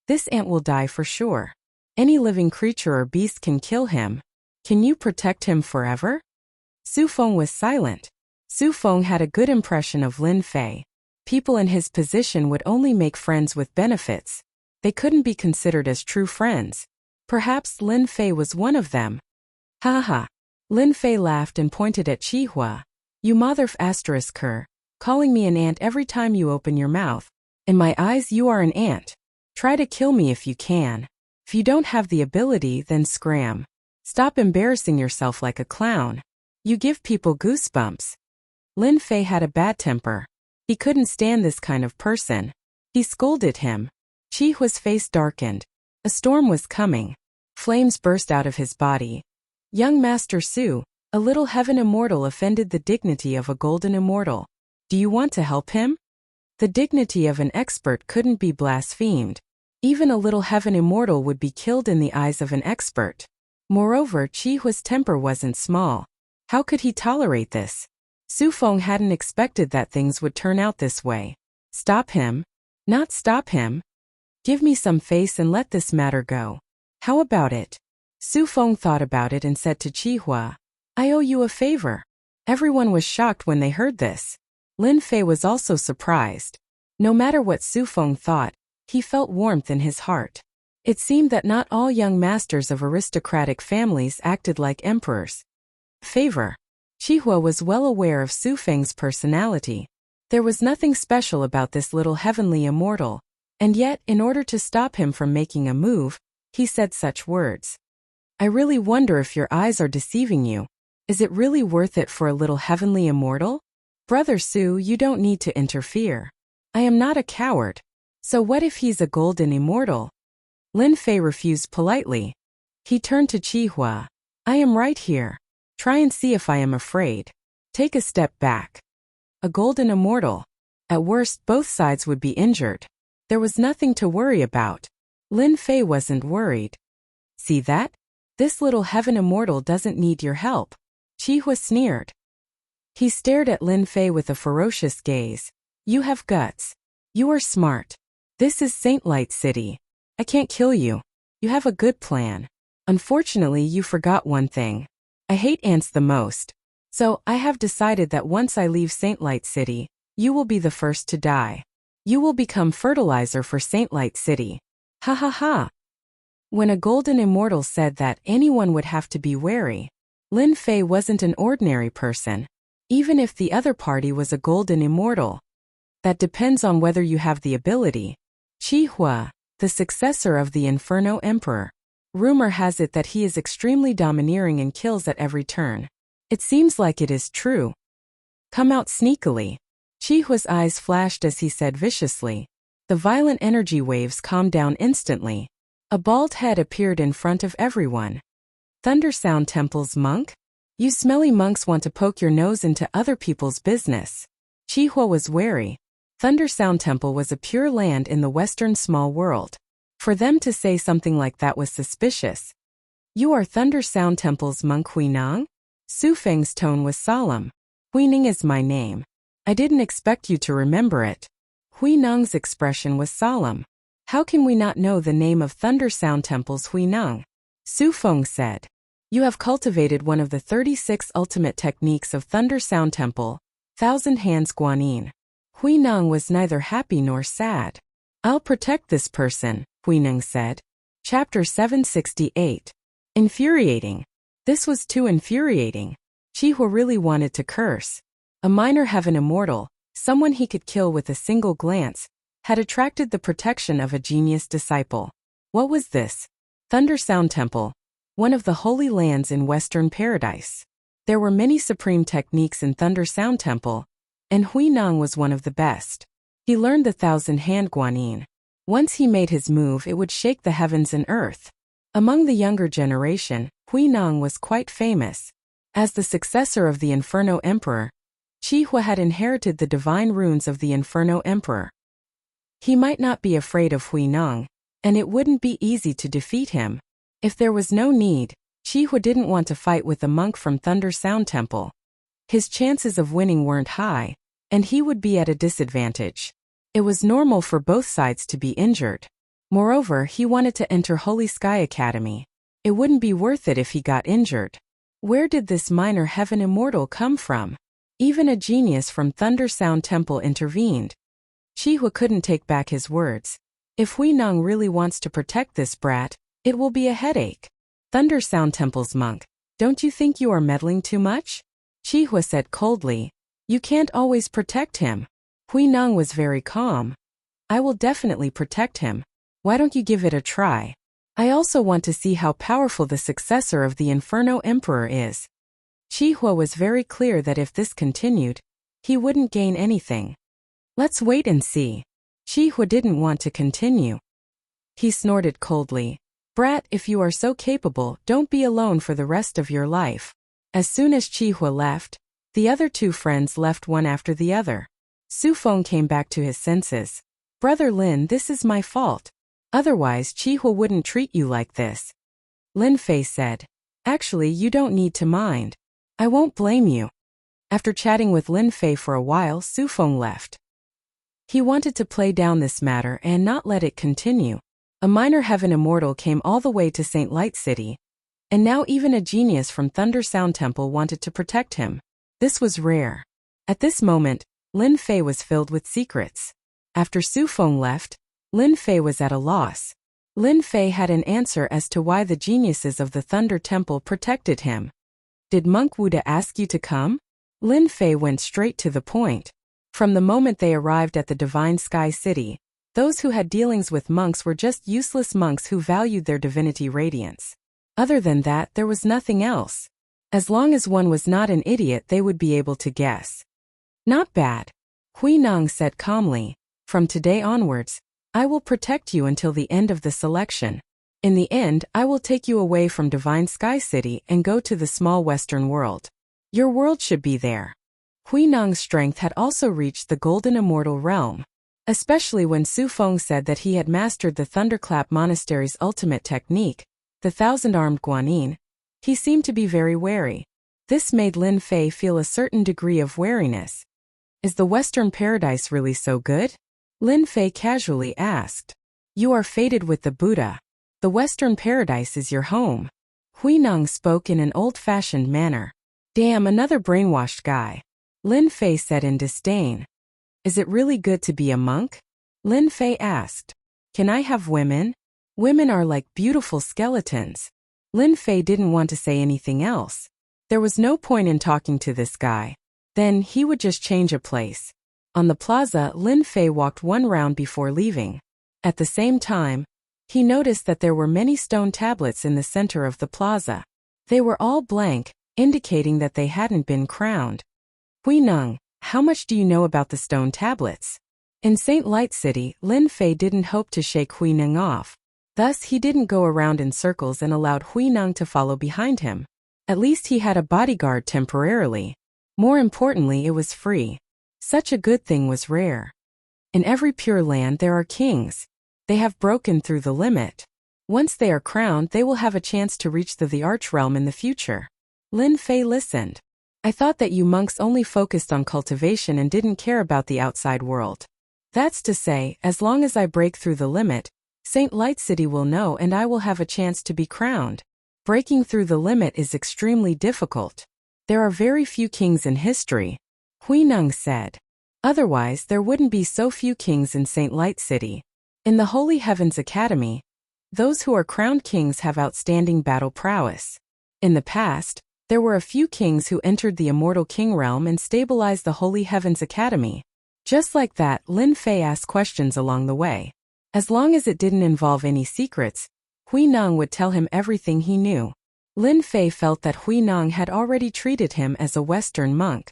this ant will die for sure. Any living creature or beast can kill him. Can you protect him forever? Su Feng was silent. Su Feng had a good impression of Lin Fei. People in his position would only make friends with benefits. They couldn't be considered as true friends. Perhaps Lin Fei was one of them. Ha ha. Lin Fei laughed and pointed at Qihua. You mother***er, calling me an ant every time you open your mouth. In my eyes you are an ant. Try to kill me if you can. If you don't have the ability, then scram. Stop embarrassing yourself like a clown. You give people goosebumps. Lin Fei had a bad temper. He couldn't stand this kind of person. He scolded him. Qihua's face darkened. A storm was coming. Flames burst out of his body. Young Master Su, a little heaven immortal offended the dignity of a golden immortal. Do you want to help him? The dignity of an expert couldn't be blasphemed. Even a little heaven immortal would be killed in the eyes of an expert. Moreover, Qihua's temper wasn't small. How could he tolerate this? Su Feng hadn't expected that things would turn out this way. Stop him? Not stop him. Give me some face and let this matter go. How about it? Su Feng thought about it and said to Qihua, I owe you a favor. Everyone was shocked when they heard this. Lin Fei was also surprised. No matter what Su Feng thought, he felt warmth in his heart. It seemed that not all young masters of aristocratic families acted like emperors. Favor. Qihua was well aware of Su Feng's personality. There was nothing special about this little heavenly immortal, and yet, in order to stop him from making a move, he said such words. I really wonder if your eyes are deceiving you. Is it really worth it for a little heavenly immortal? Brother Su, you don't need to interfere. I am not a coward. So what if he's a golden immortal? Lin Fei refused politely. He turned to Qihua. I am right here. Try and see if I am afraid. Take a step back. A golden immortal. At worst, both sides would be injured. There was nothing to worry about. Lin Fei wasn't worried. See that? This little heaven immortal doesn't need your help. Qihua sneered. He stared at Lin Fei with a ferocious gaze. You have guts. You are smart. This is Saint Light City. I can't kill you. You have a good plan. Unfortunately, you forgot one thing. I hate ants the most. So, I have decided that once I leave Saint Light City, you will be the first to die. You will become fertilizer for Saint Light City. Ha ha ha. When a golden immortal said that, anyone would have to be wary. Lin Fei wasn't an ordinary person. Even if the other party was a golden immortal. That depends on whether you have the ability. Qihua, the successor of the Inferno Emperor. Rumor has it that he is extremely domineering and kills at every turn. It seems like it is true. Come out sneakily. Qihua's eyes flashed as he said viciously. The violent energy waves calmed down instantly. A bald head appeared in front of everyone. Thundersound Temple's monk? You smelly monks want to poke your nose into other people's business. Qihua was wary. Thundersound Temple was a pure land in the western small world. For them to say something like that was suspicious. You are Thundersound Temple's monk Huineng? Su Feng's tone was solemn. Huining is my name. I didn't expect you to remember it. Hui Neng's expression was solemn. How can we not know the name of Thunder Sound Temples, Hui Neng? Su Feng said. You have cultivated one of the 36 ultimate techniques of Thunder Sound Temple, Thousand Hands Guanyin. Hui Neng was neither happy nor sad. I'll protect this person, Hui Neng said. Chapter 768. Infuriating. This was too infuriating. Qihua really wanted to curse. A minor heaven immortal, someone he could kill with a single glance, had attracted the protection of a genius disciple. What was this? Thunder Sound Temple, one of the holy lands in Western Paradise. There were many supreme techniques in Thunder Sound Temple, and Hui Neng was one of the best. He learned the Thousand Hand Guanyin. Once he made his move, it would shake the heavens and earth. Among the younger generation, Hui Neng was quite famous. As the successor of the Inferno Emperor, Qihua had inherited the divine runes of the Inferno Emperor. He might not be afraid of Hui Neng, and it wouldn't be easy to defeat him. If there was no need, Qihua didn't want to fight with the monk from Thunder Sound Temple. His chances of winning weren't high, and he would be at a disadvantage. It was normal for both sides to be injured. Moreover, he wanted to enter Holy Sky Academy. It wouldn't be worth it if he got injured. Where did this minor heaven immortal come from? Even a genius from Thunder Sound Temple intervened. Qihua couldn't take back his words. If Hui Neng really wants to protect this brat, it will be a headache. Thunder Sound Temple's monk, don't you think you are meddling too much? Qihua said coldly. You can't always protect him. Hui Neng was very calm. I will definitely protect him. Why don't you give it a try? I also want to see how powerful the successor of the Inferno Emperor is. Qihua was very clear that if this continued, he wouldn't gain anything. Let's wait and see. Qihua didn't want to continue. He snorted coldly. Brat, if you are so capable, don't be alone for the rest of your life. As soon as Qihua left, the other two friends left one after the other. Su Feng came back to his senses. Brother Lin, this is my fault. Otherwise, Qihua wouldn't treat you like this. Lin Fei said. Actually, you don't need to mind. I won't blame you. After chatting with Lin Fei for a while, Su Feng left. He wanted to play down this matter and not let it continue. A minor heaven immortal came all the way to St. Light City, and now even a genius from Thunder Sound Temple wanted to protect him. This was rare. At this moment, Lin Fei was filled with secrets. After Su Feng left, Lin Fei was at a loss. Lin Fei had an answer as to why the geniuses of the Thunder Temple protected him. Did Monk Wuda ask you to come? Lin Fei went straight to the point. From the moment they arrived at the Divine Sky City, those who had dealings with monks were just useless monks who valued their divinity radiance. Other than that, there was nothing else. As long as one was not an idiot, they would be able to guess. Not bad. Hui Neng said calmly. From today onwards, I will protect you until the end of the selection. In the end, I will take you away from Divine Sky City and go to the small Western world. Your world should be there. Hui Neng's strength had also reached the Golden Immortal Realm. Especially when Su Feng said that he had mastered the Thunderclap Monastery's ultimate technique, the Thousand-Armed Guanyin, he seemed to be very wary. This made Lin Fei feel a certain degree of wariness. Is the Western Paradise really so good? Lin Fei casually asked. You are fated with the Buddha. The Western Paradise is your home. Hui Neng spoke in an old-fashioned manner. Damn, another brainwashed guy. Lin Fei said in disdain. Is it really good to be a monk? Lin Fei asked. Can I have women? Women are like beautiful skeletons. Lin Fei didn't want to say anything else. There was no point in talking to this guy. Then he would just change a place. On the plaza, Lin Fei walked one round before leaving. At the same time, he noticed that there were many stone tablets in the center of the plaza. They were all blank, indicating that they hadn't been crowned. Hui Neng, how much do you know about the stone tablets? In St. Light City, Lin Fei didn't hope to shake Hui Neng off. Thus, he didn't go around in circles and allowed Hui Neng to follow behind him. At least he had a bodyguard temporarily. More importantly, it was free. Such a good thing was rare. In every Pure Land there are kings. They have broken through the limit. Once they are crowned, they will have a chance to reach the Arch Realm in the future. Lin Fei listened. I thought that you monks only focused on cultivation and didn't care about the outside world. That's to say, as long as I break through the limit, Saint Light City will know and I will have a chance to be crowned. Breaking through the limit is extremely difficult. There are very few kings in history, Hui Neng said. Otherwise, there wouldn't be so few kings in Saint Light City. In the Holy Heavens Academy, those who are crowned kings have outstanding battle prowess. In the past, there were a few kings who entered the Immortal King realm and stabilized the Holy Heavens Academy. Just like that, Lin Fei asked questions along the way. As long as it didn't involve any secrets, Hui Neng would tell him everything he knew. Lin Fei felt that Hui Neng had already treated him as a Western monk.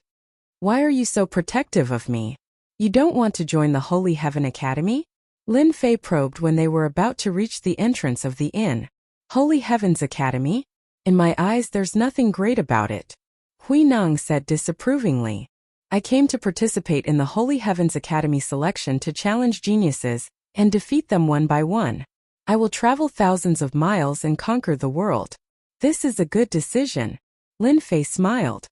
Why are you so protective of me? You don't want to join the Holy Heaven Academy? Lin Fei probed when they were about to reach the entrance of the inn. Holy Heavens Academy? In my eyes there's nothing great about it. Hui Neng said disapprovingly. I came to participate in the Holy Heavens Academy selection to challenge geniuses and defeat them one by one. I will travel thousands of miles and conquer the world. This is a good decision. Lin Fei smiled.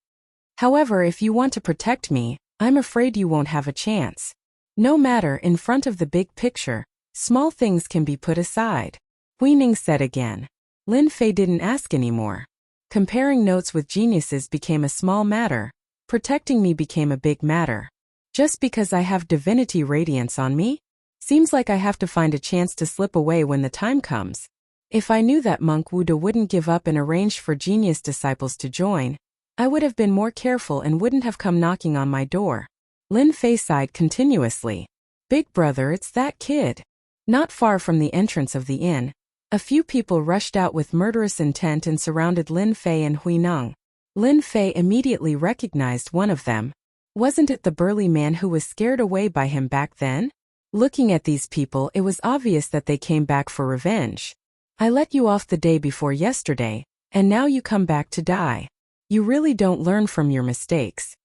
However, if you want to protect me, I'm afraid you won't have a chance. No matter, in front of the big picture, small things can be put aside. Hui Neng said again. Lin Fei didn't ask anymore. Comparing notes with geniuses became a small matter. Protecting me became a big matter. Just because I have divinity radiance on me? Seems like I have to find a chance to slip away when the time comes. If I knew that Monk Wuda wouldn't give up and arranged for genius disciples to join, I would have been more careful and wouldn't have come knocking on my door. Lin Fei sighed continuously. Big brother, it's that kid. Not far from the entrance of the inn, a few people rushed out with murderous intent and surrounded Lin Fei and Hui Neng. Lin Fei immediately recognized one of them. Wasn't it the burly man who was scared away by him back then? Looking at these people, it was obvious that they came back for revenge. I let you off the day before yesterday, and now you come back to die. You really don't learn from your mistakes.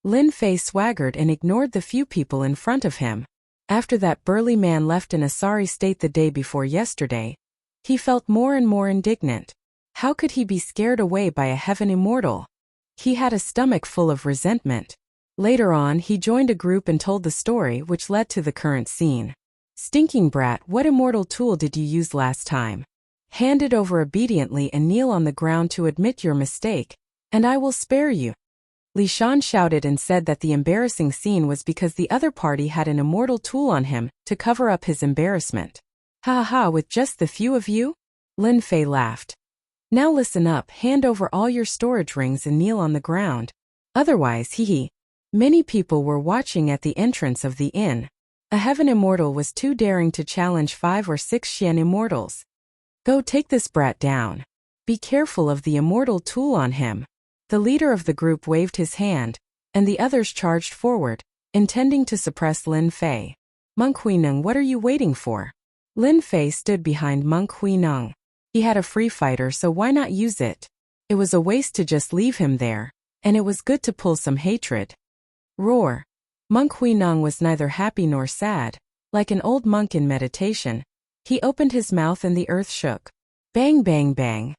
Lin Fei swaggered and ignored the few people in front of him. After that burly man left in a sorry state the day before yesterday, he felt more and more indignant. How could he be scared away by a heaven immortal? He had a stomach full of resentment. Later on, he joined a group and told the story which led to the current scene. Stinking brat, what immortal tool did you use last time? Hand it over obediently and kneel on the ground to admit your mistake, and I will spare you. Li Shan shouted and said that the embarrassing scene was because the other party had an immortal tool on him to cover up his embarrassment. Ha ha, with just the few of you? Lin Fei laughed. Now listen up, hand over all your storage rings and kneel on the ground. Otherwise, hee. Many people were watching at the entrance of the inn. A heaven immortal was too daring to challenge 5 or 6 Xian immortals. Go take this brat down. Be careful of the immortal tool on him. The leader of the group waved his hand, and the others charged forward, intending to suppress Lin Fei. Monk Hui Neng, what are you waiting for? Lin Fei stood behind Monk Hui Neng. He had a free fighter, so why not use it? It was a waste to just leave him there, and it was good to pull some hatred. Roar. Monk Hui Neng was neither happy nor sad. Like an old monk in meditation, he opened his mouth and the earth shook. Bang bang bang.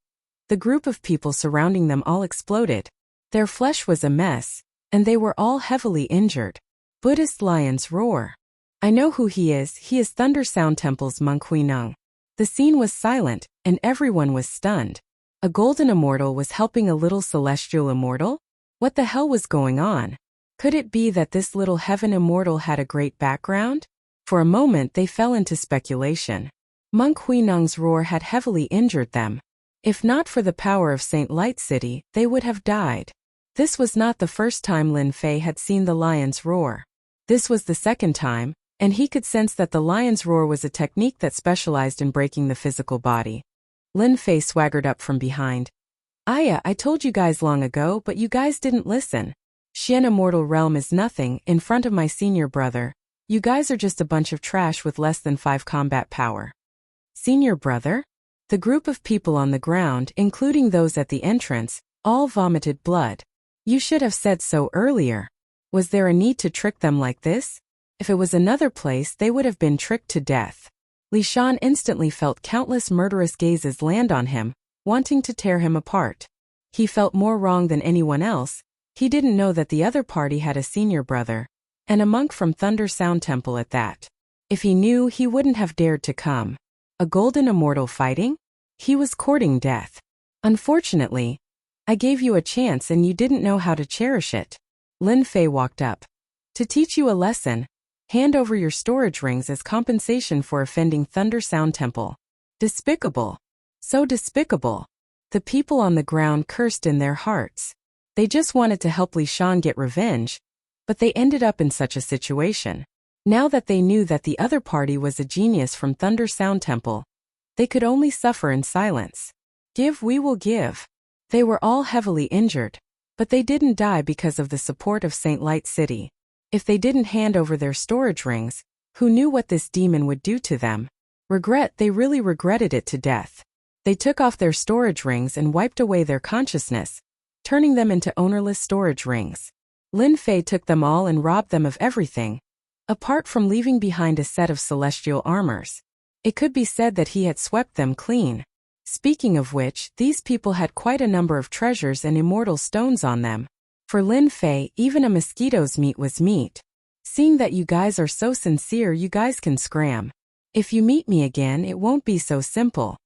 The group of people surrounding them all exploded. Their flesh was a mess, and they were all heavily injured. Buddhist lions roar. I know who he is Thunder Sound Temple's Monk Hui Neng. The scene was silent, and everyone was stunned. A golden immortal was helping a little celestial immortal? What the hell was going on? Could it be that this little heaven immortal had a great background? For a moment they fell into speculation. Monk Hui Neng's roar had heavily injured them. If not for the power of Saint Light City, they would have died. This was not the first time Lin Fei had seen the lion's roar. This was the second time, and he could sense that the lion's roar was a technique that specialized in breaking the physical body. Lin Fei swaggered up from behind. Aya, I told you guys long ago, but you guys didn't listen. Xian Immortal Realm is nothing in front of my senior brother. You guys are just a bunch of trash with less than 5 combat power. Senior brother? The group of people on the ground, including those at the entrance, all vomited blood. You should have said so earlier. Was there a need to trick them like this? If it was another place, they would have been tricked to death. Li Shan instantly felt countless murderous gazes land on him, wanting to tear him apart. He felt more wrong than anyone else. He didn't know that the other party had a senior brother, and a monk from Thunder Sound Temple at that. If he knew, he wouldn't have dared to come. A golden immortal fighting? He was courting death. Unfortunately, I gave you a chance and you didn't know how to cherish it. Lin Fei walked up. To teach you a lesson, hand over your storage rings as compensation for offending Thunder Sound Temple. Despicable. So despicable. The people on the ground cursed in their hearts. They just wanted to help Li Shan get revenge, but they ended up in such a situation. Now that they knew that the other party was a genius from Thunder Sound Temple, they could only suffer in silence. Give, we will give. They were all heavily injured, but they didn't die because of the support of Saint Light City. If they didn't hand over their storage rings, who knew what this demon would do to them? Regret, they really regretted it to death. They took off their storage rings and wiped away their consciousness, turning them into ownerless storage rings. Lin Fei took them all and robbed them of everything, apart from leaving behind a set of celestial armors. It could be said that he had swept them clean. Speaking of which, these people had quite a number of treasures and immortal stones on them. For Lin Fei, even a mosquito's meat was meat. Seeing that you guys are so sincere, you guys can scram. If you meet me again, it won't be so simple.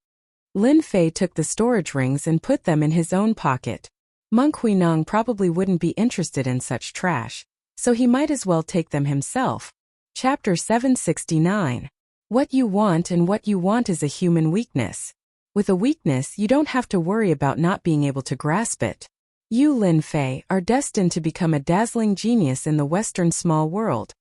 Lin Fei took the storage rings and put them in his own pocket. Monk Huineng probably wouldn't be interested in such trash, so he might as well take them himself. Chapter 769. What you want is a human weakness. With a weakness, you don't have to worry about not being able to grasp it. You, Lin Fei, are destined to become a dazzling genius in the Western small world.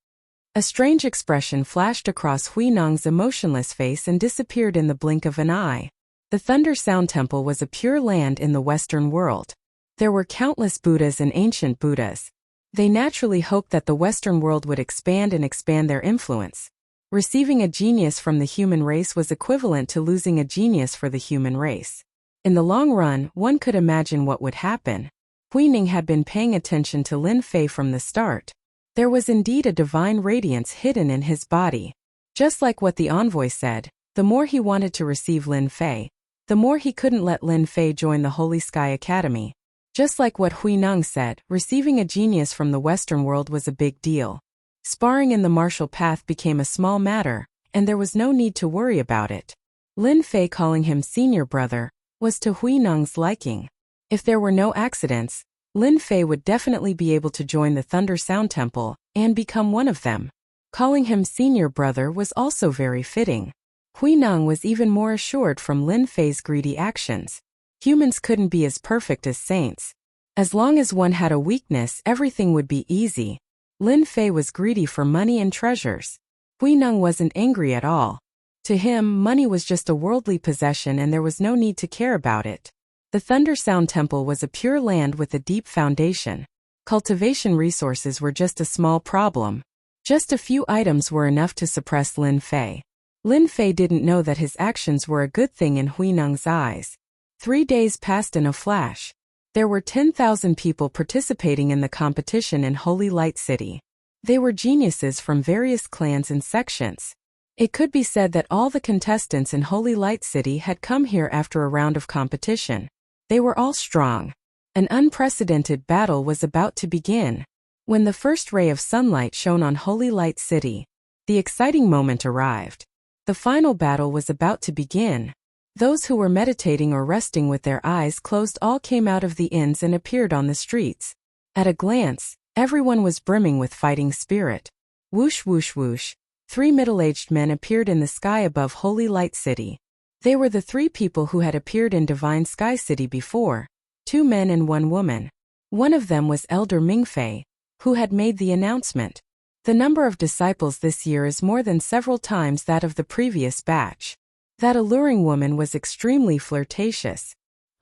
A strange expression flashed across Huineng's emotionless face and disappeared in the blink of an eye. The Thunder Sound Temple was a pure land in the Western world. There were countless Buddhas and ancient Buddhas. They naturally hoped that the Western world would expand their influence. Receiving a genius from the human race was equivalent to losing a genius for the human race. In the long run, one could imagine what would happen. Huineng had been paying attention to Lin Fei from the start. There was indeed a divine radiance hidden in his body. Just like what the envoy said, the more he wanted to receive Lin Fei, the more he couldn't let Lin Fei join the Holy Sky Academy. Just like what Huineng said, receiving a genius from the Western world was a big deal. Sparring in the martial path became a small matter, and there was no need to worry about it. Lin Fei calling him senior brother was to Huineng's liking. If there were no accidents, Lin Fei would definitely be able to join the Thunder Sound Temple and become one of them. Calling him senior brother was also very fitting. Huineng was even more assured from Lin Fei's greedy actions. Humans couldn't be as perfect as saints. As long as one had a weakness, everything would be easy. Lin Fei was greedy for money and treasures. Huineng wasn't angry at all. To him, money was just a worldly possession and there was no need to care about it. The Thunder Sound Temple was a pure land with a deep foundation. Cultivation resources were just a small problem. Just a few items were enough to suppress Lin Fei. Lin Fei didn't know that his actions were a good thing in Huineng's eyes. 3 days passed in a flash. There were 10,000 people participating in the competition in Holy Light City. They were geniuses from various clans and sections. It could be said that all the contestants in Holy Light City had come here after a round of competition. They were all strong. An unprecedented battle was about to begin. When the first ray of sunlight shone on Holy Light City, the exciting moment arrived. The final battle was about to begin. Those who were meditating or resting with their eyes closed all came out of the inns and appeared on the streets. At a glance, everyone was brimming with fighting spirit. Whoosh whoosh whoosh. 3 middle-aged men appeared in the sky above Holy Light City. They were the 3 people who had appeared in Divine Sky City before, 2 men and 1 woman. One of them was Elder Mingfei, who had made the announcement. The number of disciples this year is more than several times that of the previous batch. That alluring woman was extremely flirtatious.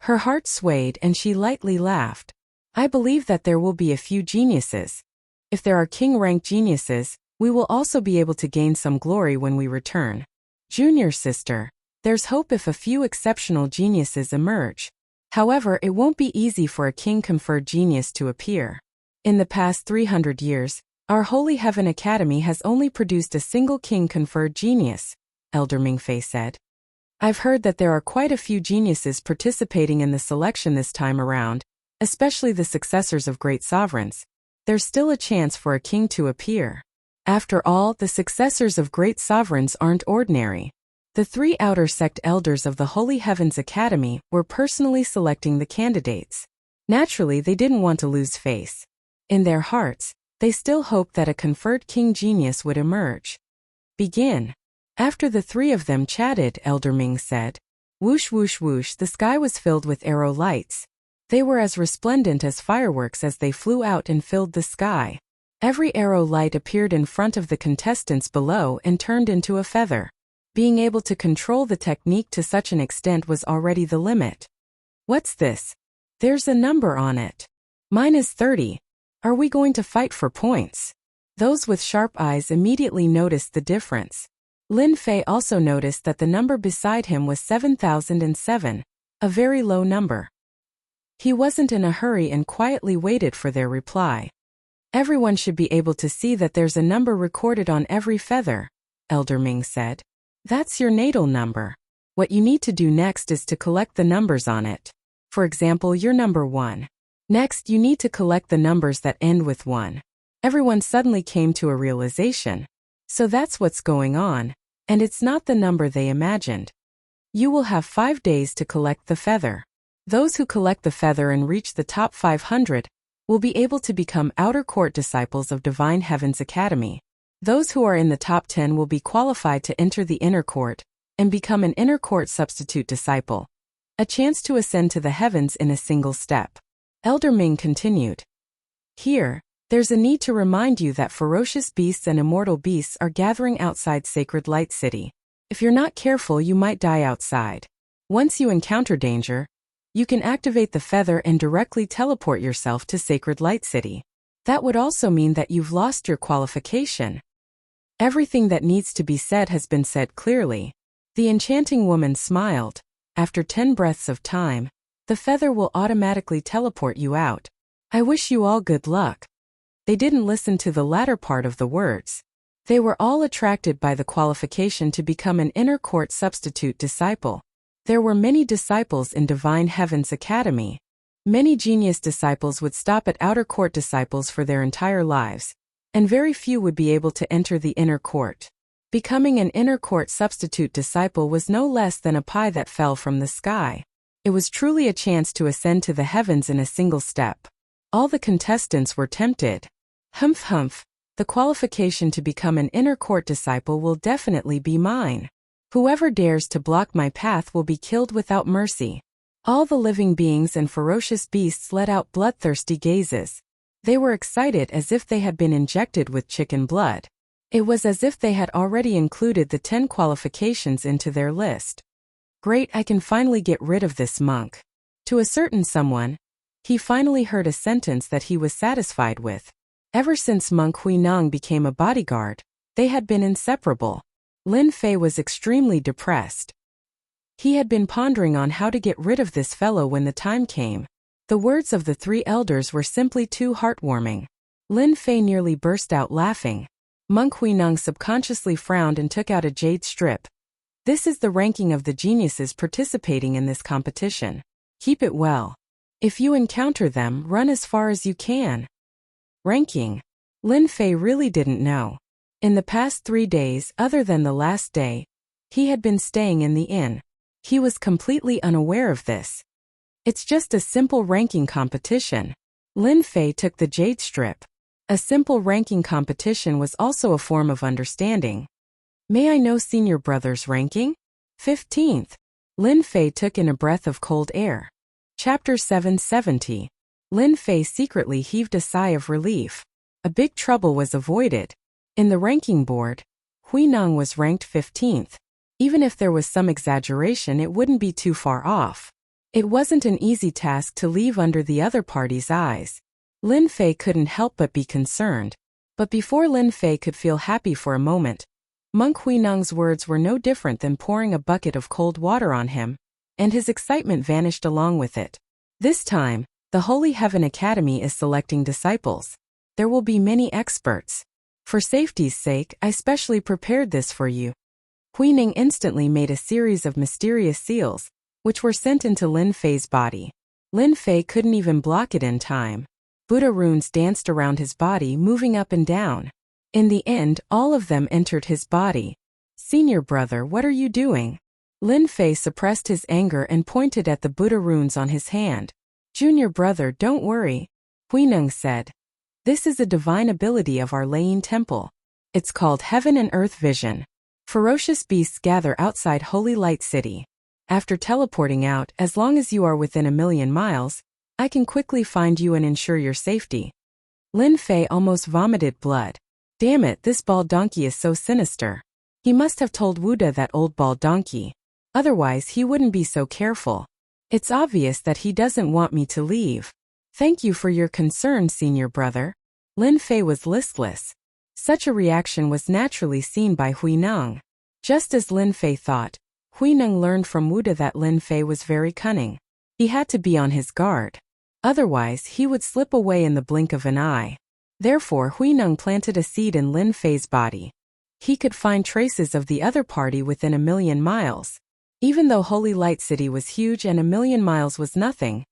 Her heart swayed and she lightly laughed. I believe that there will be a few geniuses. If there are king-rank geniuses, we will also be able to gain some glory when we return. Junior sister, there's hope if a few exceptional geniuses emerge. However, it won't be easy for a king-conferred genius to appear. In the past 300 years, our Holy Heaven Academy has only produced a single king-conferred genius, Elder Mingfei said. I've heard that there are quite a few geniuses participating in the selection this time around, especially the successors of great sovereigns. There's still a chance for a king to appear. After all, the successors of great sovereigns aren't ordinary. The 3 outer sect elders of the Holy Heavens Academy were personally selecting the candidates. Naturally, they didn't want to lose face. In their hearts, they still hoped that a conferred king genius would emerge. Begin. After the 3 of them chatted, Elder Ming said. Whoosh whoosh whoosh, the sky was filled with arrow lights. They were as resplendent as fireworks as they flew out and filled the sky. Every arrow light appeared in front of the contestants below and turned into a feather. Being able to control the technique to such an extent was already the limit. What's this? There's a number on it. Mine is 30. Are we going to fight for points? Those with sharp eyes immediately noticed the difference. Lin Fei also noticed that the number beside him was 7007, a very low number. He wasn't in a hurry and quietly waited for their reply. Everyone should be able to see that there's a number recorded on every feather, Elder Ming said. That's your natal number. What you need to do next is to collect the numbers on it. For example, your number 1. Next, you need to collect the numbers that end with 1. Everyone suddenly came to a realization. So that's what's going on, and it's not the number they imagined. You will have 5 days to collect the feather. Those who collect the feather and reach the top 500 will be able to become outer court disciples of Divine Heaven's Academy. Those who are in the top 10 will be qualified to enter the inner court and become an inner court substitute disciple. A chance to ascend to the heavens in a single step. Elder Ming continued. Here, there's a need to remind you that ferocious beasts and immortal beasts are gathering outside Sacred Light City. If you're not careful, you might die outside. Once you encounter danger, you can activate the feather and directly teleport yourself to Sacred Light City. That would also mean that you've lost your qualification. Everything that needs to be said has been said clearly. The enchanting woman smiled. After 10 breaths of time, the feather will automatically teleport you out. I wish you all good luck. They didn't listen to the latter part of the words. They were all attracted by the qualification to become an inner court substitute disciple. There were many disciples in Divine Heaven's Academy. Many genius disciples would stop at outer court disciples for their entire lives, and very few would be able to enter the inner court. Becoming an inner court substitute disciple was no less than a pie that fell from the sky. It was truly a chance to ascend to the heavens in a single step. All the contestants were tempted. Humph humph, the qualification to become an inner court disciple will definitely be mine. Whoever dares to block my path will be killed without mercy. All the living beings and ferocious beasts let out bloodthirsty gazes. They were excited as if they had been injected with chicken blood. It was as if they had already included the 10 qualifications into their list. Great, I can finally get rid of this monk. To a certain someone, he finally heard a sentence that he was satisfied with. Ever since Monk Huineng became a bodyguard, they had been inseparable. Lin Fei was extremely depressed. He had been pondering on how to get rid of this fellow when the time came. The words of the 3 elders were simply too heartwarming. Lin Fei nearly burst out laughing. Monk Huineng subconsciously frowned and took out a jade strip. This is the ranking of the geniuses participating in this competition. Keep it well. If you encounter them, run as far as you can. Ranking. Lin Fei really didn't know. In the past 3 days, other than the last day, he had been staying in the inn. He was completely unaware of this. It's just a simple ranking competition. Lin Fei took the jade strip. A simple ranking competition was also a form of understanding. May I know senior brother's ranking? 15th. Lin Fei took in a breath of cold air. Chapter 770. Lin Fei secretly heaved a sigh of relief. A big trouble was avoided. In the ranking board, Huineng was ranked 15th. Even if there was some exaggeration, it wouldn't be too far off. It wasn't an easy task to leave under the other party's eyes. Lin Fei couldn't help but be concerned. But before Lin Fei could feel happy for a moment, Monk Huineng's words were no different than pouring a bucket of cold water on him, and his excitement vanished along with it. This time, the Holy Heaven Academy is selecting disciples. There will be many experts. For safety's sake, I specially prepared this for you. Huineng instantly made a series of mysterious seals, which were sent into Lin Fei's body. Lin Fei couldn't even block it in time. Buddha runes danced around his body, moving up and down. In the end, all of them entered his body. Senior brother, what are you doing? Lin Fei suppressed his anger and pointed at the Buddha runes on his hand. Junior brother, don't worry, Huineng said. This is a divine ability of our Lane Temple. It's called Heaven and Earth Vision. Ferocious beasts gather outside Holy Light City. After teleporting out, as long as you are within 1,000,000 miles, I can quickly find you and ensure your safety. Lin Fei almost vomited blood. Damn it, this bald donkey is so sinister. He must have told Wuda that old bald donkey. Otherwise he wouldn't be so careful. It's obvious that he doesn't want me to leave. Thank you for your concern, senior brother. Lin Fei was listless. Such a reaction was naturally seen by Huineng. Just as Lin Fei thought, Huineng learned from Wuda that Lin Fei was very cunning. He had to be on his guard. Otherwise he would slip away in the blink of an eye. Therefore Huineng planted a seed in Lin Fei's body. He could find traces of the other party within 1,000,000 miles. Even though Holy Light City was huge and 1,000,000 miles was nothing,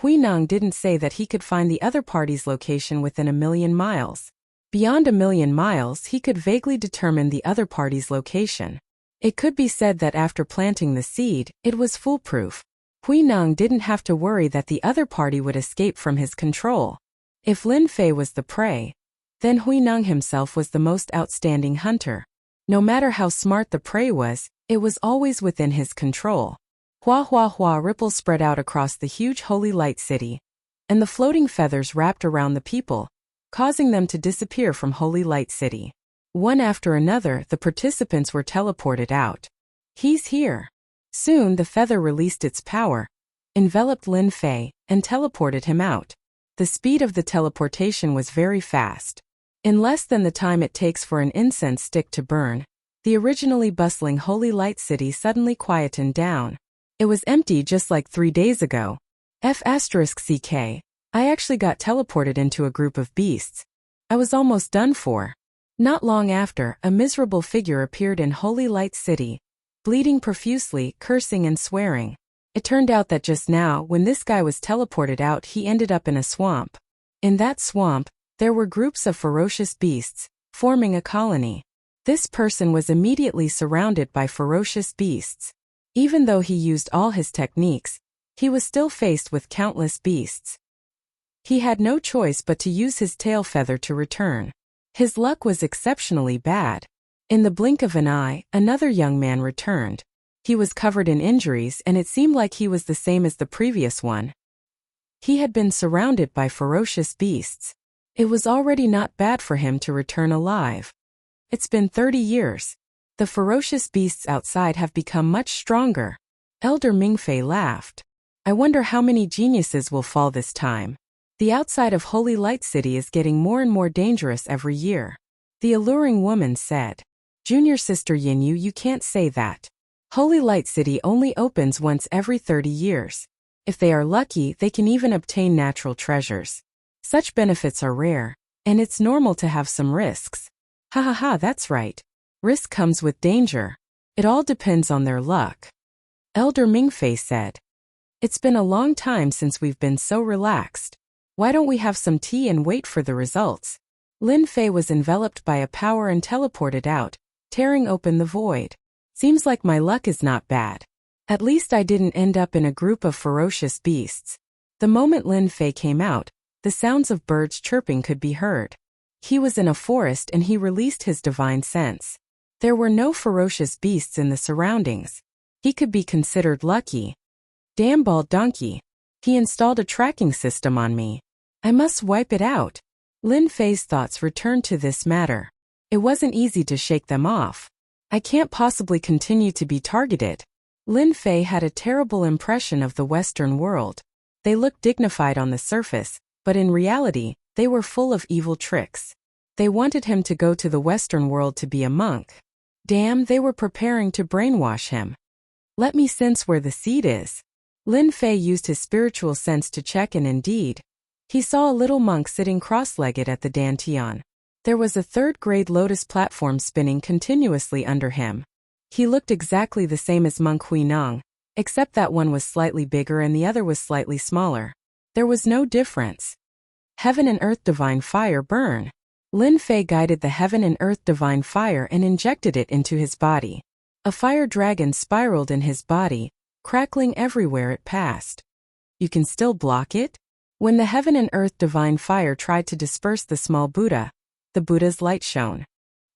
Huineng didn't say that he could find the other party's location within 1,000,000 miles. Beyond 1,000,000 miles he could vaguely determine the other party's location. It could be said that after planting the seed, it was foolproof. Huineng didn't have to worry that the other party would escape from his control. If Lin Fei was the prey, then Huineng himself was the most outstanding hunter. No matter how smart the prey was, it was always within his control. Hua hua hua, ripples spread out across the huge Holy Light City, and the floating feathers wrapped around the people, causing them to disappear from Holy Light City. One after another, the participants were teleported out. He's here. Soon the feather released its power, enveloped Lin Fei, and teleported him out. The speed of the teleportation was very fast. In less than the time it takes for an incense stick to burn, the originally bustling Holy Light City suddenly quietened down. It was empty just like 3 days ago. F***ck, I actually got teleported into a group of beasts. I was almost done for. Not long after, a miserable figure appeared in Holy Light City, bleeding profusely, cursing and swearing. It turned out that just now, when this guy was teleported out, he ended up in a swamp. In that swamp, there were groups of ferocious beasts, forming a colony. This person was immediately surrounded by ferocious beasts. Even though he used all his techniques, he was still faced with countless beasts. He had no choice but to use his tail feather to return. His luck was exceptionally bad. In the blink of an eye, another young man returned. He was covered in injuries and it seemed like he was the same as the previous one. He had been surrounded by ferocious beasts. It was already not bad for him to return alive. It's been 30 years. The ferocious beasts outside have become much stronger. Elder Mingfei laughed. I wonder how many geniuses will fall this time. The outside of Holy Light City is getting more and more dangerous every year. The alluring woman said. Junior sister Yinyu, you can't say that. Holy Light City only opens once every 30 years. If they are lucky, they can even obtain natural treasures. Such benefits are rare, and it's normal to have some risks. Ha ha ha, that's right. Risk comes with danger. It all depends on their luck. Elder Mingfei said. It's been a long time since we've been so relaxed. Why don't we have some tea and wait for the results? Lin Fei was enveloped by a power and teleported out, tearing open the void. Seems like my luck is not bad. At least I didn't end up in a group of ferocious beasts. The moment Lin Fei came out, the sounds of birds chirping could be heard. He was in a forest and he released his divine sense. There were no ferocious beasts in the surroundings. He could be considered lucky. Damn bald donkey. He installed a tracking system on me. I must wipe it out. Lin Fei's thoughts returned to this matter. It wasn't easy to shake them off. I can't possibly continue to be targeted. Lin Fei had a terrible impression of the Western world. They looked dignified on the surface, but in reality, they were full of evil tricks. They wanted him to go to the Western world to be a monk. Damn, they were preparing to brainwash him. Let me sense where the seed is. Lin Fei used his spiritual sense to check and indeed, he saw a little monk sitting cross-legged at the dantian. There was a third-grade lotus platform spinning continuously under him. He looked exactly the same as Monk Huineng, except that one was slightly bigger and the other was slightly smaller. There was no difference. Heaven and Earth Divine Fire burn. Lin Fei guided the Heaven and Earth Divine Fire and injected it into his body. A fire dragon spiraled in his body, crackling everywhere it passed. You can still block it? When the Heaven and Earth Divine Fire tried to disperse the small Buddha, the Buddha's light shone.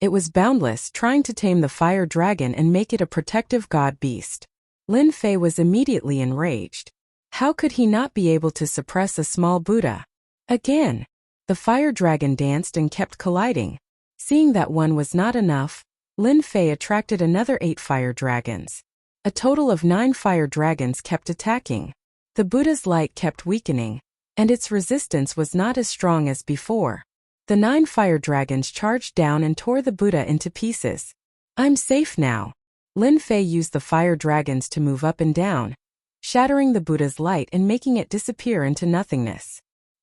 It was boundless, trying to tame the fire dragon and make it a protective god beast. Lin Fei was immediately enraged. How could he not be able to suppress a small Buddha? Again, the fire dragon danced and kept colliding. Seeing that one was not enough, Lin Fei attracted another 8 fire dragons. A total of 9 fire dragons kept attacking. The Buddha's light kept weakening, and its resistance was not as strong as before. The 9 fire dragons charged down and tore the Buddha into pieces. I'm safe now. Lin Fei used the fire dragons to move up and down, shattering the Buddha's light and making it disappear into nothingness.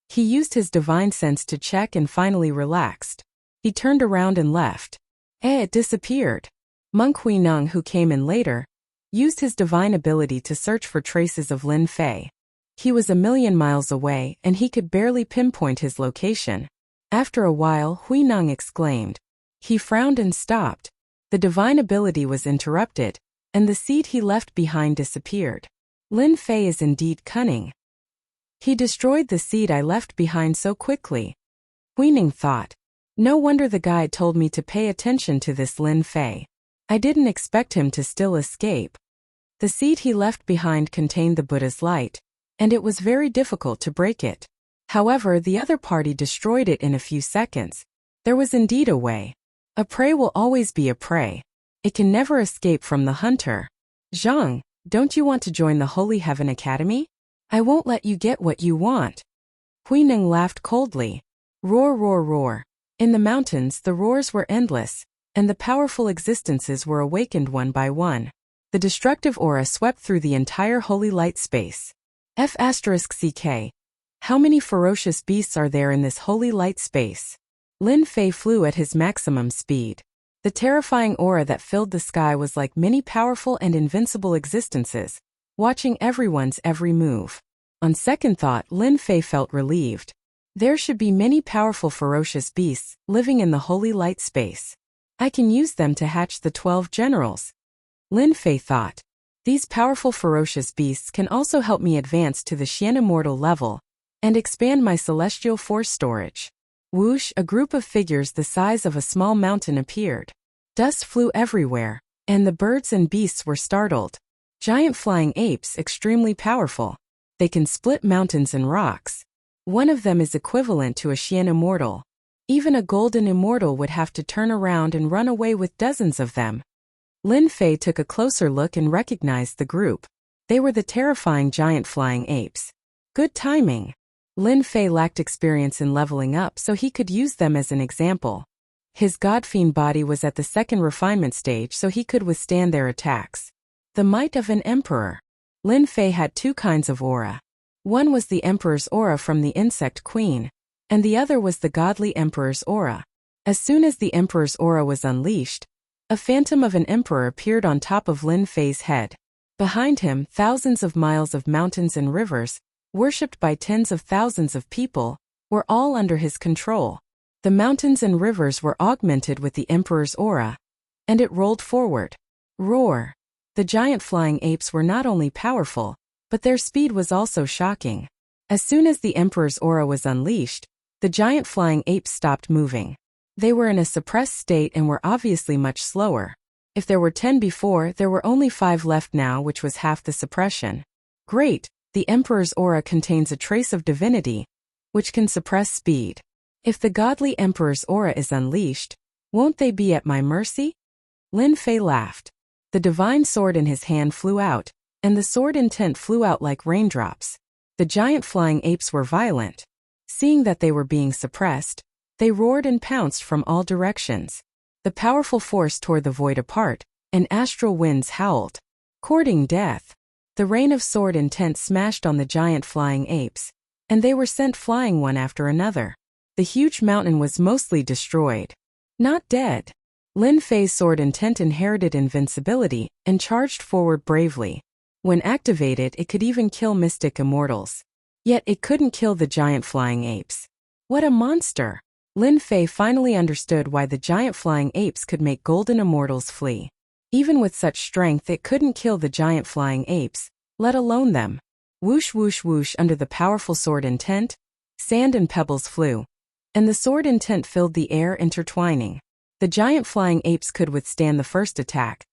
He used his divine sense to check and finally relaxed. He turned around and left. It disappeared. Monk Huineng, who came in later, used his divine ability to search for traces of Lin Fei. He was 1,000,000 miles away and he could barely pinpoint his location. After a while, Huineng exclaimed. He frowned and stopped. The divine ability was interrupted, and the seed he left behind disappeared. Lin Fei is indeed cunning. He destroyed the seed I left behind so quickly. Huineng thought. No wonder the guide told me to pay attention to this Lin Fei. I didn't expect him to still escape. The seed he left behind contained the Buddha's light, and it was very difficult to break it. However, the other party destroyed it in a few seconds. There was indeed a way. A prey will always be a prey. It can never escape from the hunter. Zhang, don't you want to join the Holy Heaven Academy? I won't let you get what you want. Huineng laughed coldly. Roar, roar, roar. In the mountains, the roars were endless, and the powerful existences were awakened one by one. The destructive aura swept through the entire holy light space. F***CK. How many ferocious beasts are there in this holy light space? Lin Fei flew at his maximum speed. The terrifying aura that filled the sky was like many powerful and invincible existences, watching everyone's every move. On second thought, Lin Fei felt relieved. There should be many powerful ferocious beasts living in the holy light space. I can use them to hatch the 12 generals. Lin Fei thought. These powerful ferocious beasts can also help me advance to the Xian Immortal level and expand my celestial force storage. Whoosh, a group of figures the size of a small mountain appeared. Dust flew everywhere, and the birds and beasts were startled. Giant flying apes, extremely powerful. They can split mountains and rocks. One of them is equivalent to a Xian Immortal. Even a golden immortal would have to turn around and run away with dozens of them. Lin Fei took a closer look and recognized the group. They were the terrifying giant flying apes. Good timing. Lin Fei lacked experience in leveling up, so he could use them as an example. His Godfiend body was at the 2nd refinement stage, so he could withstand their attacks. The might of an emperor. Lin Fei had 2 kinds of aura. One was the emperor's aura from the insect queen, and the other was the godly emperor's aura. As soon as the emperor's aura was unleashed, a phantom of an emperor appeared on top of Lin Fei's head. Behind him, thousands of miles of mountains and rivers, worshipped by tens of thousands of people, were all under his control. The mountains and rivers were augmented with the emperor's aura, and it rolled forward. Roar! The giant flying apes were not only powerful, but their speed was also shocking. As soon as the emperor's aura was unleashed, the giant flying apes stopped moving. They were in a suppressed state and were obviously much slower. If there were 10 before, there were only 5 left now, which was half the suppression. Great! The emperor's aura contains a trace of divinity, which can suppress speed. If the godly emperor's aura is unleashed, won't they be at my mercy? Lin Fei laughed. The divine sword in his hand flew out, and the sword intent flew out like raindrops. The giant flying apes were violent. Seeing that they were being suppressed, they roared and pounced from all directions. The powerful force tore the void apart, and astral winds howled, courting death. The rain of sword intent smashed on the giant flying apes, and they were sent flying one after another. The huge mountain was mostly destroyed. Not dead. Lin Fei's sword intent inherited invincibility and charged forward bravely. When activated, it could even kill mystic immortals. Yet it couldn't kill the giant flying apes. What a monster! Lin Fei finally understood why the giant flying apes could make golden immortals flee. Even with such strength, it couldn't kill the giant flying apes, let alone them. Whoosh whoosh whoosh under the powerful sword intent, sand and pebbles flew. And the sword intent filled the air, intertwining. The giant flying apes could withstand the first attack,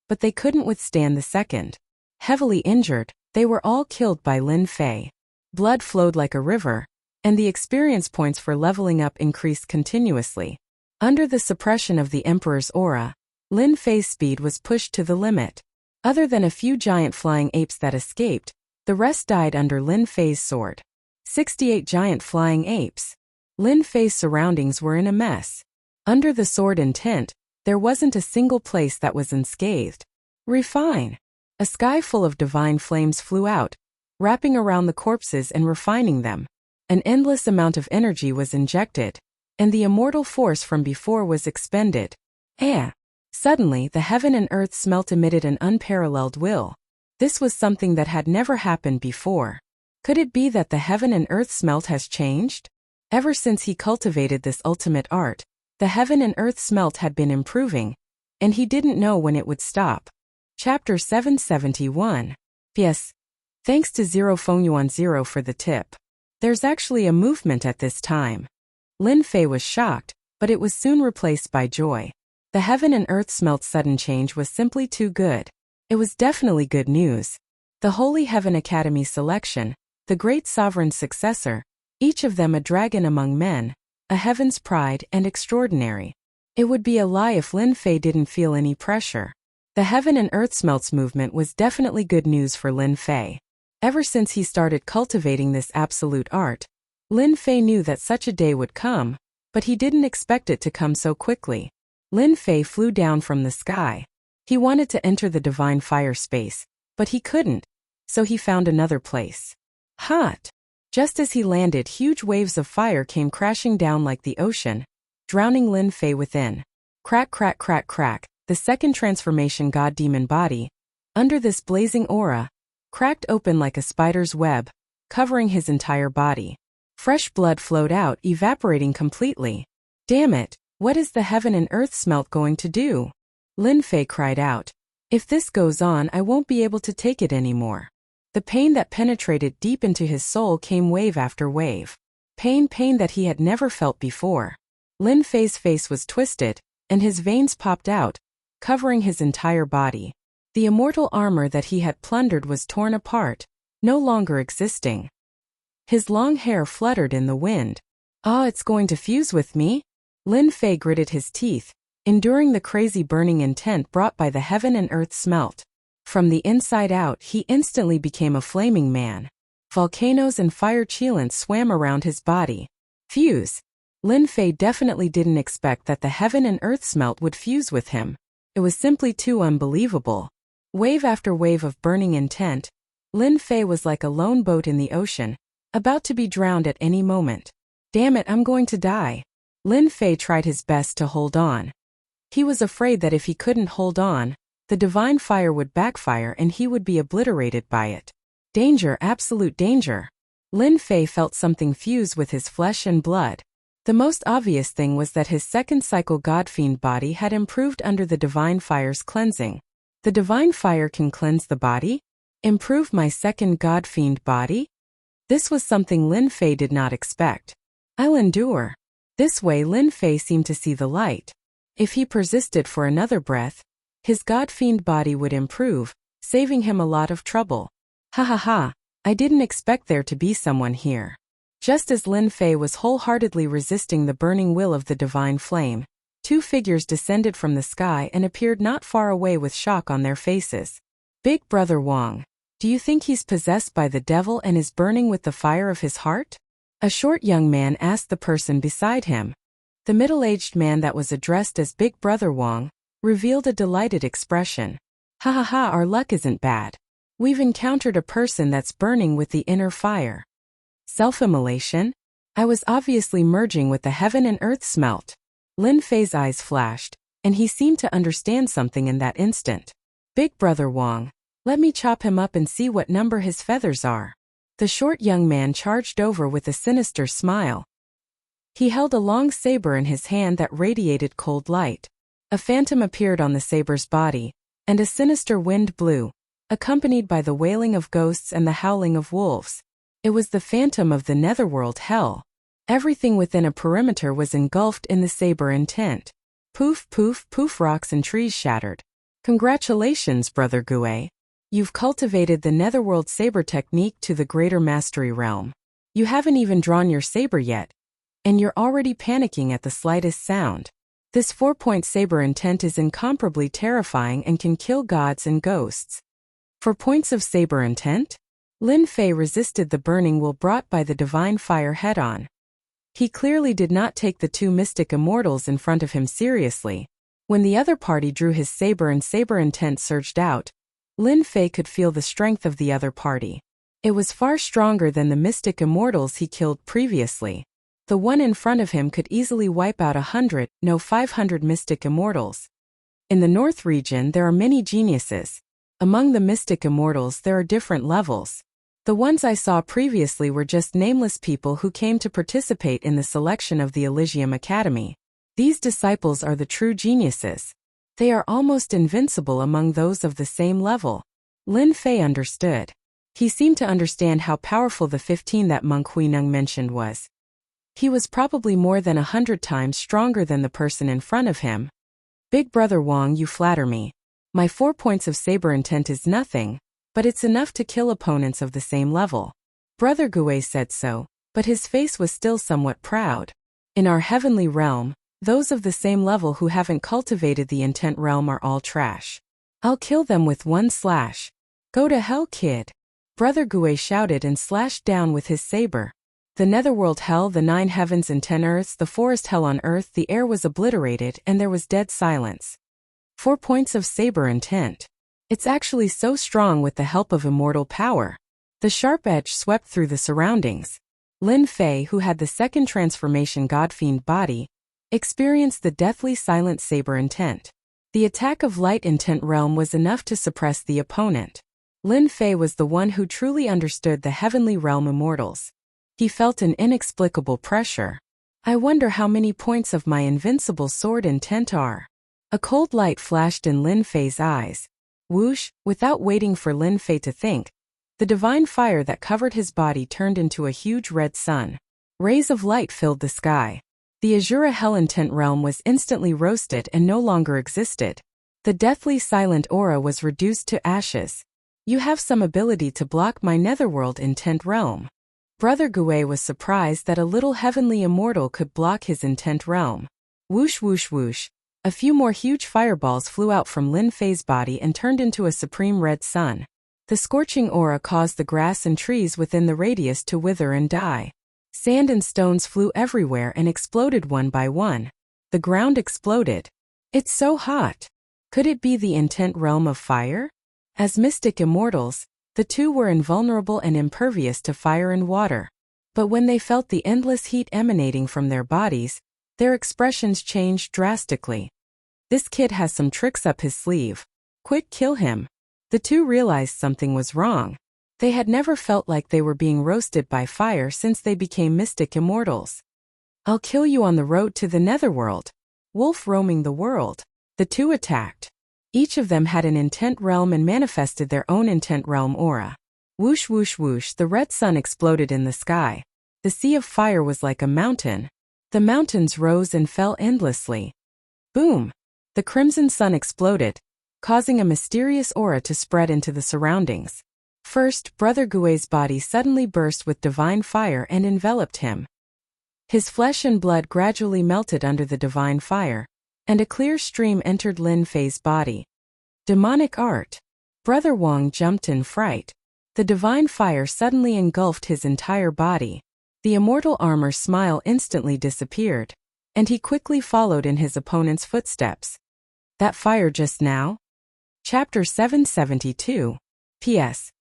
but they couldn't withstand the second. Heavily injured, they were all killed by Lin Fei. Blood flowed like a river, and the experience points for leveling up increased continuously. Under the suppression of the Emperor's aura, Lin Fei's speed was pushed to the limit. Other than a few giant flying apes that escaped, the rest died under Lin Fei's sword. 68 giant flying apes. Lin Fei's surroundings were in a mess. Under the sword intent, there wasn't a single place that was unscathed. Refine. A sky full of divine flames flew out, wrapping around the corpses and refining them. An endless amount of energy was injected, and the immortal force from before was expended. Suddenly, the heaven and earth smelt emitted an unparalleled will. This was something that had never happened before. Could it be that the heaven and earth smelt has changed? Ever since he cultivated this ultimate art, the heaven and earth smelt had been improving, and he didn't know when it would stop. Chapter 771. Yes. Thanks to 0Fengyuan0 for the tip. There's actually a movement at this time. Lin Fei was shocked, but it was soon replaced by joy. The heaven and earth smelt's sudden change was simply too good. It was definitely good news. The Holy Heaven Academy selection, the great sovereign's successor, each of them a dragon among men, a heaven's pride and extraordinary. It would be a lie if Lin Fei didn't feel any pressure. The heaven and earth smelts movement was definitely good news for Lin Fei. Ever since he started cultivating this absolute art, Lin Fei knew that such a day would come, but he didn't expect it to come so quickly. Lin Fei flew down from the sky. He wanted to enter the divine fire space, but he couldn't, so he found another place. Hot! Just as he landed, huge waves of fire came crashing down like the ocean, drowning Lin Fei within. Crack crack crack crack, the second transformation god-demon body, under this blazing aura, cracked open like a spider's web, covering his entire body. Fresh blood flowed out, evaporating completely. Damn it, what is the heaven and earth smelt going to do? Lin Fei cried out. If this goes on, I won't be able to take it anymore. The pain that penetrated deep into his soul came wave after wave. Pain that he had never felt before. Lin Fei's face was twisted, and his veins popped out, covering his entire body. The immortal armor that he had plundered was torn apart, no longer existing. His long hair fluttered in the wind. It's going to fuse with me? Lin Fei gritted his teeth, enduring the crazy burning intent brought by the heaven and earth smelt. From the inside out, he instantly became a flaming man. Volcanoes and fire cheilants swam around his body. Fuse. Lin Fei definitely didn't expect that the heaven and earth smelt would fuse with him. It was simply too unbelievable. Wave after wave of burning intent, Lin Fei was like a lone boat in the ocean, about to be drowned at any moment. Damn it, I'm going to die. Lin Fei tried his best to hold on. He was afraid that if he couldn't hold on, the divine fire would backfire and he would be obliterated by it. Danger, absolute danger. Lin Fei felt something fuse with his flesh and blood. The most obvious thing was that his second cycle godfiend body had improved under the divine fire's cleansing. The divine fire can cleanse the body? Improve my second godfiend body? This was something Lin Fei did not expect. I'll endure. This way Lin Fei seemed to see the light. If he persisted for another breath, his godfiend body would improve, saving him a lot of trouble. Ha ha ha, I didn't expect there to be someone here. Just as Lin Fei was wholeheartedly resisting the burning will of the divine flame, two figures descended from the sky and appeared not far away with shock on their faces. Big Brother Wang, do you think he's possessed by the devil and is burning with the fire of his heart? A short young man asked the person beside him. The middle-aged man that was addressed as Big Brother Wang revealed a delighted expression. Ha ha ha, our luck isn't bad. We've encountered a person that's burning with the inner fire. Self-immolation? I was obviously merging with the heaven and earth smelt. Lin Fei's eyes flashed, and he seemed to understand something in that instant. Big Brother Wang, Let me chop him up and see what number his feathers are. The short young man charged over with a sinister smile. He held a long saber in his hand that radiated cold light. A phantom appeared on the saber's body, and a sinister wind blew, accompanied by the wailing of ghosts and the howling of wolves. It was the phantom of the netherworld hell. Everything within a perimeter was engulfed in the saber intent. Poof, poof, poof, rocks and trees shattered. Congratulations, Brother Gue. You've cultivated the netherworld saber technique to the greater mastery realm. You haven't even drawn your saber yet, and you're already panicking at the slightest sound. This 4-point saber intent is incomparably terrifying and can kill gods and ghosts. 4 points of saber intent? Lin Fei resisted the burning will brought by the divine fire head-on. He clearly did not take the 2 mystic immortals in front of him seriously. When the other party drew his saber and saber intent surged out, Lin Fei could feel the strength of the other party. It was far stronger than the mystic immortals he killed previously. The one in front of him could easily wipe out 100, no 500 mystic immortals. In the North region there are many geniuses. Among the mystic immortals there are different levels. The ones I saw previously were just nameless people who came to participate in the selection of the Elysium Academy. These disciples are the true geniuses. They are almost invincible among those of the same level. Lin Fei understood. He seemed to understand how powerful the 15 that monk Huineng mentioned was. He was probably more than 100 times stronger than the person in front of him. Big Brother Wang, you flatter me. My 4 points of saber intent is nothing, but it's enough to kill opponents of the same level. Brother Gue said so, but his face was still somewhat proud. In our heavenly realm, those of the same level who haven't cultivated the intent realm are all trash. I'll kill them with 1 slash. Go to hell, kid. Brother Gue shouted and slashed down with his saber. The netherworld hell, the 9 heavens and 10 earths, the forest hell on earth, the air was obliterated and there was dead silence. 4 points of saber intent. It's actually so strong with the help of immortal power. The sharp edge swept through the surroundings. Lin Fei, who had the second transformation God-fiend body, experienced the deathly silent saber intent. The attack of light intent realm was enough to suppress the opponent. Lin Fei was the one who truly understood the heavenly realm immortals. He felt an inexplicable pressure. I wonder how many points of my invincible sword intent are. A cold light flashed in Lin Fei's eyes. Whoosh, without waiting for Lin Fei to think, the divine fire that covered his body turned into a huge red sun. Rays of light filled the sky. The Azura Hell intent realm was instantly roasted and no longer existed. The deathly silent aura was reduced to ashes. You have some ability to block my netherworld intent realm. Brother Gue was surprised that a little heavenly immortal could block his intent realm. Whoosh whoosh whoosh. A few more huge fireballs flew out from Lin Fei's body and turned into a supreme red sun. The scorching aura caused the grass and trees within the radius to wither and die. Sand and stones flew everywhere and exploded one by one. The ground exploded. It's so hot. Could it be the intent realm of fire? As mystic immortals, the two were invulnerable and impervious to fire and water. But when they felt the endless heat emanating from their bodies, their expressions changed drastically. This kid has some tricks up his sleeve. Quick, kill him. The two realized something was wrong. They had never felt like they were being roasted by fire since they became mystic immortals. I'll kill you on the road to the netherworld. Wolf roaming the world. The two attacked. Each of them had an intent realm and manifested their own intent realm aura. Whoosh whoosh whoosh, the red sun exploded in the sky. The sea of fire was like a mountain. The mountains rose and fell endlessly. Boom! The crimson sun exploded, causing a mysterious aura to spread into the surroundings. First, Brother Gue's body suddenly burst with divine fire and enveloped him. His flesh and blood gradually melted under the divine fire, and a clear stream entered Lin Fei's body. Demonic art. Brother Wang jumped in fright. The divine fire suddenly engulfed his entire body. The immortal armor smile instantly disappeared, and he quickly followed in his opponent's footsteps. That fire just now? Chapter 772. P.S.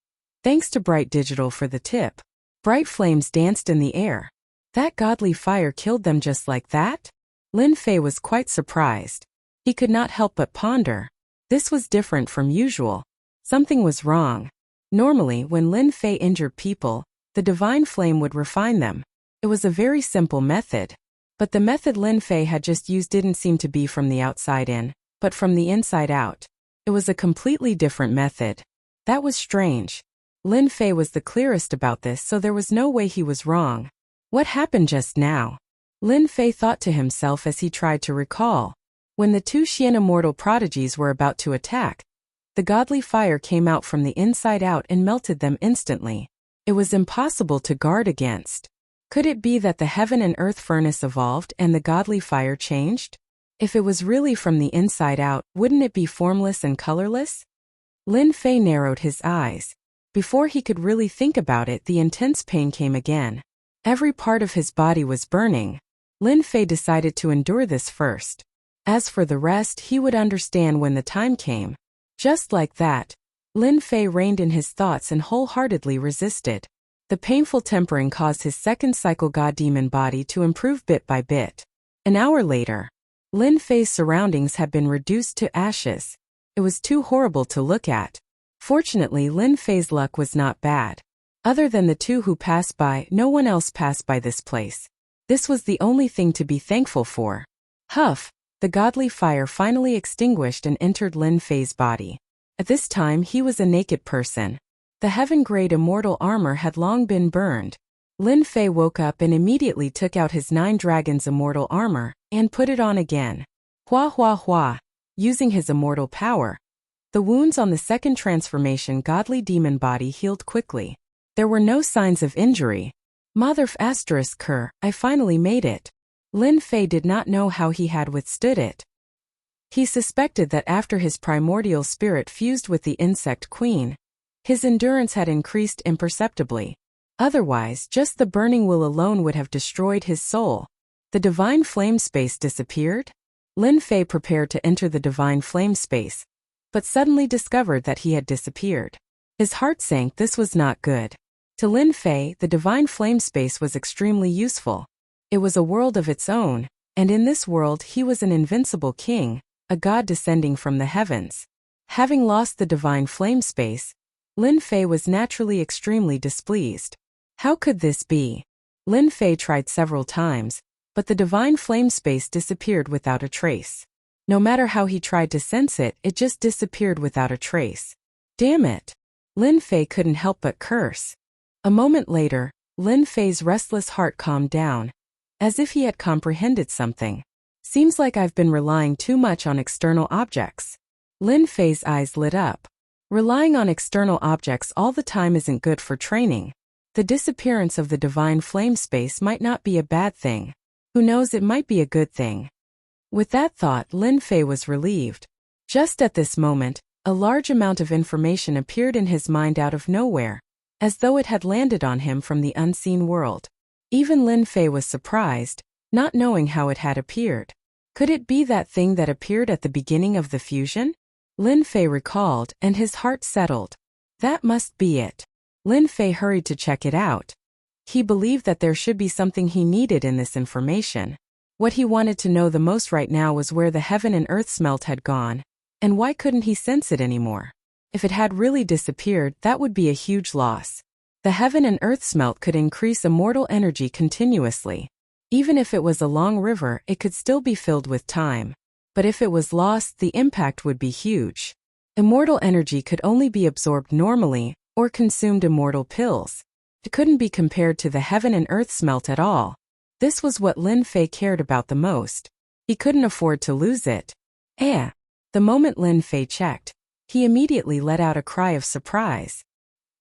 Thanks to Bright Digital for the tip. Bright flames danced in the air. That godly fire killed them just like that? Lin Fei was quite surprised. He could not help but ponder. This was different from usual. Something was wrong. Normally, when Lin Fei injured people, the divine flame would refine them. It was a very simple method. But the method Lin Fei had just used didn't seem to be from the outside in, but from the inside out. It was a completely different method. That was strange. Lin Fei was the clearest about this, so there was no way he was wrong. What happened just now? Lin Fei thought to himself as he tried to recall. When the two Xian immortal prodigies were about to attack, the godly fire came out from the inside out and melted them instantly. It was impossible to guard against. Could it be that the heaven and earth furnace evolved and the godly fire changed? If it was really from the inside out, wouldn't it be formless and colorless? Lin Fei narrowed his eyes. Before he could really think about it, the intense pain came again. Every part of his body was burning. Lin Fei decided to endure this first. As for the rest, he would understand when the time came. Just like that, Lin Fei reined in his thoughts and wholeheartedly resisted. The painful tempering caused his second cycle god-demon body to improve bit by bit. An hour later, Lin Fei's surroundings had been reduced to ashes. It was too horrible to look at. Fortunately, Lin Fei's luck was not bad. Other than the two who passed by, no one else passed by this place. This was the only thing to be thankful for. Huff! The godly fire finally extinguished and entered Lin Fei's body. At this time he was a naked person. The heaven-grade immortal armor had long been burned. Lin Fei woke up and immediately took out his 9 dragons immortal armor and put it on again. Hua hua hua! Using his immortal power, the wounds on the second transformation godly demon body healed quickly. There were no signs of injury. Motherf asterisk her, I finally made it. Lin Fei did not know how he had withstood it. He suspected that after his primordial spirit fused with the insect queen, his endurance had increased imperceptibly. Otherwise, just the burning will alone would have destroyed his soul. The divine flame space disappeared? Lin Fei prepared to enter the divine flame space, but suddenly discovered that he had disappeared. His heart sank. This was not good. To Lin Fei, the divine flame space was extremely useful. It was a world of its own, and in this world he was an invincible king, a god descending from the heavens. Having lost the divine flame space, Lin Fei was naturally extremely displeased. How could this be? Lin Fei tried several times, but the divine flame space disappeared without a trace. No matter how he tried to sense it, it just disappeared without a trace. Damn it! Lin Fei couldn't help but curse. A moment later, Lin Fei's restless heart calmed down, as if he had comprehended something. Seems like I've been relying too much on external objects. Lin Fei's eyes lit up. Relying on external objects all the time isn't good for training. The disappearance of the divine flame space might not be a bad thing. Who knows, it might be a good thing. With that thought, Lin Fei was relieved. Just at this moment, a large amount of information appeared in his mind out of nowhere, as though it had landed on him from the unseen world. Even Lin Fei was surprised, not knowing how it had appeared. Could it be that thing that appeared at the beginning of the fusion? Lin Fei recalled, and his heart settled. That must be it. Lin Fei hurried to check it out. He believed that there should be something he needed in this information. What he wanted to know the most right now was where the heaven and earth smelt had gone, and why couldn't he sense it anymore? If it had really disappeared, that would be a huge loss. The heaven and earth smelt could increase immortal energy continuously. Even if it was a long river, it could still be filled with time. But if it was lost, the impact would be huge. Immortal energy could only be absorbed normally, or consumed immortal pills. It couldn't be compared to the heaven and earth smelt at all. This was what Lin Fei cared about the most. He couldn't afford to lose it. The moment Lin Fei checked, he immediately let out a cry of surprise.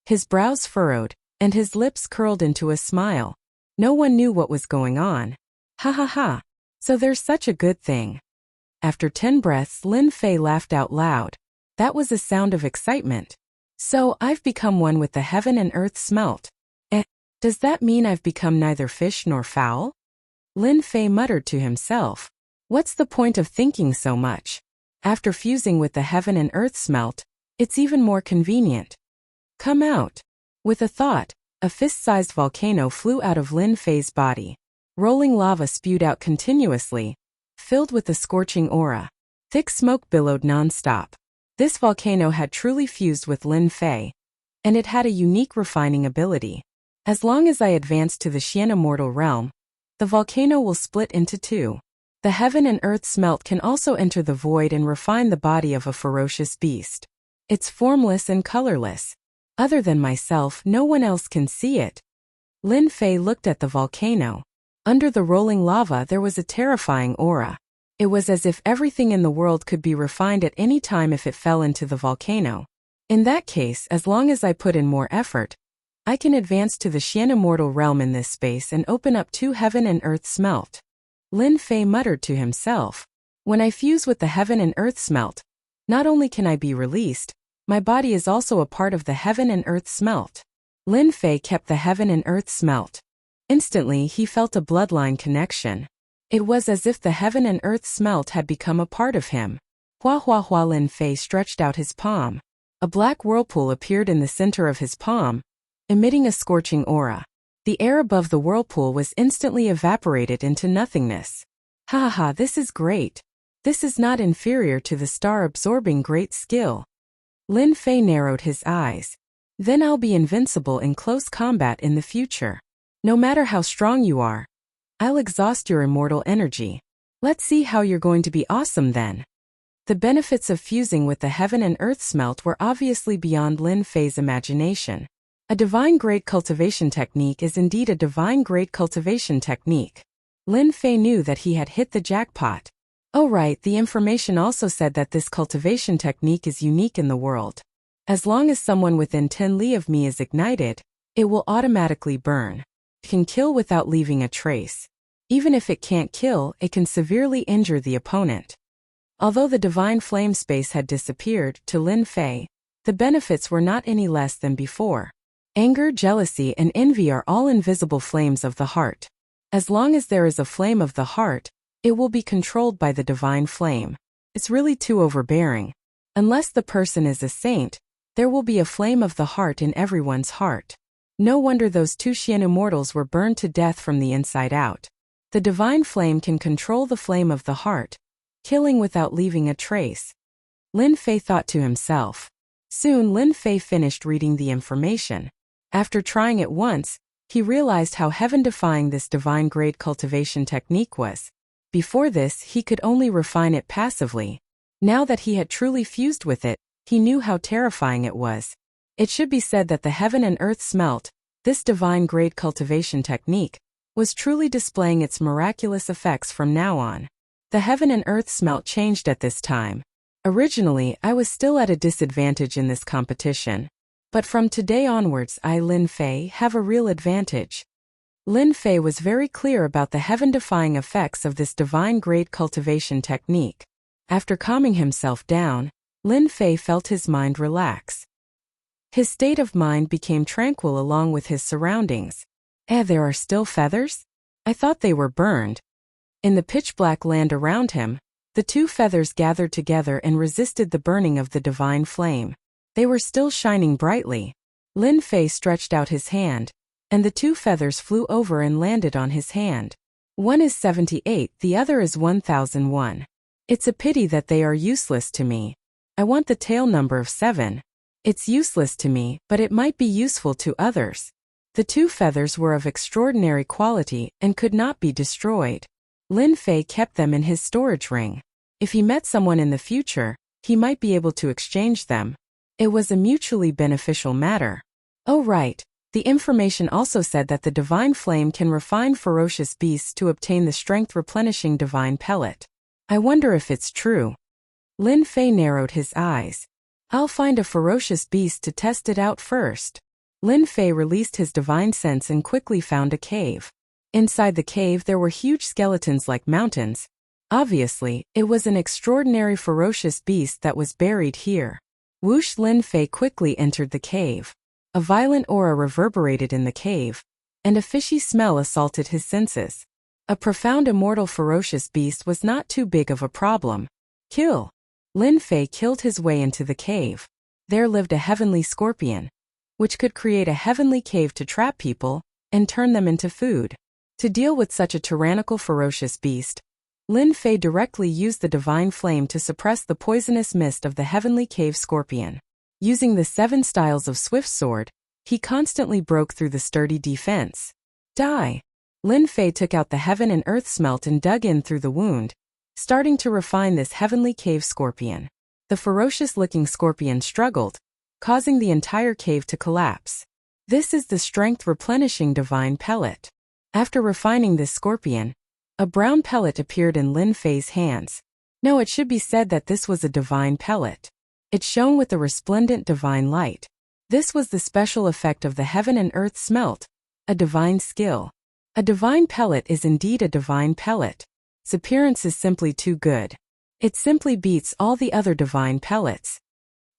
His brows furrowed, and his lips curled into a smile. No one knew what was going on. Ha ha ha. So there's such a good thing. After 10 breaths, Lin Fei laughed out loud. That was a sound of excitement. So I've become one with the heaven and earth smelt. Does that mean I've become neither fish nor fowl? Lin Fei muttered to himself. What's the point of thinking so much? After fusing with the heaven and earth smelt, it's even more convenient. Come out. With a thought, a fist-sized volcano flew out of Lin Fei's body. Rolling lava spewed out continuously, filled with a scorching aura. Thick smoke billowed non-stop. This volcano had truly fused with Lin Fei, and it had a unique refining ability. As long as I advance to the Xian immortal realm, the volcano will split into two. The heaven and earth smelt can also enter the void and refine the body of a ferocious beast. It's formless and colorless. Other than myself, no one else can see it. Lin Fei looked at the volcano. Under the rolling lava there was a terrifying aura. It was as if everything in the world could be refined at any time if it fell into the volcano. In that case, as long as I put in more effort, I can advance to the Xian immortal realm in this space and open up two heaven and earth smelt. Lin Fei muttered to himself. When I fuse with the heaven and earth smelt, not only can I be released, my body is also a part of the heaven and earth smelt. Lin Fei kept the heaven and earth smelt. Instantly he felt a bloodline connection. It was as if the heaven and earth smelt had become a part of him. Hua hua hua. Lin Fei stretched out his palm. A black whirlpool appeared in the center of his palm, emitting a scorching aura. The air above the whirlpool was instantly evaporated into nothingness. Ha ha ha, this is great. This is not inferior to the star-absorbing great skill. Lin Fei narrowed his eyes. Then I'll be invincible in close combat in the future. No matter how strong you are, I'll exhaust your immortal energy. Let's see how you're going to be awesome then. The benefits of fusing with the heaven and earth smelt were obviously beyond Lin Fei's imagination. A divine-grade cultivation technique is indeed a divine-grade cultivation technique. Lin Fei knew that he had hit the jackpot. Oh right, the information also said that this cultivation technique is unique in the world. As long as someone within 10 li of me is ignited, it will automatically burn. It can kill without leaving a trace. Even if it can't kill, it can severely injure the opponent. Although the divine flame space had disappeared, to Lin Fei, the benefits were not any less than before. Anger, jealousy, and envy are all invisible flames of the heart. As long as there is a flame of the heart, it will be controlled by the divine flame. It's really too overbearing. Unless the person is a saint, there will be a flame of the heart in everyone's heart. No wonder those two Xian immortals were burned to death from the inside out. The divine flame can control the flame of the heart, killing without leaving a trace. Lin Fei thought to himself. Soon Lin Fei finished reading the information. After trying it once, he realized how heaven-defying this divine-grade cultivation technique was. Before this, he could only refine it passively. Now that he had truly fused with it, he knew how terrifying it was. It should be said that the heaven and earth smelt, this divine-grade cultivation technique, was truly displaying its miraculous effects from now on. The heaven and earth smelt changed at this time. Originally, I was still at a disadvantage in this competition. But from today onwards I, Lin Fei, have a real advantage. Lin Fei was very clear about the heaven-defying effects of this divine-grade cultivation technique. After calming himself down, Lin Fei felt his mind relax. His state of mind became tranquil along with his surroundings. There are still feathers? I thought they were burned. In the pitch-black land around him, the two feathers gathered together and resisted the burning of the divine flame. They were still shining brightly. Lin Fei stretched out his hand, and the two feathers flew over and landed on his hand. One is 78, the other is 1001. It's a pity that they are useless to me. I want the tail number of 7. It's useless to me, but it might be useful to others. The two feathers were of extraordinary quality and could not be destroyed. Lin Fei kept them in his storage ring. If he met someone in the future, he might be able to exchange them. It was a mutually beneficial matter. Oh right, the information also said that the divine flame can refine ferocious beasts to obtain the strength-replenishing divine pellet. I wonder if it's true. Lin Fei narrowed his eyes. I'll find a ferocious beast to test it out first. Lin Fei released his divine sense and quickly found a cave. Inside the cave there were huge skeletons like mountains. Obviously, it was an extraordinary ferocious beast that was buried here. Whoosh! Lin Fei quickly entered the cave. A violent aura reverberated in the cave, and a fishy smell assaulted his senses. A profound immortal ferocious beast was not too big of a problem. Kill! Lin Fei killed his way into the cave. There lived a heavenly scorpion, which could create a heavenly cave to trap people and turn them into food. To deal with such a tyrannical ferocious beast, Lin Fei directly used the divine flame to suppress the poisonous mist of the heavenly cave scorpion. Using the 7 styles of swift sword, he constantly broke through the sturdy defense. Die! Lin Fei took out the heaven and earth smelt and dug in through the wound, starting to refine this heavenly cave scorpion. The ferocious-looking scorpion struggled, causing the entire cave to collapse. This is the strength-replenishing divine pellet. After refining this scorpion, a brown pellet appeared in Lin Fei's hands. No, it should be said that this was a divine pellet. It shone with a resplendent divine light. This was the special effect of the heaven and earth smelt, a divine skill. A divine pellet is indeed a divine pellet. Its appearance is simply too good. It simply beats all the other divine pellets.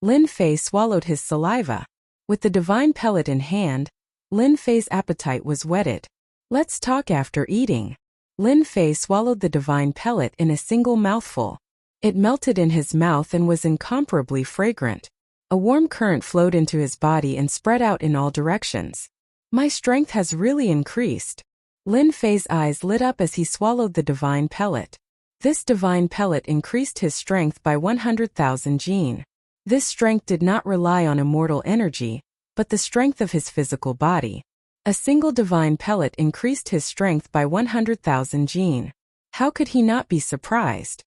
Lin Fei swallowed his saliva. With the divine pellet in hand, Lin Fei's appetite was whetted. Let's talk after eating. Lin Fei swallowed the divine pellet in a single mouthful. It melted in his mouth and was incomparably fragrant. A warm current flowed into his body and spread out in all directions. My strength has really increased. Lin Fei's eyes lit up as he swallowed the divine pellet. This divine pellet increased his strength by 100,000 jin. This strength did not rely on immortal energy, but the strength of his physical body. A single divine pellet increased his strength by 100,000 jin. How could he not be surprised?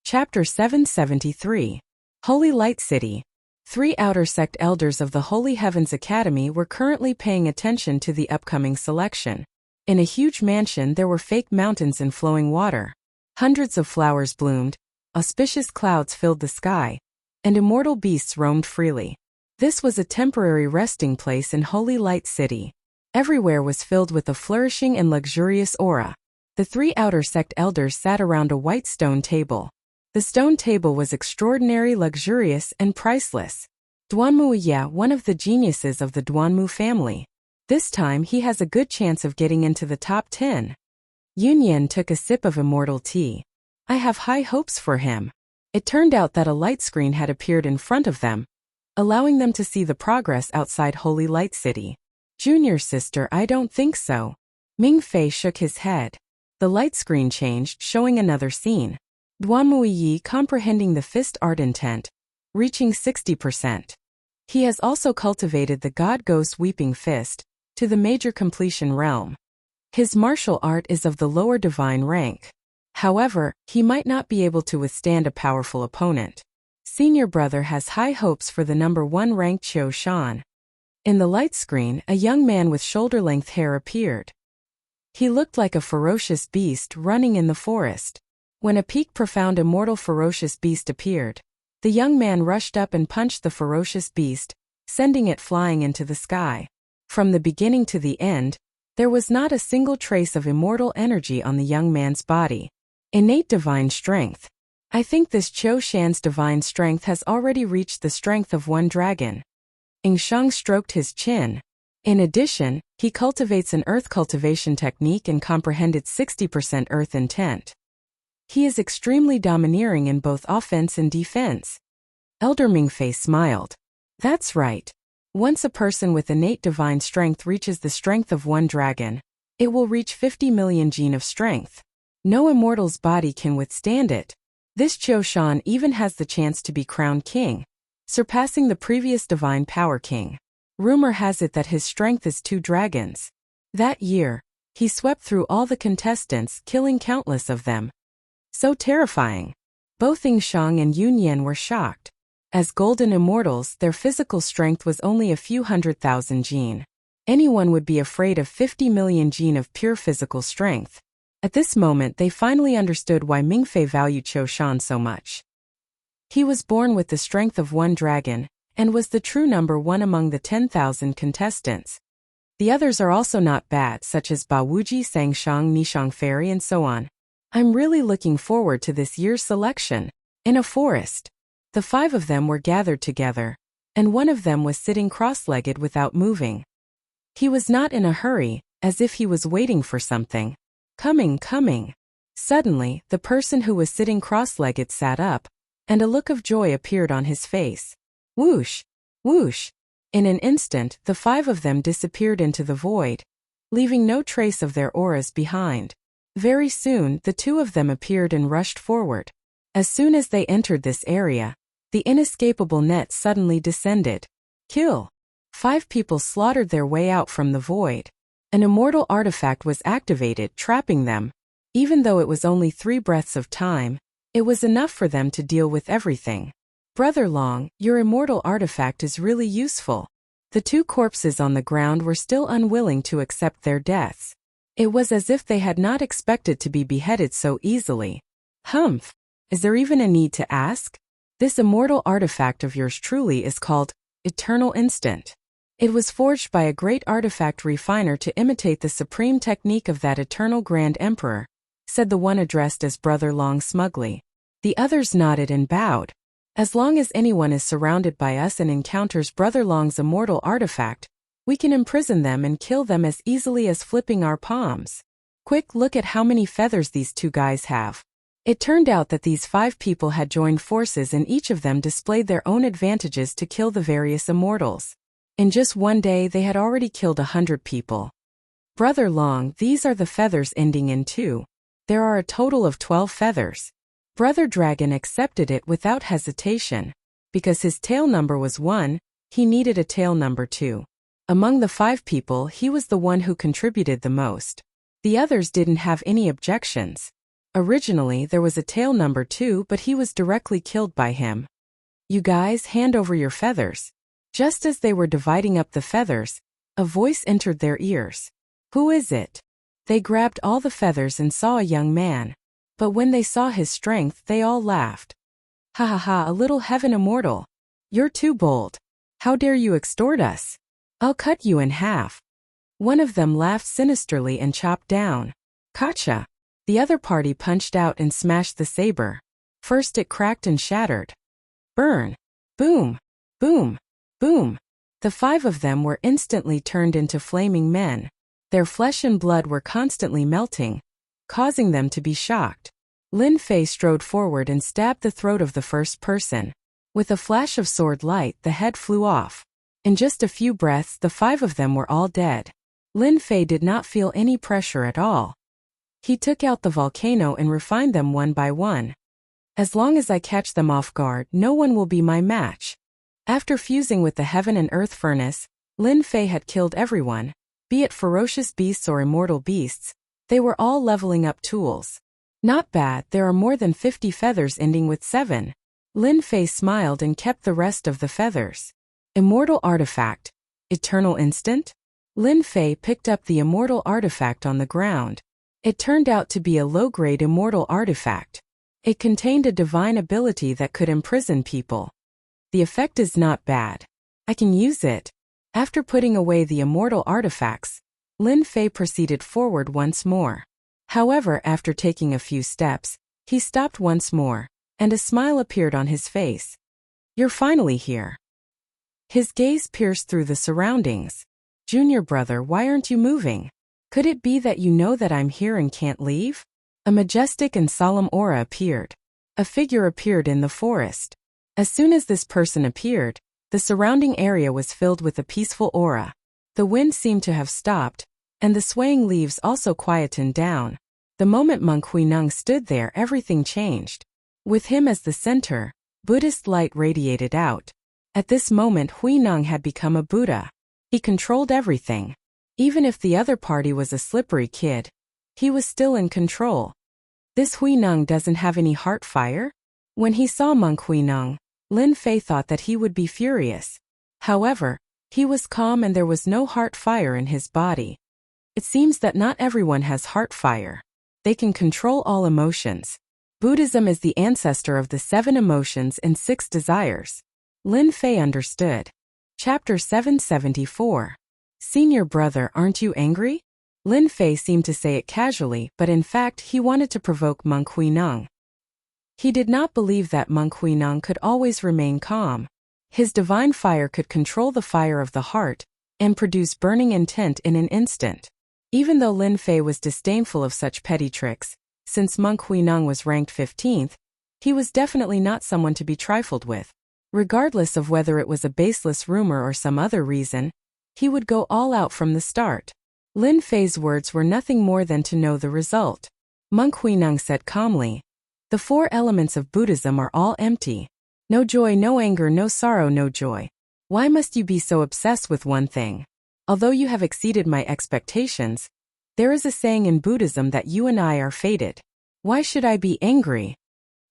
Chapter 773. Holy Light City. 3 outer sect elders of the Holy Heavens Academy were currently paying attention to the upcoming selection. In a huge mansion there were fake mountains and flowing water. Hundreds of flowers bloomed, auspicious clouds filled the sky, and immortal beasts roamed freely. This was a temporary resting place in Holy Light City. Everywhere was filled with a flourishing and luxurious aura. The 3 outer sect elders sat around a white stone table. The stone table was extraordinary, luxurious, and priceless. Duanmu Ye, one of the geniuses of the Duanmu family. This time he has a good chance of getting into the top 10. Yunyan took a sip of immortal tea. I have high hopes for him. It turned out that a light screen had appeared in front of them, allowing them to see the progress outside Holy Light City. Junior sister, I don't think so. Ming Fei shook his head. The light screen changed, showing another scene. Duanmu Yi comprehending the fist art intent, reaching 60%. He has also cultivated the God Ghost Weeping Fist to the major completion realm. His martial art is of the lower divine rank. However, he might not be able to withstand a powerful opponent. Senior brother has high hopes for the number 1 ranked Qiu Shan. In the light screen, a young man with shoulder-length hair appeared. He looked like a ferocious beast running in the forest. When a peak profound immortal ferocious beast appeared, the young man rushed up and punched the ferocious beast, sending it flying into the sky. From the beginning to the end, there was not a single trace of immortal energy on the young man's body. Innate divine strength. I think this Qiu Shan's divine strength has already reached the strength of 1 dragon. Yingsheng stroked his chin. In addition, he cultivates an earth cultivation technique and comprehended 60% earth intent. He is extremely domineering in both offense and defense. Elder Mingfei smiled. That's right. Once a person with innate divine strength reaches the strength of 1 dragon, it will reach 50 million jin of strength. No immortal's body can withstand it. This Qiu Shan even has the chance to be crowned king, surpassing the previous divine power king. Rumor has it that his strength is 2 dragons. That year, he swept through all the contestants, killing countless of them. So terrifying. Both Yingsheng and Yunyan were shocked. As golden immortals, their physical strength was only a few 100,000 jin. Anyone would be afraid of 50 million jin of pure physical strength. At this moment they finally understood why Mingfei valued Qiu Shan so much. He was born with the strength of 1 dragon, and was the true number 1 among the 10,000 contestants. The others are also not bad, such as Ba Wuji, Sangshang, Nishang Fairy, and so on. I'm really looking forward to this year's selection. In a forest, the 5 of them were gathered together, and one of them was sitting cross-legged without moving. He was not in a hurry, as if he was waiting for something. Coming. Suddenly, the person who was sitting cross-legged sat up, and a look of joy appeared on his face. Whoosh! Whoosh! In an instant, the 5 of them disappeared into the void, leaving no trace of their auras behind. Very soon, the two of them appeared and rushed forward. As soon as they entered this area, the inescapable net suddenly descended. Kill. 5 people slaughtered their way out from the void. An immortal artifact was activated, trapping them. Even though it was only 3 breaths of time, it was enough for them to deal with everything. Brother Long, your immortal artifact is really useful. The 2 corpses on the ground were still unwilling to accept their deaths. It was as if they had not expected to be beheaded so easily. Humph! Is there even a need to ask? This immortal artifact of yours truly is called Eternal Instant. It was forged by a great artifact refiner to imitate the supreme technique of that eternal Grand Emperor, said the one addressed as Brother Long smugly. The others nodded and bowed. As long as anyone is surrounded by us and encounters Brother Long's immortal artifact, we can imprison them and kill them as easily as flipping our palms. Quick, look at how many feathers these 2 guys have. It turned out that these 5 people had joined forces and each of them displayed their own advantages to kill the various immortals. In just one day they had already killed 100 people. Brother Long, these are the feathers ending in 2. There are a total of 12 feathers. Brother Dragon accepted it without hesitation. Because his tail number was 1, he needed a tail number 2. Among the 5 people, he was the one who contributed the most. The others didn't have any objections. Originally, there was a tail number 2, but he was directly killed by him. You guys, hand over your feathers. Just as they were dividing up the feathers, a voice entered their ears. Who is it? They grabbed all the feathers and saw a young man. But when they saw his strength, they all laughed. Ha ha ha, a little heaven immortal. You're too bold. How dare you extort us? I'll cut you in half. One of them laughed sinisterly and chopped down. Gotcha. The other party punched out and smashed the saber. First it cracked and shattered. Burn. Boom. Boom. Boom. The 5 of them were instantly turned into flaming men. Their flesh and blood were constantly melting, causing them to be shocked. Lin Fei strode forward and stabbed the throat of the first person. With a flash of sword light, the head flew off. In just a few breaths, the 5 of them were all dead. Lin Fei did not feel any pressure at all. He took out the volcano and refined them one by one. As long as I catch them off guard, no one will be my match. After fusing with the heaven and earth furnace, Lin Fei had killed everyone, be it ferocious beasts or immortal beasts. They were all leveling up tools. Not bad, there are more than 50 feathers ending with 7. Lin Fei smiled and kept the rest of the feathers. Immortal artifact. Eternal instant? Lin Fei picked up the immortal artifact on the ground. It turned out to be a low-grade immortal artifact. It contained a divine ability that could imprison people. The effect is not bad. I can use it. After putting away the immortal artifacts, Lin Fei proceeded forward once more. However, after taking a few steps, he stopped once more, and a smile appeared on his face. You're finally here. His gaze pierced through the surroundings. Junior brother, why aren't you moving? Could it be that you know that I'm here and can't leave? A majestic and solemn aura appeared. A figure appeared in the forest. As soon as this person appeared, the surrounding area was filled with a peaceful aura. The wind seemed to have stopped, and the swaying leaves also quietened down. The moment Monk Huineng stood there, everything changed. With him as the center, Buddhist light radiated out. At this moment, Huineng had become a Buddha. He controlled everything. Even if the other party was a slippery kid, he was still in control. This Huineng doesn't have any heart fire? When he saw Monk Huineng, Lin Fei thought that he would be furious. However, he was calm and there was no heart fire in his body. It seems that not everyone has heart fire. They can control all emotions. Buddhism is the ancestor of the 7 emotions and 6 desires. Lin Fei understood. Chapter 774. Senior brother, aren't you angry? Lin Fei seemed to say it casually, but in fact he wanted to provoke Monk Huineng. He did not believe that Monk Huineng could always remain calm. His divine fire could control the fire of the heart and produce burning intent in an instant. Even though Lin Fei was disdainful of such petty tricks, since Monk Huineng was ranked 15th, he was definitely not someone to be trifled with. Regardless of whether it was a baseless rumor or some other reason, he would go all out from the start. Lin Fei's words were nothing more than to know the result. Monk Huineng said calmly. The four elements of Buddhism are all empty. No joy, no anger, no sorrow, no joy. Why must you be so obsessed with one thing? Although you have exceeded my expectations, there is a saying in Buddhism that you and I are fated. Why should I be angry?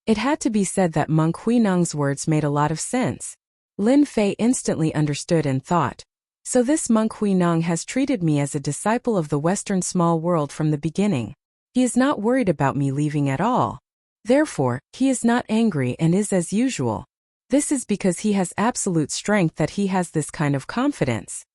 It had to be said that Monk Huineng's words made a lot of sense. Lin Fei instantly understood and thought, so this Monk Huineng has treated me as a disciple of the Western small world from the beginning. He is not worried about me leaving at all. Therefore, he is not angry and is as usual. This is because he has absolute strength that he has this kind of confidence.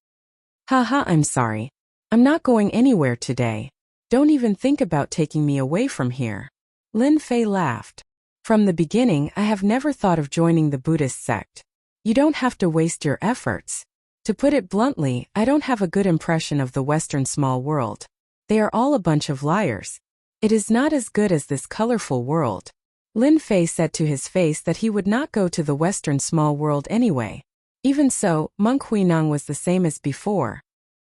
Haha, I'm sorry. I'm not going anywhere today. Don't even think about taking me away from here. Lin Fei laughed. From the beginning, I have never thought of joining the Buddhist sect. You don't have to waste your efforts. To put it bluntly, I don't have a good impression of the Western small world. They are all a bunch of liars. It is not as good as this colorful world. Lin Fei said to his face that he would not go to the Western small world anyway. Even so, Monk Huineng was the same as before.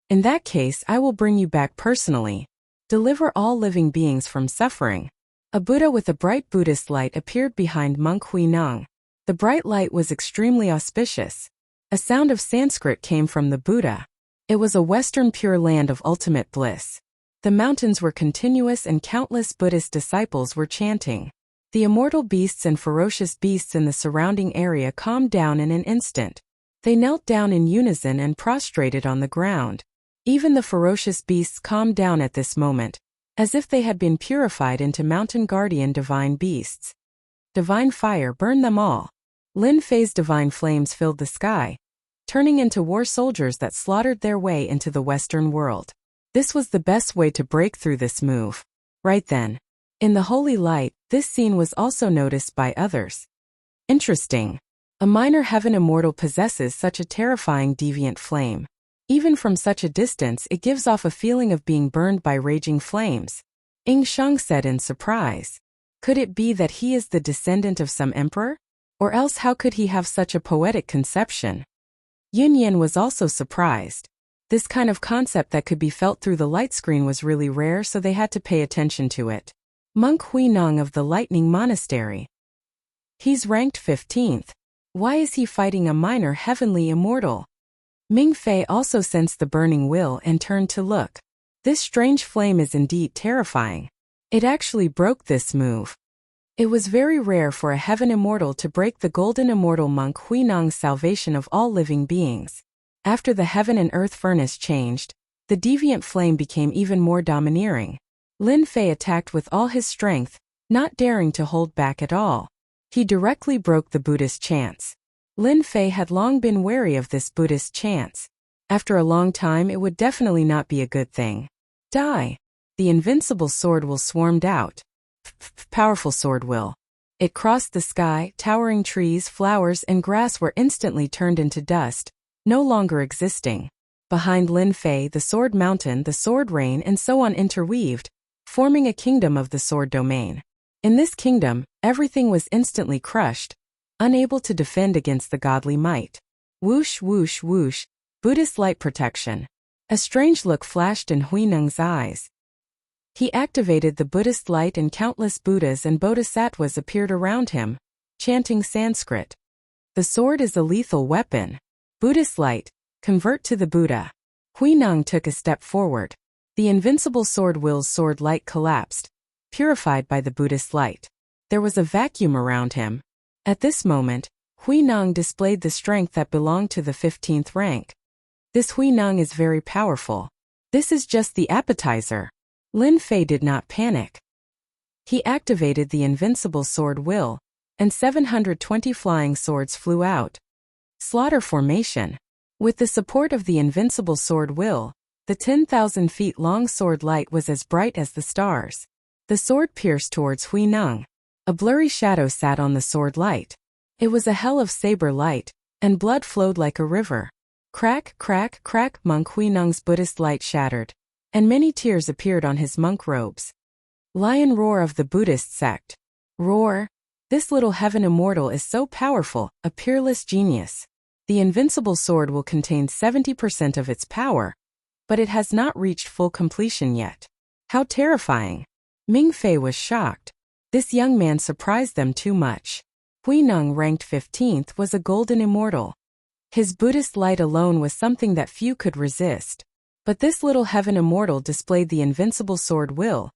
In that case, I will bring you back personally. Deliver all living beings from suffering. A Buddha with a bright Buddhist light appeared behind Monk Huineng. The bright light was extremely auspicious. A sound of Sanskrit came from the Buddha. It was a Western pure land of ultimate bliss. The mountains were continuous and countless Buddhist disciples were chanting. The immortal beasts and ferocious beasts in the surrounding area calmed down in an instant. They knelt down in unison and prostrated on the ground. Even the ferocious beasts calmed down at this moment, as if they had been purified into mountain guardian divine beasts. Divine fire burned them all. Lin Fei's divine flames filled the sky, turning into war soldiers that slaughtered their way into the Western world. This was the best way to break through this move. Right then, in the holy light, this scene was also noticed by others. Interesting. A minor heaven immortal possesses such a terrifying deviant flame. Even from such a distance, it gives off a feeling of being burned by raging flames. Ing Sheng said in surprise. Could it be that he is the descendant of some emperor? Or else how could he have such a poetic conception? Yun Yan was also surprised. This kind of concept that could be felt through the light screen was really rare, so they had to pay attention to it. Monk Huineng of the Lightning Monastery. He's ranked 15th. Why is he fighting a minor heavenly immortal? Ming Fei also sensed the burning will and turned to look. This strange flame is indeed terrifying. It actually broke this move. It was very rare for a heaven immortal to break the golden immortal Monk Huineng's salvation of all living beings. After the heaven and earth furnace changed, the deviant flame became even more domineering. Lin Fei attacked with all his strength, not daring to hold back at all. He directly broke the Buddhist chants. Lin Fei had long been wary of this Buddhist chants. After a long time, it would definitely not be a good thing. Die. The invincible sword will swarmed out. Powerful sword will. It crossed the sky, towering trees, flowers, and grass were instantly turned into dust, no longer existing. Behind Lin Fei, the sword mountain, the sword rain, and so on interweaved, forming a kingdom of the sword domain. In this kingdom, everything was instantly crushed, unable to defend against the godly might. Whoosh, whoosh, whoosh, Buddhist light protection. A strange look flashed in Huineng's eyes. He activated the Buddhist light and countless Buddhas and Bodhisattvas appeared around him, chanting Sanskrit. The sword is a lethal weapon. Buddhist light, convert to the Buddha. Huineng took a step forward. The invincible sword will's sword light collapsed, purified by the Buddhist light. There was a vacuum around him. At this moment, Huineng displayed the strength that belonged to the 15th rank. This Huineng is very powerful. This is just the appetizer. Lin Fei did not panic. He activated the invincible sword will, and 720 flying swords flew out. Slaughter formation. With the support of the invincible sword will, the 10,000 feet long sword light was as bright as the stars. The sword pierced towards Huineng. A blurry shadow sat on the sword light. It was a hell of saber light, and blood flowed like a river. Crack, crack, crack, Monk Huineng's Buddhist light shattered, and many tears appeared on his monk robes. Lion roar of the Buddhist sect. Roar. This little heaven immortal is so powerful, a peerless genius. The invincible sword will contain 70% of its power, but it has not reached full completion yet. How terrifying. Ming Fei was shocked. This young man surprised them too much. Hui Neng, ranked 15th, was a golden immortal. His Buddhist light alone was something that few could resist. But this little heaven immortal displayed the invincible sword will,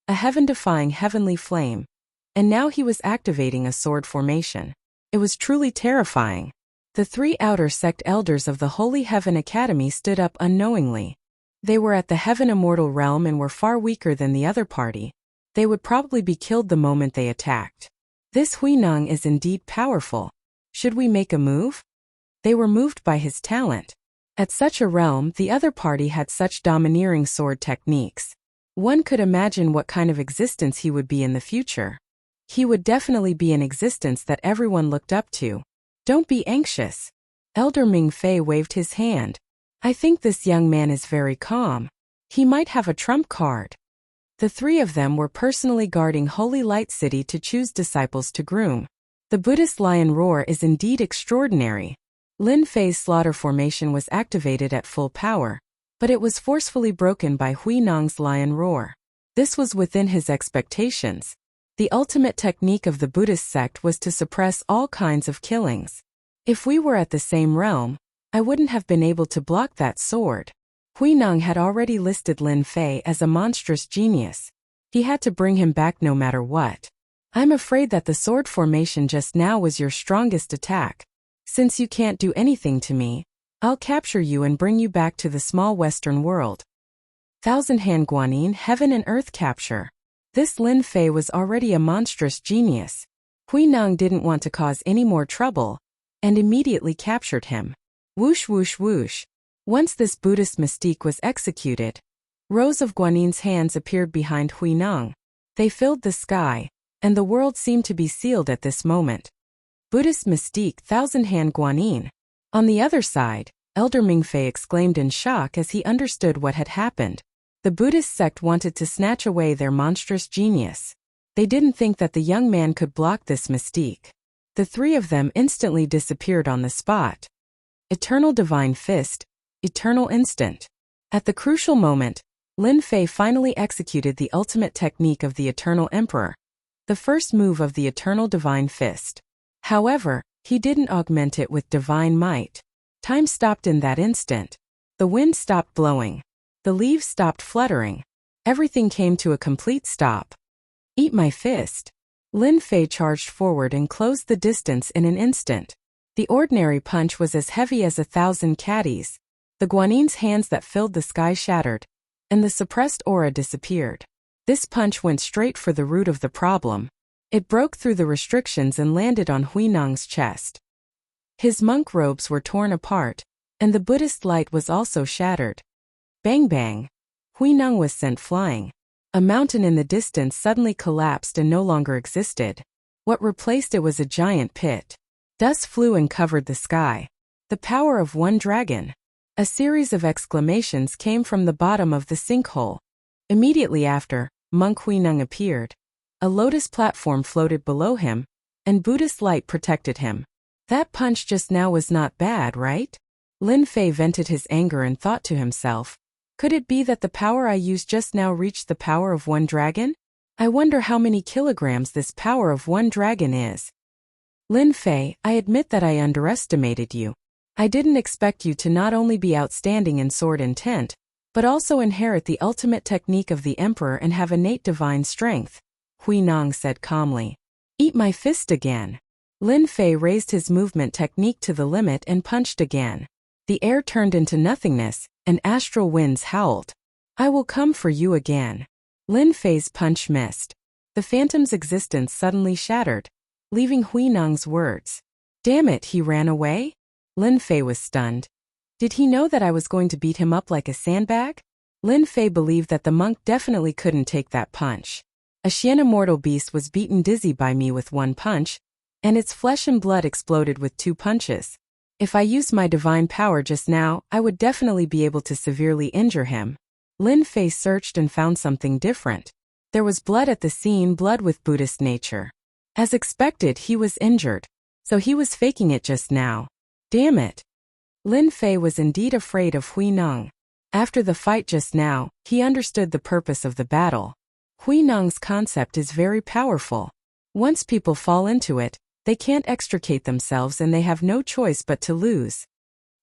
a heaven-defying heavenly flame. And now he was activating a sword formation. It was truly terrifying. The 3 outer sect elders of the Holy Heaven Academy stood up unknowingly. They were at the heaven immortal realm and were far weaker than the other party. They would probably be killed the moment they attacked. This Hui Neng is indeed powerful. Should we make a move? They were moved by his talent. At such a realm, the other party had such domineering sword techniques. One could imagine what kind of existence he would be in the future. He would definitely be an existence that everyone looked up to. Don't be anxious. Elder Ming Fei waved his hand. I think this young man is very calm. He might have a trump card. The 3 of them were personally guarding Holy Light City to choose disciples to groom. The Buddhist lion roar is indeed extraordinary. Lin Fei's slaughter formation was activated at full power, but it was forcefully broken by Hui Neng's lion roar. This was within his expectations. The ultimate technique of the Buddhist sect was to suppress all kinds of killings. If we were at the same realm, I wouldn't have been able to block that sword. Hui Neng had already listed Lin Fei as a monstrous genius. He had to bring him back no matter what. I'm afraid that the sword formation just now was your strongest attack. Since you can't do anything to me, I'll capture you and bring you back to the small western world. Thousand Hand Guanyin, heaven and earth capture. This Lin Fei was already a monstrous genius. Hui Neng didn't want to cause any more trouble, and immediately captured him. Whoosh whoosh whoosh. Once this Buddhist mystique was executed, rows of Guanyin's hands appeared behind Hui Neng. They filled the sky, and the world seemed to be sealed at this moment. Buddhist mystique, Thousand Hand Guanyin. On the other side, Elder Ming Fei exclaimed in shock as he understood what had happened. The Buddhist sect wanted to snatch away their monstrous genius. They didn't think that the young man could block this mystique. The 3 of them instantly disappeared on the spot. Eternal Divine Fist, Eternal Instant. At the crucial moment, Lin Fei finally executed the ultimate technique of the Eternal Emperor, the first move of the Eternal Divine Fist. However, he didn't augment it with divine might. Time stopped in that instant. The wind stopped blowing. The leaves stopped fluttering. Everything came to a complete stop. Eat my fist. Lin Fei charged forward and closed the distance in an instant. The ordinary punch was as heavy as 1,000 caddies. The Guanyin's hands that filled the sky shattered, and the suppressed aura disappeared. This punch went straight for the root of the problem. It broke through the restrictions and landed on Hui Neng's chest. His monk robes were torn apart, and the Buddhist light was also shattered. Bang bang. Hui Neng was sent flying. A mountain in the distance suddenly collapsed and no longer existed. What replaced it was a giant pit. Dust flew and covered the sky. The power of one dragon. A series of exclamations came from the bottom of the sinkhole. Immediately after, Monk Hui Neng appeared. A lotus platform floated below him, and Buddhist light protected him. That punch just now was not bad, right? Lin Fei vented his anger and thought to himself, could it be that the power I used just now reached the power of one dragon? I wonder how many kilograms this power of one dragon is. Lin Fei, I admit that I underestimated you. I didn't expect you to not only be outstanding in sword intent, but also inherit the ultimate technique of the Emperor and have innate divine strength, Hui Neng said calmly. Eat my fist again. Lin Fei raised his movement technique to the limit and punched again. The air turned into nothingness, and astral winds howled. I will come for you again. Lin Fei's punch missed. The phantom's existence suddenly shattered, leaving Hui Neng's words. Damn it, he ran away? Lin Fei was stunned. Did he know that I was going to beat him up like a sandbag? Lin Fei believed that the monk definitely couldn't take that punch. A Xian immortal beast was beaten dizzy by me with one punch, and its flesh and blood exploded with 2 punches. If I used my divine power just now, I would definitely be able to severely injure him. Lin Fei searched and found something different. There was blood at the scene, blood with Buddhist nature. As expected, he was injured. So he was faking it just now. Damn it. Lin Fei was indeed afraid of Hui Neng. After the fight just now, he understood the purpose of the battle. Hui Nong's concept is very powerful. Once people fall into it, they can't extricate themselves and they have no choice but to lose.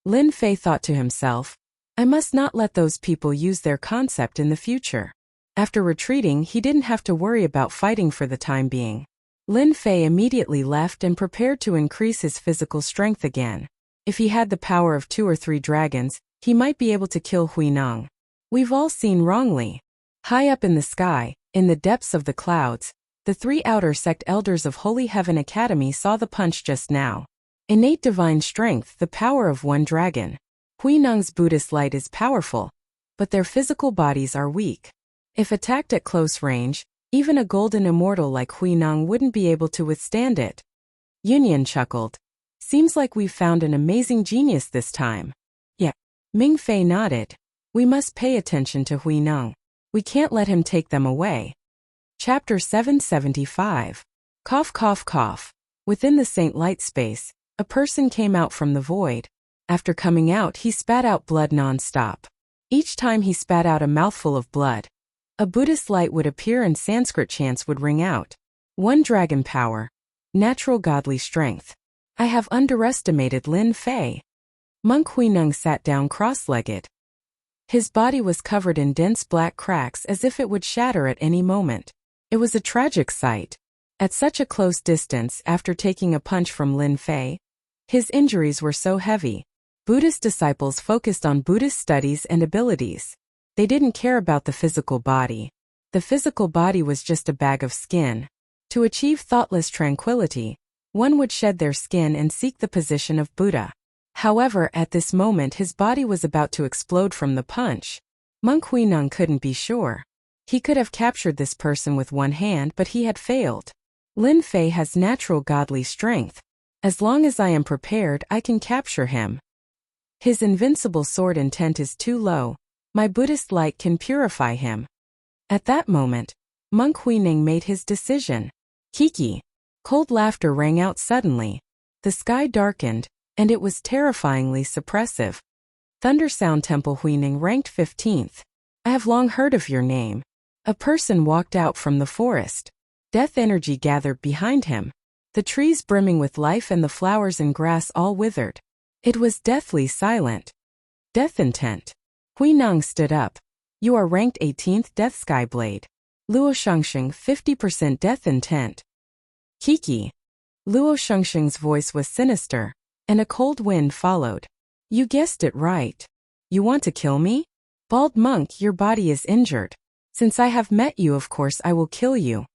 Lin Fei thought to himself, I must not let those people use their concept in the future. After retreating, he didn't have to worry about fighting for the time being. Lin Fei immediately left and prepared to increase his physical strength again. If he had the power of 2 or 3 dragons, he might be able to kill Hui Nong. We've all seen wrongly. High up in the sky, in the depths of the clouds, the 3 outer sect elders of Holy Heaven Academy saw the punch just now. Innate divine strength, the power of 1 dragon. Hui Nong's Buddhist light is powerful, but their physical bodies are weak. If attacked at close range, even a golden immortal like Hui Nong wouldn't be able to withstand it. Yunyan chuckled. Seems like we've found an amazing genius this time. Yeah. Ming Fei nodded. We must pay attention to Hui Nong. We can't let him take them away. Chapter 775. Cough cough cough. Within the Saint Light space, a person came out from the void. After coming out, he spat out blood non-stop. Each time he spat out a mouthful of blood, a Buddhist light would appear and Sanskrit chants would ring out. 1 dragon power. Natural godly strength. I have underestimated Lin Fei. Monk Hui Nong sat down cross-legged. His body was covered in dense black cracks as if it would shatter at any moment. It was a tragic sight. At such a close distance after taking a punch from Lin Fei, his injuries were so heavy. Buddhist disciples focused on Buddhist studies and abilities. They didn't care about the physical body. The physical body was just a bag of skin. To achieve thoughtless tranquility, one would shed their skin and seek the position of Buddha. However, at this moment his body was about to explode from the punch. Monk Hui Nong couldn't be sure. He could have captured this person with 1 hand, but he had failed. Lin Fei has natural godly strength. As long as I am prepared, I can capture him. His invincible sword intent is too low. My Buddhist light can purify him. At that moment, Monk Hui Nong made his decision. Kiki. Cold laughter rang out suddenly. The sky darkened, and it was terrifyingly suppressive. Thundersound Temple Hui Nong ranked 15th. I have long heard of your name. A person walked out from the forest. Death energy gathered behind him. The trees brimming with life and the flowers and grass all withered. It was deathly silent. Death intent. Hui Nong stood up. You are ranked 18th Death Skyblade. Luo Shengsheng 50% Death intent. Kiki. Luo Shengsheng's voice was sinister, and a cold wind followed. You guessed it right. You want to kill me? Bald monk, your body is injured. Since I have met you, of course I will kill you.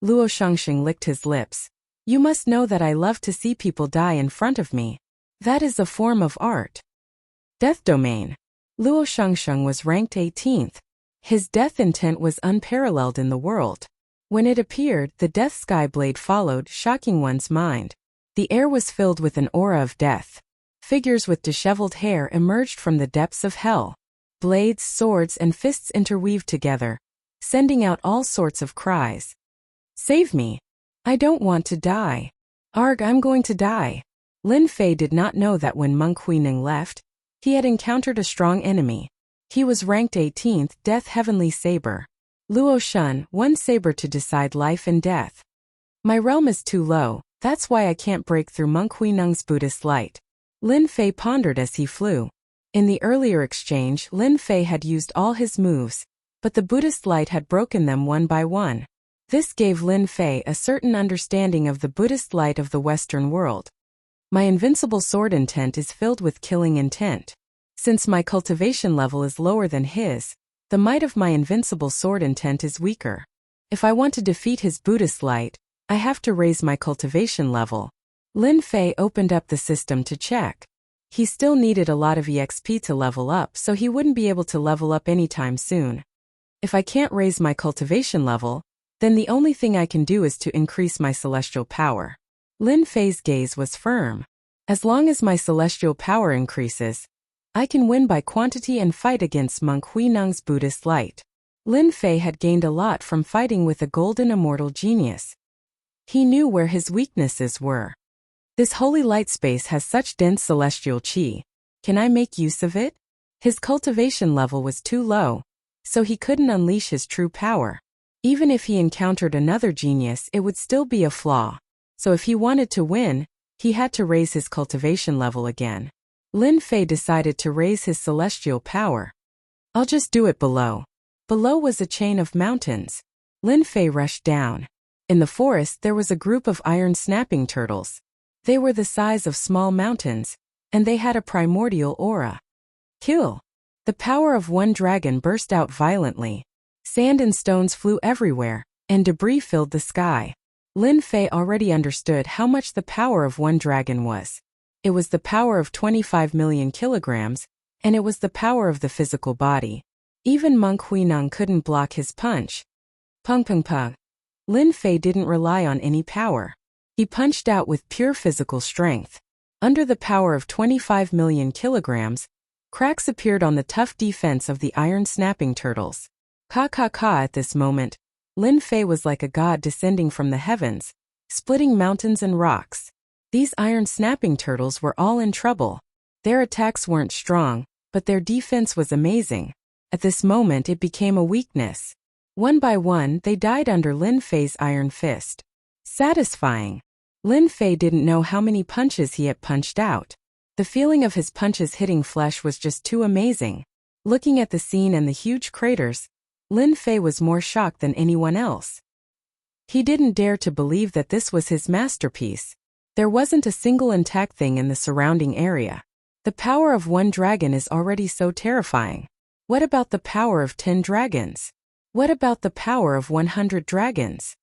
Luo Shengsheng licked his lips. You must know that I love to see people die in front of me. That is a form of art. Death Domain. Luo Shengsheng was ranked 18th. His death intent was unparalleled in the world. When it appeared, the Death Skyblade followed, shocking one's mind. The air was filled with an aura of death. Figures with disheveled hair emerged from the depths of hell. Blades, swords, and fists interweaved together, sending out all sorts of cries. Save me. I don't want to die. Arg, I'm going to die. Lin Fei did not know that when Monk Hui Nong left, he had encountered a strong enemy. He was ranked 18th Death Heavenly Saber. Luo Shun, 1 saber to decide life and death. My realm is too low, that's why I can't break through Monk Hui Nong's Buddhist light. Lin Fei pondered as he flew. In the earlier exchange, Lin Fei had used all his moves, but the Buddhist light had broken them one by one. This gave Lin Fei a certain understanding of the Buddhist light of the Western world. My invincible sword intent is filled with killing intent. Since my cultivation level is lower than his, the might of my invincible sword intent is weaker. If I want to defeat his Buddhist light, I have to raise my cultivation level. Lin Fei opened up the system to check. He still needed a lot of EXP to level up, so he wouldn't be able to level up anytime soon. If I can't raise my cultivation level, then the only thing I can do is to increase my celestial power. Lin Fei's gaze was firm. As long as my celestial power increases, I can win by quantity and fight against Monk Hui Nong's Buddhist light. Lin Fei had gained a lot from fighting with a golden immortal genius. He knew where his weaknesses were. This holy light space has such dense celestial qi. Can I make use of it? His cultivation level was too low, so he couldn't unleash his true power. Even if he encountered another genius, it would still be a flaw. So if he wanted to win, he had to raise his cultivation level again. Lin Fei decided to raise his celestial power. I'll just do it below. Below was a chain of mountains. Lin Fei rushed down. In the forest there was a group of iron snapping turtles. They were the size of small mountains, and they had a primordial aura. Kill! The power of one dragon burst out violently. Sand and stones flew everywhere, and debris filled the sky. Lin Fei already understood how much the power of one dragon was. It was the power of 25 million kilograms, and it was the power of the physical body. Even Monk Huineng couldn't block his punch. Pung pung pung. Lin Fei didn't rely on any power. He punched out with pure physical strength. Under the power of 25 million kilograms, cracks appeared on the tough defense of the iron snapping turtles. Ka ka ka. At this moment, Lin Fei was like a god descending from the heavens, splitting mountains and rocks. These iron snapping turtles were all in trouble. Their attacks weren't strong, but their defense was amazing. At this moment it became a weakness. One by one they died under Lin Fei's iron fist. Satisfying. Lin Fei didn't know how many punches he had punched out. The feeling of his punches hitting flesh was just too amazing. Looking at the scene and the huge craters, Lin Fei was more shocked than anyone else. He didn't dare to believe that this was his masterpiece. There wasn't a single intact thing in the surrounding area. The power of one dragon is already so terrifying. What about the power of 10 dragons? What about the power of 100 dragons?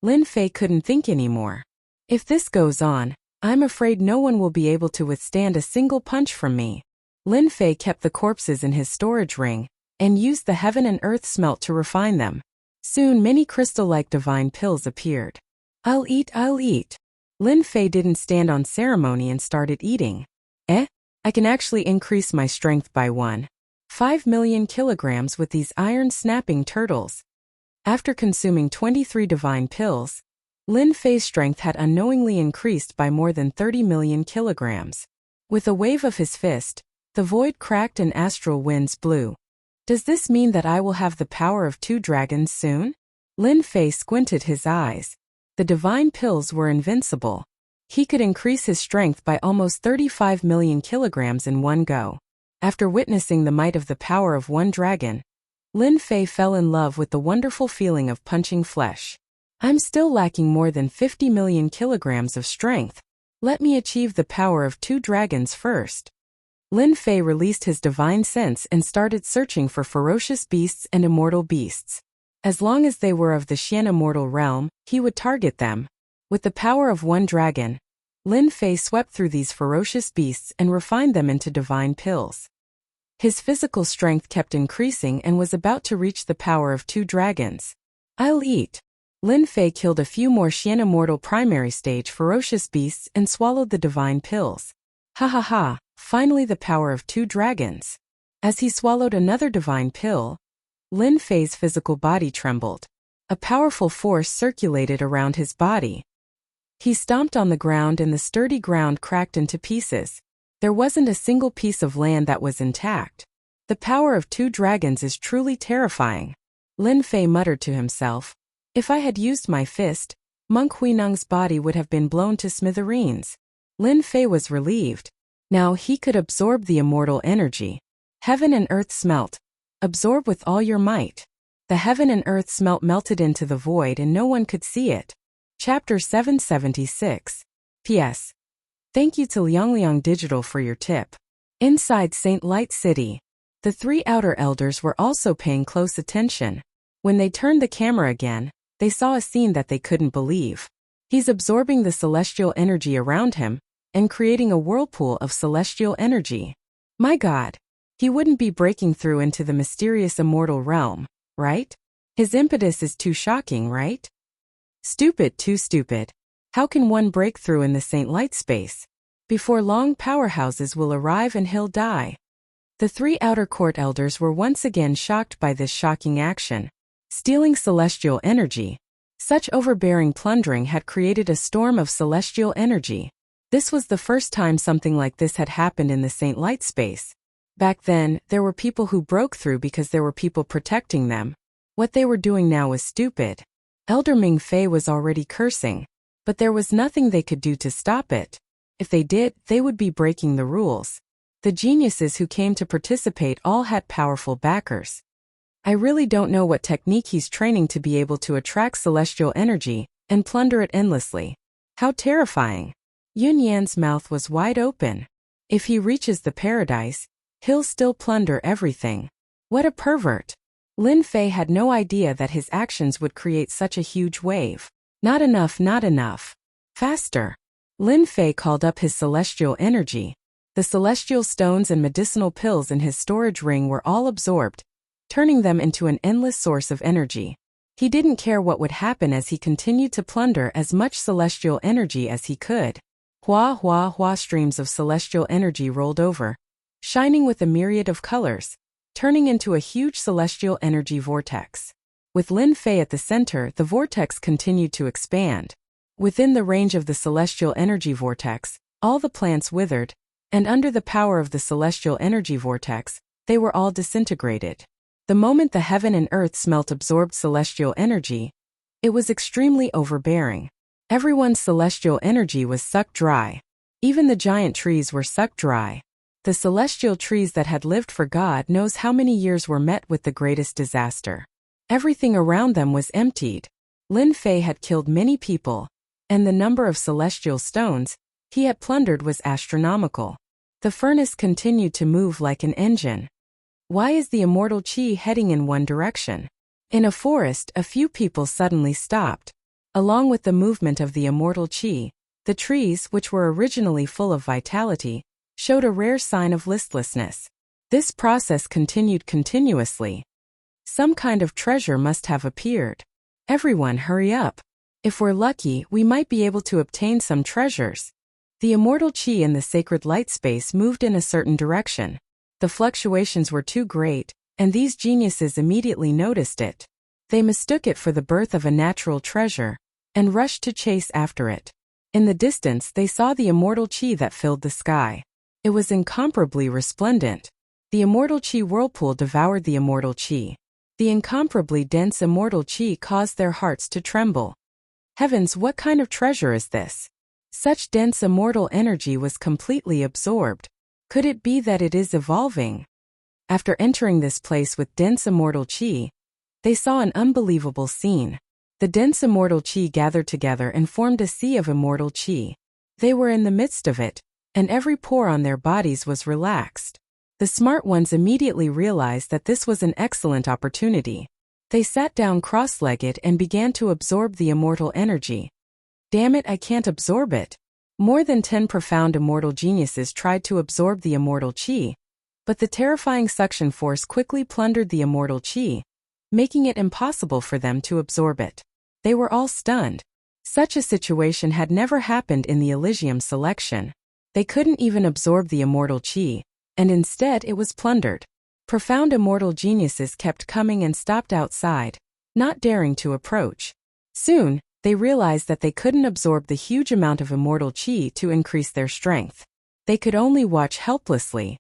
Lin Fei couldn't think anymore. If this goes on, I'm afraid no one will be able to withstand a single punch from me. Lin Fei kept the corpses in his storage ring, and used the heaven and earth smelt to refine them. Soon many crystal-like divine pills appeared. I'll eat. Lin Fei didn't stand on ceremony and started eating. I can actually increase my strength by 1.5 million kilograms with these iron snapping turtles. After consuming 23 divine pills, Lin Fei's strength had unknowingly increased by more than 30 million kilograms. With a wave of his fist, the void cracked and astral winds blew. Does this mean that I will have the power of 2 dragons soon? Lin Fei squinted his eyes. The divine pills were invincible. He could increase his strength by almost 35 million kilograms in one go. After witnessing the might of the power of one dragon, Lin Fei fell in love with the wonderful feeling of punching flesh. I'm still lacking more than 50 million kilograms of strength. Let me achieve the power of 2 dragons first. Lin Fei released his divine sense and started searching for ferocious beasts and immortal beasts. As long as they were of the Xian immortal realm, he would target them. With the power of one dragon, Lin Fei swept through these ferocious beasts and refined them into divine pills. His physical strength kept increasing and was about to reach the power of 2 dragons. I'll eat. Lin Fei killed a few more Xian immortal primary stage ferocious beasts and swallowed the divine pills. Ha ha ha, finally the power of 2 dragons. As he swallowed another divine pill, Lin Fei's physical body trembled. A powerful force circulated around his body. He stomped on the ground and the sturdy ground cracked into pieces. There wasn't a single piece of land that was intact. The power of 2 dragons is truly terrifying. Lin Fei muttered to himself. If I had used my fist, Monk Huineng's body would have been blown to smithereens. Lin Fei was relieved. Now he could absorb the immortal energy. Heaven and earth smelt. Absorb with all your might. The heaven and earth smelt melted into the void and no one could see it. Chapter 776. P.S. Thank you to Liangliang Digital for your tip. Inside Saint Light City, the 3 outer elders were also paying close attention. When they turned the camera again, they saw a scene that they couldn't believe. He's absorbing the celestial energy around him and creating a whirlpool of celestial energy. My God, he wouldn't be breaking through into the mysterious immortal realm, right? His impetus is too shocking, right? Stupid, too stupid. How can one break through in the Saint Light space? Before long, powerhouses will arrive and he'll die. The 3 outer court elders were once again shocked by this shocking action. Stealing celestial energy. Such overbearing plundering had created a storm of celestial energy. This was the first time something like this had happened in the Saint Light space. Back then, there were people who broke through because there were people protecting them. What they were doing now was stupid. Elder Ming Fei was already cursing, but there was nothing they could do to stop it. If they did, they would be breaking the rules. The geniuses who came to participate all had powerful backers. I really don't know what technique he's training to be able to attract celestial energy and plunder it endlessly. How terrifying. Yun Yan's mouth was wide open. If he reaches the paradise, he'll still plunder everything. What a pervert. Lin Fei had no idea that his actions would create such a huge wave. Not enough, not enough. Faster. Lin Fei called up his celestial energy. The celestial stones and medicinal pills in his storage ring were all absorbed, turning them into an endless source of energy. He didn't care what would happen as he continued to plunder as much celestial energy as he could. Hua hua hua, streams of celestial energy rolled over, shining with a myriad of colors, turning into a huge celestial energy vortex. With Lin Fei at the center, the vortex continued to expand. Within the range of the celestial energy vortex, all the plants withered, and under the power of the celestial energy vortex, they were all disintegrated. The moment the heaven and earth smelt absorbed celestial energy, it was extremely overbearing. Everyone's celestial energy was sucked dry. Even the giant trees were sucked dry. The celestial trees that had lived for God knows how many years were met with the greatest disaster. Everything around them was emptied. Lin Fei had killed many people, and the number of celestial stones he had plundered was astronomical. The furnace continued to move like an engine. Why is the immortal qi heading in one direction? In a forest, a few people suddenly stopped. Along with the movement of the immortal qi, the trees, which were originally full of vitality, showed a rare sign of listlessness. This process continued continuously. Some kind of treasure must have appeared. Everyone, hurry up. If we're lucky, we might be able to obtain some treasures. The immortal qi in the sacred light space moved in a certain direction. The fluctuations were too great, and these geniuses immediately noticed it. They mistook it for the birth of a natural treasure, and rushed to chase after it. In the distance they saw the immortal qi that filled the sky. It was incomparably resplendent. The immortal qi whirlpool devoured the immortal qi. The incomparably dense immortal qi caused their hearts to tremble. Heavens, what kind of treasure is this? Such dense immortal energy was completely absorbed. Could it be that it is evolving? After entering this place with dense immortal qi, they saw an unbelievable scene. The dense immortal qi gathered together and formed a sea of immortal qi. They were in the midst of it, and every pore on their bodies was relaxed. The smart ones immediately realized that this was an excellent opportunity. They sat down cross-legged and began to absorb the immortal energy. Damn it, I can't absorb it. More than 10 profound immortal geniuses tried to absorb the immortal qi, but the terrifying suction force quickly plundered the immortal qi, making it impossible for them to absorb it. They were all stunned. Such a situation had never happened in the Elysium selection. They couldn't even absorb the immortal qi, and instead it was plundered. Profound immortal geniuses kept coming and stopped outside, not daring to approach. Soon, they realized that they couldn't absorb the huge amount of immortal qi to increase their strength. They could only watch helplessly.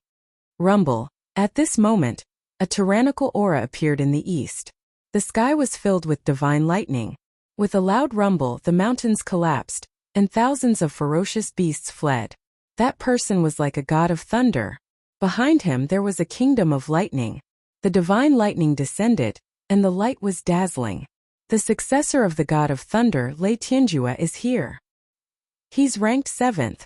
Rumble. At this moment, a tyrannical aura appeared in the east. The sky was filled with divine lightning. With a loud rumble, the mountains collapsed, and thousands of ferocious beasts fled. That person was like a god of thunder. Behind him there was a kingdom of lightning. The divine lightning descended, and the light was dazzling. The successor of the god of thunder, Lei Tianjue, is here. He's ranked 7th.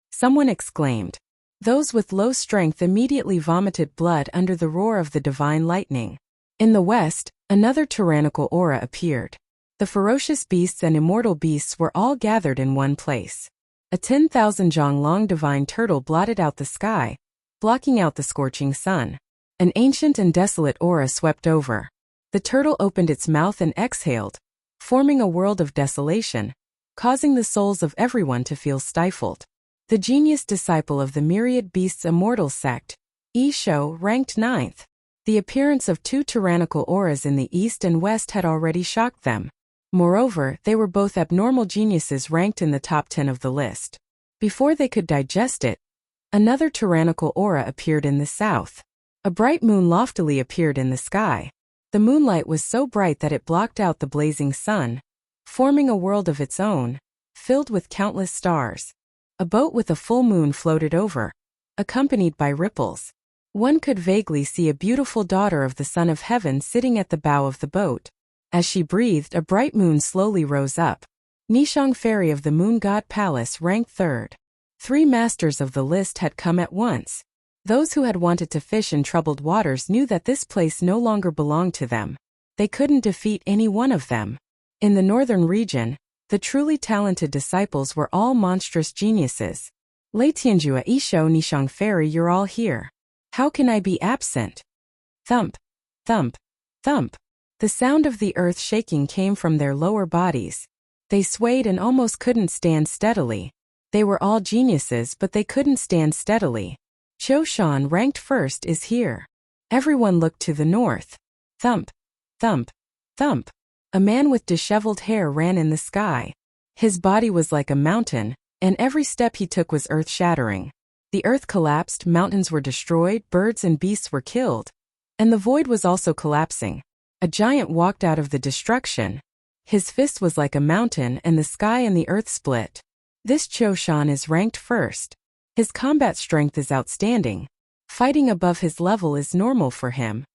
Someone exclaimed. Those with low strength immediately vomited blood under the roar of the divine lightning. In the west, another tyrannical aura appeared. The ferocious beasts and immortal beasts were all gathered in one place. A 10,000 zhang long divine turtle blotted out the sky, blocking out the scorching sun. An ancient and desolate aura swept over. The turtle opened its mouth and exhaled, forming a world of desolation, causing the souls of everyone to feel stifled. The genius disciple of the myriad beasts immortal sect, Yi Shou, ranked 9th. The appearance of 2 tyrannical auras in the east and west had already shocked them. Moreover, they were both abnormal geniuses ranked in the top 10 of the list. Before they could digest it, another tyrannical aura appeared in the south. A bright moon loftily appeared in the sky. The moonlight was so bright that it blocked out the blazing sun, forming a world of its own, filled with countless stars. A boat with a full moon floated over, accompanied by ripples. One could vaguely see a beautiful daughter of the Son of Heaven sitting at the bow of the boat. As she breathed, a bright moon slowly rose up. Nishang Ferry of the Moon God Palace ranked third. 3 masters of the list had come at once. Those who had wanted to fish in troubled waters knew that this place no longer belonged to them. They couldn't defeat any one of them. In the northern region, the truly talented disciples were all monstrous geniuses. Lei Tianjue Isho Nishang Ferry, you're all here. How can I be absent? Thump, thump, thump. The sound of the earth shaking came from their lower bodies. They swayed and almost couldn't stand steadily. They were all geniuses, but they couldn't stand steadily. Qiu Shan, ranked first, is here. Everyone looked to the north. Thump, thump, thump. A man with disheveled hair ran in the sky. His body was like a mountain, and every step he took was earth-shattering. The earth collapsed, mountains were destroyed, birds and beasts were killed. And the void was also collapsing. A giant walked out of the destruction. His fist was like a mountain, and the sky and the earth split. This Qiu Shan is ranked first. His combat strength is outstanding. Fighting above his level is normal for him.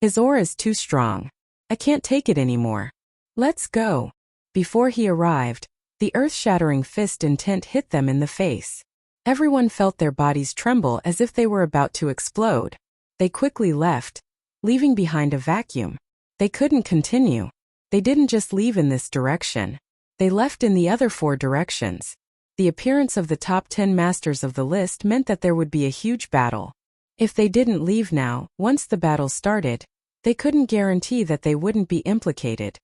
His aura is too strong. I can't take it anymore. Let's go. Before he arrived, the earth-shattering fist intent hit them in the face. Everyone felt their bodies tremble as if they were about to explode. They quickly left, leaving behind a vacuum. They couldn't continue. They didn't just leave in this direction. They left in the other 4 directions. The appearance of the top 10 masters of the list meant that there would be a huge battle. If they didn't leave now, once the battle started, they couldn't guarantee that they wouldn't be implicated.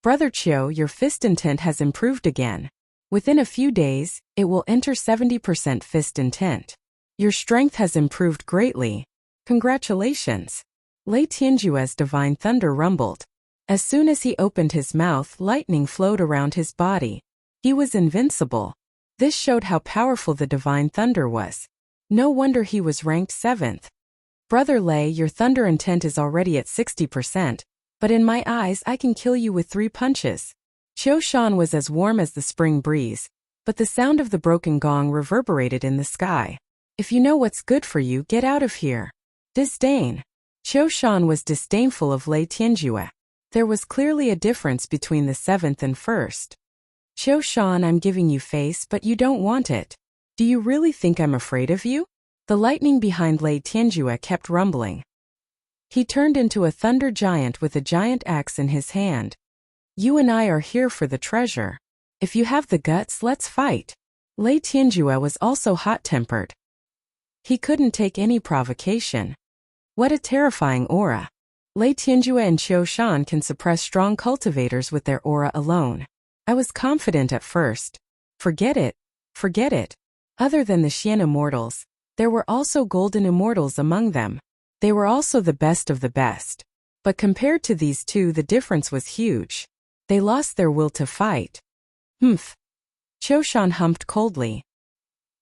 Brother Qiu, your fist intent has improved again. Within a few days, it will enter 70% fist intent. Your strength has improved greatly. Congratulations. Lei Tianjue's divine thunder rumbled. As soon as he opened his mouth, lightning flowed around his body. He was invincible. This showed how powerful the divine thunder was. No wonder he was ranked 7th. Brother Lei, your thunder intent is already at 60%, but in my eyes I can kill you with 3 punches. Qiu Shan was as warm as the spring breeze, but the sound of the broken gong reverberated in the sky. If you know what's good for you, get out of here. Disdain. Qiu Shan was disdainful of Lei Tianjue. There was clearly a difference between the 7th and 1st. Qiu Shan, I'm giving you face, but you don't want it. Do you really think I'm afraid of you? The lightning behind Lei Tianjue kept rumbling. He turned into a thunder giant with a giant axe in his hand. You and I are here for the treasure. If you have the guts, let's fight. Lei Tianjue was also hot-tempered. He couldn't take any provocation. What a terrifying aura. Lei Tianjue and Qiu Shan can suppress strong cultivators with their aura alone. I was confident at first. Forget it. Forget it. Other than the Xian immortals, there were also golden immortals among them. They were also the best of the best. But compared to these 2, the difference was huge. They lost their will to fight. Humph. Qiu Shan humped coldly.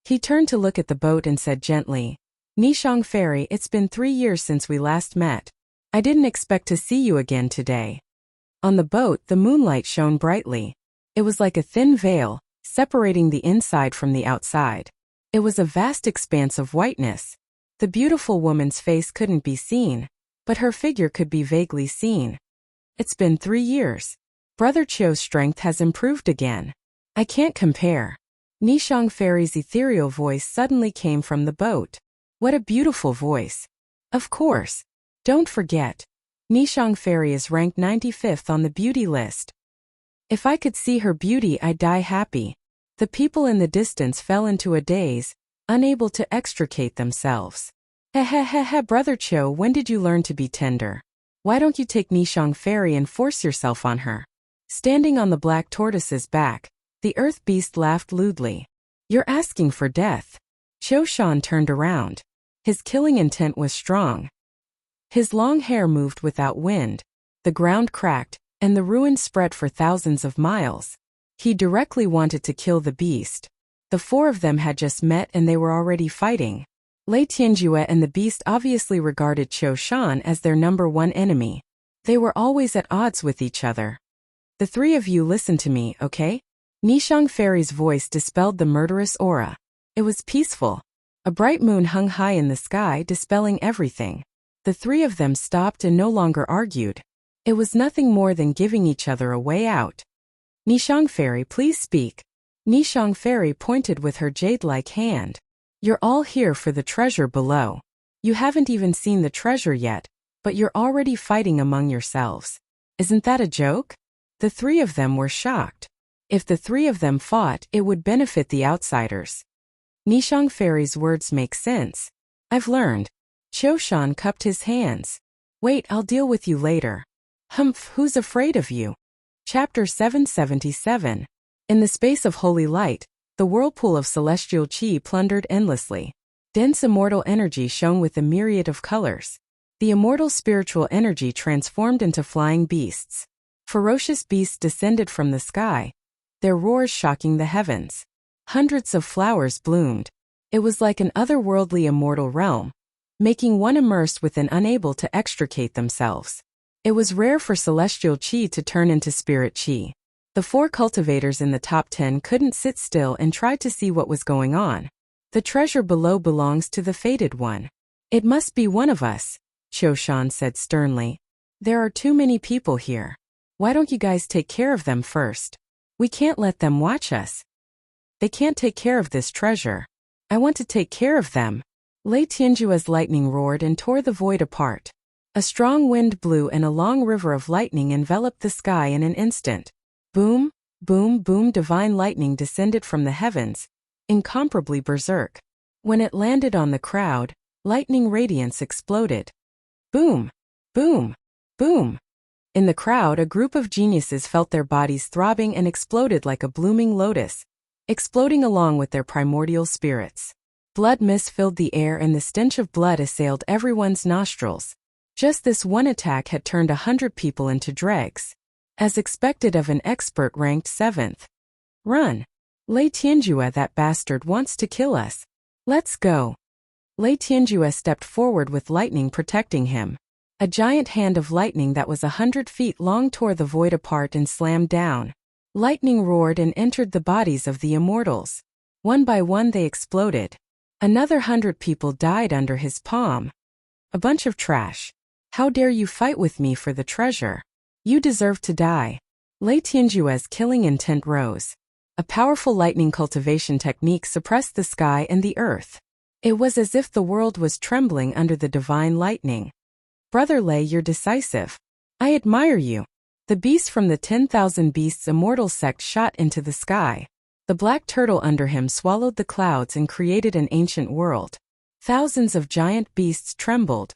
He turned to look at the boat and said gently, Nishang Ferry, it's been 3 years since we last met. I didn't expect to see you again today. On the boat, the moonlight shone brightly. It was like a thin veil, separating the inside from the outside. It was a vast expanse of whiteness. The beautiful woman's face couldn't be seen, but her figure could be vaguely seen. It's been 3 years. Brother Qiu's strength has improved again. I can't compare. Nishang Ferry's ethereal voice suddenly came from the boat. What a beautiful voice. Of course. Don't forget. Nishang Ferry is ranked 95th on the beauty list. If I could see her beauty, I'd die happy. The people in the distance fell into a daze, unable to extricate themselves. Heh, Brother Qiu, when did you learn to be tender? Why don't you take Nishang Ferry and force yourself on her? Standing on the black tortoise's back, the earth beast laughed lewdly. You're asking for death. Qiu Shan turned around. His killing intent was strong. His long hair moved without wind. The ground cracked, and the ruin spread for thousands of miles. He directly wanted to kill the beast. The 4 of them had just met and they were already fighting. Lei Tianjue and the beast obviously regarded Qiu Shan as their number 1 enemy. They were always at odds with each other. The three of you listen to me, okay? Nishang Fairy's voice dispelled the murderous aura. It was peaceful. A bright moon hung high in the sky, dispelling everything. The three of them stopped and no longer argued. It was nothing more than giving each other a way out. Nishang Fairy, please speak. Nishang Fairy pointed with her jade-like hand. You're all here for the treasure below. You haven't even seen the treasure yet, but you're already fighting among yourselves. Isn't that a joke? The three of them were shocked. If the three of them fought, it would benefit the outsiders. Nishang Fairy's words make sense. I've learned. Qiushan cupped his hands. Wait, I'll deal with you later. Humph, who's afraid of you? Chapter 777. In the space of holy light, the whirlpool of celestial chi plundered endlessly. Dense immortal energy shone with a myriad of colors. The immortal spiritual energy transformed into flying beasts. Ferocious beasts descended from the sky, their roars shocking the heavens. Hundreds of flowers bloomed. It was like an otherworldly immortal realm, making one immersed within unable to extricate themselves. It was rare for celestial chi to turn into spirit chi. The 4 cultivators in the top 10 couldn't sit still and tried to see what was going on. The treasure below belongs to the fated one. It must be one of us, Qiushan said sternly. There are too many people here. Why don't you guys take care of them first? We can't let them watch us. They can't take care of this treasure. I want to take care of them. Lei Tianjue's lightning roared and tore the void apart. A strong wind blew and a long river of lightning enveloped the sky in an instant. Boom, boom, boom, divine lightning descended from the heavens, incomparably berserk. When it landed on the crowd, lightning radiance exploded. Boom, boom, boom. In the crowd, a group of geniuses felt their bodies throbbing and exploded like a blooming lotus, exploding along with their primordial spirits. Blood mist filled the air and the stench of blood assailed everyone's nostrils. Just this one attack had turned 100 people into dregs. As expected of an expert ranked 7th. Run! Lei Tianjue, that bastard wants to kill us. Let's go. Lei Tianjue stepped forward with lightning protecting him. A giant hand of lightning that was 100 feet long tore the void apart and slammed down. Lightning roared and entered the bodies of the immortals. One by one they exploded. Another 100 people died under his palm. A bunch of trash. How dare you fight with me for the treasure? You deserve to die. Lei Tianjue's killing intent rose. A powerful lightning cultivation technique suppressed the sky and the earth. It was as if the world was trembling under the divine lightning. Brother Lei, you're decisive. I admire you. The beast from the 10,000 Beasts Immortal sect shot into the sky. The black turtle under him swallowed the clouds and created an ancient world. Thousands of giant beasts trembled.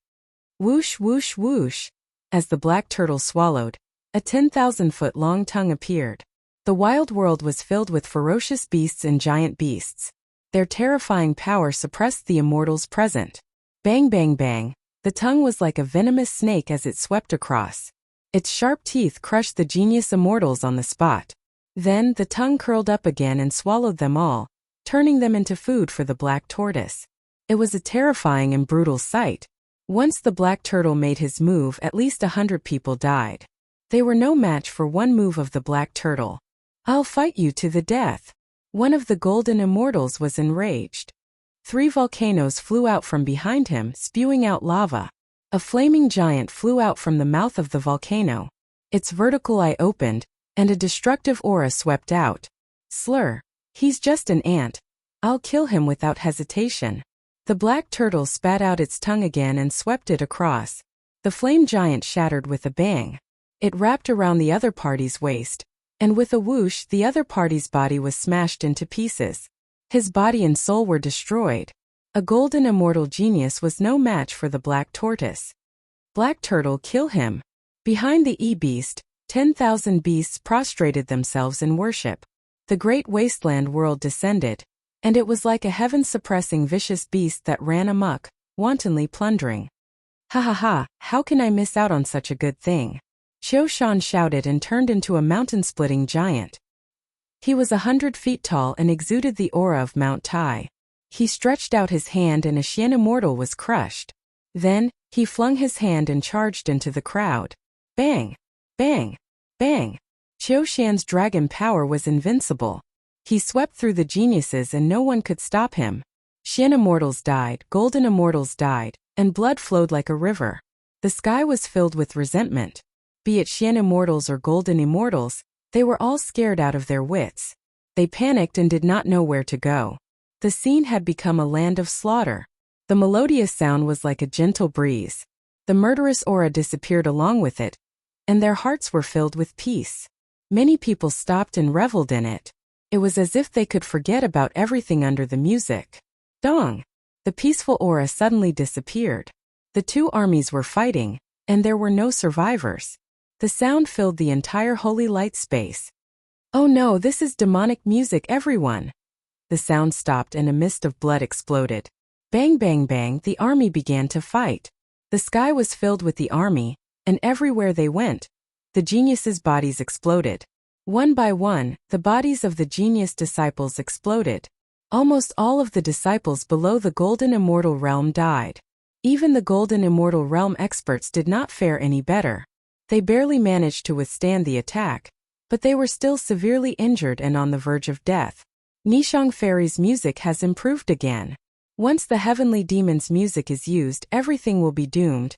Whoosh, whoosh, whoosh. As the black turtle swallowed, a 10,000-foot-long tongue appeared. The wild world was filled with ferocious beasts and giant beasts. Their terrifying power suppressed the immortals present. Bang, bang, bang. The tongue was like a venomous snake as it swept across. Its sharp teeth crushed the genius immortals on the spot. Then, the tongue curled up again and swallowed them all, turning them into food for the black tortoise. It was a terrifying and brutal sight. Once the black turtle made his move, at least 100 people died. They were no match for one move of the black turtle. I'll fight you to the death. One of the golden immortals was enraged. 3 volcanoes flew out from behind him, spewing out lava. A flaming giant flew out from the mouth of the volcano. Its vertical eye opened, and a destructive aura swept out. Slur. He's just an ant. I'll kill him without hesitation. The black turtle spat out its tongue again and swept it across. The flame giant shattered with a bang. It wrapped around the other party's waist, and with a whoosh the other party's body was smashed into pieces. His body and soul were destroyed. A golden immortal genius was no match for the black tortoise. Black turtle, kill him. Behind the e-beast, 10,000 beasts prostrated themselves in worship. The great wasteland world descended, and it was like a heaven-suppressing vicious beast that ran amok, wantonly plundering. Ha ha ha, how can I miss out on such a good thing? Qiushan shouted and turned into a mountain-splitting giant. He was 100 feet tall and exuded the aura of Mount Tai. He stretched out his hand and a Xian immortal was crushed. Then, he flung his hand and charged into the crowd. Bang! Bang! Bang! Qiu Shan's dragon power was invincible. He swept through the geniuses and no one could stop him. Xian immortals died, golden immortals died, and blood flowed like a river. The sky was filled with resentment. Be it Xian immortals or golden immortals, they were all scared out of their wits. They panicked and did not know where to go. The scene had become a land of slaughter. The melodious sound was like a gentle breeze. The murderous aura disappeared along with it, and their hearts were filled with peace. Many people stopped and reveled in it. It was as if they could forget about everything under the music. Dong! The peaceful aura suddenly disappeared. The two armies were fighting, and there were no survivors. The sound filled the entire holy light space. Oh no, this is demonic music, everyone! The sound stopped and a mist of blood exploded. Bang bang bang, the army began to fight. The sky was filled with the army, and everywhere they went, the geniuses' bodies exploded. One by one, the bodies of the genius disciples exploded. Almost all of the disciples below the Golden Immortal Realm died. Even the Golden Immortal Realm experts did not fare any better. They barely managed to withstand the attack, but they were still severely injured and on the verge of death. Nishang Fairy's music has improved again. Once the heavenly demon's music is used, everything will be doomed.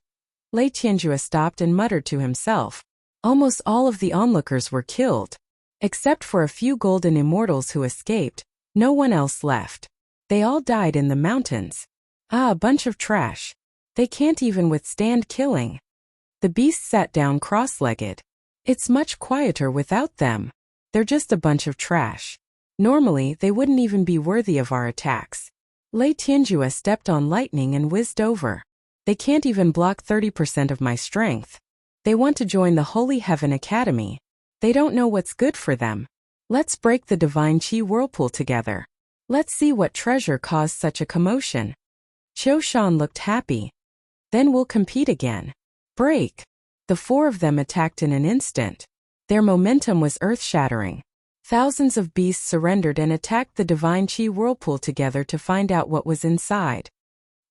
Lei Tianjue stopped and muttered to himself. Almost all of the onlookers were killed. Except for a few golden immortals who escaped, no one else left. They all died in the mountains. Ah, a bunch of trash. They can't even withstand killing. The beast sat down cross-legged. It's much quieter without them. They're just a bunch of trash. Normally, they wouldn't even be worthy of our attacks. Lei Tianjue stepped on lightning and whizzed over. They can't even block 30% of my strength. They want to join the Holy Heaven Academy. They don't know what's good for them. Let's break the divine Qi whirlpool together. Let's see what treasure caused such a commotion. Qiu Shan looked happy. Then we'll compete again. Break. The four of them attacked in an instant. Their momentum was earth-shattering. Thousands of beasts surrendered and attacked the divine Qi whirlpool together to find out what was inside.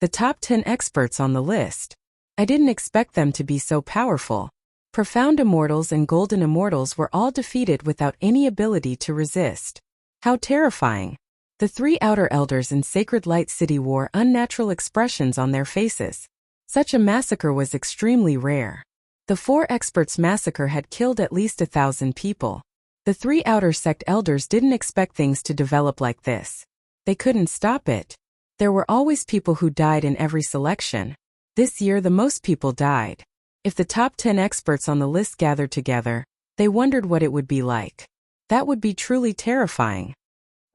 The top 10 experts on the list. I didn't expect them to be so powerful. Profound immortals and golden immortals were all defeated without any ability to resist. How terrifying. The three outer elders in Sacred Light City wore unnatural expressions on their faces. Such a massacre was extremely rare. The four experts' massacre had killed at least 1,000 people. The three outer sect elders didn't expect things to develop like this. They couldn't stop it. There were always people who died in every selection. This year the most people died. If the top 10 experts on the list gathered together, they wondered what it would be like. That would be truly terrifying.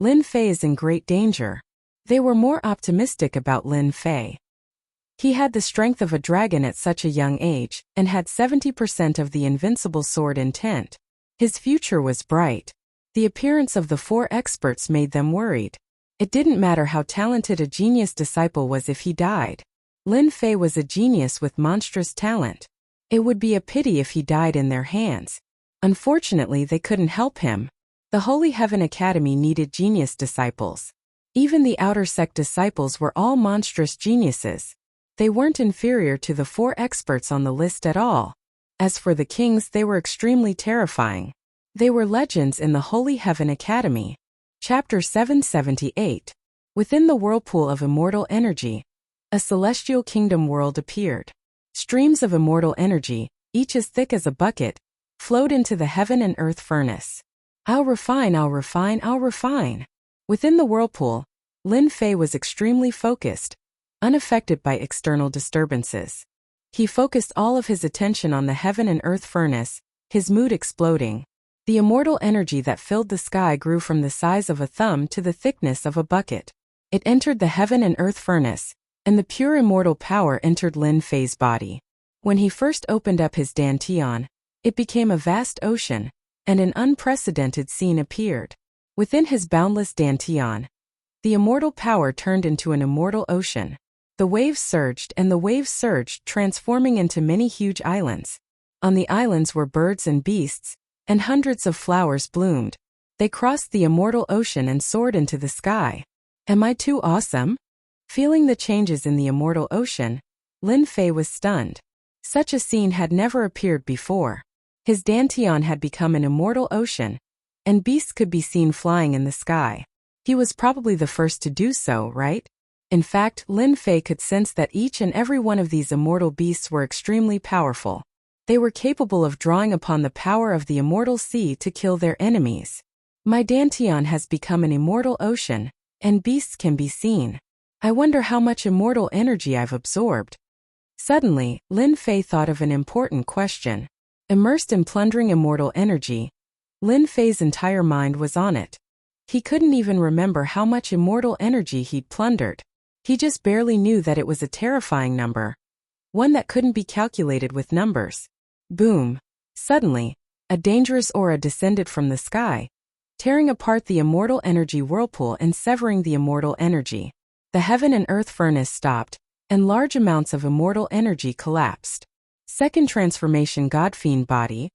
Lin Fei is in great danger. They were more optimistic about Lin Fei. He had the strength of a dragon at such a young age, and had 70% of the invincible sword intent. His future was bright. The appearance of the four experts made them worried. It didn't matter how talented a genius disciple was if he died. Lin Fei was a genius with monstrous talent. It would be a pity if he died in their hands. Unfortunately, they couldn't help him. The Holy Heaven Academy needed genius disciples. Even the outer sect disciples were all monstrous geniuses. They weren't inferior to the four experts on the list at all. As for the kings, they were extremely terrifying. They were legends in the Holy Heaven Academy. Chapter 778. Within the whirlpool of immortal energy, a celestial kingdom world appeared. Streams of immortal energy, each as thick as a bucket, flowed into the heaven and earth furnace. I'll refine, I'll refine, I'll refine. Within the whirlpool, Lin Fei was extremely focused, unaffected by external disturbances. He focused all of his attention on the heaven and earth furnace, his mood exploding. The immortal energy that filled the sky grew from the size of a thumb to the thickness of a bucket. It entered the heaven and earth furnace, and the pure immortal power entered Lin Fei's body. When he first opened up his dantian, it became a vast ocean, and an unprecedented scene appeared. Within his boundless dantian, the immortal power turned into an immortal ocean. The waves surged and the waves surged, transforming into many huge islands. On the islands were birds and beasts, and hundreds of flowers bloomed. They crossed the immortal ocean and soared into the sky. Am I too awesome? Feeling the changes in the immortal ocean, Lin Fei was stunned. Such a scene had never appeared before. His dantian had become an immortal ocean, and beasts could be seen flying in the sky. He was probably the first to do so, right? In fact, Lin Fei could sense that each and every one of these immortal beasts were extremely powerful. They were capable of drawing upon the power of the immortal sea to kill their enemies. My dantian has become an immortal ocean, and beasts can be seen. I wonder how much immortal energy I've absorbed. Suddenly, Lin Fei thought of an important question. Immersed in plundering immortal energy, Lin Fei's entire mind was on it. He couldn't even remember how much immortal energy he'd plundered. He just barely knew that it was a terrifying number, one that couldn't be calculated with numbers. Boom! Suddenly, a dangerous aura descended from the sky, tearing apart the immortal energy whirlpool and severing the immortal energy. The heaven and earth furnace stopped, and large amounts of immortal energy collapsed. Second transformation God-fiend body.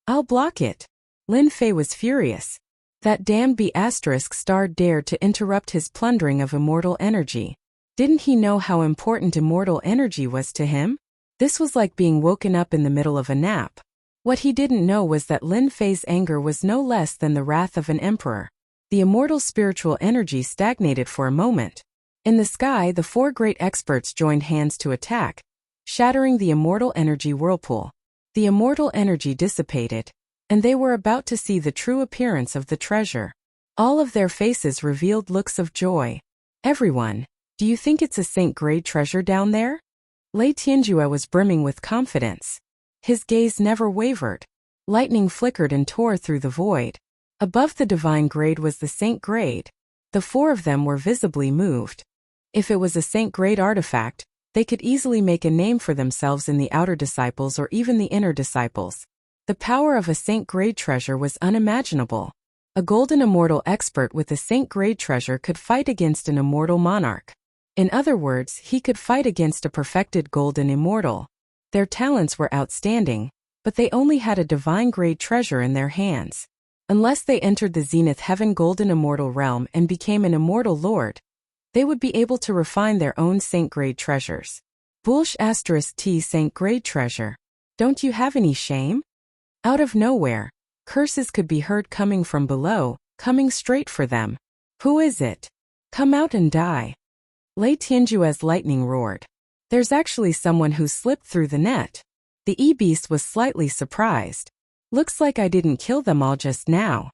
I'll block it. Lin Fei was furious. That damned B***star dared to interrupt his plundering of immortal energy. Didn't he know how important immortal energy was to him? This was like being woken up in the middle of a nap. What he didn't know was that Lin Fei's anger was no less than the wrath of an emperor. The immortal spiritual energy stagnated for a moment. In the sky, the four great experts joined hands to attack, shattering the immortal energy whirlpool. The immortal energy dissipated, and they were about to see the true appearance of the treasure. All of their faces revealed looks of joy. Everyone, do you think it's a Saint-grade treasure down there? Lei Tianjue was brimming with confidence. His gaze never wavered. Lightning flickered and tore through the void. Above the divine grade was the saint grade. The four of them were visibly moved. If it was a saint-grade artifact, they could easily make a name for themselves in the outer disciples or even the inner disciples. The power of a saint-grade treasure was unimaginable. A golden immortal expert with a saint-grade treasure could fight against an immortal monarch. In other words, he could fight against a perfected golden immortal. Their talents were outstanding, but they only had a divine-grade treasure in their hands. Unless they entered the zenith heaven golden immortal realm and became an immortal lord, they would be able to refine their own saint-grade treasures. Bullsh *T saint-grade treasure. Don't you have any shame? Out of nowhere, curses could be heard coming from below, coming straight for them. Who is it? Come out and die. Lei Tianjue's lightning roared. There's actually someone who slipped through the net. The e-beast was slightly surprised. Looks like I didn't kill them all just now.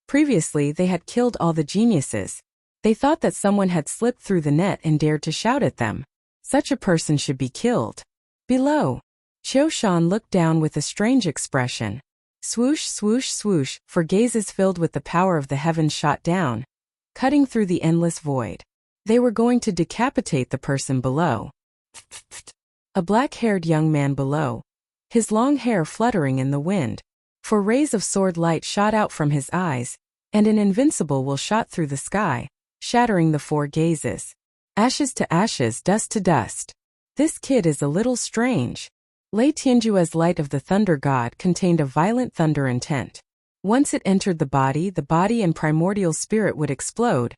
Previously they had killed all the geniuses. They thought that someone had slipped through the net and dared to shout at them. Such a person should be killed. Below, Qiu Shan looked down with a strange expression. Swoosh, swoosh, swoosh, for gazes filled with the power of the heavens shot down, cutting through the endless void. They were going to decapitate the person below. A black-haired young man below, his long hair fluttering in the wind. For rays of sword light shot out from his eyes, and an invincible will shot through the sky, shattering the four gazes. Ashes to ashes, dust to dust. This kid is a little strange. Lei Tianjue's light of the thunder god contained a violent thunder intent. Once it entered the body and primordial spirit would explode,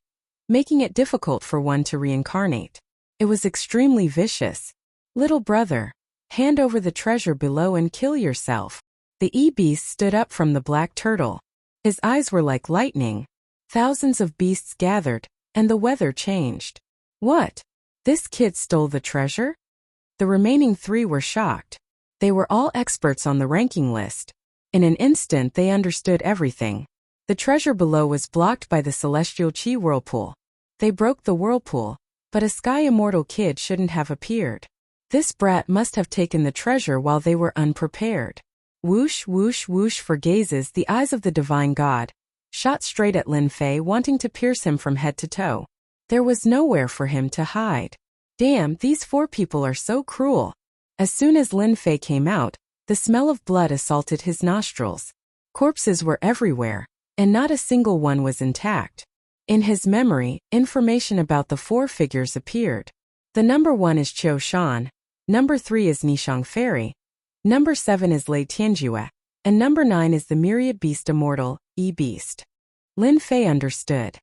making it difficult for one to reincarnate. It was extremely vicious. Little brother, hand over the treasure below and kill yourself. The e-beast stood up from the black turtle. His eyes were like lightning. Thousands of beasts gathered, and the weather changed. What? This kid stole the treasure? The remaining three were shocked. They were all experts on the ranking list. In an instant they understood everything. The treasure below was blocked by the celestial chi whirlpool. They broke the whirlpool, but a sky immortal kid shouldn't have appeared. This brat must have taken the treasure while they were unprepared. Whoosh, whoosh, whoosh for gazes, the eyes of the divine god shot straight at Lin Fei, wanting to pierce him from head to toe. There was nowhere for him to hide. Damn, these four people are so cruel. As soon as Lin Fei came out, the smell of blood assaulted his nostrils. Corpses were everywhere, and not a single one was intact. In his memory, information about the four figures appeared. The number 1 is Qiu Shan, number 3 is Nishang Fairy, number 7 is Lei Tianjue, and number 9 is the myriad beast immortal, E-Beast. Lin Fei understood.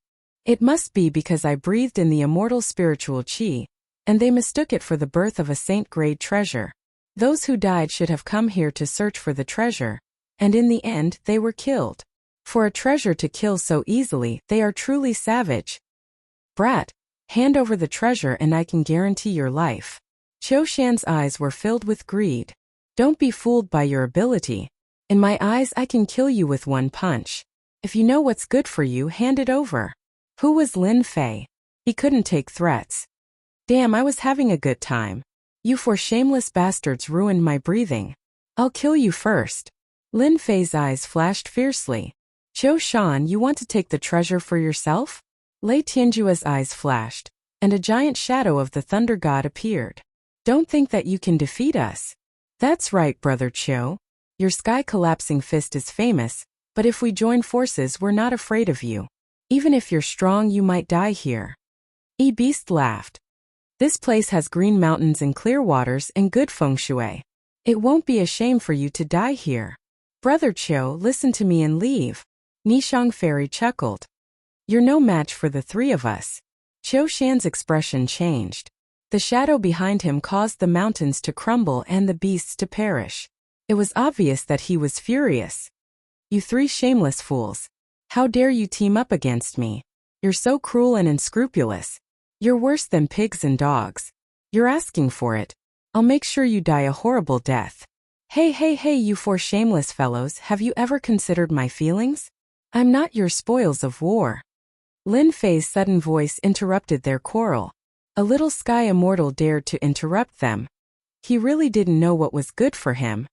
It must be because I breathed in the immortal spiritual qi, and they mistook it for the birth of a saint-grade treasure. Those who died should have come here to search for the treasure, and in the end they were killed. For a treasure to kill so easily, they are truly savage. Brat, hand over the treasure and I can guarantee your life. Qiu Shan's eyes were filled with greed. Don't be fooled by your ability. In my eyes I can kill you with one punch. If you know what's good for you, hand it over. Who was Lin Fei? He couldn't take threats. Damn, I was having a good time. You four shameless bastards ruined my breathing. I'll kill you first. Lin Fei's eyes flashed fiercely. Qiu Shan, you want to take the treasure for yourself? Lei Tianjue's eyes flashed, and a giant shadow of the thunder god appeared. Don't think that you can defeat us. That's right, Brother Qiu. Your sky-collapsing fist is famous, but if we join forces we're not afraid of you. Even if you're strong you might die here. Beast laughed. This place has green mountains and clear waters and good feng shui. It won't be a shame for you to die here. Brother Qiu, listen to me and leave. Nishang Fairy chuckled. You're no match for the three of us. Qiu Shan's expression changed. The shadow behind him caused the mountains to crumble and the beasts to perish. It was obvious that he was furious. You three shameless fools. How dare you team up against me? You're so cruel and unscrupulous. You're worse than pigs and dogs. You're asking for it. I'll make sure you die a horrible death. Hey, you four shameless fellows, have you ever considered my feelings? I'm not your spoils of war. Lin Fei's sudden voice interrupted their quarrel. A little sky immortal dared to interrupt them. He really didn't know what was good for him.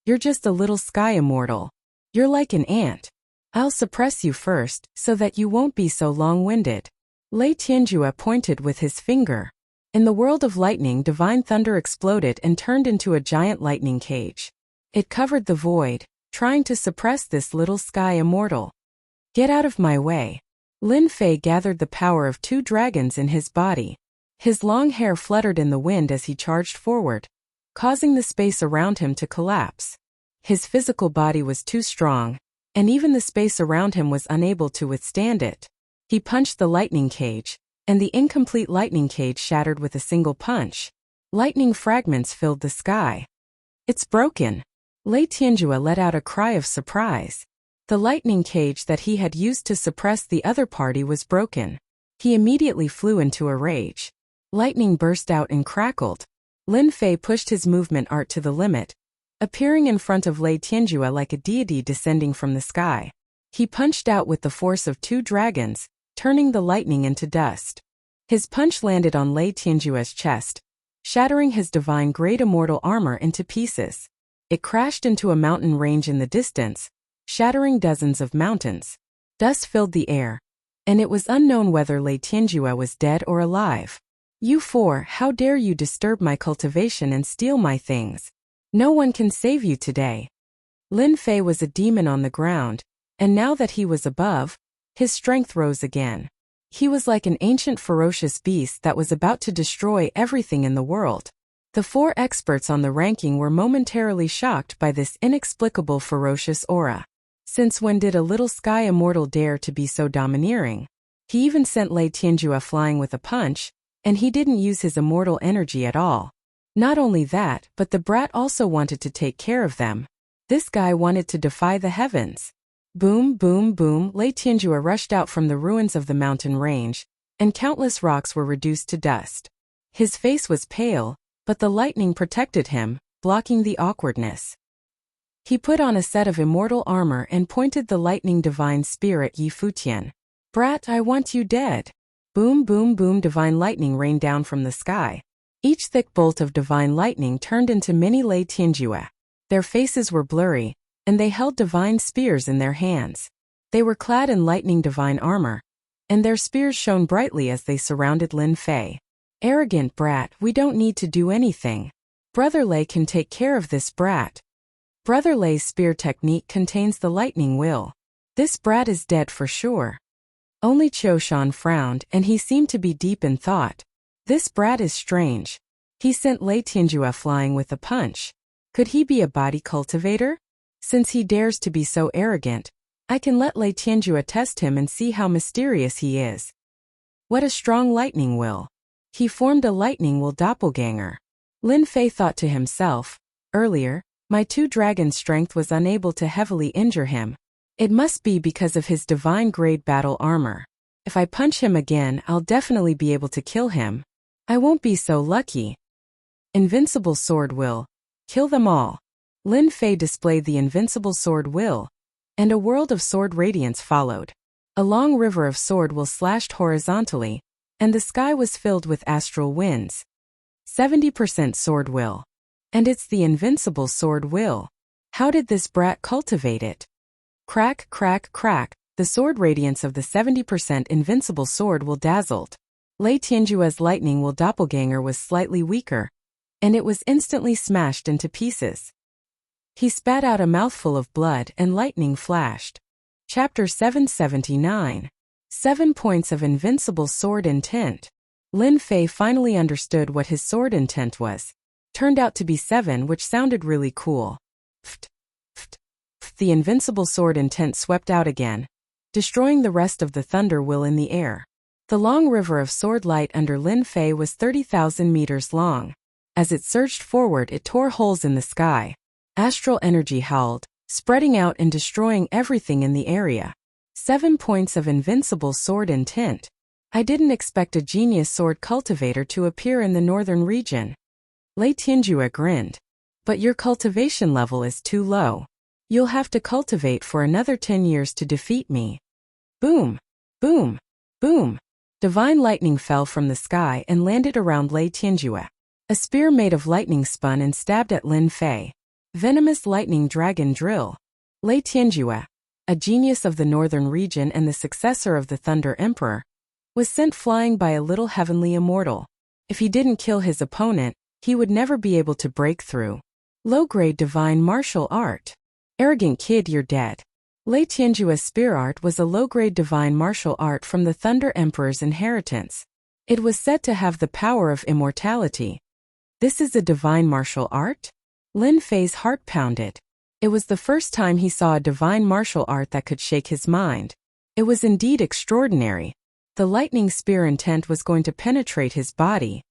You're just a little sky immortal. You're like an ant. I'll suppress you first, so that you won't be so long-winded. Lei Tianjue pointed with his finger. In the world of lightning, divine thunder exploded and turned into a giant lightning cage. It covered the void, trying to suppress this little sky immortal. Get out of my way. Lin Fei gathered the power of 2 dragons in his body. His long hair fluttered in the wind as he charged forward, causing the space around him to collapse. His physical body was too strong, and even the space around him was unable to withstand it. He punched the lightning cage, and the incomplete lightning cage shattered with a single punch. Lightning fragments filled the sky. It's broken. Lei Tianjue let out a cry of surprise. The lightning cage that he had used to suppress the other party was broken. He immediately flew into a rage. Lightning burst out and crackled. Lin Fei pushed his movement art to the limit, appearing in front of Lei Tianjue like a deity descending from the sky. He punched out with the force of 2 dragons, turning the lightning into dust. His punch landed on Lei Tianjue's chest, shattering his divine great immortal armor into pieces. It crashed into a mountain range in the distance, shattering dozens of mountains. Dust filled the air, and it was unknown whether Lei Tianjue was dead or alive. You four, how dare you disturb my cultivation and steal my things? No one can save you today. Lin Fei was a demon on the ground, and now that he was above, his strength rose again. He was like an ancient ferocious beast that was about to destroy everything in the world. The 4 experts on the ranking were momentarily shocked by this inexplicable ferocious aura. Since when did a little sky immortal dare to be so domineering? He even sent Lei Tianjue flying with a punch, and he didn't use his immortal energy at all. Not only that, but the brat also wanted to take care of them. This guy wanted to defy the heavens. Boom, boom, boom, Lei Tianjue rushed out from the ruins of the mountain range, and countless rocks were reduced to dust. His face was pale, but the lightning protected him, blocking the awkwardness. He put on a set of immortal armor and pointed the lightning divine spear at Yi Futian. Brat, I want you dead. Boom, boom, boom, divine lightning rained down from the sky. Each thick bolt of divine lightning turned into mini Lei Tianjue. Their faces were blurry, and they held divine spears in their hands. They were clad in lightning divine armor, and their spears shone brightly as they surrounded Lin Fei. Arrogant brat, we don't need to do anything. Brother Lei can take care of this brat. Brother Lei's spear technique contains the lightning will. This brat is dead for sure. Only Qiu Shan frowned, and he seemed to be deep in thought. This brat is strange. He sent Lei Tianjue flying with a punch. Could he be a body cultivator? Since he dares to be so arrogant, I can let Lei Tianjue test him and see how mysterious he is. What a strong lightning will. He formed a lightning will doppelganger. Lin Fei thought to himself, Earlier, my 2-dragon strength was unable to heavily injure him. It must be because of his divine-grade battle armor. If I punch him again, I'll definitely be able to kill him. I won't be so lucky. Invincible sword will. Kill them all. Lin Fei displayed the invincible sword will, and a world of sword radiance followed. A long river of sword will slashed horizontally, and the sky was filled with astral winds. 70% sword will. And it's the invincible sword will. How did this brat cultivate it? Crack, crack, crack, the sword radiance of the 70% invincible sword will dazzled. Lei Tianjue's lightning will doppelganger was slightly weaker, and it was instantly smashed into pieces. He spat out a mouthful of blood and lightning flashed. Chapter 779. 7 points of invincible sword intent. Lin Fei finally understood what his sword intent was. Turned out to be 7, which sounded really cool. Pft, pft, pft. The invincible sword intent swept out again, destroying the rest of the thunder will in the air. The long river of sword light under Lin Fei was 30,000 meters long. As it surged forward, it tore holes in the sky. Astral energy howled, spreading out and destroying everything in the area. 7 points of invincible sword intent. I didn't expect a genius sword cultivator to appear in the northern region. Lei Tianjue grinned. But your cultivation level is too low. You'll have to cultivate for another 10 years to defeat me. Boom! Boom! Boom! Divine lightning fell from the sky and landed around Lei Tianjue. A spear made of lightning spun and stabbed at Lin Fei. Venomous lightning dragon drill. Lei Tianjue, a genius of the northern region and the successor of the Thunder Emperor, was sent flying by a little heavenly immortal. If he didn't kill his opponent, he would never be able to break through. Low-grade divine martial art. Arrogant kid, you're dead. Lei Tianjue's spear art was a low-grade divine martial art from the Thunder Emperor's inheritance. It was said to have the power of immortality. This is a divine martial art? Lin Fei's heart pounded. It was the first time he saw a divine martial art that could shake his mind. It was indeed extraordinary. The lightning spear intent was going to penetrate his body.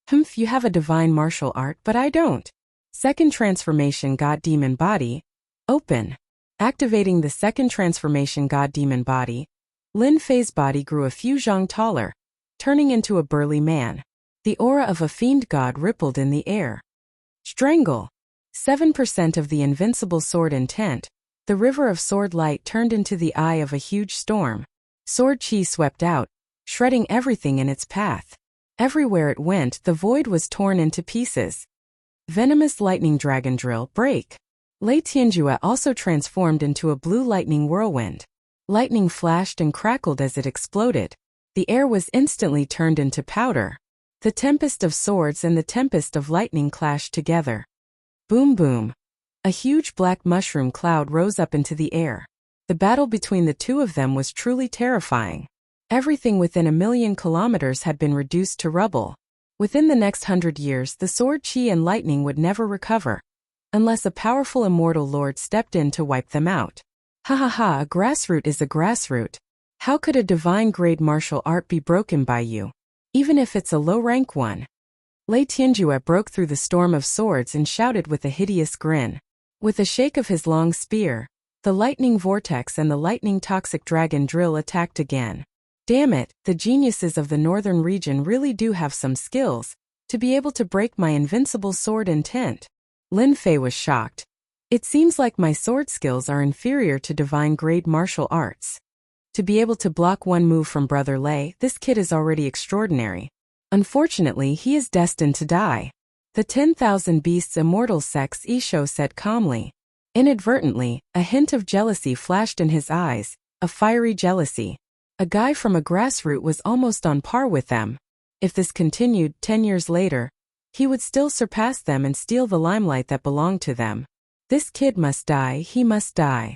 Humph, you have a divine martial art, but I don't. Second transformation God Demon Body. Open. Activating the second transformation God Demon Body, Lin Fei's body grew a few zhang taller, turning into a burly man. The aura of a fiend god rippled in the air. Strangle. 7% of the invincible sword intent, the river of sword light turned into the eye of a huge storm. Sword chi swept out, shredding everything in its path. Everywhere it went, the void was torn into pieces. Venomous lightning dragon drill break. Lei Tianjue also transformed into a blue lightning whirlwind. Lightning flashed and crackled as it exploded. The air was instantly turned into powder. The tempest of swords and the tempest of lightning clashed together. Boom boom. A huge black mushroom cloud rose up into the air. The battle between the two of them was truly terrifying. Everything within 1,000,000 kilometers had been reduced to rubble. Within the next 100 years, the sword chi and lightning would never recover, unless a powerful immortal lord stepped in to wipe them out. Ha ha ha, a grassroot is a grassroot. How could a divine-grade martial art be broken by you, even if it's a low-rank one? Lei Tianjue broke through the storm of swords and shouted with a hideous grin. With a shake of his long spear, the lightning vortex and the lightning toxic dragon drill attacked again. Damn it, the geniuses of the northern region really do have some skills to be able to break my invincible sword intent. Lin Fei was shocked. It seems like my sword skills are inferior to divine-grade martial arts. To be able to block one move from Brother Lei, this kid is already extraordinary. Unfortunately, he is destined to die. The 10,000 Beasts Immortal Sex Isho said calmly. Inadvertently, a hint of jealousy flashed in his eyes, a fiery jealousy. A guy from a grassroot was almost on par with them. If this continued 10 years later, he would still surpass them and steal the limelight that belonged to them. This kid must die, he must die.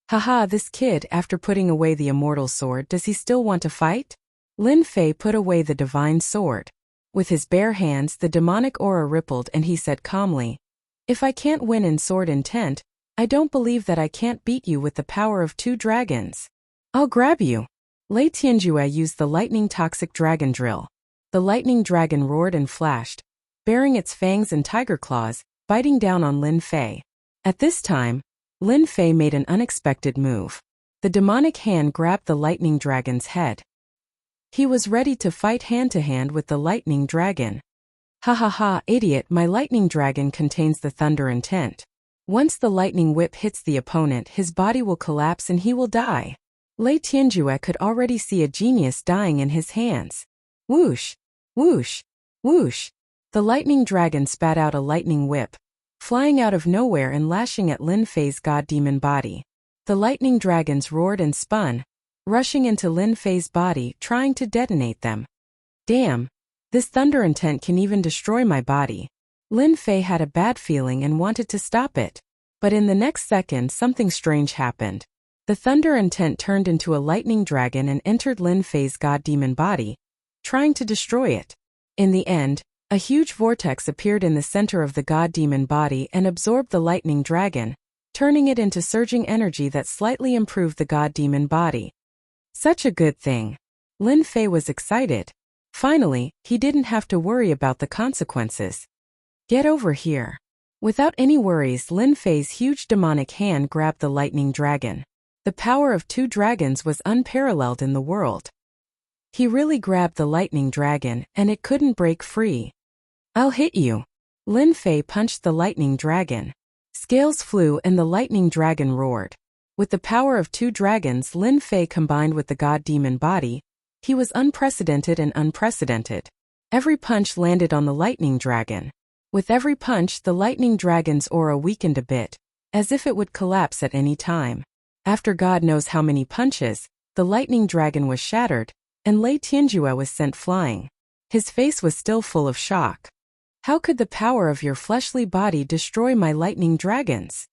Haha, this kid, after putting away the immortal sword, does he still want to fight? Lin Fei put away the divine sword. With his bare hands, the demonic aura rippled and he said calmly, "If I can't win in sword intent, I don't believe that I can't beat you with the power of 2 dragons. I'll grab you." Lei Tianjue used the lightning toxic dragon drill. The lightning dragon roared and flashed, baring its fangs and tiger claws, biting down on Lin Fei. At this time, Lin Fei made an unexpected move. The demonic hand grabbed the lightning dragon's head. He was ready to fight hand-to-hand with the lightning dragon. Ha ha ha, idiot, my lightning dragon contains the thunder intent. Once the lightning whip hits the opponent, his body will collapse and he will die. Lei Tianjue could already see a genius dying in his hands. Whoosh! Whoosh! Whoosh! The lightning dragon spat out a lightning whip, flying out of nowhere and lashing at Lin Fei's god-demon body. The lightning dragons roared and spun, rushing into Lin Fei's body, trying to detonate them. Damn! This thunder intent can even destroy my body. Lin Fei had a bad feeling and wanted to stop it. But in the next second something strange happened. The thunder intent turned into a lightning dragon and entered Lin Fei's god-demon body, trying to destroy it. In the end, a huge vortex appeared in the center of the god-demon body and absorbed the lightning dragon, turning it into surging energy that slightly improved the god-demon body. Such a good thing. Lin Fei was excited. Finally, he didn't have to worry about the consequences. Get over here. Without any worries, Lin Fei's huge demonic hand grabbed the lightning dragon. The power of 2 dragons was unparalleled in the world. He really grabbed the lightning dragon, and it couldn't break free. I'll hit you. Lin Fei punched the lightning dragon. Scales flew and the lightning dragon roared. With the power of 2 dragons Lin Fei combined with the god-demon body, he was unprecedented and unprecedented. Every punch landed on the lightning dragon. With every punch the lightning dragon's aura weakened a bit, as if it would collapse at any time. After God knows how many punches, the lightning dragon was shattered, and Lei Tianjue was sent flying. His face was still full of shock. How could the power of your fleshly body destroy my lightning dragons?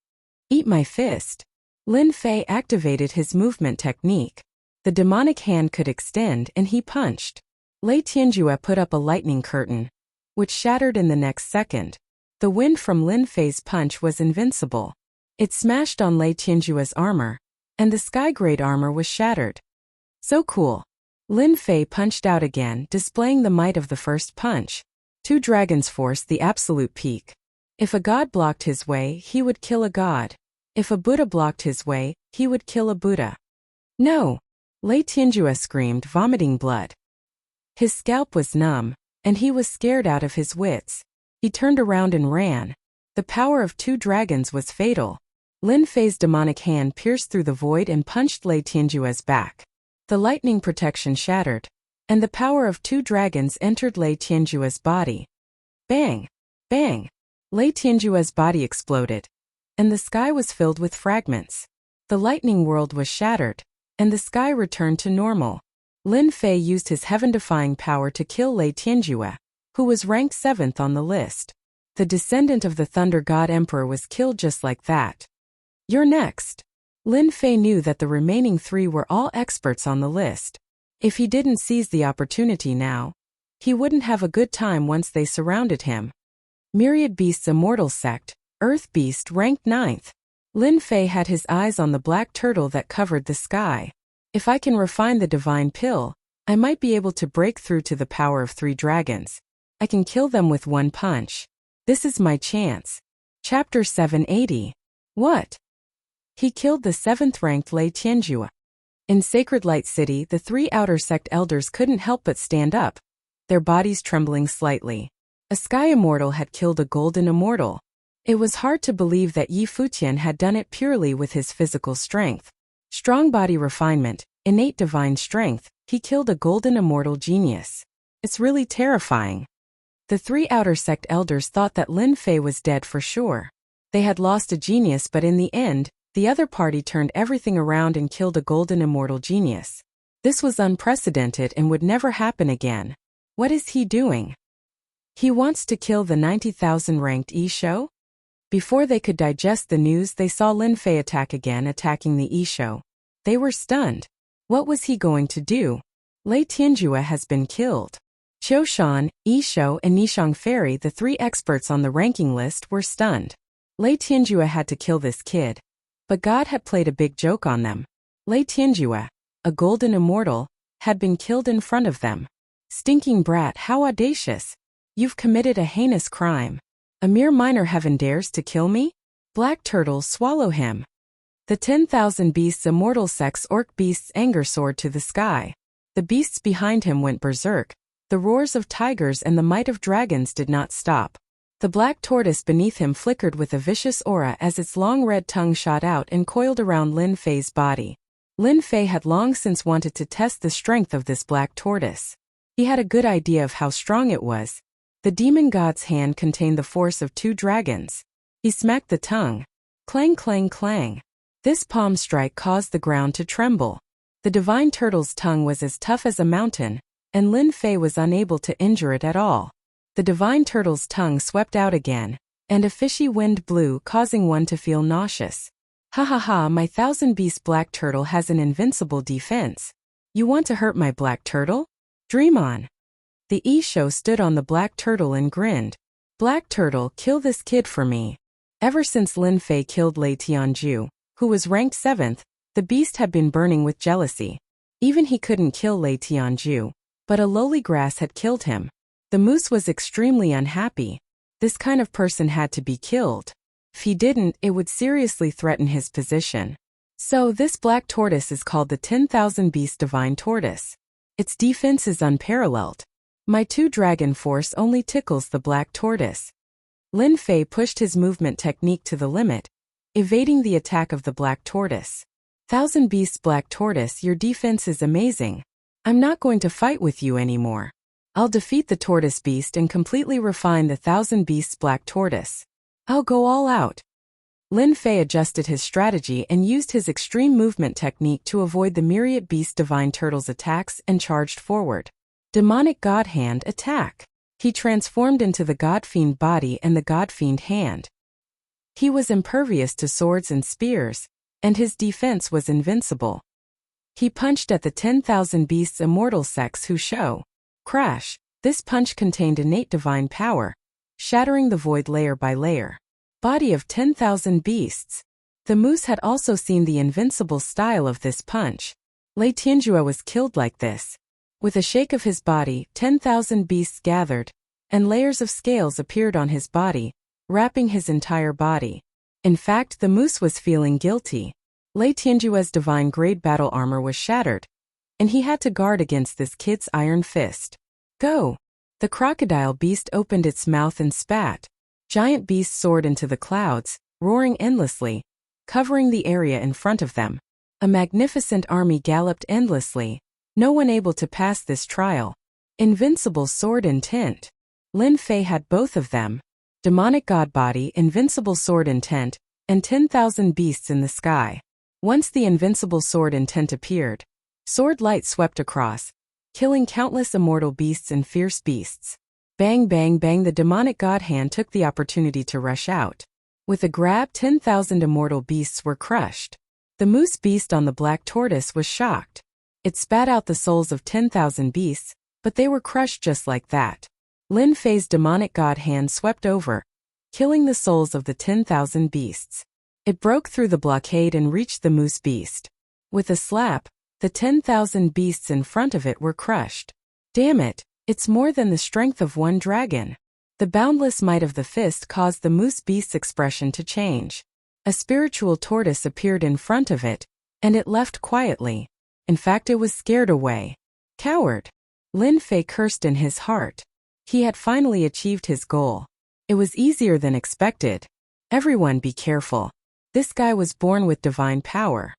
Eat my fist. Lin Fei activated his movement technique. The demonic hand could extend and he punched. Lei Tianjue put up a lightning curtain, which shattered in the next second. The wind from Lin Fei's punch was invincible. It smashed on Lei Tianjue's armor, and the sky-grade armor was shattered. So cool. Lin Fei punched out again, displaying the might of the first punch. 2 dragons forced the absolute peak. If a god blocked his way, he would kill a god. If a Buddha blocked his way, he would kill a Buddha. No! Lei Tianjue screamed, vomiting blood. His scalp was numb, and he was scared out of his wits. He turned around and ran. The power of 2 dragons was fatal. Lin Fei's demonic hand pierced through the void and punched Lei Tianjue's back. The lightning protection shattered, and the power of 2 dragons entered Lei Tianjue's body. Bang! Bang! Lei Tianjue's body exploded, and the sky was filled with fragments. The lightning world was shattered, and the sky returned to normal. Lin Fei used his heaven-defying power to kill Lei Tianjue, who was ranked 7th on the list. The descendant of the Thunder God Emperor was killed just like that. You're next. Lin Fei knew that the remaining 3 were all experts on the list. If he didn't seize the opportunity now, he wouldn't have a good time once they surrounded him. Myriad Beasts Immortal Sect, Earth Beast ranked 9th. Lin Fei had his eyes on the black turtle that covered the sky. If I can refine the divine pill, I might be able to break through to the power of 3 dragons. I can kill them with 1 punch. This is my chance. Chapter 780. What? He killed the 7th-ranked Lei Tianjue. In Sacred Light City, the 3 outer sect elders couldn't help but stand up, their bodies trembling slightly. A sky immortal had killed a golden immortal. It was hard to believe that Yi Futian had done it purely with his physical strength. Strong body refinement, innate divine strength, he killed a golden immortal genius. It's really terrifying. The 3 outer sect elders thought that Lin Fei was dead for sure. They had lost a genius, but in the end, the other party turned everything around and killed a golden immortal genius. This was unprecedented and would never happen again. What is he doing? He wants to kill the 90,000 ranked Isho? Before they could digest the news, they saw Lin Fei attack again, attacking the Isho. They were stunned. What was he going to do? Lei Tianjue has been killed. Qiu Shan, Isho, and Nishang Fairy, the 3 experts on the ranking list, were stunned. Lei Tianjue had to kill this kid. But God had played a big joke on them. Lei Tianjue, a golden immortal, had been killed in front of them. Stinking brat, how audacious! You've committed a heinous crime. A mere minor heaven dares to kill me? Black turtle, swallow him. The 10,000 beasts' immortal sex orc beast's anger soared to the sky. The beasts behind him went berserk. The roars of tigers and the might of dragons did not stop. The black tortoise beneath him flickered with a vicious aura as its long red tongue shot out and coiled around Lin Fei's body. Lin Fei had long since wanted to test the strength of this black tortoise. He had a good idea of how strong it was. The demon god's hand contained the force of 2 dragons. He smacked the tongue. Clang, clang, clang. This palm strike caused the ground to tremble. The divine turtle's tongue was as tough as a mountain, and Lin Fei was unable to injure it at all. The divine turtle's tongue swept out again, and a fishy wind blew, causing one to feel nauseous. Ha ha ha, my 1,000-beast black turtle has an invincible defense. You want to hurt my black turtle? Dream on. The Isho stood on the black turtle and grinned. Black turtle, kill this kid for me. Ever since Lin Fei killed Lei Tianju, who was ranked 7th, the beast had been burning with jealousy. Even he couldn't kill Lei Tianju, but a lowly grass had killed him. The moose was extremely unhappy. This kind of person had to be killed. If he didn't, it would seriously threaten his position. So this black tortoise is called the 10,000 beast divine tortoise. Its defense is unparalleled. My 2 dragon force only tickles the black tortoise. Lin Fei pushed his movement technique to the limit, evading the attack of the black tortoise. 1,000 beasts black tortoise, your defense is amazing. I'm not going to fight with you anymore. I'll defeat the tortoise beast and completely refine the 1,000 beasts black tortoise. I'll go all out. Lin Fei adjusted his strategy and used his extreme movement technique to avoid the myriad beast divine turtle's attacks and charged forward. Demonic God Hand attack. He transformed into the God Fiend body and the God Fiend hand. He was impervious to swords and spears, and his defense was invincible. He punched at the 10,000 beasts immortal sex who show. Crash. This punch contained innate divine power, shattering the void layer by layer. Body of 10,000 beasts. The moose had also seen the invincible style of this punch. Lei Tianjue was killed like this. With a shake of his body, 10,000 beasts gathered, and layers of scales appeared on his body, wrapping his entire body. In fact, the moose was feeling guilty. Lei Tianjue's divine grade battle armor was shattered, and he had to guard against this kid's iron fist. Go! The crocodile beast opened its mouth and spat. Giant beasts soared into the clouds, roaring endlessly, covering the area in front of them. A magnificent army galloped endlessly, no one able to pass this trial. Invincible sword intent. Lin Fei had both of them. Demonic god body, invincible sword intent, and 10,000 beasts in the sky. Once the invincible sword intent appeared, sword light swept across, killing countless immortal beasts and fierce beasts. Bang bang bang, the demonic god hand took the opportunity to rush out. With a grab, 10,000 immortal beasts were crushed. The moose beast on the black tortoise was shocked. It spat out the souls of 10,000 beasts, but they were crushed just like that. Lin Fei's demonic god hand swept over, killing the souls of the 10,000 beasts. It broke through the blockade and reached the moose beast. With a slap, the 10,000 beasts in front of it were crushed. Damn it, it's more than the strength of one dragon. The boundless might of the fist caused the moose beast's expression to change. A spiritual tortoise appeared in front of it, and it left quietly. In fact, it was scared away. Coward! Lin Fei cursed in his heart. He had finally achieved his goal. It was easier than expected. Everyone be careful. This guy was born with divine power.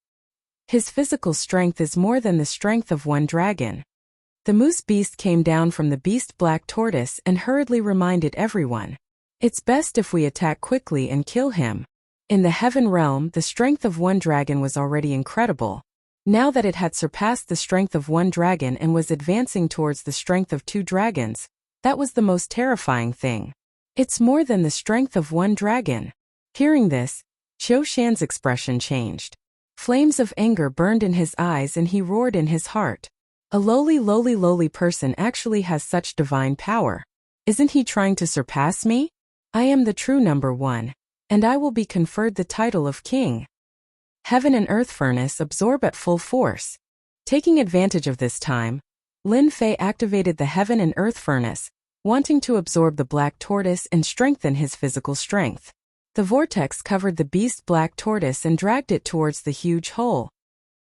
His physical strength is more than the strength of one dragon. The moose beast came down from the beast black tortoise and hurriedly reminded everyone. It's best if we attack quickly and kill him. In the heaven realm, the strength of one dragon was already incredible. Now that it had surpassed the strength of one dragon and was advancing towards the strength of 2 dragons, that was the most terrifying thing. It's more than the strength of one dragon. Hearing this, Qiu Shan's expression changed. Flames of anger burned in his eyes and he roared in his heart. A lowly person actually has such divine power. Isn't he trying to surpass me? I am the true number 1, and I will be conferred the title of king. Heaven and earth furnace absorb at full force. Taking advantage of this time, Lin Fei activated the heaven and earth furnace, wanting to absorb the black tortoise and strengthen his physical strength. The vortex covered the beast black tortoise and dragged it towards the huge hole.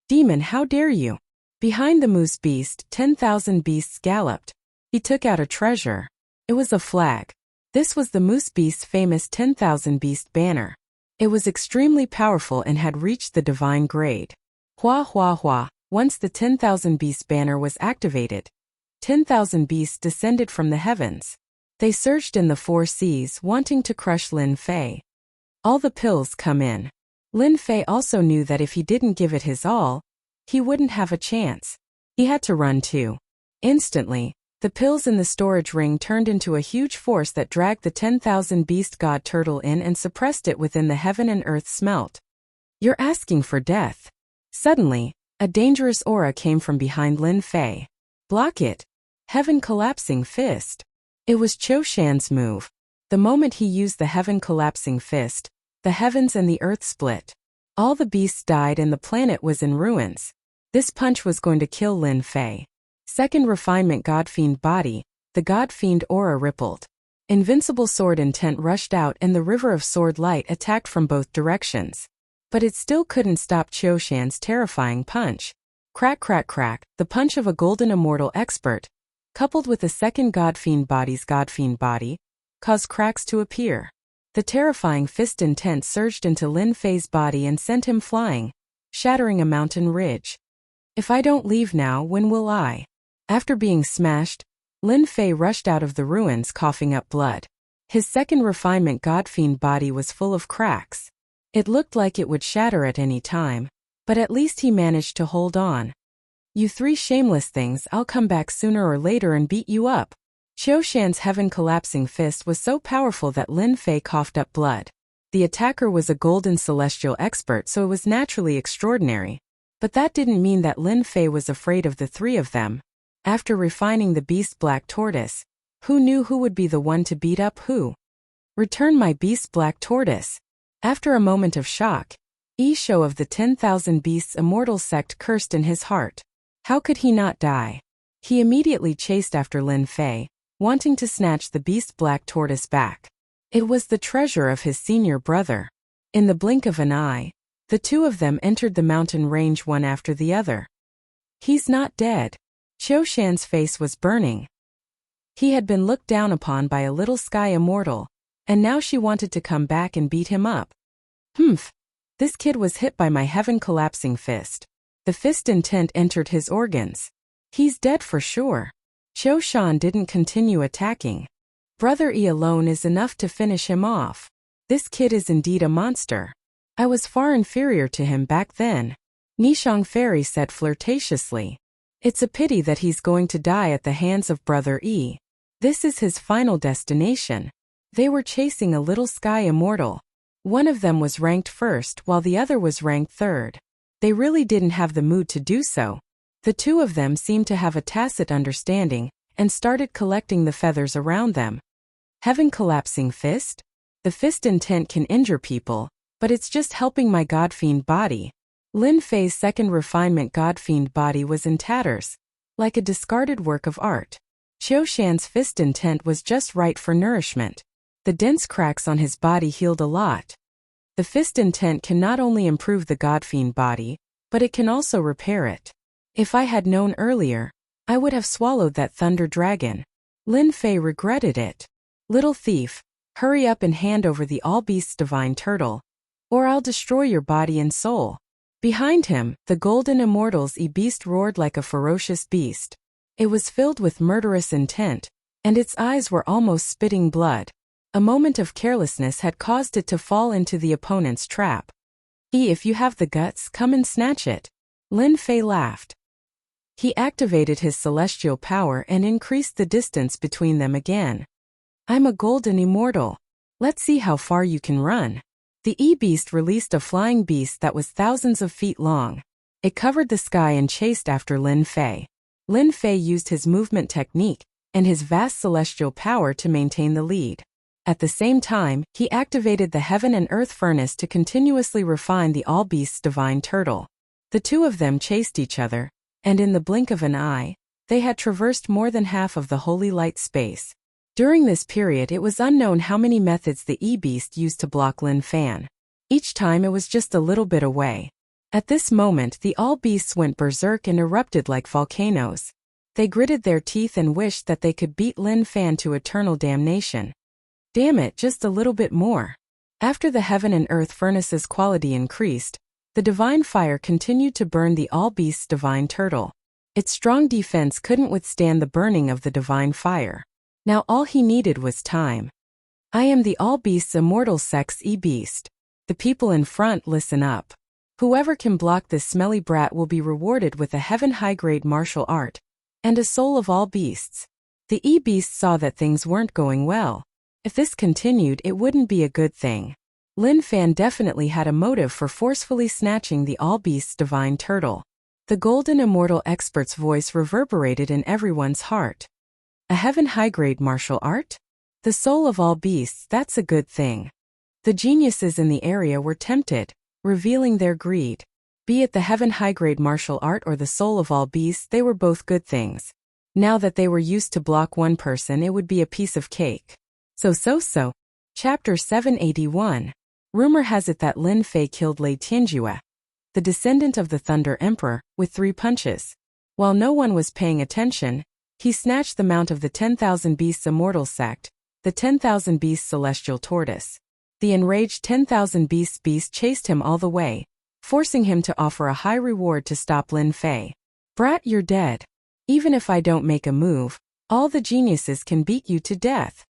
"Demon, how dare you!" Behind the moose beast, 10,000 beasts galloped. He took out a treasure. It was a flag. This was the moose beast's famous 10,000 beast banner. It was extremely powerful and had reached the divine grade. Hua hua hua. Once the 10,000 beast banner was activated, 10,000 beasts descended from the heavens. They surged in the 4 seas, wanting to crush Lin Fei. All the pills come in. Lin Fei also knew that if he didn't give it his all, he wouldn't have a chance. He had to run too. Instantly, the pills in the storage ring turned into a huge force that dragged the 10,000 beast god turtle in and suppressed it within the heaven and earth smelt. "You're asking for death." Suddenly, a dangerous aura came from behind Lin Fei. "Block it." Heaven collapsing fist. It was Qiu Shan's move. The moment he used the heaven collapsing fist, the heavens and the earth split. All the beasts died and the planet was in ruins. This punch was going to kill Lin Fei. Second refinement God-fiend body, the God-fiend aura rippled. Invincible sword intent rushed out and the river of sword light attacked from both directions. But it still couldn't stop Qiu Shan's terrifying punch. Crack crack crack, the punch of a golden immortal expert, coupled with a second God-fiend body's God-fiend body, caused cracks to appear. The terrifying fist intent surged into Lin Fei's body and sent him flying, shattering a mountain ridge. "If I don't leave now, when will I?" After being smashed, Lin Fei rushed out of the ruins coughing up blood. His second refinement God-fiend body was full of cracks. It looked like it would shatter at any time, but at least he managed to hold on. "You 3 shameless things, I'll come back sooner or later and beat you up." Qiu Shan's heaven collapsing fist was so powerful that Lin Fei coughed up blood. The attacker was a golden celestial expert, so it was naturally extraordinary. But that didn't mean that Lin Fei was afraid of the 3 of them. After refining the beast black tortoise, who knew who would be the one to beat up who? "Return my beast black tortoise." After a moment of shock, Isho of the 10,000 beasts immortal sect cursed in his heart. How could he not die? He immediately chased after Lin Fei, wanting to snatch the beast black tortoise back. It was the treasure of his senior brother. In the blink of an eye, the 2 of them entered the mountain range one after the other. "He's not dead." Qiu Shan's face was burning. He had been looked down upon by a little sky immortal, and now she wanted to come back and beat him up. "Humph. This kid was hit by my heaven collapsing fist." The fist intent entered his organs. "He's dead for sure." Qiu Shan didn't continue attacking. Brother E alone is enough to finish him off. This kid is indeed a monster. I was far inferior to him back then. Nishang Fairy said flirtatiously. It's a pity that he's going to die at the hands of Brother E. This is his final destination. They were chasing a little sky immortal. One of them was ranked first while the other was ranked third. They really didn't have the mood to do so. The 2 of them seemed to have a tacit understanding and started collecting the feathers around them. Heaven collapsing fist? The fist intent can injure people, but it's just helping my God-fiend body. Lin Fei's second refinement God-fiend body was in tatters, like a discarded work of art. Qiu Shan's fist intent was just right for nourishment. The dense cracks on his body healed a lot. The fist intent can not only improve the God-fiend body, but it can also repair it. If I had known earlier, I would have swallowed that thunder dragon. Lin Fei regretted it. "Little thief, hurry up and hand over the all-beasts divine turtle, or I'll destroy your body and soul." Behind him, the golden immortal's e-beast roared like a ferocious beast. It was filled with murderous intent, and its eyes were almost spitting blood. A moment of carelessness had caused it to fall into the opponent's trap. If you have the guts, come and snatch it." Lin Fei laughed. He activated his celestial power and increased the distance between them again. "I'm a golden immortal. Let's see how far you can run." The E-beast released a flying beast that was thousands of feet long. It covered the sky and chased after Lin Fei. Lin Fei used his movement technique and his vast celestial power to maintain the lead. At the same time, he activated the heaven and earth furnace to continuously refine the all-beasts divine turtle. The 2 of them chased each other, and in the blink of an eye, they had traversed more than half of the holy light space. During this period it was unknown how many methods the E-Beast used to block Lin Fan. Each time it was just a little bit away. At this moment the All-Beasts went berserk and erupted like volcanoes. They gritted their teeth and wished that they could beat Lin Fan to eternal damnation. Damn it, just a little bit more. After the heaven and earth furnace's quality increased, the divine fire continued to burn the All-Beast's divine turtle. Its strong defense couldn't withstand the burning of the divine fire. Now all he needed was time. I am the All-Beast's immortal sex E-Beast. The people in front, listen up. Whoever can block this smelly brat will be rewarded with a heaven high-grade martial art and a soul of all beasts. The E-Beast saw that things weren't going well. If this continued, it wouldn't be a good thing. Lin Fan definitely had a motive for forcefully snatching the All-Beast's divine turtle. The golden immortal expert's voice reverberated in everyone's heart. A heaven high-grade martial art? The soul of all beasts, that's a good thing. The geniuses in the area were tempted, revealing their greed. Be it the heaven high-grade martial art or the soul of all beasts, they were both good things. Now that they were used to block one person, it would be a piece of cake. So. Chapter 781. Rumor has it that Lin Fei killed Lei Tianjue, the descendant of the Thunder Emperor, with 3 punches. While no one was paying attention, he snatched the mount of the 10,000 Beasts Immortal Sect, the 10,000 Beasts Celestial Tortoise. The enraged 10,000 Beasts beast chased him all the way, forcing him to offer a high reward to stop Lin Fei. Brat, you're dead. Even if I don't make a move, all the geniuses can beat you to death.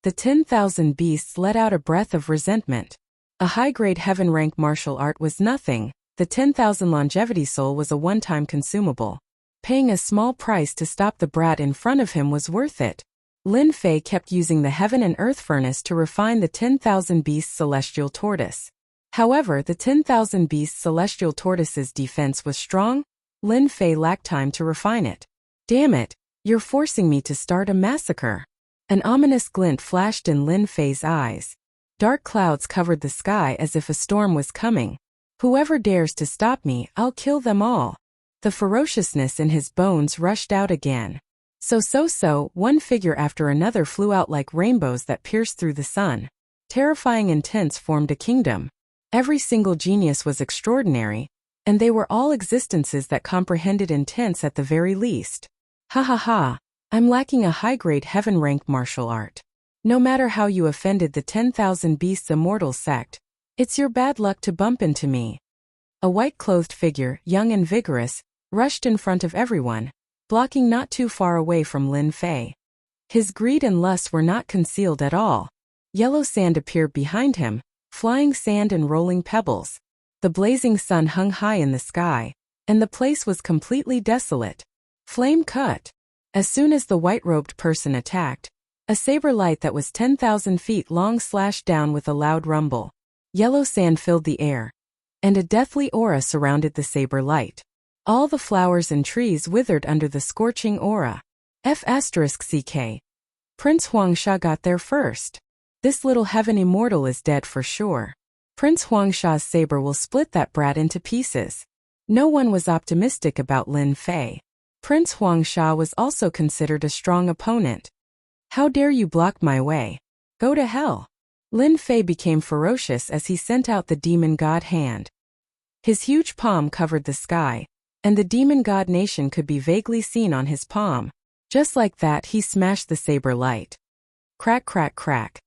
The 10,000 beasts let out a breath of resentment. A high-grade heaven-rank martial art was nothing. The 10,000 longevity soul was a one-time consumable. Paying a small price to stop the brat in front of him was worth it. Lin Fei kept using the heaven and earth furnace to refine the 10,000 Beasts Celestial Tortoise. However, the 10,000 Beasts Celestial Tortoise's defense was strong. Lin Fei lacked time to refine it. Damn it, you're forcing me to start a massacre. An ominous glint flashed in Lin Fei's eyes. Dark clouds covered the sky as if a storm was coming. Whoever dares to stop me, I'll kill them all. The ferociousness in his bones rushed out again. So, one figure after another flew out like rainbows that pierced through the sun. Terrifying intents formed a kingdom. Every single genius was extraordinary, and they were all existences that comprehended intents at the very least. Ha, I'm lacking a high-grade heaven-rank martial art. No matter how you offended the 10,000 Beasts Immortal Sect, it's your bad luck to bump into me. A white-clothed figure, young and vigorous, rushed in front of everyone, blocking not too far away from Lin Fei. His greed and lust were not concealed at all. Yellow sand appeared behind him, flying sand and rolling pebbles. The blazing sun hung high in the sky, and the place was completely desolate. Flame cut. As soon as the white-robed person attacked, a saber light that was 10,000 feet long slashed down with a loud rumble. Yellow sand filled the air, and a deathly aura surrounded the saber light. All the flowers and trees withered under the scorching aura. F***CK. Prince Huangsha got there first. This little heaven immortal is dead for sure. Prince Huangsha's saber will split that brat into pieces. No one was optimistic about Lin Fei. Prince Huangsha was also considered a strong opponent. How dare you block my way? Go to hell. Lin Fei became ferocious as he sent out the demon god hand. His huge palm covered the sky, and the demon god nation could be vaguely seen on his palm. Just like that, he smashed the saber light. Crack, crack, crack.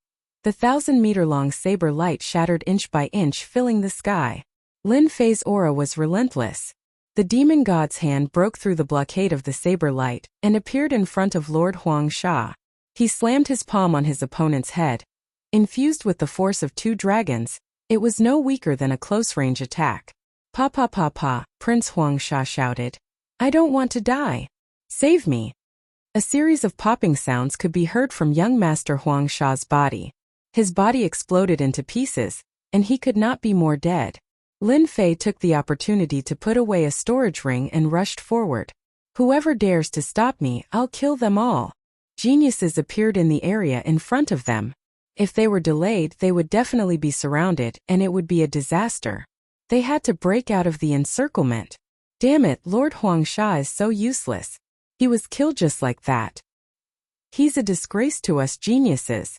The 1,000-meter-long saber light shattered inch by inch, filling the sky. Lin Fei's aura was relentless. The demon god's hand broke through the blockade of the saber light and appeared in front of Lord Huangsha. He slammed his palm on his opponent's head. Infused with the force of 2 dragons, it was no weaker than a close-range attack. Pa, Prince Huangsha shouted. I don't want to die. Save me. A series of popping sounds could be heard from young Master Huangsha's body. His body exploded into pieces, and he could not be more dead. Lin Fei took the opportunity to put away a storage ring and rushed forward. Whoever dares to stop me, I'll kill them all. Geniuses appeared in the area in front of them. If they were delayed, they would definitely be surrounded, and it would be a disaster. They had to break out of the encirclement. Damn it, Lord Huangsha is so useless. He was killed just like that. He's a disgrace to us geniuses.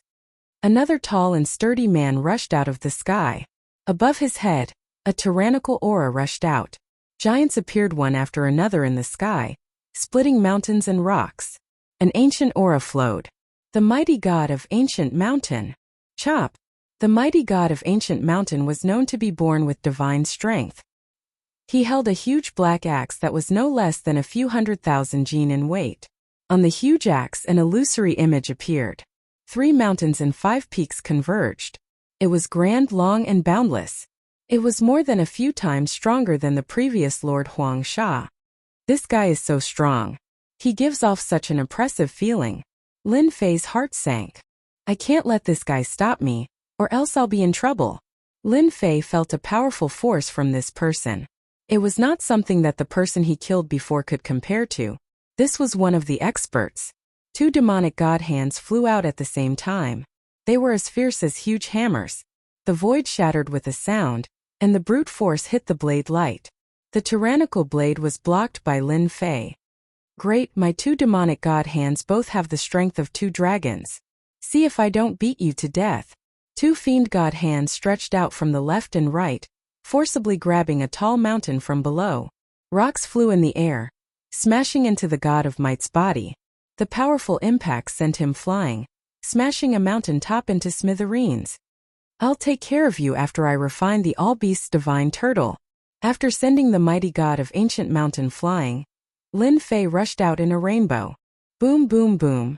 Another tall and sturdy man rushed out of the sky. Above his head, a tyrannical aura rushed out. Giants appeared one after another in the sky, splitting mountains and rocks. An ancient aura flowed. The mighty god of ancient mountain. Chop. The mighty god of ancient mountain was known to be born with divine strength. He held a huge black axe that was no less than a few 100,000 jin in weight. On the huge axe an illusory image appeared. 3 mountains and 5 peaks converged. It was grand, long, and boundless. It was more than a few times stronger than the previous Lord Huang Sha. This guy is so strong. He gives off such an oppressive feeling. Lin Fei's heart sank. I can't let this guy stop me, or else I'll be in trouble. Lin Fei felt a powerful force from this person. It was not something that the person he killed before could compare to. This was one of the experts. 2 demonic god hands flew out at the same time. They were as fierce as huge hammers. The void shattered with a sound, and the brute force hit the blade light. The tyrannical blade was blocked by Lin Fei. Great, my 2 demonic god hands both have the strength of 2 dragons. See if I don't beat you to death. 2 fiend god hands stretched out from the left and right, forcibly grabbing a tall mountain from below. Rocks flew in the air, smashing into the god of might's body. The powerful impact sent him flying, smashing a mountain top into smithereens. I'll take care of you after I refine the all-beast's divine turtle. After sending the mighty god of ancient mountain flying, Lin Fei rushed out in a rainbow. Boom, boom, boom.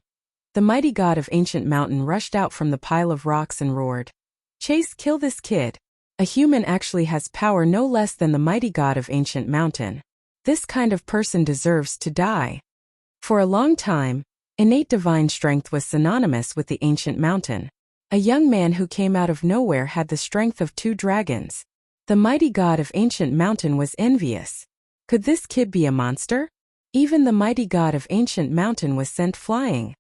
The mighty god of ancient mountain rushed out from the pile of rocks and roared. Chase, kill this kid. A human actually has power no less than the mighty god of ancient mountain. This kind of person deserves to die. For a long time, innate divine strength was synonymous with the ancient mountain. A young man who came out of nowhere had the strength of 2 dragons. The mighty god of ancient mountain was envious. Could this kid be a monster? Even the mighty god of ancient mountain was sent flying.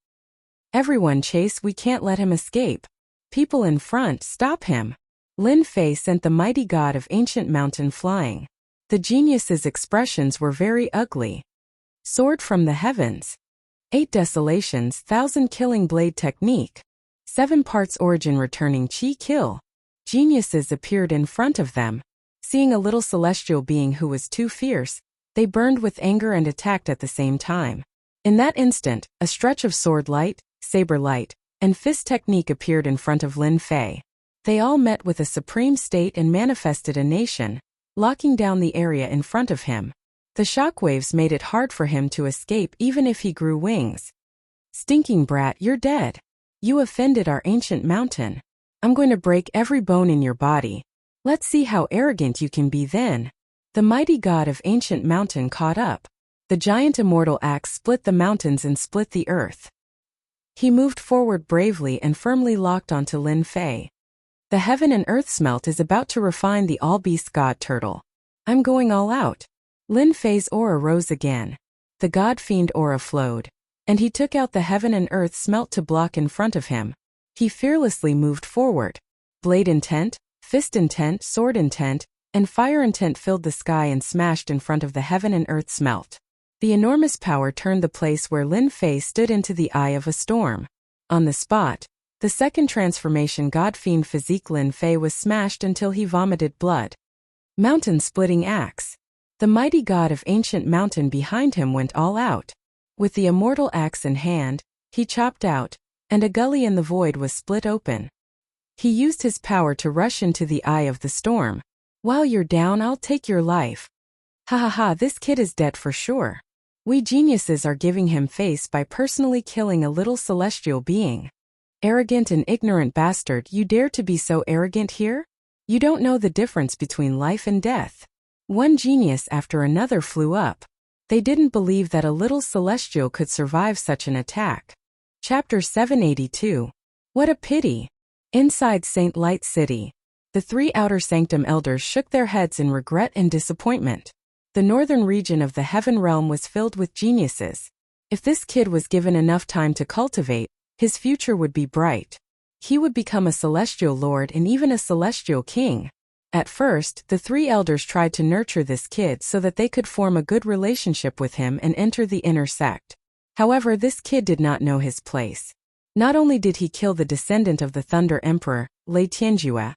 Everyone chase, we can't let him escape. People in front, stop him. Lin Fei sent the mighty god of ancient mountain flying. The genius's expressions were very ugly. Sword from the heavens. 8 desolations, 1,000 killing blade technique. 7 parts origin returning chi kill. Geniuses appeared in front of them. Seeing a little celestial being who was too fierce, they burned with anger and attacked at the same time. In that instant, a stretch of sword light, saber light, and fist technique appeared in front of Lin Fei. They all met with a supreme state and manifested a nation, locking down the area in front of him. The shockwaves made it hard for him to escape even if he grew wings. Stinking brat, you're dead. You offended our ancient mountain. I'm going to break every bone in your body. Let's see how arrogant you can be then. The mighty god of ancient mountain caught up. The giant immortal axe split the mountains and split the earth. He moved forward bravely and firmly locked onto Lin Fei. The heaven and earth smelt is about to refine the all-beast god turtle. I'm going all out. Lin Fei's aura rose again. The god-fiend aura flowed, and he took out the heaven and earth smelt to block in front of him. He fearlessly moved forward. Blade intent, fist intent, sword intent, and fire intent filled the sky and smashed in front of the heaven and earth smelt. The enormous power turned the place where Lin Fei stood into the eye of a storm. On the spot, the second transformation god-fiend physique Lin Fei was smashed until he vomited blood. Mountain-splitting axe. The mighty god of ancient mountain behind him went all out. With the immortal axe in hand, he chopped out, and a gully in the void was split open. He used his power to rush into the eye of the storm. While you're down, I'll take your life. Ha ha ha, this kid is dead for sure. We geniuses are giving him face by personally killing a little celestial being. Arrogant and ignorant bastard, you dare to be so arrogant here? You don't know the difference between life and death. One genius after another flew up. They didn't believe that a little celestial could survive such an attack. Chapter 782. What a pity. Inside Saint Light City, the 3 outer sanctum elders shook their heads in regret and disappointment. The northern region of the heaven realm was filled with geniuses. If this kid was given enough time to cultivate, his future would be bright. He would become a celestial lord and even a celestial king. At first, the 3 elders tried to nurture this kid so that they could form a good relationship with him and enter the inner sect. However, this kid did not know his place. Not only did he kill the descendant of the Thunder Emperor, Lei Tianjue,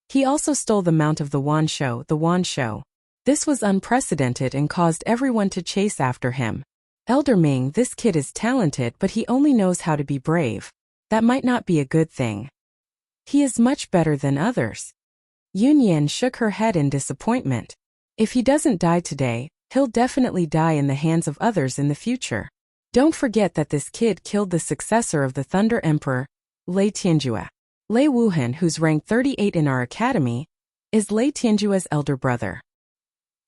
he also stole the mount of the Wanshou. This was unprecedented and caused everyone to chase after him. Elder Ming, this kid is talented, but he only knows how to be brave. That might not be a good thing. He is much better than others. Yun Yan shook her head in disappointment. If he doesn't die today, he'll definitely die in the hands of others in the future. Don't forget that this kid killed the successor of the Thunder Emperor, Lei Tianjue. Lei Wuhan, who's ranked 38 in our academy, is Lei Tianjue's elder brother.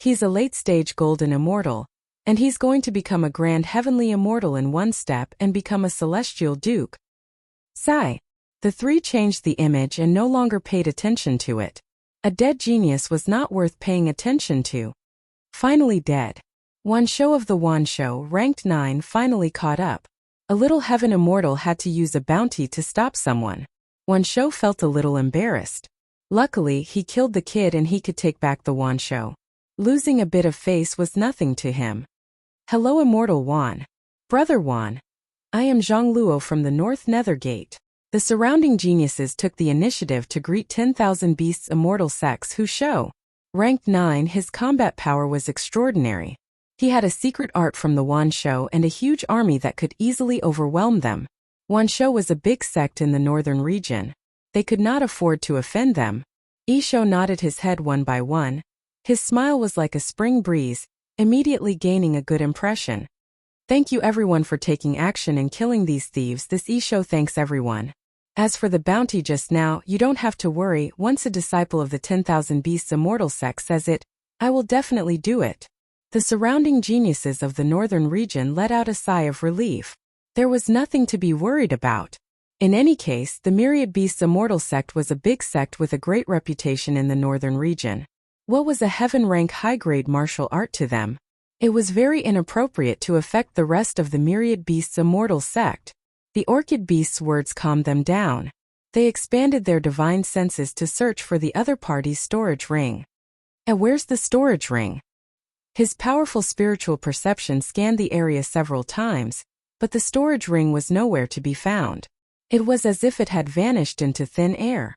He's a late-stage golden immortal, and he's going to become a grand heavenly immortal in one step and become a celestial duke. Sigh. The three changed the image and no longer paid attention to it. A dead genius was not worth paying attention to. Finally dead. Wanshou of the Wanshou, ranked 9, finally caught up. A little heaven immortal had to use a bounty to stop someone. Wanshou felt a little embarrassed. Luckily, he killed the kid and he could take back the Wanshou. Losing a bit of face was nothing to him. Hello, Immortal Wan. Brother Wan. I am Zhang Luo from the North Nether Gate. The surrounding geniuses took the initiative to greet 10,000 Beasts Immortal Sex who show. Ranked 9, his combat power was extraordinary. He had a secret art from the Wanshou and a huge army that could easily overwhelm them. Wanshou was a big sect in the northern region. They could not afford to offend them. Yishou nodded his head one by one. His smile was like a spring breeze, immediately gaining a good impression. Thank you everyone for taking action and killing these thieves. This Yishou thanks everyone. As for the bounty just now, you don't have to worry. Once a disciple of the 10,000 Beasts Immortal Sect says it, I will definitely do it. The surrounding geniuses of the northern region let out a sigh of relief. There was nothing to be worried about. In any case, the Myriad Beasts Immortal Sect was a big sect with a great reputation in the northern region. What was a heaven-rank high-grade martial art to them? It was very inappropriate to affect the rest of the Myriad Beasts Immortal Sect. The Orchid Beasts' words calmed them down. They expanded their divine senses to search for the other party's storage ring. And where's the storage ring? His powerful spiritual perception scanned the area several times, but the storage ring was nowhere to be found. It was as if it had vanished into thin air.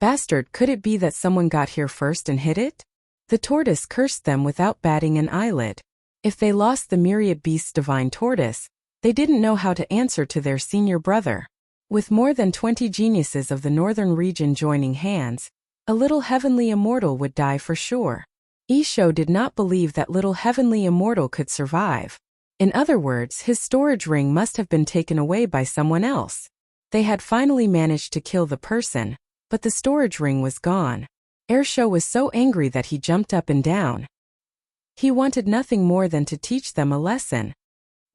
Bastard, could it be that someone got here first and hid it? The tortoise cursed them without batting an eyelid. If they lost the Myriad Beast's divine tortoise, they didn't know how to answer to their senior brother. With more than 20 geniuses of the northern region joining hands, a little heavenly immortal would die for sure. Yishou did not believe that little heavenly immortal could survive. In other words, his storage ring must have been taken away by someone else. They had finally managed to kill the person, but the storage ring was gone. Ershou was so angry that he jumped up and down. He wanted nothing more than to teach them a lesson.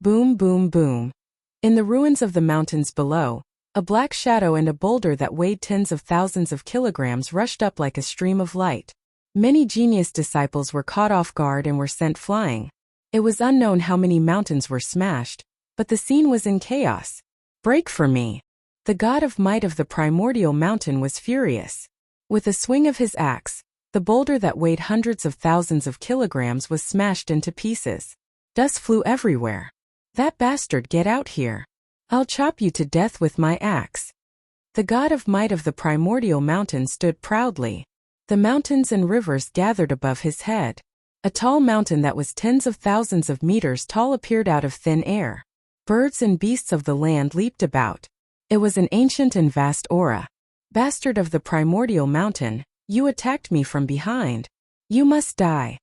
Boom, boom, boom. In the ruins of the mountains below, a black shadow and a boulder that weighed tens of thousands of kilograms rushed up like a stream of light. Many genius disciples were caught off guard and were sent flying. It was unknown how many mountains were smashed, but the scene was in chaos. Break for me. The god of might of the primordial mountain was furious. With a swing of his axe, the boulder that weighed hundreds of thousands of kilograms was smashed into pieces. Dust flew everywhere. That bastard, get out here. I'll chop you to death with my axe. The god of might of the primordial mountain stood proudly. The mountains and rivers gathered above his head. A tall mountain that was tens of thousands of meters tall appeared out of thin air. Birds and beasts of the land leaped about. It was an ancient and vast aura. Bastard of the primordial mountain, you attacked me from behind. You must die.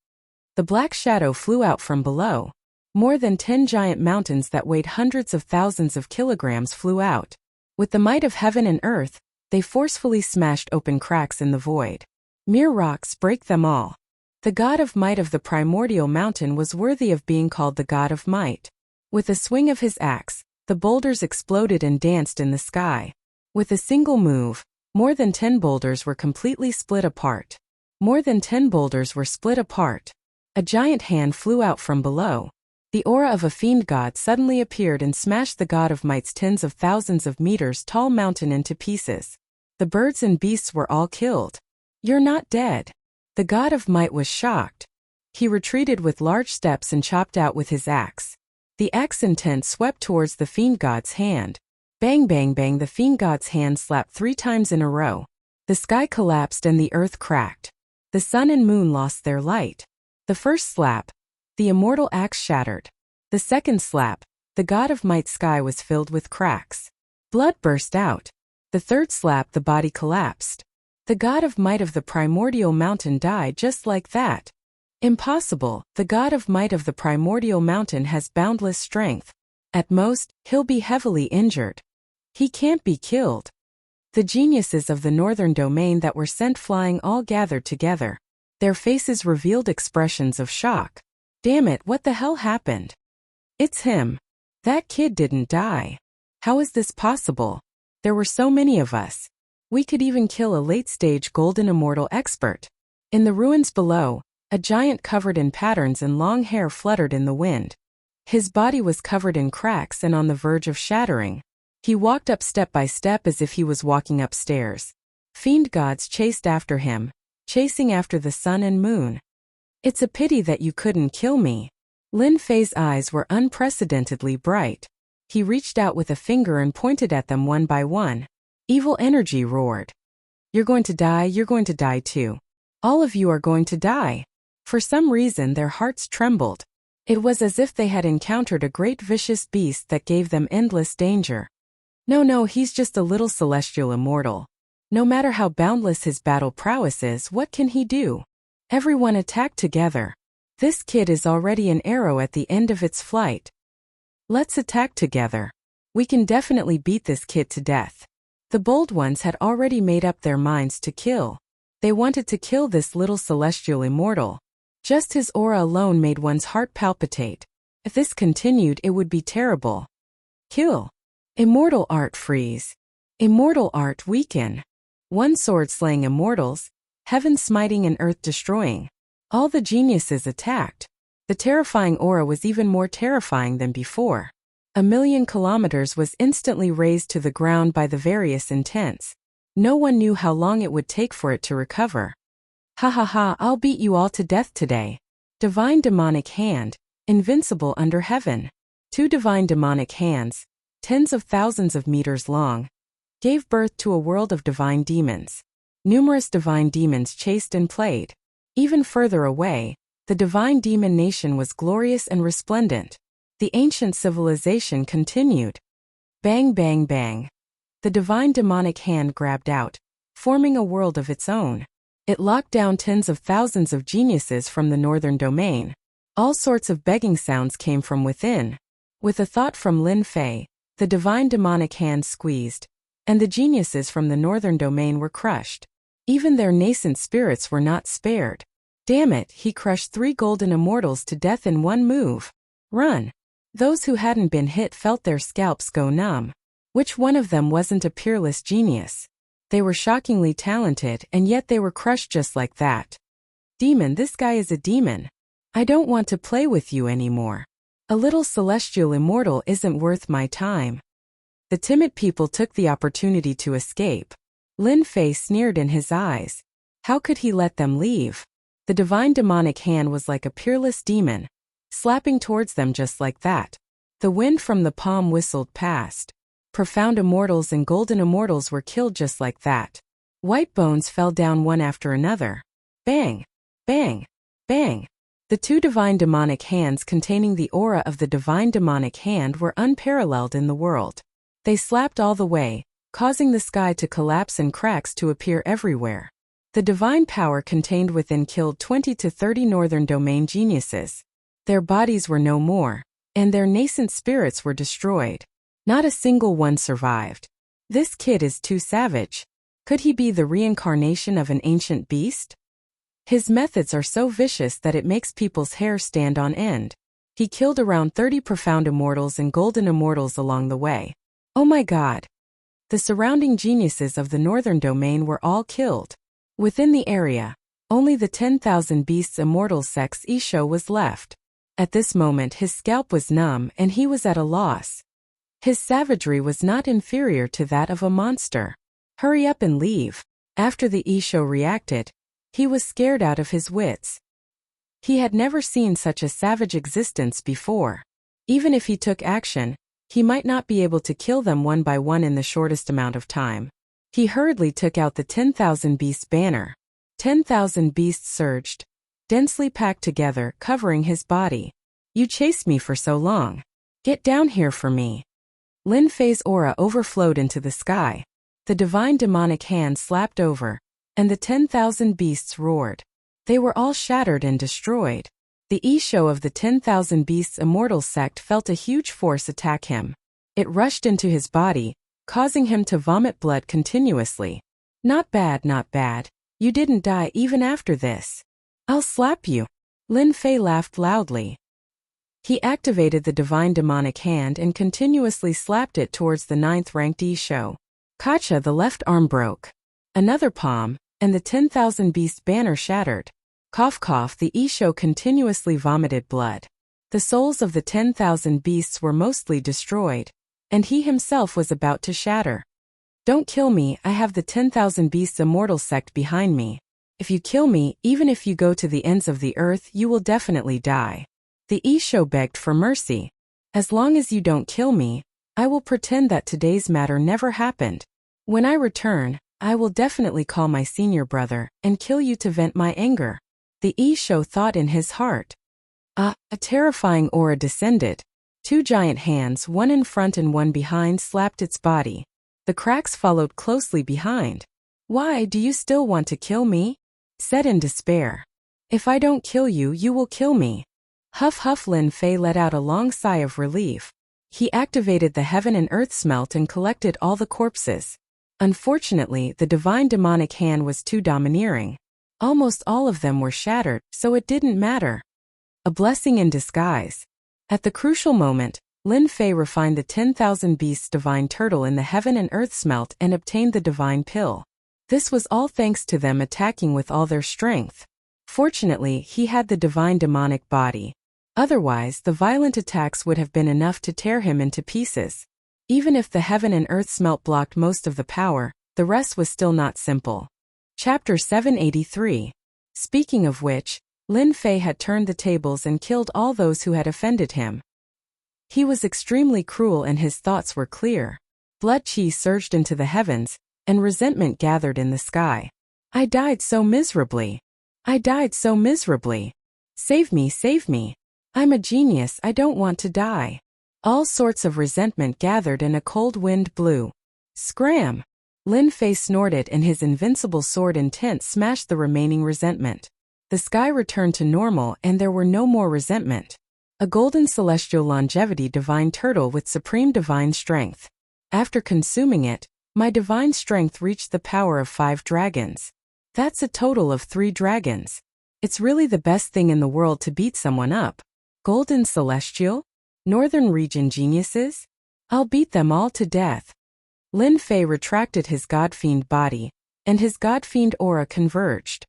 The black shadow flew out from below. More than 10 giant mountains that weighed hundreds of thousands of kilograms flew out. With the might of heaven and earth, they forcefully smashed open cracks in the void. Mere rocks, break them all. The god of might of the primordial mountain was worthy of being called the god of might. With a swing of his axe, the boulders exploded and danced in the sky. With a single move, more than 10 boulders were completely split apart. More than 10 boulders were split apart. A giant hand flew out from below. The aura of a fiend god suddenly appeared and smashed the god of might's tens of thousands of meters tall mountain into pieces. The birds and beasts were all killed. You're not dead. The god of might was shocked. He retreated with large steps and chopped out with his axe. The axe intent swept towards the fiend god's hand. Bang bang bang, the fiend god's hand slapped 3 times in a row. The sky collapsed and the earth cracked. The sun and moon lost their light. The first slap, the immortal axe shattered. The second slap, the god of might sky was filled with cracks. Blood burst out. The third slap, the body collapsed. The god of might of the primordial mountain died just like that. Impossible, the god of might of the primordial mountain has boundless strength. At most, he'll be heavily injured. He can't be killed. The geniuses of the northern domain that were sent flying all gathered together. Their faces revealed expressions of shock. Damn it, what the hell happened? It's him. That kid didn't die. How is this possible? There were so many of us. We could even kill a late-stage golden immortal expert. In the ruins below, a giant covered in patterns and long hair fluttered in the wind. His body was covered in cracks and on the verge of shattering. He walked up step by step as if he was walking upstairs. Fiend gods chased after him, chasing after the sun and moon. It's a pity that you couldn't kill me. Lin Fei's eyes were unprecedentedly bright. He reached out with a finger and pointed at them one by one. Evil energy roared. You're going to die too. All of you are going to die. For some reason their hearts trembled. It was as if they had encountered a great vicious beast that gave them endless danger. No, he's just a little celestial immortal. No matter how boundless his battle prowess is, what can he do? Everyone attacked together. This kid is already an arrow at the end of its flight. Let's attack together. We can definitely beat this kid to death. The bold ones had already made up their minds to kill. They wanted to kill this little celestial immortal. Just his aura alone made one's heart palpitate. If this continued, it would be terrible. Kill. Immortal art freeze. Immortal art weaken. One sword slaying immortals, heaven smiting and earth destroying. All the geniuses attacked. The terrifying aura was even more terrifying than before. 1,000,000 kilometers was instantly razed to the ground by the various intents. No one knew how long it would take for it to recover. Ha ha ha, I'll beat you all to death today. Divine demonic hand, invincible under heaven. 2 divine demonic hands, tens of thousands of meters long, gave birth to a world of divine demons. Numerous divine demons chased and played. Even further away, the divine demon nation was glorious and resplendent. The ancient civilization continued. Bang bang bang. The divine demonic hand grabbed out, forming a world of its own. It locked down tens of thousands of geniuses from the northern domain. All sorts of begging sounds came from within. With a thought from Lin Fei, the divine demonic hand squeezed, and the geniuses from the northern domain were crushed. Even their nascent spirits were not spared. Damn it, he crushed 3 golden immortals to death in one move. Run. Those who hadn't been hit felt their scalps go numb. Which one of them wasn't a peerless genius? They were shockingly talented, and yet they were crushed just like that. Demon, this guy is a demon. I don't want to play with you anymore. A little celestial immortal isn't worth my time. The timid people took the opportunity to escape. Lin Fei sneered in his eyes. How could he let them leave? The divine demonic hand was like a peerless demon, slapping towards them just like that. The wind from the palm whistled past. Profound immortals and golden immortals were killed just like that. White bones fell down one after another. Bang! Bang! Bang! The 2 divine demonic hands containing the aura of the divine demonic hand were unparalleled in the world. They slapped all the way, causing the sky to collapse and cracks to appear everywhere. The divine power contained within killed 20 to 30 northern domain geniuses. Their bodies were no more, and their nascent spirits were destroyed. Not a single one survived. This kid is too savage. Could he be the reincarnation of an ancient beast? His methods are so vicious that it makes people's hair stand on end. He killed around 30 profound immortals and golden immortals along the way. Oh my god. The surrounding geniuses of the northern domain were all killed. Within the area, only the 10,000 beasts immortal sex Isho was left. At this moment his scalp was numb and he was at a loss. His savagery was not inferior to that of a monster. Hurry up and leave. After the Isho reacted, he was scared out of his wits. He had never seen such a savage existence before. Even if he took action, he might not be able to kill them one by one in the shortest amount of time. He hurriedly took out the 10,000 beasts banner. 10,000 beasts surged, densely packed together, covering his body. You chased me for so long. Get down here for me. Lin Fei's aura overflowed into the sky. The divine demonic hand slapped over, and the 10,000 beasts roared. They were all shattered and destroyed. The Isho of the 10,000 beasts immortal sect felt a huge force attack him. It rushed into his body, causing him to vomit blood continuously. Not bad, not bad. You didn't die even after this. I'll slap you. Lin Fei laughed loudly. He activated the divine demonic hand and continuously slapped it towards the 9th-ranked Isho. Kacha, the left arm broke. Another palm, and the 10,000 beast banner shattered. Cough cough, the Isho continuously vomited blood. The souls of the 10,000 beasts were mostly destroyed, and he himself was about to shatter. Don't kill me, I have the 10,000 beasts immortal sect behind me. If you kill me, even if you go to the ends of the earth, you will definitely die. The Isho begged for mercy. As long as you don't kill me, I will pretend that today's matter never happened. When I return, I will definitely call my senior brother and kill you to vent my anger. The Isho thought in his heart. A terrifying aura descended. 2 giant hands, one in front and one behind, slapped its body. The cracks followed closely behind. Why do you still want to kill me? Said in despair. If I don't kill you, you will kill me. Huff huff. Lin Fei let out a long sigh of relief. He activated the heaven and earth smelt and collected all the corpses. Unfortunately, the divine demonic hand was too domineering. Almost all of them were shattered, so it didn't matter. A blessing in disguise. At the crucial moment, Lin Fei refined the 10,000 beasts divine turtle in the heaven and earth smelt and obtained the divine pill. This was all thanks to them attacking with all their strength. Fortunately, he had the divine demonic body. Otherwise, the violent attacks would have been enough to tear him into pieces. Even if the heaven and earth smelt blocked most of the power, the rest was still not simple. Chapter 783. Speaking of which, Lin Fei had turned the tables and killed all those who had offended him. He was extremely cruel and his thoughts were clear. Blood chi surged into the heavens, and resentment gathered in the sky. I died so miserably. I died so miserably. Save me, save me. I'm a genius, I don't want to die. All sorts of resentment gathered and a cold wind blew. Scram! Lin Fei snorted and his invincible sword intent smashed the remaining resentment. The sky returned to normal and there were no more resentment. A golden celestial longevity divine turtle with supreme divine strength. After consuming it, my divine strength reached the power of 5 dragons. That's a total of 3 dragons. It's really the best thing in the world to beat someone up. Golden celestial? Northern region geniuses? I'll beat them all to death. Lin Fei retracted his godfiend body, and his godfiend aura converged.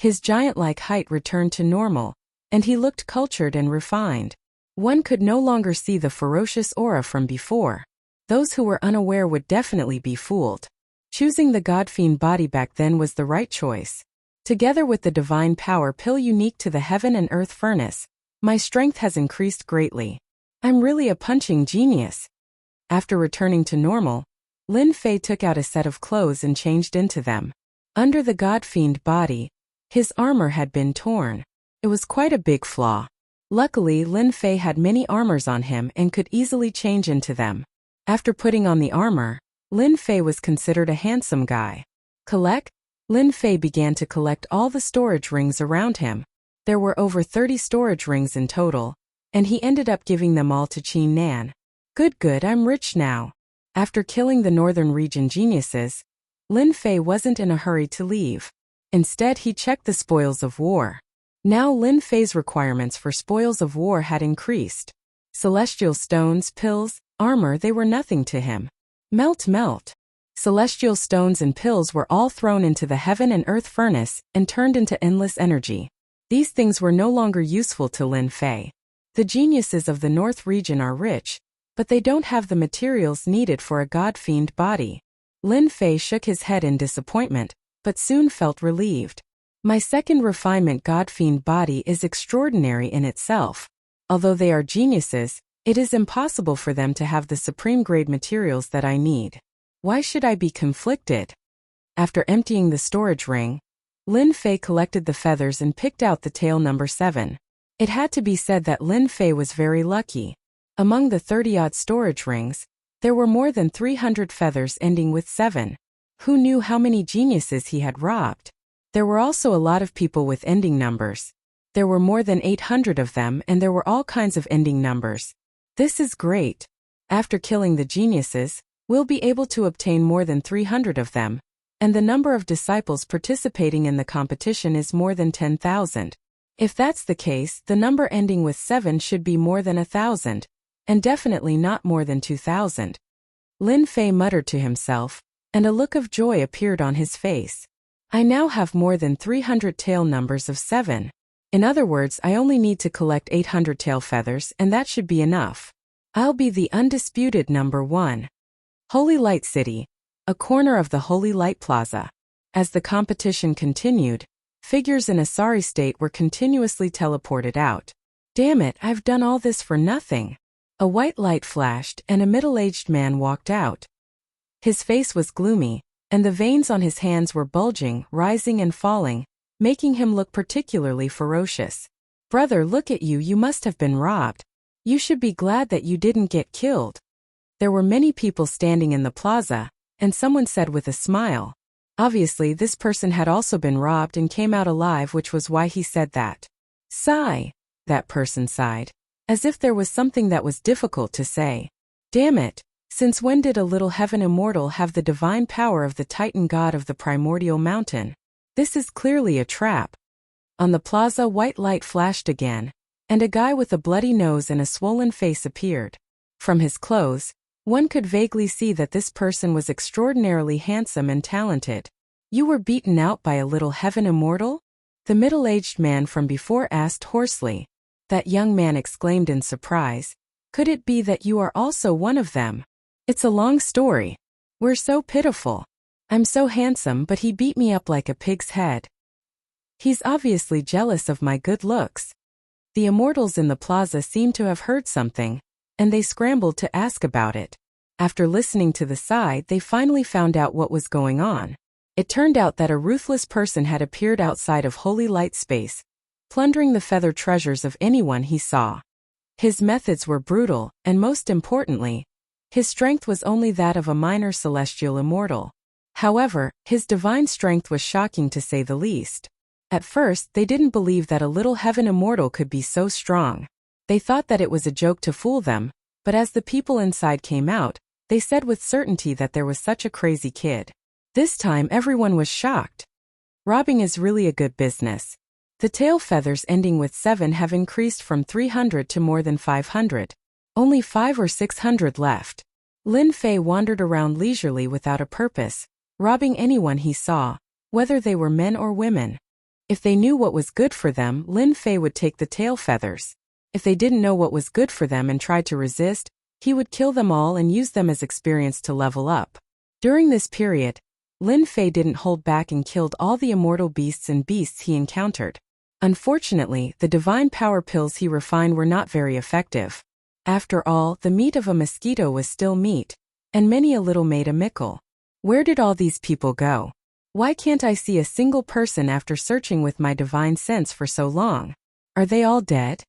His giant-like height returned to normal, and he looked cultured and refined. One could no longer see the ferocious aura from before. Those who were unaware would definitely be fooled. Choosing the godfiend body back then was the right choice. Together with the divine power pill unique to the heaven and earth furnace, my strength has increased greatly. I'm really a punching genius. After returning to normal, Lin Fei took out a set of clothes and changed into them. Under the godfiend body, his armor had been torn. It was quite a big flaw. Luckily, Lin Fei had many armors on him and could easily change into them. After putting on the armor, Lin Fei was considered a handsome guy. Collect? Lin Fei began to collect all the storage rings around him. There were over 30 storage rings in total, and he ended up giving them all to Qin Nan. Good, I'm rich now. After killing the northern region geniuses, Lin Fei wasn't in a hurry to leave. Instead, he checked the spoils of war. Now Lin Fei's requirements for spoils of war had increased. Celestial stones, pills, armor, they were nothing to him. Melt. Celestial stones and pills were all thrown into the heaven and earth furnace and turned into endless energy. These things were no longer useful to Lin Fei. The geniuses of the north region are rich, but they don't have the materials needed for a godfiend body. Lin Fei shook his head in disappointment, but soon felt relieved. My second refinement godfiend body is extraordinary in itself. Although they are geniuses, It is impossible for them to have the supreme-grade materials that I need. Why should I be conflicted? After emptying the storage ring, Lin Fei collected the feathers and picked out the tail number 7. It had to be said that Lin Fei was very lucky. Among the 30-odd storage rings, there were more than 300 feathers ending with 7. Who knew how many geniuses he had robbed? There were also a lot of people with ending numbers. There were more than 800 of them, and there were all kinds of ending numbers. This is great. After killing the geniuses, we'll be able to obtain more than 300 of them, and the number of disciples participating in the competition is more than 10,000. If that's the case, the number ending with 7 should be more than 1,000, and definitely not more than 2,000. Lin Fei muttered to himself, and a look of joy appeared on his face. I now have more than 300 tail numbers of 7. In other words, I only need to collect 800 tail feathers, and that should be enough. I'll be the undisputed number 1. Holy Light City, a corner of the Holy Light Plaza. As the competition continued, figures in a sorry state were continuously teleported out. Damn it, I've done all this for nothing. A white light flashed, and a middle-aged man walked out. His face was gloomy, and the veins on his hands were bulging, rising and falling, making him look particularly ferocious. Brother, look at you, you must have been robbed. You should be glad that you didn't get killed. There were many people standing in the plaza, and someone said with a smile. Obviously, this person had also been robbed and came out alive, which was why he said that. Sigh. That person sighed, as if there was something that was difficult to say. Damn it. Since when did a little heaven immortal have the divine power of the Titan god of the primordial mountain? This is clearly a trap. On the plaza, white light flashed again, and a guy with a bloody nose and a swollen face appeared. From his clothes, one could vaguely see that this person was extraordinarily handsome and talented. You were beaten out by a little heaven immortal? The middle-aged man from before asked hoarsely. That young man exclaimed in surprise. Could it be that you are also one of them? It's a long story. We're so pitiful. I'm so handsome, but he beat me up like a pig's head. He's obviously jealous of my good looks. The immortals in the plaza seemed to have heard something, and they scrambled to ask about it. After listening to the sigh, they finally found out what was going on. It turned out that a ruthless person had appeared outside of Holy Light Space, plundering the feather treasures of anyone he saw. His methods were brutal, and most importantly, his strength was only that of a minor celestial immortal. However, his divine strength was shocking to say the least. At first, they didn't believe that a little heaven immortal could be so strong. They thought that it was a joke to fool them, but as the people inside came out, they said with certainty that there was such a crazy kid. This time everyone was shocked. Robbing is really a good business. The tail feathers ending with 7 have increased from 300 to more than 500. Only 500 or 600 left. Lin Fei wandered around leisurely without a purpose, robbing anyone he saw, whether they were men or women. If they knew what was good for them, Lin Fei would take the tail feathers. If they didn't know what was good for them and tried to resist, he would kill them all and use them as experience to level up. During this period, Lin Fei didn't hold back and killed all the immortal beasts and beasts he encountered. Unfortunately, the divine power pills he refined were not very effective. After all, the meat of a mosquito was still meat, and many a little made a mickle. Where did all these people go? Why can't I see a single person after searching with my divine sense for so long? Are they all dead?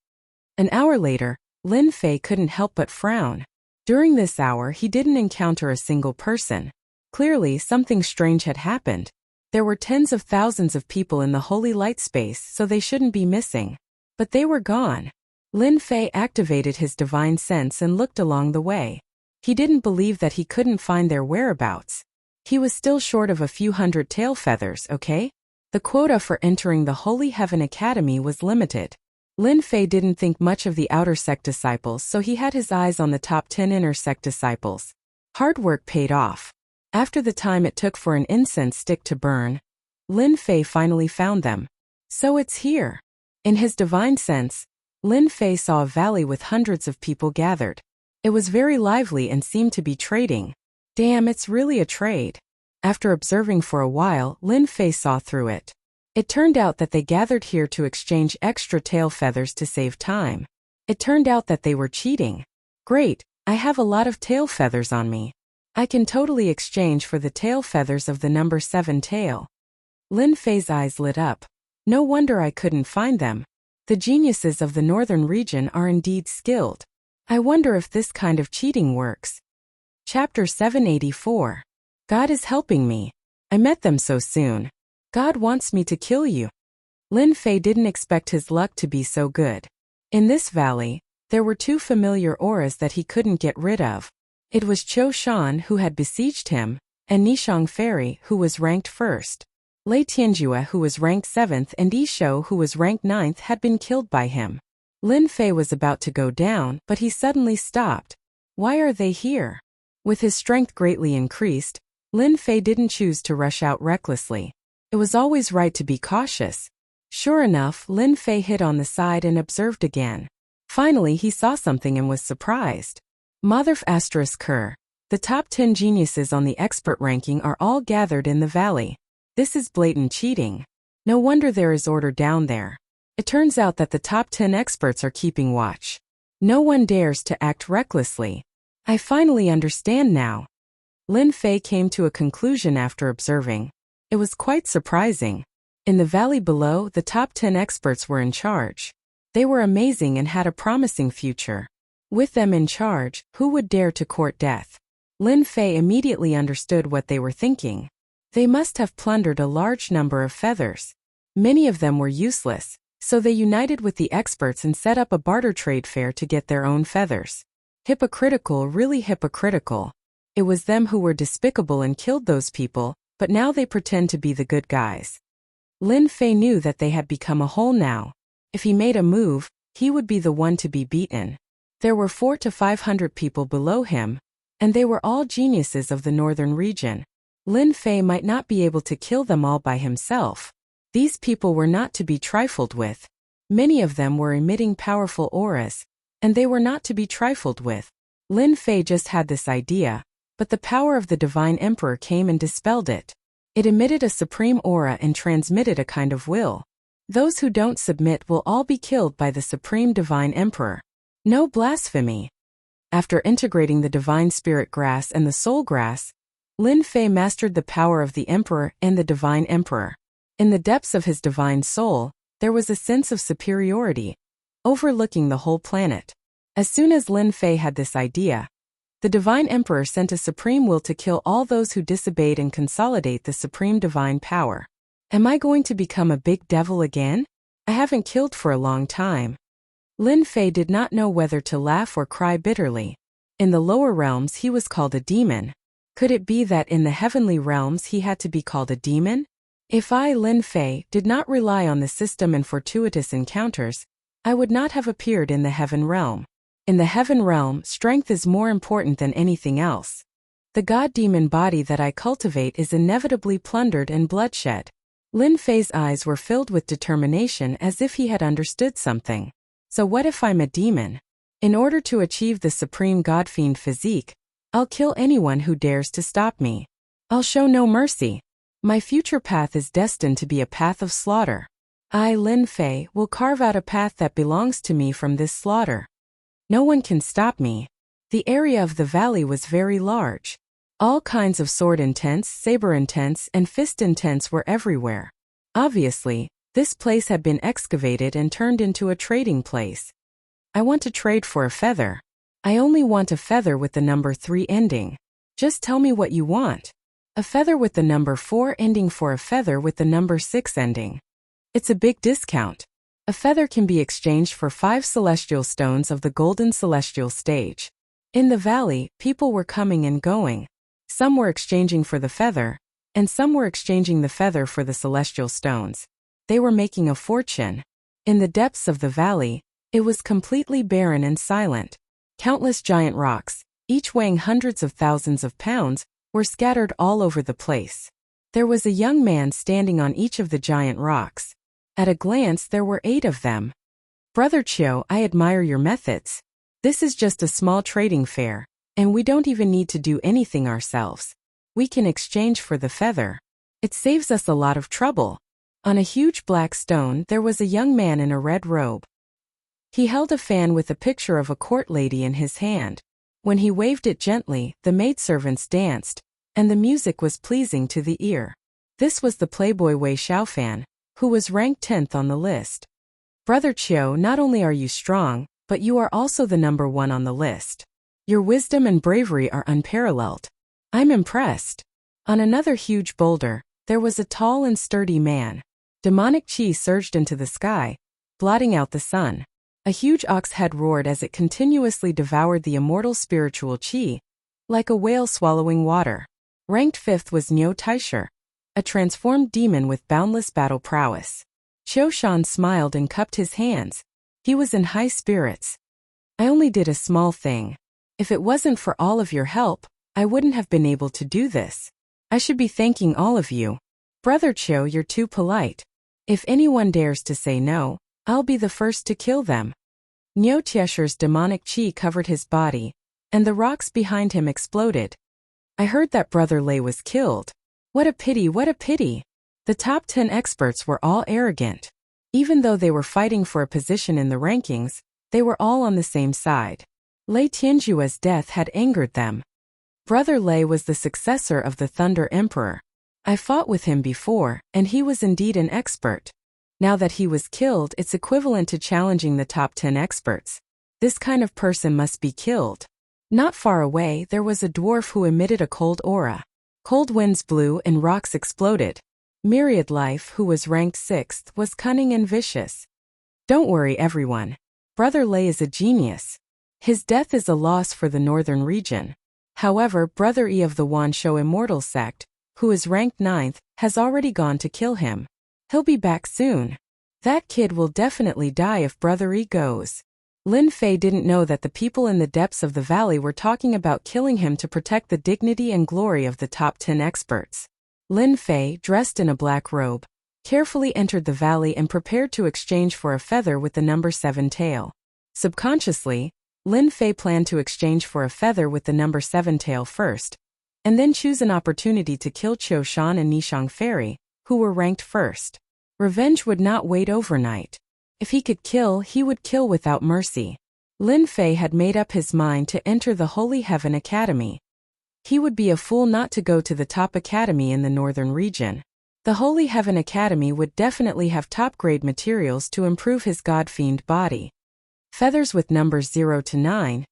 An hour later, Lin Fei couldn't help but frown. During this hour, he didn't encounter a single person. Clearly, something strange had happened. There were tens of thousands of people in the Holy Light Space, so they shouldn't be missing. But they were gone. Lin Fei activated his divine sense and looked along the way. He didn't believe that he couldn't find their whereabouts. He was still short of a few hundred tail feathers, okay? The quota for entering the Holy Heaven Academy was limited. Lin Fei didn't think much of the outer sect disciples, so he had his eyes on the top 10 inner sect disciples. Hard work paid off. After the time it took for an incense stick to burn, Lin Fei finally found them. So it's here. In his divine sense, Lin Fei saw a valley with hundreds of people gathered. It was very lively and seemed to be trading. Damn, it's really a trade. After observing for a while, Lin Fei saw through it. It turned out that they gathered here to exchange extra tail feathers to save time. It turned out that they were cheating. Great, I have a lot of tail feathers on me. I can totally exchange for the tail feathers of the number 7 tail. Lin Fei's eyes lit up. No wonder I couldn't find them. The geniuses of the northern region are indeed skilled. I wonder if this kind of cheating works. Chapter 784. God is helping me. I met them so soon. God wants me to kill you. Lin Fei didn't expect his luck to be so good. In this valley, there were 2 familiar auras that he couldn't get rid of. It was Qiu Shan who had besieged him, and Nishang Fairy who was ranked 1st. Lei Tianjue who was ranked 7th and Yishou who was ranked 9th had been killed by him. Lin Fei was about to go down, but he suddenly stopped. Why are they here? With his strength greatly increased, Lin Fei didn't choose to rush out recklessly. It was always right to be cautious. Sure enough, Lin Fei hid on the side and observed again. Finally he saw something and was surprised. Motherf *Ker. The top 10 geniuses on the expert ranking are all gathered in the valley. This is blatant cheating. No wonder there is order down there. It turns out that the top 10 experts are keeping watch. No one dares to act recklessly. I finally understand now. Lin Fei came to a conclusion after observing. It was quite surprising. In the valley below, the top 10 experts were in charge. They were amazing and had a promising future. With them in charge, who would dare to court death? Lin Fei immediately understood what they were thinking. They must have plundered a large number of feathers. Many of them were useless, so they united with the experts and set up a barter trade fair to get their own feathers. Hypocritical, really hypocritical. It was them who were despicable and killed those people, but now they pretend to be the good guys. Lin Fei knew that they had become a whole now. If he made a move, he would be the one to be beaten. There were 400 to 500 people below him, and they were all geniuses of the northern region. Lin Fei might not be able to kill them all by himself. These people were not to be trifled with. Many of them were emitting powerful auras, and they were not to be trifled with. Lin Fei just had this idea, but the power of the Divine Emperor came and dispelled it. It emitted a supreme aura and transmitted a kind of will. Those who don't submit will all be killed by the Supreme Divine Emperor. No blasphemy. After integrating the Divine Spirit Grass and the Soul Grass, Lin Fei mastered the power of the Emperor and the Divine Emperor. In the depths of his divine soul, there was a sense of superiority, overlooking the whole planet. As soon as Lin Fei had this idea, the Divine Emperor sent a supreme will to kill all those who disobeyed and consolidate the supreme divine power. Am I going to become a big devil again? I haven't killed for a long time. Lin Fei did not know whether to laugh or cry bitterly. In the lower realms he was called a demon. Could it be that in the heavenly realms he had to be called a demon? If I, Lin Fei, did not rely on the system and fortuitous encounters, I would not have appeared in the heaven realm. In the heaven realm, strength is more important than anything else. The god-demon body that I cultivate is inevitably plundered and bloodshed. Lin Fei's eyes were filled with determination as if he had understood something. So what if I'm a demon? In order to achieve the supreme god-fiend physique, I'll kill anyone who dares to stop me. I'll show no mercy. My future path is destined to be a path of slaughter. I, Lin Fei, will carve out a path that belongs to me from this slaughter. No one can stop me. The area of the valley was very large. All kinds of sword intents, saber intents, and fist intents were everywhere. Obviously, this place had been excavated and turned into a trading place. I want to trade for a feather. I only want a feather with the number 3 ending. Just tell me what you want. A feather with the number 4 ending for a feather with the number 6 ending. It's a big discount. A feather can be exchanged for 5 celestial stones of the golden celestial stage. In the valley, people were coming and going. Some were exchanging for the feather, and some were exchanging the feather for the celestial stones. They were making a fortune. In the depths of the valley, it was completely barren and silent. Countless giant rocks, each weighing hundreds of thousands of pounds, were scattered all over the place. There was a young man standing on each of the giant rocks. At a glance there were 8 of them. Brother Chiu, I admire your methods. This is just a small trading fair, and we don't even need to do anything ourselves. We can exchange for the feather. It saves us a lot of trouble. On a huge black stone there was a young man in a red robe. He held a fan with a picture of a court lady in his hand. When he waved it gently, the maidservants danced, and the music was pleasing to the ear. This was the playboy Wei Xiaofan, who was ranked 10th on the list. Brother Qiu, not only are you strong, but you are also the number 1 on the list. Your wisdom and bravery are unparalleled. I'm impressed. On another huge boulder, there was a tall and sturdy man. Demonic qi surged into the sky, blotting out the sun. A huge ox head roared as it continuously devoured the immortal spiritual qi, like a whale swallowing water. Ranked 5th was Niu Taisher, a transformed demon with boundless battle prowess. Qiu Shan smiled and cupped his hands. He was in high spirits. I only did a small thing. If it wasn't for all of your help, I wouldn't have been able to do this. I should be thanking all of you. Brother Qiu, you're too polite. If anyone dares to say no, I'll be the first to kill them. Niu Taisher's demonic qi covered his body, and the rocks behind him exploded. I heard that Brother Lei was killed. What a pity, what a pity. The top 10 experts were all arrogant. Even though they were fighting for a position in the rankings, they were all on the same side. Lei Tianjue's death had angered them. Brother Lei was the successor of the Thunder Emperor. I fought with him before, and he was indeed an expert. Now that he was killed, it's equivalent to challenging the top 10 experts. This kind of person must be killed. Not far away, there was a dwarf who emitted a cold aura. Cold winds blew and rocks exploded. Myriad Life, who was ranked 6th, was cunning and vicious. Don't worry, everyone. Brother Lei is a genius. His death is a loss for the northern region. However, Brother Yi of the Wanshou Immortal Sect, who is ranked 9th, has already gone to kill him. He'll be back soon. That kid will definitely die if Brother Yi goes. Lin Fei didn't know that the people in the depths of the valley were talking about killing him to protect the dignity and glory of the top 10 experts. Lin Fei, dressed in a black robe, carefully entered the valley and prepared to exchange for a feather with the number 7 tail. Subconsciously, Lin Fei planned to exchange for a feather with the number 7 tail first, and then choose an opportunity to kill Qiu Shan and Nishang Fairy, who were ranked 1st. Revenge would not wait overnight. If he could kill, he would kill without mercy. Lin Fei had made up his mind to enter the Holy Heaven Academy. He would be a fool not to go to the top academy in the northern region. The Holy Heaven Academy would definitely have top-grade materials to improve his god-fiend body. Feathers with numbers 0 to 9.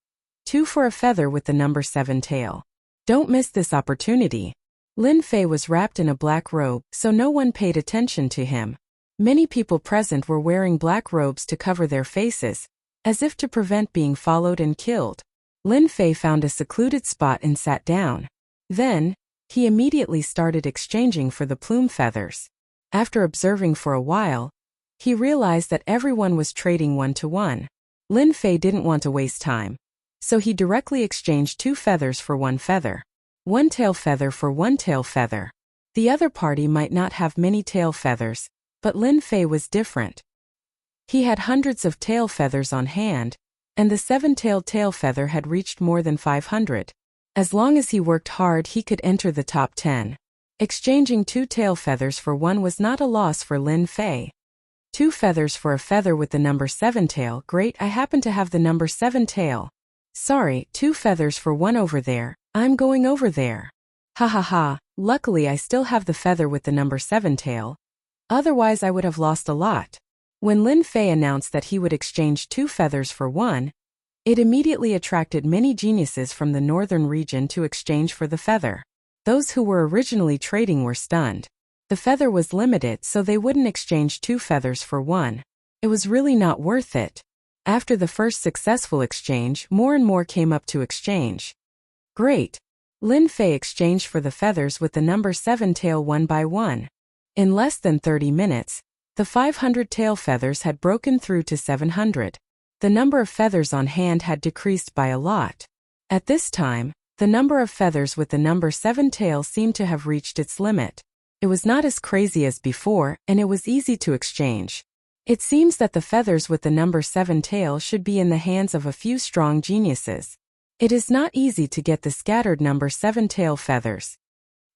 2 for a feather with the number 7 tail. Don't miss this opportunity. Lin Fei was wrapped in a black robe, so no one paid attention to him. Many people present were wearing black robes to cover their faces, as if to prevent being followed and killed. Lin Fei found a secluded spot and sat down. Then, he immediately started exchanging for the plume feathers. After observing for a while, he realized that everyone was trading 1 to 1. Lin Fei didn't want to waste time, so he directly exchanged 2 feathers for 1 feather. 1 tail feather for 1 tail feather. The other party might not have many tail feathers, but Lin Fei was different. He had hundreds of tail feathers on hand, and the 7-tailed tail feather had reached more than 500. As long as he worked hard, he could enter the top 10. Exchanging 2 tail feathers for 1 was not a loss for Lin Fei. 2 feathers for a feather with the number 7 tail. Great, I happen to have the number 7 tail. Sorry, 2 feathers for 1 over there. I'm going over there. Ha ha ha, luckily I still have the feather with the number 7 tail. Otherwise I would have lost a lot. When Lin Fei announced that he would exchange 2 feathers for 1, it immediately attracted many geniuses from the northern region to exchange for the feather. Those who were originally trading were stunned. The feather was limited, so they wouldn't exchange 2 feathers for 1. It was really not worth it. After the first successful exchange, more and more came up to exchange. Great. Lin Fei exchanged for the feathers with the number 7 tail 1 by 1. In less than 30 minutes, the 500 tail feathers had broken through to 700. The number of feathers on hand had decreased by a lot. At this time, the number of feathers with the number 7 tail seemed to have reached its limit. It was not as crazy as before, and it was easy to exchange. It seems that the feathers with the number 7 tail should be in the hands of a few strong geniuses. It is not easy to get the scattered number 7 tail feathers.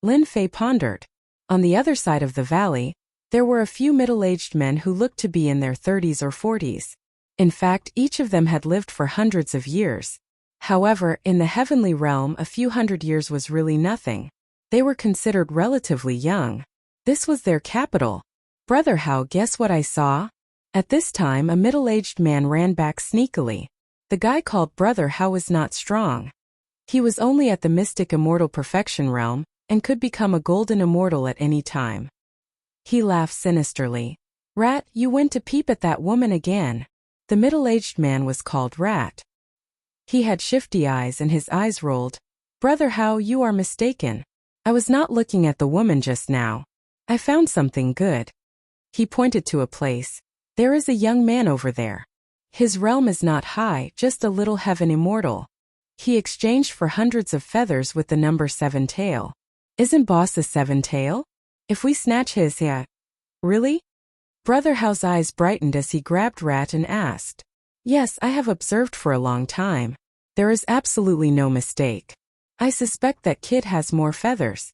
Lin Fei pondered. On the other side of the valley, there were a few middle-aged men who looked to be in their 30s or 40s. In fact, each of them had lived for hundreds of years. However, in the heavenly realm, a few hundred years was really nothing. They were considered relatively young. This was their capital. Brother How, guess what I saw? At this time, a middle-aged man ran back sneakily. The guy called Brother How was not strong. He was only at the mystic immortal perfection realm, and could become a golden immortal at any time. He laughed sinisterly. Rat, you went to peep at that woman again. The middle-aged man was called Rat. He had shifty eyes and his eyes rolled. Brother How, you are mistaken. I was not looking at the woman just now. I found something good. He pointed to a place. There is a young man over there. His realm is not high, just a little heaven immortal. He exchanged for hundreds of feathers with the number 7 tail. Isn't boss a 7 tail? If we snatch his hair. Really? Brother How's eyes brightened as he grabbed Rat and asked. Yes, I have observed for a long time. There is absolutely no mistake. I suspect that kid has more feathers.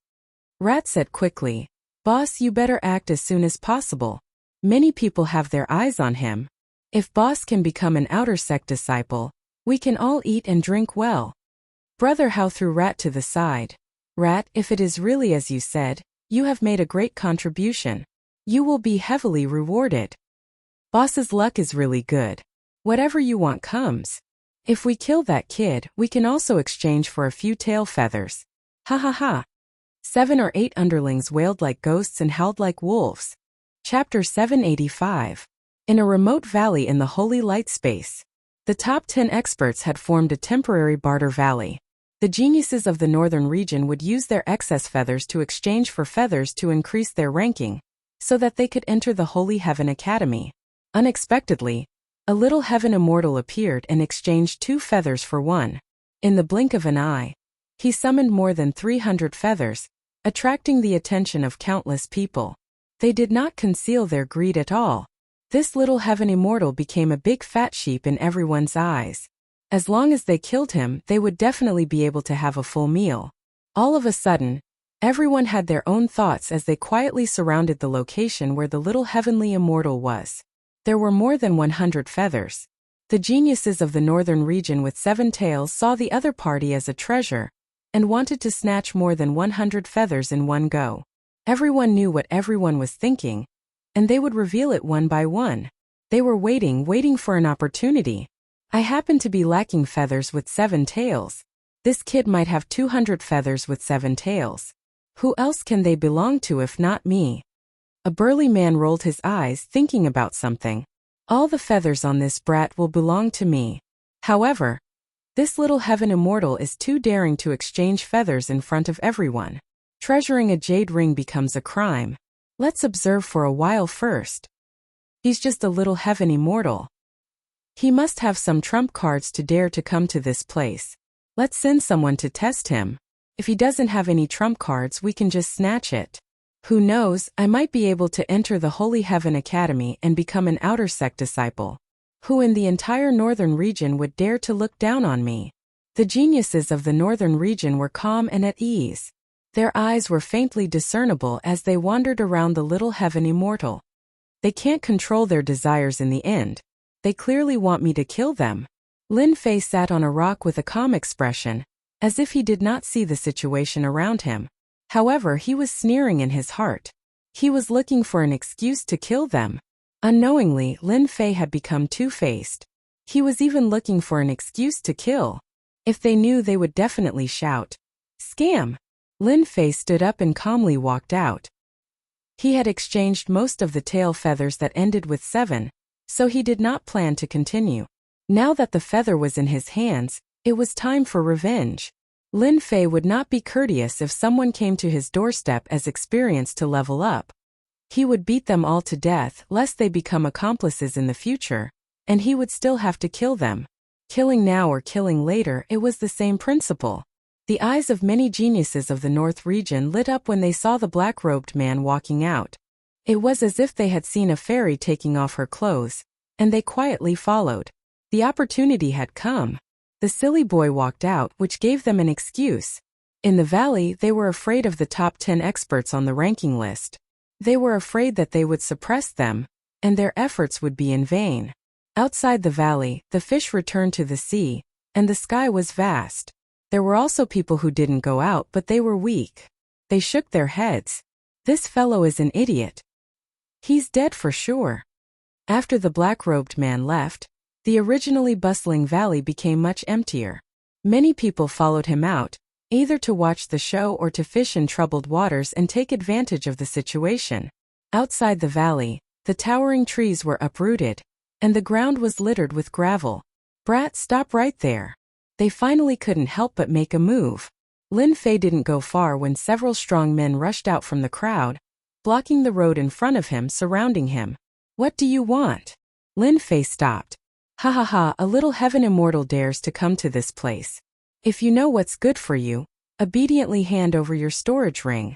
Rat said quickly. Boss, you better act as soon as possible. Many people have their eyes on him. If boss can become an outer sect disciple, we can all eat and drink well. Brother How threw Rat to the side. Rat, if it is really as you said, you have made a great contribution. You will be heavily rewarded. Boss's luck is really good. Whatever you want comes. If we kill that kid, we can also exchange for a few tail feathers. Ha ha ha. 7 or 8 underlings wailed like ghosts and howled like wolves. Chapter 785. In a remote valley in the holy light space, the top 10 experts had formed a temporary barter valley. The geniuses of the northern region would use their excess feathers to exchange for feathers to increase their ranking, so that they could enter the Holy Heaven Academy. Unexpectedly, a little heaven immortal appeared and exchanged 2 feathers for 1. In the blink of an eye, he summoned more than 300 feathers, attracting the attention of countless people. They did not conceal their greed at all. This little heaven immortal became a big fat sheep in everyone's eyes. As long as they killed him, they would definitely be able to have a full meal. All of a sudden, everyone had their own thoughts as they quietly surrounded the location where the little heavenly immortal was. There were more than 100 feathers. The geniuses of the northern region with 7 tails saw the other party as a treasure, and wanted to snatch more than 100 feathers in one go. Everyone knew what everyone was thinking, and they would reveal it one by one. They were waiting for an opportunity. I happen to be lacking feathers with 7 tails. This kid might have 200 feathers with 7 tails. Who else can they belong to if not me? A burly man rolled his eyes, thinking about something. All the feathers on this brat will belong to me. However, this little heaven immortal is too daring to exchange feathers in front of everyone. Treasuring a jade ring becomes a crime. Let's observe for a while first. He's just a little heaven immortal. He must have some trump cards to dare to come to this place. Let's send someone to test him. If he doesn't have any trump cards, we can just snatch it. Who knows, I might be able to enter the Holy Heaven Academy and become an outer sect disciple. Who in the entire northern region would dare to look down on me? The geniuses of the northern region were calm and at ease. Their eyes were faintly discernible as they wandered around the little heaven immortal. They can't control their desires in the end. They clearly want me to kill them. Lin Fei sat on a rock with a calm expression, as if he did not see the situation around him. However, he was sneering in his heart. He was looking for an excuse to kill them. Unknowingly, Lin Fei had become two-faced. He was even looking for an excuse to kill. If they knew, they would definitely shout, "Scam!" Lin Fei stood up and calmly walked out. He had exchanged most of the tail feathers that ended with 7, so he did not plan to continue. Now that the feather was in his hands, it was time for revenge. Lin Fei would not be courteous if someone came to his doorstep as experienced to level up. He would beat them all to death lest they become accomplices in the future, and he would still have to kill them. Killing now or killing later, it was the same principle. The eyes of many geniuses of the North region lit up when they saw the black-robed man walking out. It was as if they had seen a fairy taking off her clothes, and they quietly followed. The opportunity had come. The silly boy walked out, which gave them an excuse. In the valley, they were afraid of the top 10 experts on the ranking list. They were afraid that they would suppress them, and their efforts would be in vain. Outside the valley, the fish returned to the sea, and the sky was vast. There were also people who didn't go out, but they were weak. They shook their heads. This fellow is an idiot. He's dead for sure. After the black-robed man left, the originally bustling valley became much emptier. Many people followed him out, either to watch the show or to fish in troubled waters and take advantage of the situation. Outside the valley, the towering trees were uprooted, and the ground was littered with gravel. Brat, stop right there. They finally couldn't help but make a move. Lin Fei didn't go far when several strong men rushed out from the crowd, blocking the road in front of him, surrounding him. What do you want? Lin Fei stopped. Ha ha ha, a little heaven immortal dares to come to this place. If you know what's good for you, obediently hand over your storage ring.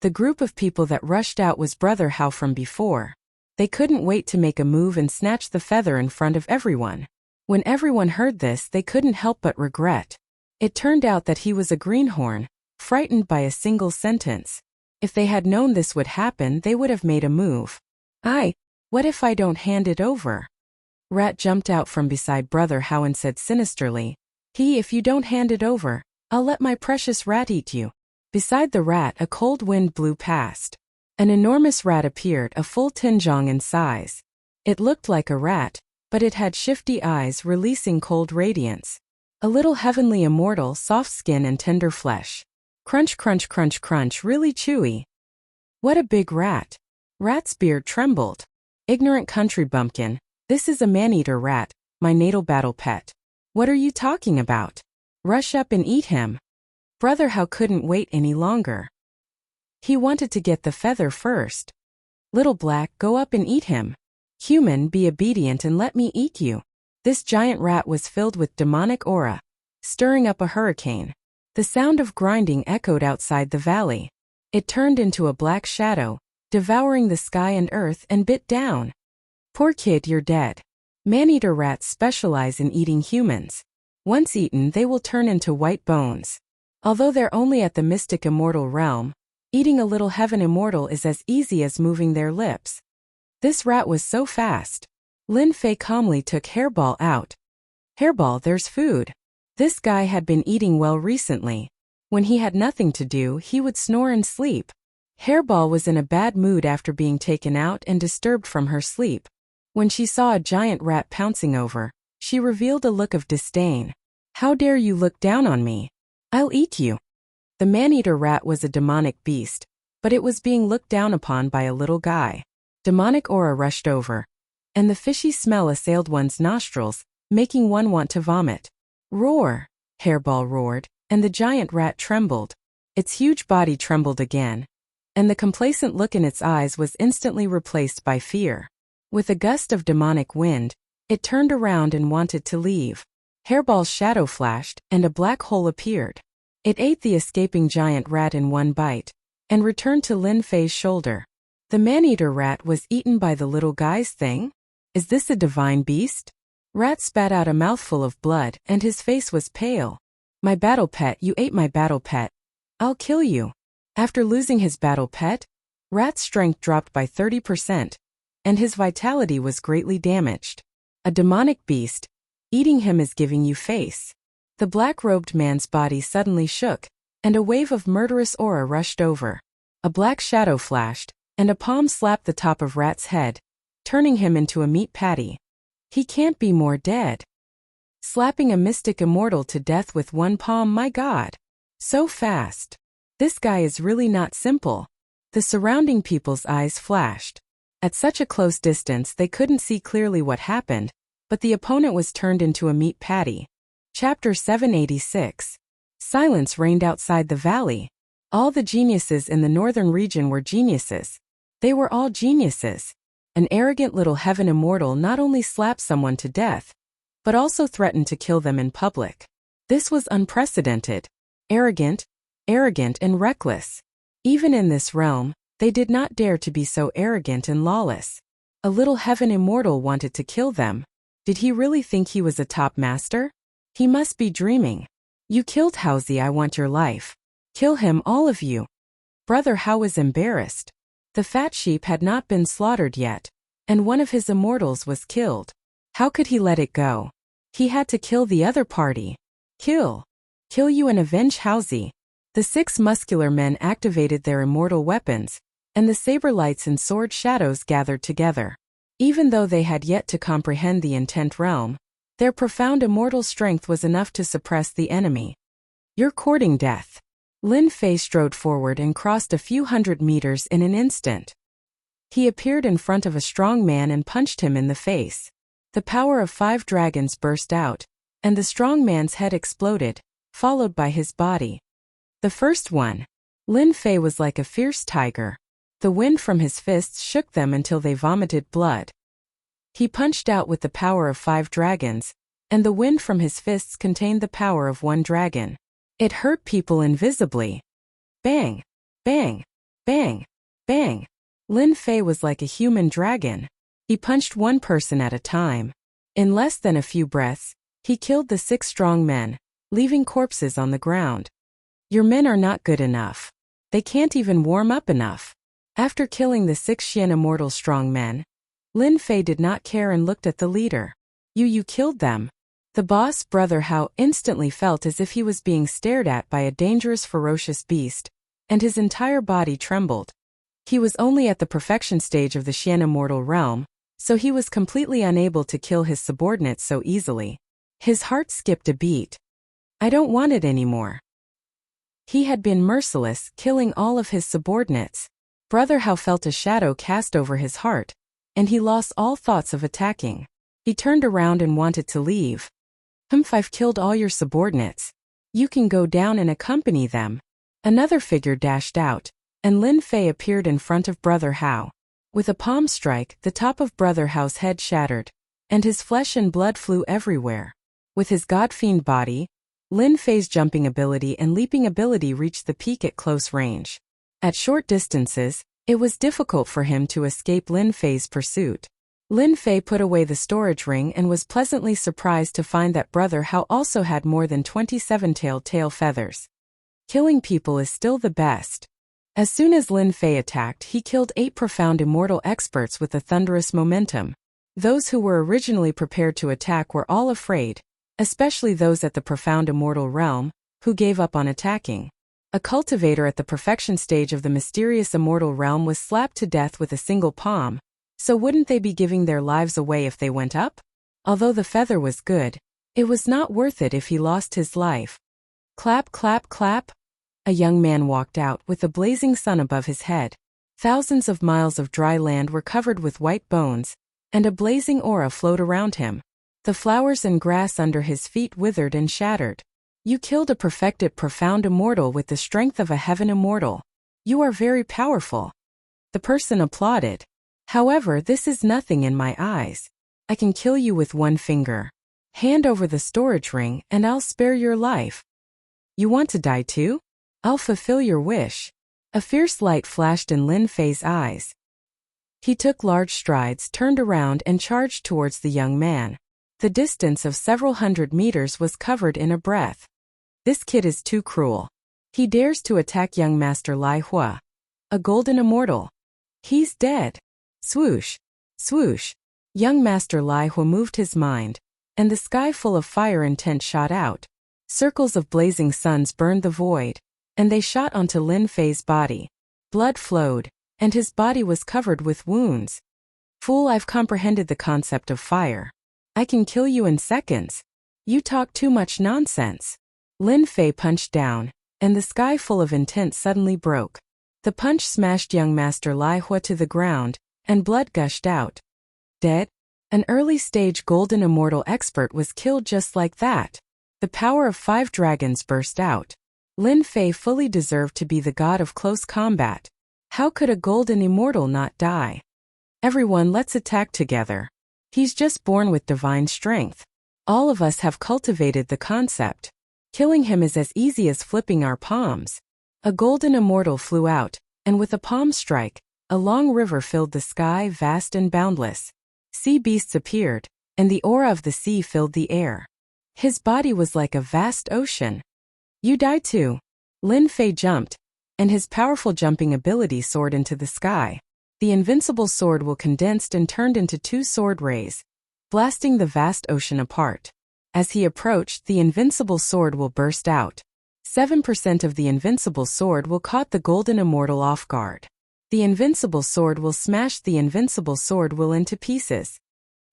The group of people that rushed out was Brother Hao from before. They couldn't wait to make a move and snatch the feather in front of everyone. When everyone heard this, they couldn't help but regret. It turned out that he was a greenhorn, frightened by a single sentence. If they had known this would happen, they would have made a move. What if I don't hand it over? Rat jumped out from beside Brother Hao and said sinisterly, if you don't hand it over, I'll let my precious rat eat you. Beside the rat, a cold wind blew past. An enormous rat appeared, a full tinjong in size. It looked like a rat, but it had shifty eyes releasing cold radiance. A little heavenly immortal, soft skin and tender flesh. Crunch, crunch, crunch, crunch, really chewy. What a big rat. Rat's beard trembled. Ignorant country bumpkin, this is a man-eater rat, my natal battle pet. What are you talking about? Rush up and eat him. Brother Hao couldn't wait any longer. He wanted to get the feather first. Little Black, go up and eat him. Human, be obedient and let me eat you. This giant rat was filled with demonic aura, stirring up a hurricane. The sound of grinding echoed outside the valley. It turned into a black shadow, devouring the sky and earth, and bit down. Poor kid, you're dead. Man-eater rats specialize in eating humans. Once eaten, they will turn into white bones. Although they're only at the mystic immortal realm, eating a little heaven immortal is as easy as moving their lips. This rat was so fast. Lin Fei calmly took Hairball out. Hairball, there's food. This guy had been eating well recently. When he had nothing to do, he would snore and sleep. Hairball was in a bad mood after being taken out and disturbed from her sleep. When she saw a giant rat pouncing over, she revealed a look of disdain. How dare you look down on me? I'll eat you. The man-eater rat was a demonic beast, but it was being looked down upon by a little guy. Demonic aura rushed over, and the fishy smell assailed one's nostrils, making one want to vomit. Roar! Hairball roared, and the giant rat trembled. Its huge body trembled again, and the complacent look in its eyes was instantly replaced by fear. With a gust of demonic wind, it turned around and wanted to leave. Hairball's shadow flashed, and a black hole appeared. It ate the escaping giant rat in one bite, and returned to Lin Fei's shoulder. The man-eater rat was eaten by the little guy's thing? Is this a divine beast? Rat spat out a mouthful of blood, and his face was pale. My battle pet, you ate my battle pet. I'll kill you. After losing his battle pet, Rat's strength dropped by 30%, and his vitality was greatly damaged. A demonic beast, eating him is giving you face. The black-robed man's body suddenly shook, and a wave of murderous aura rushed over. A black shadow flashed, and a palm slapped the top of Rat's head, turning him into a meat patty. He can't be more dead. Slapping a mystic immortal to death with one palm, my god. So fast. This guy is really not simple. The surrounding people's eyes flashed. At such a close distance they couldn't see clearly what happened, but the opponent was turned into a meat patty. Chapter 786. Silence reigned outside the valley. All the geniuses in the northern region were geniuses. They were all geniuses. An arrogant little heaven immortal not only slapped someone to death, but also threatened to kill them in public. This was unprecedented. Arrogant, and reckless. Even in this realm, they did not dare to be so arrogant and lawless. A little heaven immortal wanted to kill them. Did he really think he was a top master? He must be dreaming. You killed Haozi, I want your life. Kill him, all of you. Brother Hao was embarrassed. The fat sheep had not been slaughtered yet, and one of his immortals was killed. How could he let it go? He had to kill the other party. Kill. Kill you and avenge Halsey. The 6 muscular men activated their immortal weapons, and the saber lights and sword shadows gathered together. Even though they had yet to comprehend the intent realm, their profound immortal strength was enough to suppress the enemy. You're courting death. Lin Fei strode forward and crossed a few hundred meters in an instant. He appeared in front of a strong man and punched him in the face. The power of 5 dragons burst out, and the strong man's head exploded, followed by his body. The first one. Lin Fei was like a fierce tiger. The wind from his fists shook them until they vomited blood. He punched out with the power of 5 dragons, and the wind from his fists contained the power of 1 dragon. It hurt people invisibly. Bang! Bang! Bang! Bang! Lin Fei was like a human dragon. He punched one person at a time. In less than a few breaths, he killed the 6 strong men, leaving corpses on the ground. Your men are not good enough. They can't even warm up enough. After killing the 6 Xian immortal strong men, Lin Fei did not care and looked at the leader. You killed them. The boss, Brother Hao, instantly felt as if he was being stared at by a dangerous, ferocious beast, and his entire body trembled. He was only at the perfection stage of the Xian immortal realm, so he was completely unable to kill his subordinates so easily. His heart skipped a beat. I don't want it anymore. He had been merciless, killing all of his subordinates. Brother Hao felt a shadow cast over his heart, and he lost all thoughts of attacking. He turned around and wanted to leave. I've killed all your subordinates. You can go down and accompany them. Another figure dashed out, and Lin Fei appeared in front of Brother Hao. With a palm strike, the top of Brother Hao's head shattered, and his flesh and blood flew everywhere. With his god-fiend body, Lin Fei's jumping ability and leaping ability reached the peak at close range. At short distances, it was difficult for him to escape Lin Fei's pursuit. Lin Fei put away the storage ring and was pleasantly surprised to find that Brother Hao also had more than 27 tail feathers. Killing people is still the best. As soon as Lin Fei attacked, he killed 8 profound immortal experts with a thunderous momentum. Those who were originally prepared to attack were all afraid, especially those at the profound immortal realm, who gave up on attacking. A cultivator at the perfection stage of the mysterious immortal realm was slapped to death with a single palm, so wouldn't they be giving their lives away if they went up? Although the feather was good, it was not worth it if he lost his life. Clap, clap, clap. A young man walked out with the blazing sun above his head. Thousands of miles of dry land were covered with white bones, and a blazing aura flowed around him. The flowers and grass under his feet withered and shattered. You killed a perfected profound immortal with the strength of a heaven immortal. You are very powerful. The person applauded. However, this is nothing in my eyes. I can kill you with 1 finger. Hand over the storage ring and I'll spare your life. You want to die too? I'll fulfill your wish. A fierce light flashed in Lin Fei's eyes. He took large strides, turned around and charged towards the young man. The distance of several hundred meters was covered in a breath. This kid is too cruel. He dares to attack young Master Lai Hua. A golden immortal. He's dead. Swoosh. Swoosh. Young Master Lai Hua moved his mind, and the sky full of fire intent shot out. Circles of blazing suns burned the void, and they shot onto Lin Fei's body. Blood flowed, and his body was covered with wounds. Fool, I've comprehended the concept of fire. I can kill you in seconds. You talk too much nonsense. Lin Fei punched down, and the sky full of intent suddenly broke. The punch smashed young Master Lai Hua to the ground, and blood gushed out. Dead? An early-stage golden immortal expert was killed just like that. The power of 5 dragons burst out. Lin Fei fully deserved to be the god of close combat. How could a golden immortal not die? Everyone, let's attack together. He's just born with divine strength. All of us have cultivated the concept. Killing him is as easy as flipping our palms. A golden immortal flew out, and with a palm strike, a long river filled the sky, vast and boundless. Sea beasts appeared, and the aura of the sea filled the air. His body was like a vast ocean. You die too. Lin Fei jumped, and his powerful jumping ability soared into the sky. The invincible sword will condensed and turned into 2 sword rays. blasting the vast ocean apart. As he approached, the invincible sword will burst out. 7% of the invincible sword will caught the golden immortal off guard. The invincible sword will smash the invincible sword will into pieces.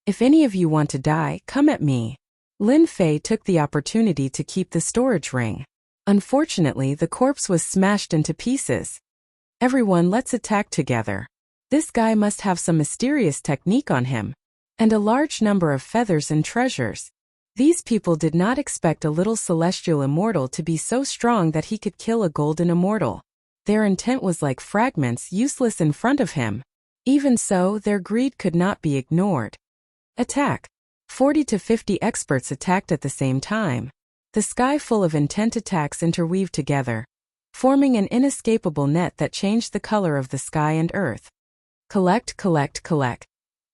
If any of you want to die, come at me. Lin Fei took the opportunity to keep the storage ring. Unfortunately, the corpse was smashed into pieces. Everyone, let's attack together. This guy must have some mysterious technique on him. And a large number of feathers and treasures. These people did not expect a little celestial immortal to be so strong that he could kill a golden immortal. Their intent was like fragments useless in front of him. Even so, their greed could not be ignored. Attack. 40 to 50 experts attacked at the same time. The sky full of intent attacks interweaved together, forming an inescapable net that changed the color of the sky and earth. Collect, collect, collect.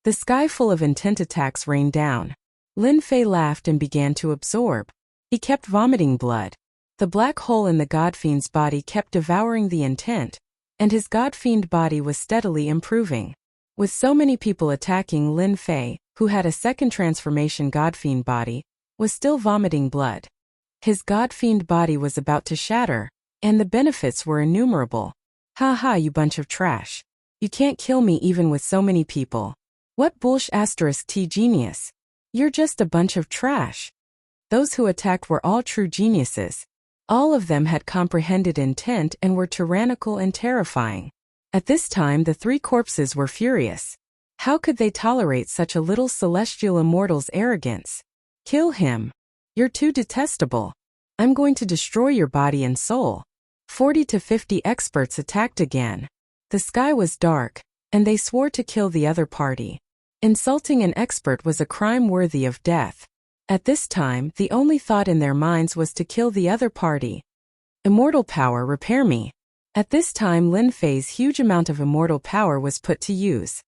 The sky full of intent attacks rained down. Lin Fei laughed and began to absorb. He kept vomiting blood. The black hole in the Godfiend's body kept devouring the intent, and his Godfiend body was steadily improving. With so many people attacking, Lin Fei, who had a second transformation Godfiend body, was still vomiting blood. His Godfiend body was about to shatter, and the benefits were innumerable. Ha ha, you bunch of trash. You can't kill me even with so many people. What bullsh *T genius. You're just a bunch of trash. Those who attacked were all true geniuses. All of them had comprehended intent and were tyrannical and terrifying. At this time the three corpses were furious. How could they tolerate such a little celestial immortal's arrogance? Kill him. You're too detestable. I'm going to destroy your body and soul. 40 to 50 experts attacked again. The sky was dark, and they swore to kill the other party. Insulting an expert was a crime worthy of death. At this time, the only thought in their minds was to kill the other party. Immortal power, repair me. At this time, Lin Fei's huge amount of immortal power was put to use.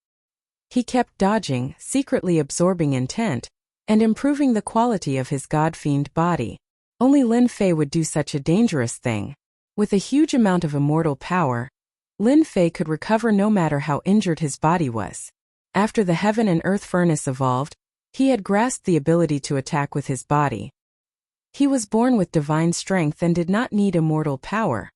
He kept dodging, secretly absorbing intent, and improving the quality of his Godfiend body. Only Lin Fei would do such a dangerous thing. With a huge amount of immortal power, Lin Fei could recover no matter how injured his body was. After the heaven and earth furnace evolved, he had grasped the ability to attack with his body. He was born with divine strength and did not need immortal power.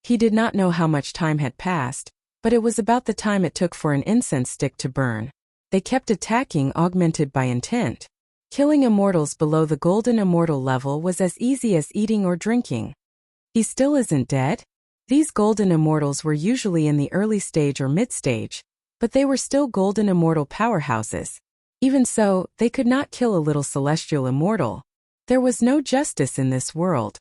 He did not know how much time had passed, but it was about the time it took for an incense stick to burn. They kept attacking, augmented by intent. Killing immortals below the golden immortal level was as easy as eating or drinking. He still isn't dead? These golden immortals were usually in the early stage or mid-stage, but they were still golden immortal powerhouses. Even so, they could not kill a little celestial immortal. There was no justice in this world.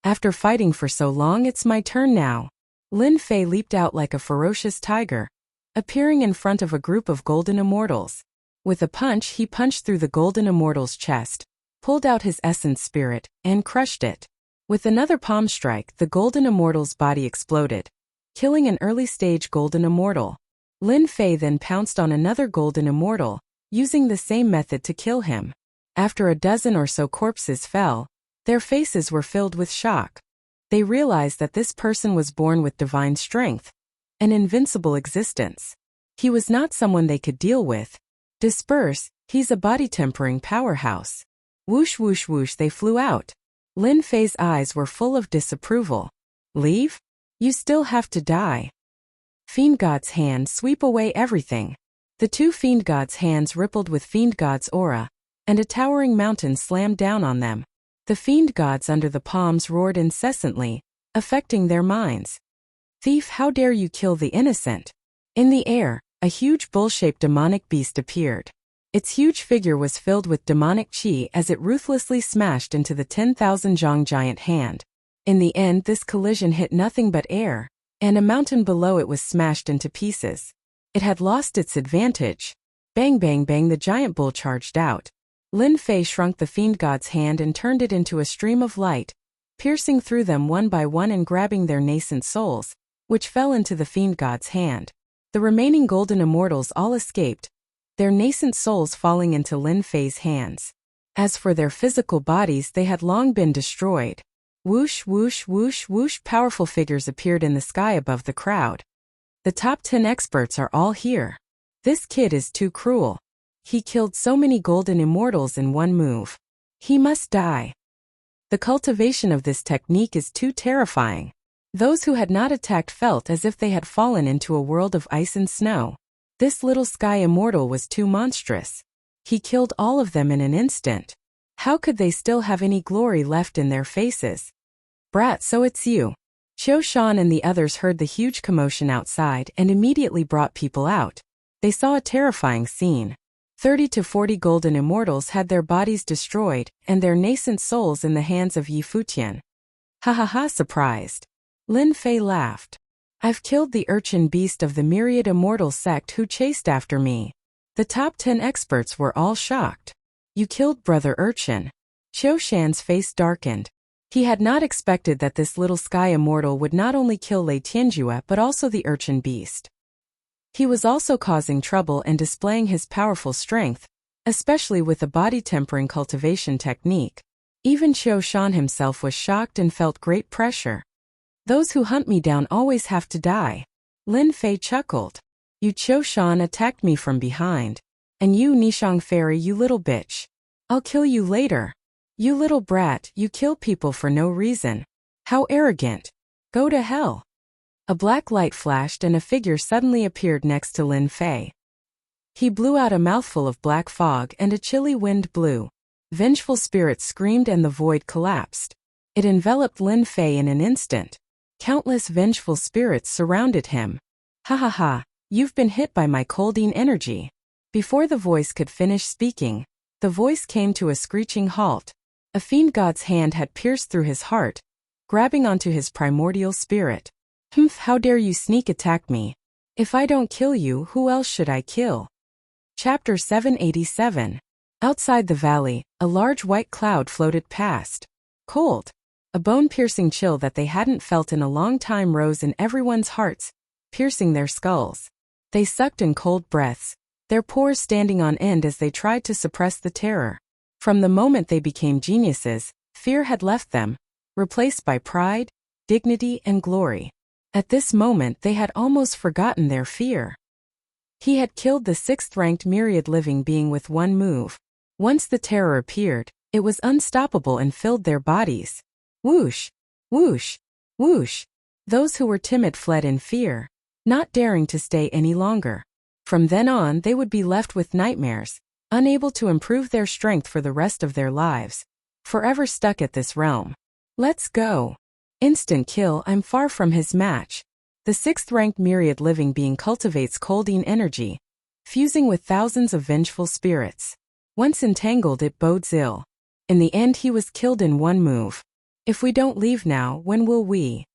After fighting for so long, it's my turn now. Lin Fei leaped out like a ferocious tiger, appearing in front of a group of golden immortals. With a punch, he punched through the golden immortal's chest, pulled out his essence spirit, and crushed it. With another palm strike, the golden immortal's body exploded, killing an early-stage golden immortal. Lin Fei then pounced on another golden immortal, using the same method to kill him. After a dozen or so corpses fell, their faces were filled with shock. They realized that this person was born with divine strength, an invincible existence. He was not someone they could deal with. Disperse, he's a body-tempering powerhouse. Whoosh whoosh whoosh, they flew out. Lin Fei's eyes were full of disapproval. Leave? You still have to die. Fiend God's hand, sweep away everything. The two Fiend God's hands rippled with Fiend God's aura, and a towering mountain slammed down on them. The Fiend Gods under the palms roared incessantly, affecting their minds. Thief, how dare you kill the innocent? In the air, a huge bull-shaped demonic beast appeared. Its huge figure was filled with demonic chi as it ruthlessly smashed into the 10,000 zhang giant hand. In the end, this collision hit nothing but air, and a mountain below it was smashed into pieces. It had lost its advantage. Bang bang bang, the giant bull charged out. Lin Fei shrunk the Fiend God's hand and turned it into a stream of light, piercing through them one by one and grabbing their nascent souls, which fell into the Fiend God's hand. The remaining golden immortals all escaped, their nascent souls falling into Lin Fei's hands. As for their physical bodies, they had long been destroyed. Whoosh whoosh whoosh whoosh, powerful figures appeared in the sky above the crowd. The top 10 experts are all here. This kid is too cruel. He killed so many golden immortals in one move. He must die. The cultivation of this technique is too terrifying. Those who had not attacked felt as if they had fallen into a world of ice and snow. This little sky immortal was too monstrous. He killed all of them in an instant. How could they still have any glory left in their faces? Brat, so it's you. Qiu Shan and the others heard the huge commotion outside and immediately brought people out. They saw a terrifying scene. 30 to 40 golden immortals had their bodies destroyed and their nascent souls in the hands of Yi Futian. Ha ha ha, surprised. Lin Fei laughed. I've killed the urchin beast of the myriad immortal sect who chased after me. The top 10 experts were all shocked. You killed Brother Urchin. Qiu Shan's face darkened. He had not expected that this little sky immortal would not only kill Lei Tianjue but also the urchin beast. He was also causing trouble and displaying his powerful strength, especially with the body tempering cultivation technique. Even Qiu Shan himself was shocked and felt great pressure. Those who hunt me down always have to die. Lin Fei chuckled. You Qiu Shan attacked me from behind. And you Nishang Fairy, you little bitch. I'll kill you later. You little brat, you kill people for no reason. How arrogant. Go to hell. A black light flashed and a figure suddenly appeared next to Lin Fei. He blew out a mouthful of black fog and a chilly wind blew. Vengeful spirits screamed and the void collapsed. It enveloped Lin Fei in an instant. Countless vengeful spirits surrounded him. Ha ha ha, you've been hit by my colding energy. Before the voice could finish speaking, the voice came to a screeching halt. A fiend god's hand had pierced through his heart, grabbing onto his primordial spirit. Humph, how dare you sneak attack me? If I don't kill you, who else should I kill? Chapter 787. Outside the valley, a large white cloud floated past. Cold. A bone-piercing chill that they hadn't felt in a long time rose in everyone's hearts, piercing their skulls. They sucked in cold breaths, their pores standing on end as they tried to suppress the terror. From the moment they became geniuses, fear had left them, replaced by pride, dignity, and glory. At this moment they had almost forgotten their fear. He had killed the 6th-ranked myriad living being with one move. Once the terror appeared, it was unstoppable and filled their bodies. Whoosh! Whoosh! Whoosh! Those who were timid fled in fear, not daring to stay any longer. From then on they would be left with nightmares, unable to improve their strength for the rest of their lives, forever stuck at this realm. Let's go. Instant kill, I'm far from his match. The 6th-ranked myriad living being cultivates colding energy, fusing with thousands of vengeful spirits. Once entangled, it bodes ill. In the end he was killed in one move. If we don't leave now, when will we?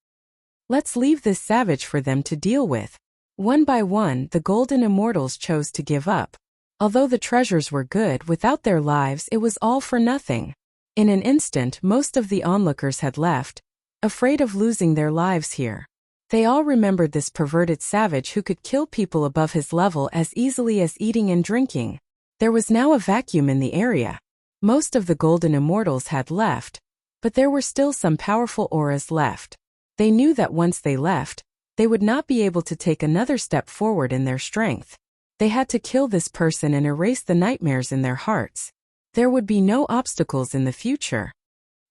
Let's leave this savage for them to deal with. One by one, the golden immortals chose to give up. Although the treasures were good, without their lives it was all for nothing. In an instant most of the onlookers had left, afraid of losing their lives here. They all remembered this perverted savage who could kill people above his level as easily as eating and drinking. There was now a vacuum in the area. Most of the golden immortals had left, but there were still some powerful auras left. They knew that once they left, they would not be able to take another step forward in their strength. They had to kill this person and erase the nightmares in their hearts. There would be no obstacles in the future.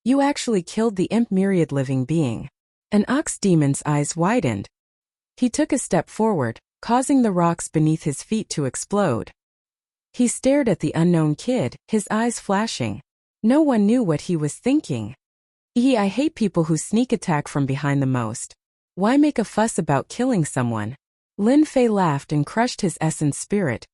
You actually killed the imp myriad living being. An ox demon's eyes widened. He took a step forward, causing the rocks beneath his feet to explode. He stared at the unknown kid, his eyes flashing. No one knew what he was thinking. I hate people who sneak attack from behind the most. Why make a fuss about killing someone? Lin Fei laughed and crushed his essence spirit,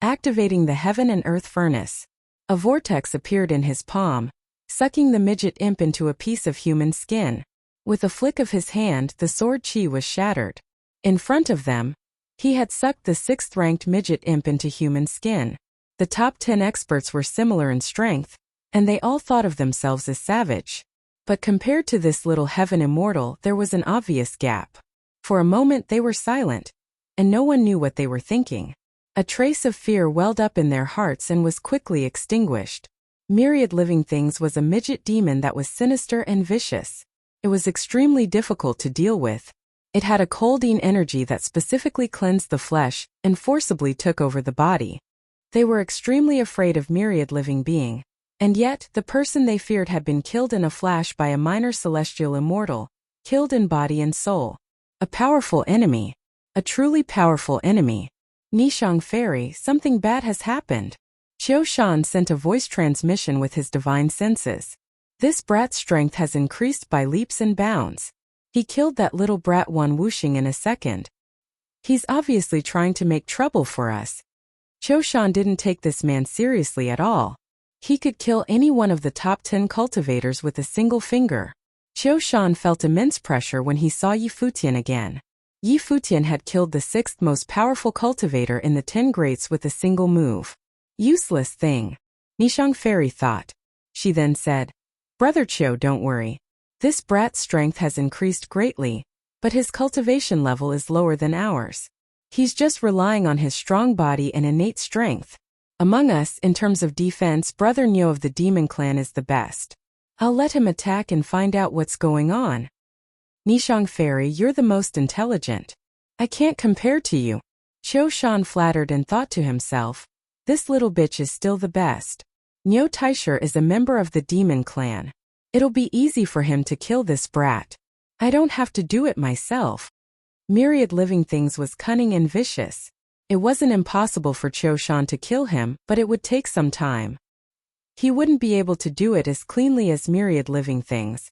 activating the heaven and earth furnace. A vortex appeared in his palm, sucking the midget imp into a piece of human skin. With a flick of his hand, the sword chi was shattered. In front of them, he had sucked the 6th-ranked midget imp into human skin. The top 10 experts were similar in strength, and they all thought of themselves as savage. But compared to this little heaven immortal, there was an obvious gap. For a moment they were silent, and no one knew what they were thinking. A trace of fear welled up in their hearts and was quickly extinguished. Myriad Living Things was a midget demon that was sinister and vicious. It was extremely difficult to deal with. It had a colding energy that specifically cleansed the flesh and forcibly took over the body. They were extremely afraid of myriad living being. And yet, the person they feared had been killed in a flash by a minor celestial immortal, killed in body and soul. A powerful enemy. A truly powerful enemy. Nishang Fairy, something bad has happened. Qiu Shan sent a voice transmission with his divine senses. This brat's strength has increased by leaps and bounds. He killed that little brat Wan Wuxing in a second. He's obviously trying to make trouble for us. Qiu Shan didn't take this man seriously at all. He could kill any one of the top 10 cultivators with a single finger. Qiu Shan felt immense pressure when he saw Yi Futian again. Yi Futian had killed the 6th most powerful cultivator in the 10 greats with a single move. Useless thing. Nishang Fairy thought. She then said, Brother Qiu, don't worry. This brat's strength has increased greatly, but his cultivation level is lower than ours. He's just relying on his strong body and innate strength. Among us, in terms of defense, Brother Niu of the Demon Clan is the best. I'll let him attack and find out what's going on. Nishang Fairy, you're the most intelligent. I can't compare to you. Qiu Shan flattered and thought to himself, this little bitch is still the best. Niu Taisher is a member of the Demon Clan. It'll be easy for him to kill this brat. I don't have to do it myself. Myriad living things was cunning and vicious. It wasn't impossible for Qiu Shan to kill him, but it would take some time. He wouldn't be able to do it as cleanly as myriad living things.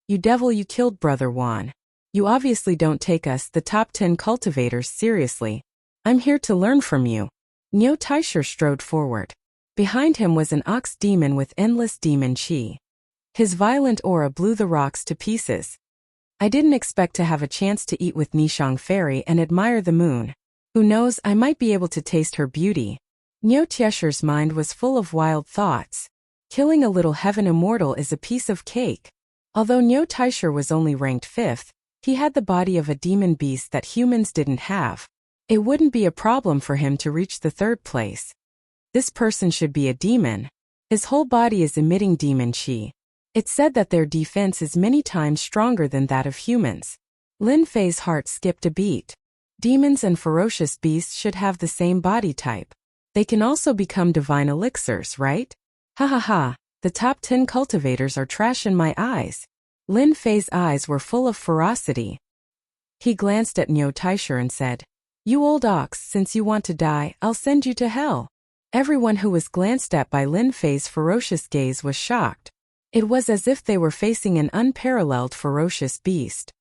You devil, you killed Brother Wan. You obviously don't take us, the top 10 cultivators, seriously. I'm here to learn from you. Niu Taisher strode forward. Behind him was an ox demon with endless demon chi. His violent aura blew the rocks to pieces. I didn't expect to have a chance to eat with Nishang Fairy and admire the moon. Who knows, I might be able to taste her beauty. Niu Taisher's mind was full of wild thoughts. Killing a little heaven immortal is a piece of cake. Although Niu Taisher was only ranked 5th, he had the body of a demon beast that humans didn't have. It wouldn't be a problem for him to reach the 3rd place. This person should be a demon. His whole body is emitting demon chi. It's said that their defense is many times stronger than that of humans. Lin Fei's heart skipped a beat. Demons and ferocious beasts should have the same body type. They can also become divine elixirs, right? Ha ha ha, the top 10 cultivators are trash in my eyes. Lin Fei's eyes were full of ferocity. He glanced at Niu Taisher and said, You old ox, since you want to die, I'll send you to hell. Everyone who was glanced at by Lin Fei's ferocious gaze was shocked. It was as if they were facing an unparalleled ferocious beast.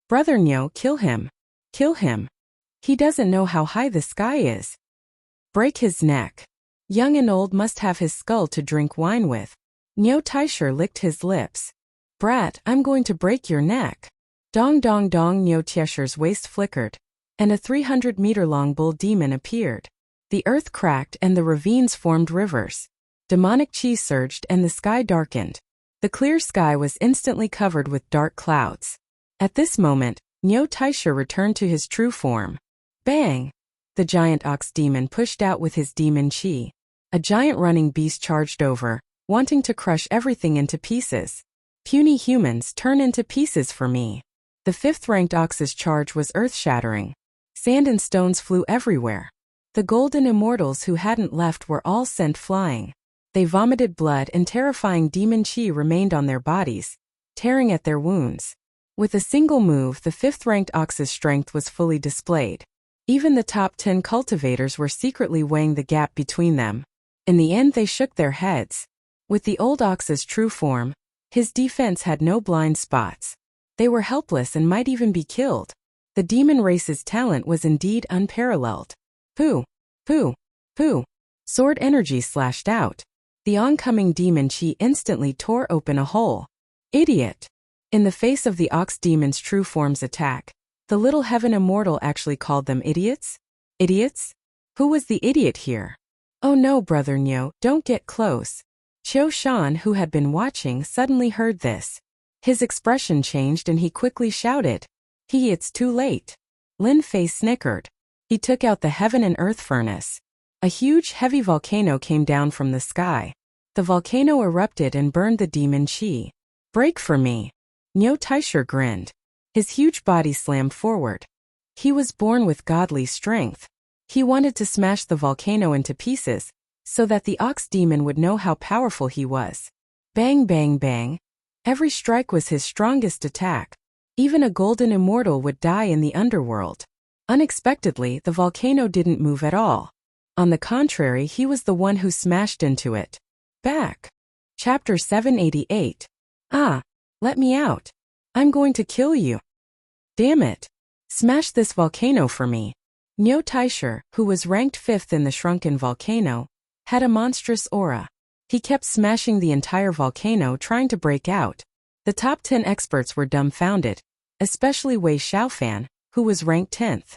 Brother Niu, kill him. Kill him. He doesn't know how high the sky is. Break his neck. Young and old must have his skull to drink wine with. Niu Taisher licked his lips. Brat, I'm going to break your neck. Dong dong dong. Niu Taisher's waist flickered, and a 300-meter-long bull demon appeared. The earth cracked and the ravines formed rivers. Demonic chi surged and the sky darkened. The clear sky was instantly covered with dark clouds. At this moment, Niu Taisher returned to his true form. Bang! The giant ox demon pushed out with his demon chi. A giant running beast charged over, wanting to crush everything into pieces. Puny humans, turn into pieces for me. The 5th-ranked ox's charge was earth-shattering. Sand and stones flew everywhere. The golden immortals who hadn't left were all sent flying. They vomited blood and terrifying demon chi remained on their bodies, tearing at their wounds. With a single move, the 5th-ranked ox's strength was fully displayed. Even the top 10 cultivators were secretly weighing the gap between them. In the end, they shook their heads. With the old ox's true form, his defense had no blind spots. They were helpless and might even be killed. The demon race's talent was indeed unparalleled. Pooh! Pooh! Pooh! Sword energy slashed out. The oncoming demon chi instantly tore open a hole. Idiot! In the face of the ox demon's true form's attack, the little heaven immortal actually called them idiots? Idiots? Who was the idiot here? Oh no, Brother Niu, don't get close. Qiu Shan, who had been watching, suddenly heard this. His expression changed and he quickly shouted, It's too late. Lin Fei snickered. He took out the heaven and earth furnace. A huge, heavy volcano came down from the sky. The volcano erupted and burned the demon chi. Break for me. Niu Taisher grinned. His huge body slammed forward. He was born with godly strength. He wanted to smash the volcano into pieces, so that the ox demon would know how powerful he was. Bang bang bang. Every strike was his strongest attack. Even a golden immortal would die in the underworld. Unexpectedly, the volcano didn't move at all. On the contrary, he was the one who smashed into it. Back. Chapter 788. Ah, let me out. I'm going to kill you. Damn it. Smash this volcano for me. Nyo Taisher, who was ranked 5th in the shrunken volcano, had a monstrous aura. He kept smashing the entire volcano trying to break out. The top 10 experts were dumbfounded, especially Wei Xiaofan, who was ranked 10th.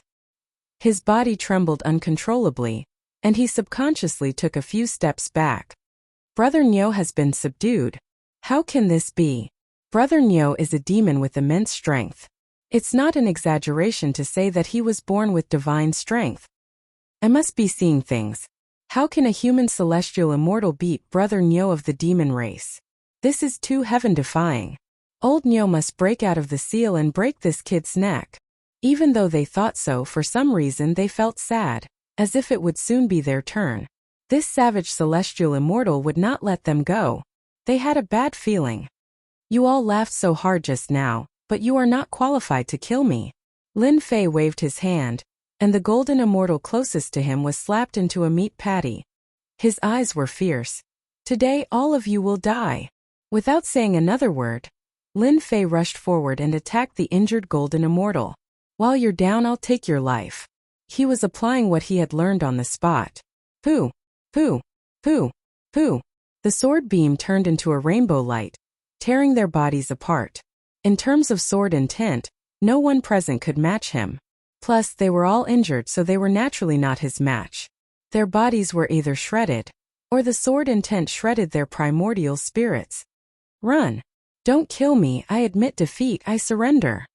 His body trembled uncontrollably, and he subconsciously took a few steps back. Brother Nyo has been subdued. How can this be? Brother Nyo is a demon with immense strength. It's not an exaggeration to say that he was born with divine strength. I must be seeing things. How can a human celestial immortal beat Brother Nyo of the demon race? This is too heaven-defying. Old Nyo must break out of the seal and break this kid's neck. Even though they thought so, for some reason they felt sad, as if it would soon be their turn. This savage celestial immortal would not let them go. They had a bad feeling. You all laughed so hard just now, but you are not qualified to kill me. Lin Fei waved his hand, and the golden immortal closest to him was slapped into a meat patty. His eyes were fierce. Today all of you will die. Without saying another word, Lin Fei rushed forward and attacked the injured golden immortal. While you're down, I'll take your life. He was applying what he had learned on the spot. Pooh, pooh, pooh, pooh. The sword beam turned into a rainbow light, tearing their bodies apart. In terms of sword intent, no one present could match him. Plus, they were all injured, so they were naturally not his match. Their bodies were either shredded, or the sword intent shredded their primordial spirits. Run. Don't kill me, I admit defeat, I surrender.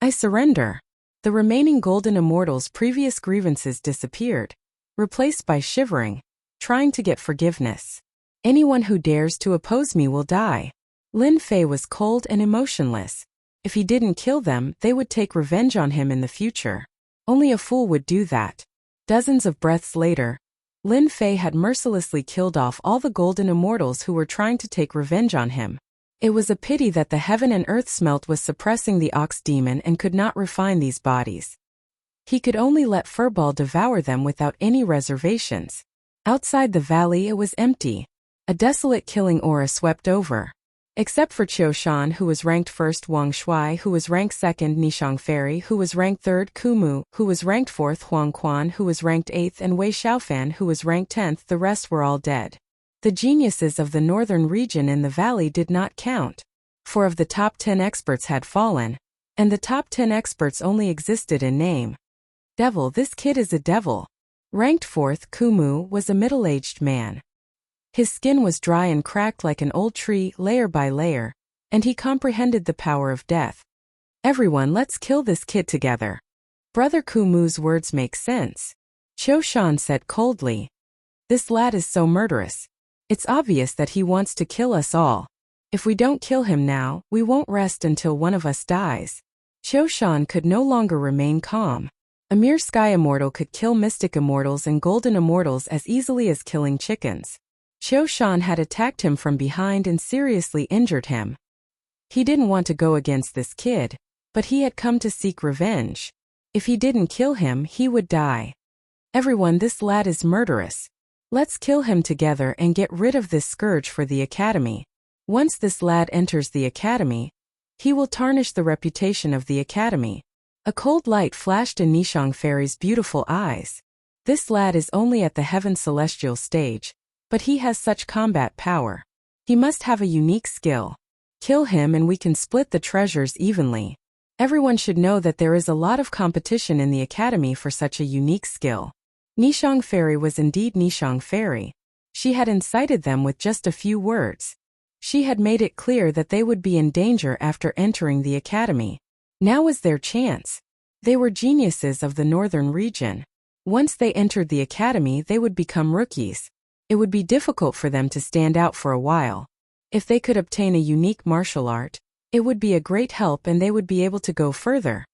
I surrender. The remaining golden immortals' previous grievances disappeared, replaced by shivering, trying to get forgiveness. Anyone who dares to oppose me will die. Lin Fei was cold and emotionless. If he didn't kill them, they would take revenge on him in the future. Only a fool would do that. Dozens of breaths later, Lin Fei had mercilessly killed off all the golden immortals who were trying to take revenge on him. It was a pity that the heaven and earth smelt was suppressing the ox demon and could not refine these bodies. He could only let Furball devour them without any reservations. Outside the valley it was empty. A desolate killing aura swept over. Except for Qiu Shan, who was ranked 1st, Wang Shuai, who was ranked 2nd, Nishang Fairy, who was ranked 3rd, Kumu, who was ranked 4th, Huang Quan, who was ranked 8th, and Wei Xiaofan, who was ranked 10th, the rest were all dead. The geniuses of the northern region in the valley did not count. 4 of the top 10 experts had fallen, and the top 10 experts only existed in name. Devil, this kid is a devil. Ranked 4th, Kumu, was a middle-aged man. His skin was dry and cracked like an old tree, layer by layer, and he comprehended the power of death. Everyone, let's kill this kid together. Brother Kumu's words make sense. Qiu Shan said coldly. This lad is so murderous. It's obvious that he wants to kill us all. If we don't kill him now, we won't rest until one of us dies. Qiu Shan could no longer remain calm. A mere sky immortal could kill mystic immortals and golden immortals as easily as killing chickens. Qiu Shan had attacked him from behind and seriously injured him. He didn't want to go against this kid, but he had come to seek revenge. If he didn't kill him, he would die. Everyone, this lad is murderous. Let's kill him together and get rid of this scourge for the academy. Once this lad enters the academy, he will tarnish the reputation of the academy. A cold light flashed in Nishang Fairy's beautiful eyes. This lad is only at the heaven celestial stage, but he has such combat power. He must have a unique skill. Kill him and we can split the treasures evenly. Everyone should know that there is a lot of competition in the academy for such a unique skill. Nishang Fairy was indeed Nishang Fairy. She had incited them with just a few words. She had made it clear that they would be in danger after entering the academy. Now was their chance. They were geniuses of the northern region. Once they entered the academy, they would become rookies. It would be difficult for them to stand out for a while. If they could obtain a unique martial art, it would be a great help and they would be able to go further.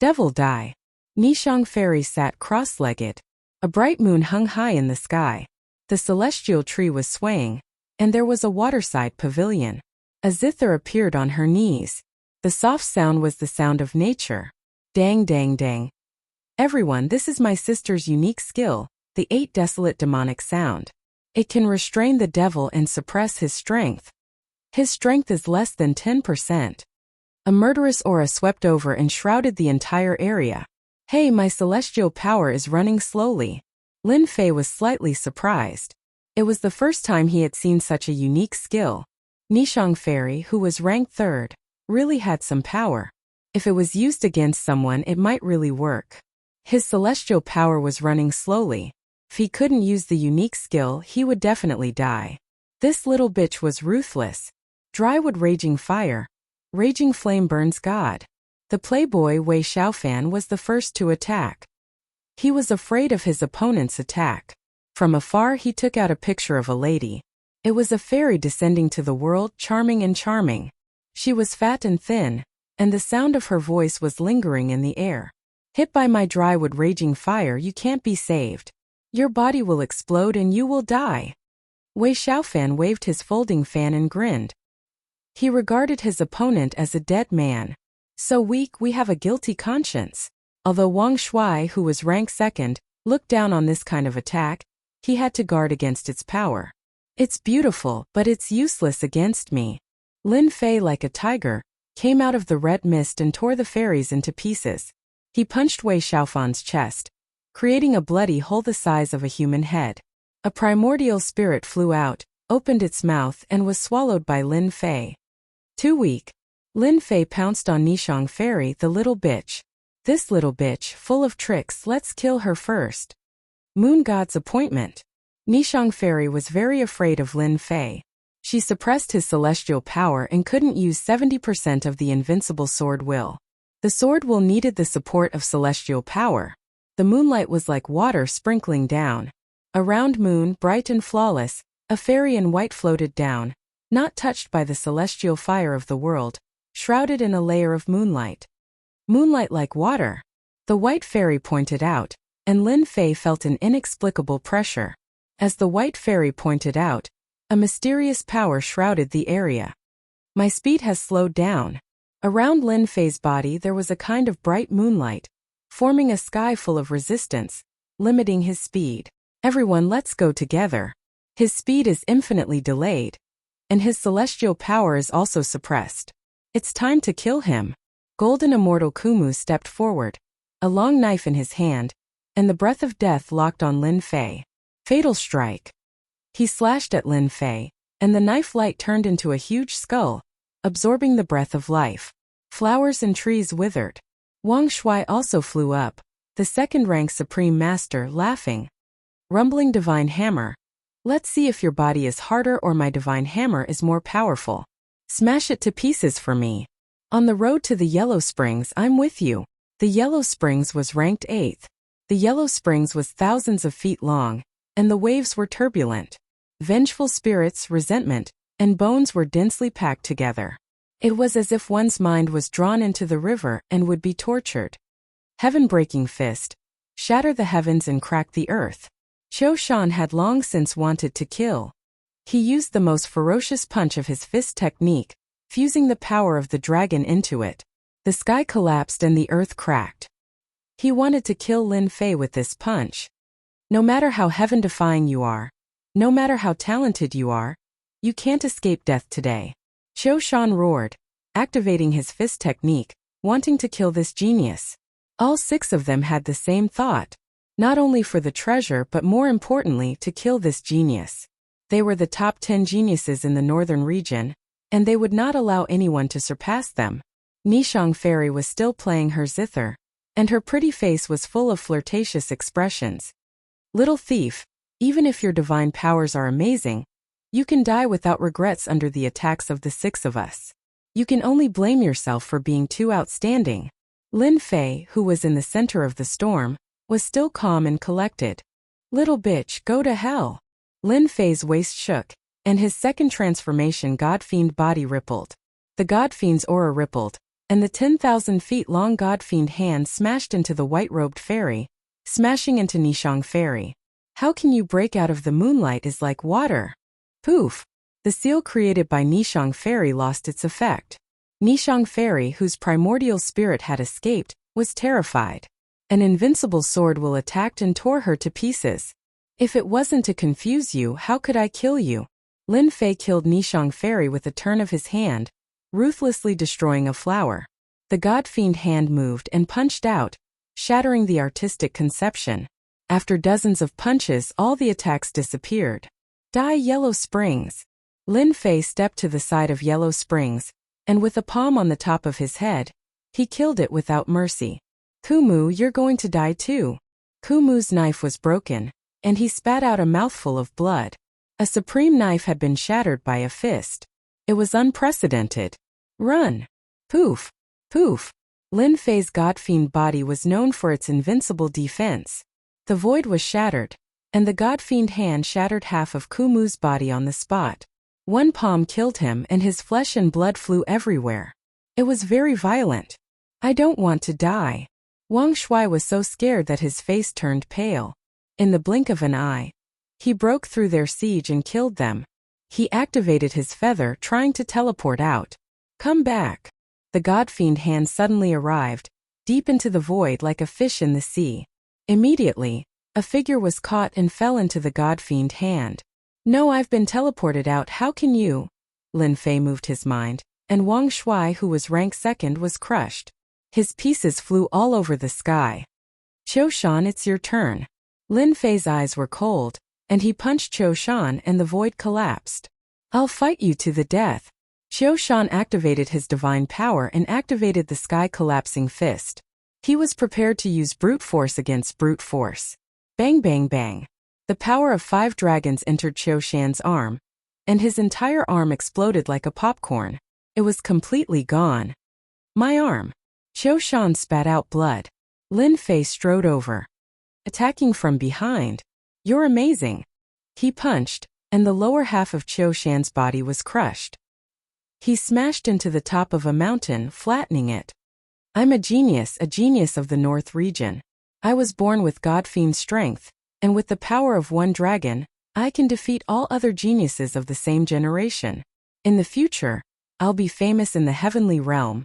Devil die. Nishang Fairy sat cross-legged. A bright moon hung high in the sky. The celestial tree was swaying, and there was a waterside pavilion. A zither appeared on her knees. The soft sound was the sound of nature. Dang, dang, dang. Everyone, this is my sister's unique skill, the 8 desolate demonic sound. It can restrain the devil and suppress his strength. His strength is less than 10%. A murderous aura swept over and shrouded the entire area. Hey, my celestial power is running slowly. Lin Fei was slightly surprised. It was the first time he had seen such a unique skill. Nishang Fairy, who was ranked 3rd, really had some power. If it was used against someone, it might really work. His celestial power was running slowly. If he couldn't use the unique skill, he would definitely die. This little bitch was ruthless. Dry wood raging fire. Raging flame burns God. The playboy Wei Xiaofan was the first to attack. He was afraid of his opponent's attack. From afar he took out a picture of a lady. It was a fairy descending to the world, charming and charming. She was fat and thin, and the sound of her voice was lingering in the air. Hit by my dry wood raging fire, you can't be saved. Your body will explode and you will die. Wei Xiaofan waved his folding fan and grinned. He regarded his opponent as a dead man. So weak, we have a guilty conscience. Although Wang Shuai, who was ranked 2nd, looked down on this kind of attack, he had to guard against its power. It's beautiful, but it's useless against me. Lin Fei, like a tiger, came out of the red mist and tore the fairies into pieces. He punched Wei Xiaofan's chest, creating a bloody hole the size of a human head. A primordial spirit flew out, opened its mouth and was swallowed by Lin Fei. Too weak. Lin Fei pounced on Nishang Fairy, the little bitch. This little bitch, full of tricks, let's kill her first. Moon God's appointment. Nishang Fairy was very afraid of Lin Fei. She suppressed his celestial power and couldn't use 70% of the invincible sword will. The sword will needed the support of celestial power. The moonlight was like water sprinkling down. A round moon, bright and flawless, a fairy in white floated down, not touched by the celestial fire of the world, shrouded in a layer of moonlight. Moonlight like water. The white fairy pointed out, and Lin Fei felt an inexplicable pressure. As the white fairy pointed out, a mysterious power shrouded the area. My speed has slowed down. Around Lin Fei's body there was a kind of bright moonlight, forming a sky full of resistance, limiting his speed. Everyone, let's go together. His speed is infinitely delayed, and his celestial power is also suppressed. It's time to kill him. Golden Immortal Kumu stepped forward, a long knife in his hand, and the breath of death locked on Lin Fei. Fatal strike. He slashed at Lin Fei, and the knife light turned into a huge skull, absorbing the breath of life. Flowers and trees withered. Wang Shuai also flew up, the 2nd-rank Supreme Master, laughing. Rumbling Divine Hammer. Let's see if your body is harder or my Divine Hammer is more powerful. Smash it to pieces for me. On the road to the Yellow Springs, I'm with you. The Yellow Springs was ranked 8th. The Yellow Springs was thousands of feet long, and the waves were turbulent. Vengeful spirits, resentment, and bones were densely packed together. It was as if one's mind was drawn into the river and would be tortured. Heaven-breaking fist. Shatter the heavens and crack the earth. Qiu Shan had long since wanted to kill. He used the most ferocious punch of his fist technique, fusing the power of the dragon into it. The sky collapsed and the earth cracked. He wanted to kill Lin Fei with this punch. No matter how heaven-defying you are, no matter how talented you are, you can't escape death today. Qiu Shan roared, activating his fist technique, wanting to kill this genius. All 6 of them had the same thought. Not only for the treasure but more importantly to kill this genius. They were the top 10 geniuses in the northern region, and they would not allow anyone to surpass them. Nishang Fairy was still playing her zither, and her pretty face was full of flirtatious expressions. Little thief, even if your divine powers are amazing, you can die without regrets under the attacks of the 6 of us. You can only blame yourself for being too outstanding. Lin Fei, who was in the center of the storm, was still calm and collected. Little bitch, go to hell. Lin Fei's waist shook, and his 2nd transformation God Fiend body rippled. The God Fiend's aura rippled, and the 10,000 feet long God Fiend hand smashed into the white-robed fairy, smashing into Nishang Fairy. How can you break out of the moonlight is like water. Poof! The seal created by Nishang Fairy lost its effect. Nishang Fairy, whose primordial spirit had escaped, was terrified. An invincible sword will attack and tore her to pieces. If it wasn't to confuse you, how could I kill you? Lin Fei killed Nishang Fairy with a turn of his hand, ruthlessly destroying a flower. The god-fiend hand moved and punched out, shattering the artistic conception. After dozens of punches, all the attacks disappeared. Die Yellow Springs. Lin Fei stepped to the side of Yellow Springs, and with a palm on the top of his head, he killed it without mercy. Kumu, you're going to die too. Kumu's knife was broken, and he spat out a mouthful of blood. A supreme knife had been shattered by a fist. It was unprecedented. Run! Poof! Poof! Lin Fei's god-fiend body was known for its invincible defense. The void was shattered, and the god-fiend hand shattered half of Kumu's body on the spot. One palm killed him and his flesh and blood flew everywhere. It was very violent. I don't want to die. Wang Shui was so scared that his face turned pale. In the blink of an eye, he broke through their siege and killed them. He activated his feather, trying to teleport out. Come back. The god-fiend hand suddenly arrived, deep into the void like a fish in the sea. Immediately, a figure was caught and fell into the god-fiend hand. No, I've been teleported out, how can you? Lin Fei moved his mind, and Wang Shui, who was ranked second, was crushed. His pieces flew all over the sky. Qiu Shan, it's your turn. Lin Fei's eyes were cold, and he punched Qiu Shan and the void collapsed. I'll fight you to the death. Qiu Shan activated his divine power and activated the sky-collapsing fist. He was prepared to use brute force against brute force. Bang bang bang. The power of 5 dragons entered Qiu Shan's arm, and his entire arm exploded like a popcorn. It was completely gone. My arm. Qiu Shan spat out blood. Lin Fei strode over, attacking from behind. You're amazing. He punched, and the lower half of Qiu Shan's body was crushed. He smashed into the top of a mountain, flattening it. I'm a genius of the North region. I was born with god-fiend strength, and with the power of one dragon, I can defeat all other geniuses of the same generation. In the future, I'll be famous in the heavenly realm,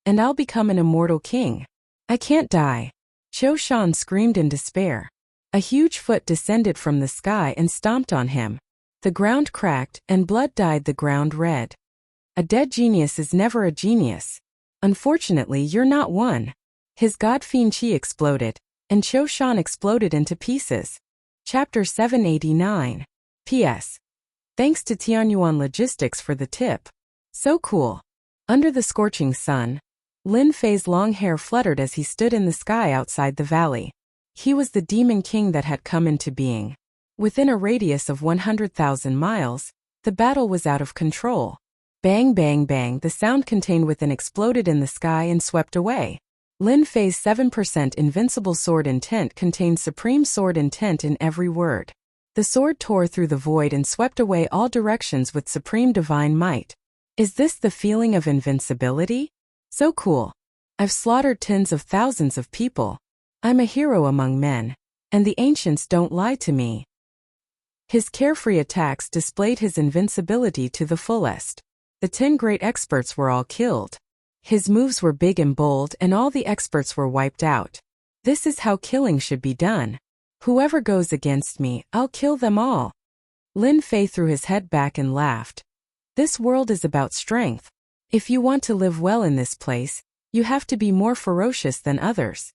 and I'll become an immortal king. I can't die. Qiu Shan screamed in despair. A huge foot descended from the sky and stomped on him. The ground cracked, and blood dyed the ground red. A dead genius is never a genius. Unfortunately, you're not one. His god-fiend chi exploded, and Qiu Shan exploded into pieces. Chapter 789. P.S. Thanks to Tianyuan Logistics for the tip. So cool. Under the scorching sun, Lin Fei's long hair fluttered as he stood in the sky outside the valley. He was the demon king that had come into being. Within a radius of 100,000 miles, the battle was out of control. Bang bang bang, the sound contained within exploded in the sky and swept away. Lin Fei's 7% invincible sword intent contained supreme sword intent in every word. The sword tore through the void and swept away all directions with supreme divine might. Is this the feeling of invincibility? So cool. I've slaughtered tens of thousands of people. I'm a hero among men, and the ancients don't lie to me. His carefree attacks displayed his invincibility to the fullest. The 10 great experts were all killed. His moves were big and bold, and all the experts were wiped out. This is how killing should be done. Whoever goes against me, I'll kill them all. Lin Fei threw his head back and laughed. This world is about strength. If you want to live well in this place, you have to be more ferocious than others.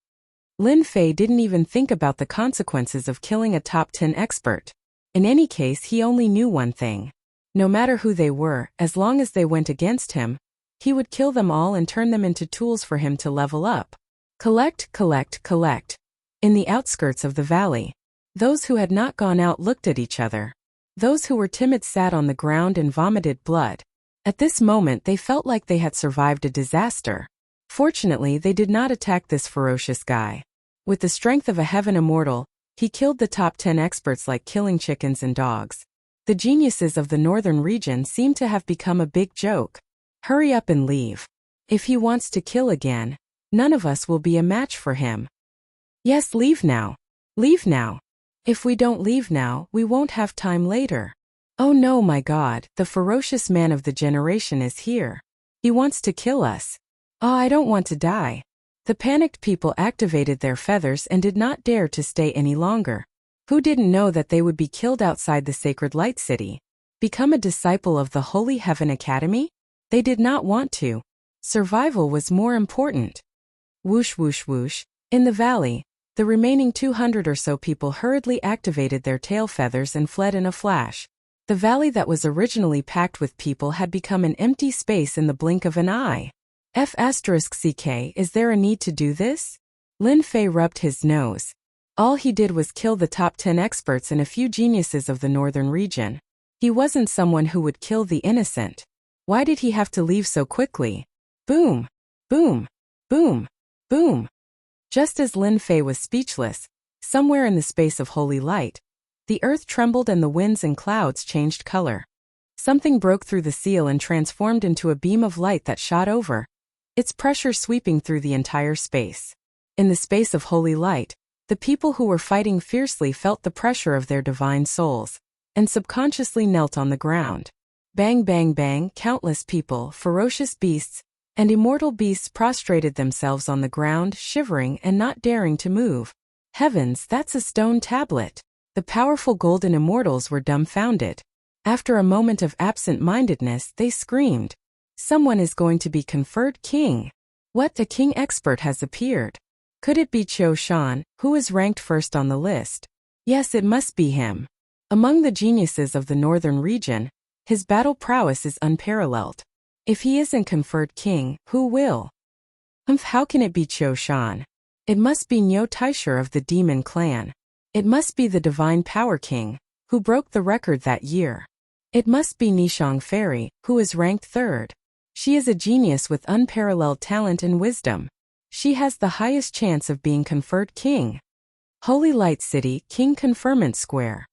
Lin Fei didn't even think about the consequences of killing a top 10 expert. In any case, he only knew one thing. No matter who they were, as long as they went against him, he would kill them all and turn them into tools for him to level up. Collect, collect, collect. In the outskirts of the valley, those who had not gone out looked at each other. Those who were timid sat on the ground and vomited blood. At this moment they felt like they had survived a disaster. Fortunately, they did not attack this ferocious guy. With the strength of a heaven immortal, he killed the top 10 experts like killing chickens and dogs. The geniuses of the northern region seem to have become a big joke. Hurry up and leave. If he wants to kill again, none of us will be a match for him. Yes, leave now. Leave now. If we don't leave now, we won't have time later. Oh no, my God, the ferocious man of the generation is here. He wants to kill us. Ah, I don't want to die. The panicked people activated their feathers and did not dare to stay any longer. Who didn't know that they would be killed outside the sacred light city? Become a disciple of the Holy Heaven Academy? They did not want to. Survival was more important. Whoosh whoosh whoosh. In the valley, the remaining 200 or so people hurriedly activated their tail feathers and fled in a flash. The valley that was originally packed with people had become an empty space in the blink of an eye. F***CK, is there a need to do this? Lin Fei rubbed his nose. All he did was kill the top 10 experts and a few geniuses of the northern region. He wasn't someone who would kill the innocent. Why did he have to leave so quickly? Boom! Boom! Boom! Boom! Just as Lin Fei was speechless, somewhere in the space of holy light, the earth trembled and the winds and clouds changed color. Something broke through the seal and transformed into a beam of light that shot over, its pressure sweeping through the entire space. In the space of holy light, the people who were fighting fiercely felt the pressure of their divine souls, and subconsciously knelt on the ground. Bang bang bang, countless people, ferocious beasts, and immortal beasts prostrated themselves on the ground, shivering and not daring to move. Heavens, that's a stone tablet! The powerful golden immortals were dumbfounded. After a moment of absent-mindedness, they screamed, "Someone is going to be conferred king! What, a king expert has appeared! Could it be Qiu Shan, who is ranked first on the list? Yes, it must be him. Among the geniuses of the northern region, his battle prowess is unparalleled. If he isn't conferred king, who will? How can it be Qiu Shan? It must be Niu Taisher of the demon clan. It must be the divine power king, who broke the record that year. It must be Nishang Fairy, who is ranked third. She is a genius with unparalleled talent and wisdom. She has the highest chance of being conferred king. Holy Light City, King Conferment Square.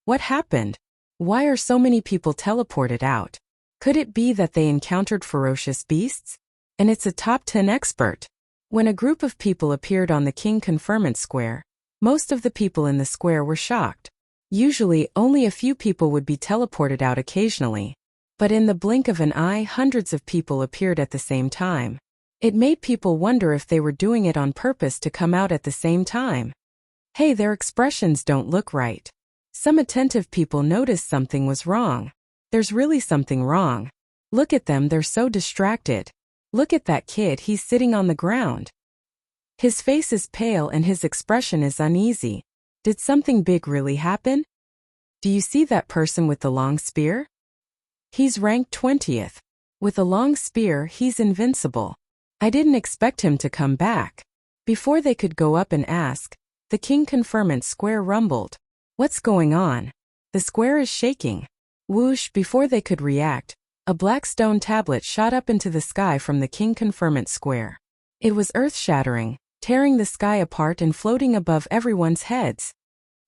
What happened? Why are so many people teleported out? Could it be that they encountered ferocious beasts? And it's a top 10 expert. When a group of people appeared on the King Conferment Square, most of the people in the square were shocked. Usually, only a few people would be teleported out occasionally. But in the blink of an eye, hundreds of people appeared at the same time. It made people wonder if they were doing it on purpose to come out at the same time. Hey, their expressions don't look right. Some attentive people noticed something was wrong. There's really something wrong. Look at them, they're so distracted. Look at that kid, he's sitting on the ground. His face is pale and his expression is uneasy. Did something big really happen? Do you see that person with the long spear? He's ranked 20th. With a long spear, he's invincible. I didn't expect him to come back. Before they could go up and ask, the King Conferment Square rumbled. What's going on? The square is shaking. Whoosh, before they could react, a black stone tablet shot up into the sky from the King Conferment Square. It was earth-shattering, tearing the sky apart and floating above everyone's heads.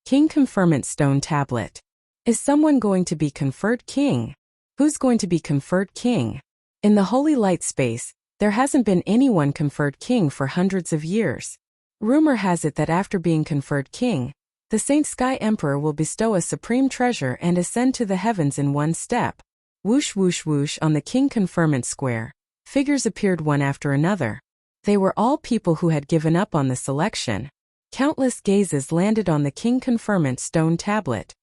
King Conferment Stone Tablet. Is someone going to be conferred king? Who's going to be conferred king? In the holy light space, there hasn't been anyone conferred king for hundreds of years. Rumor has it that after being conferred king, the Saint Sky Emperor will bestow a supreme treasure and ascend to the heavens in one step. Whoosh whoosh whoosh on the King Conferment Square. Figures appeared one after another. They were all people who had given up on the selection. Countless gazes landed on the King Conferment Stone Tablet.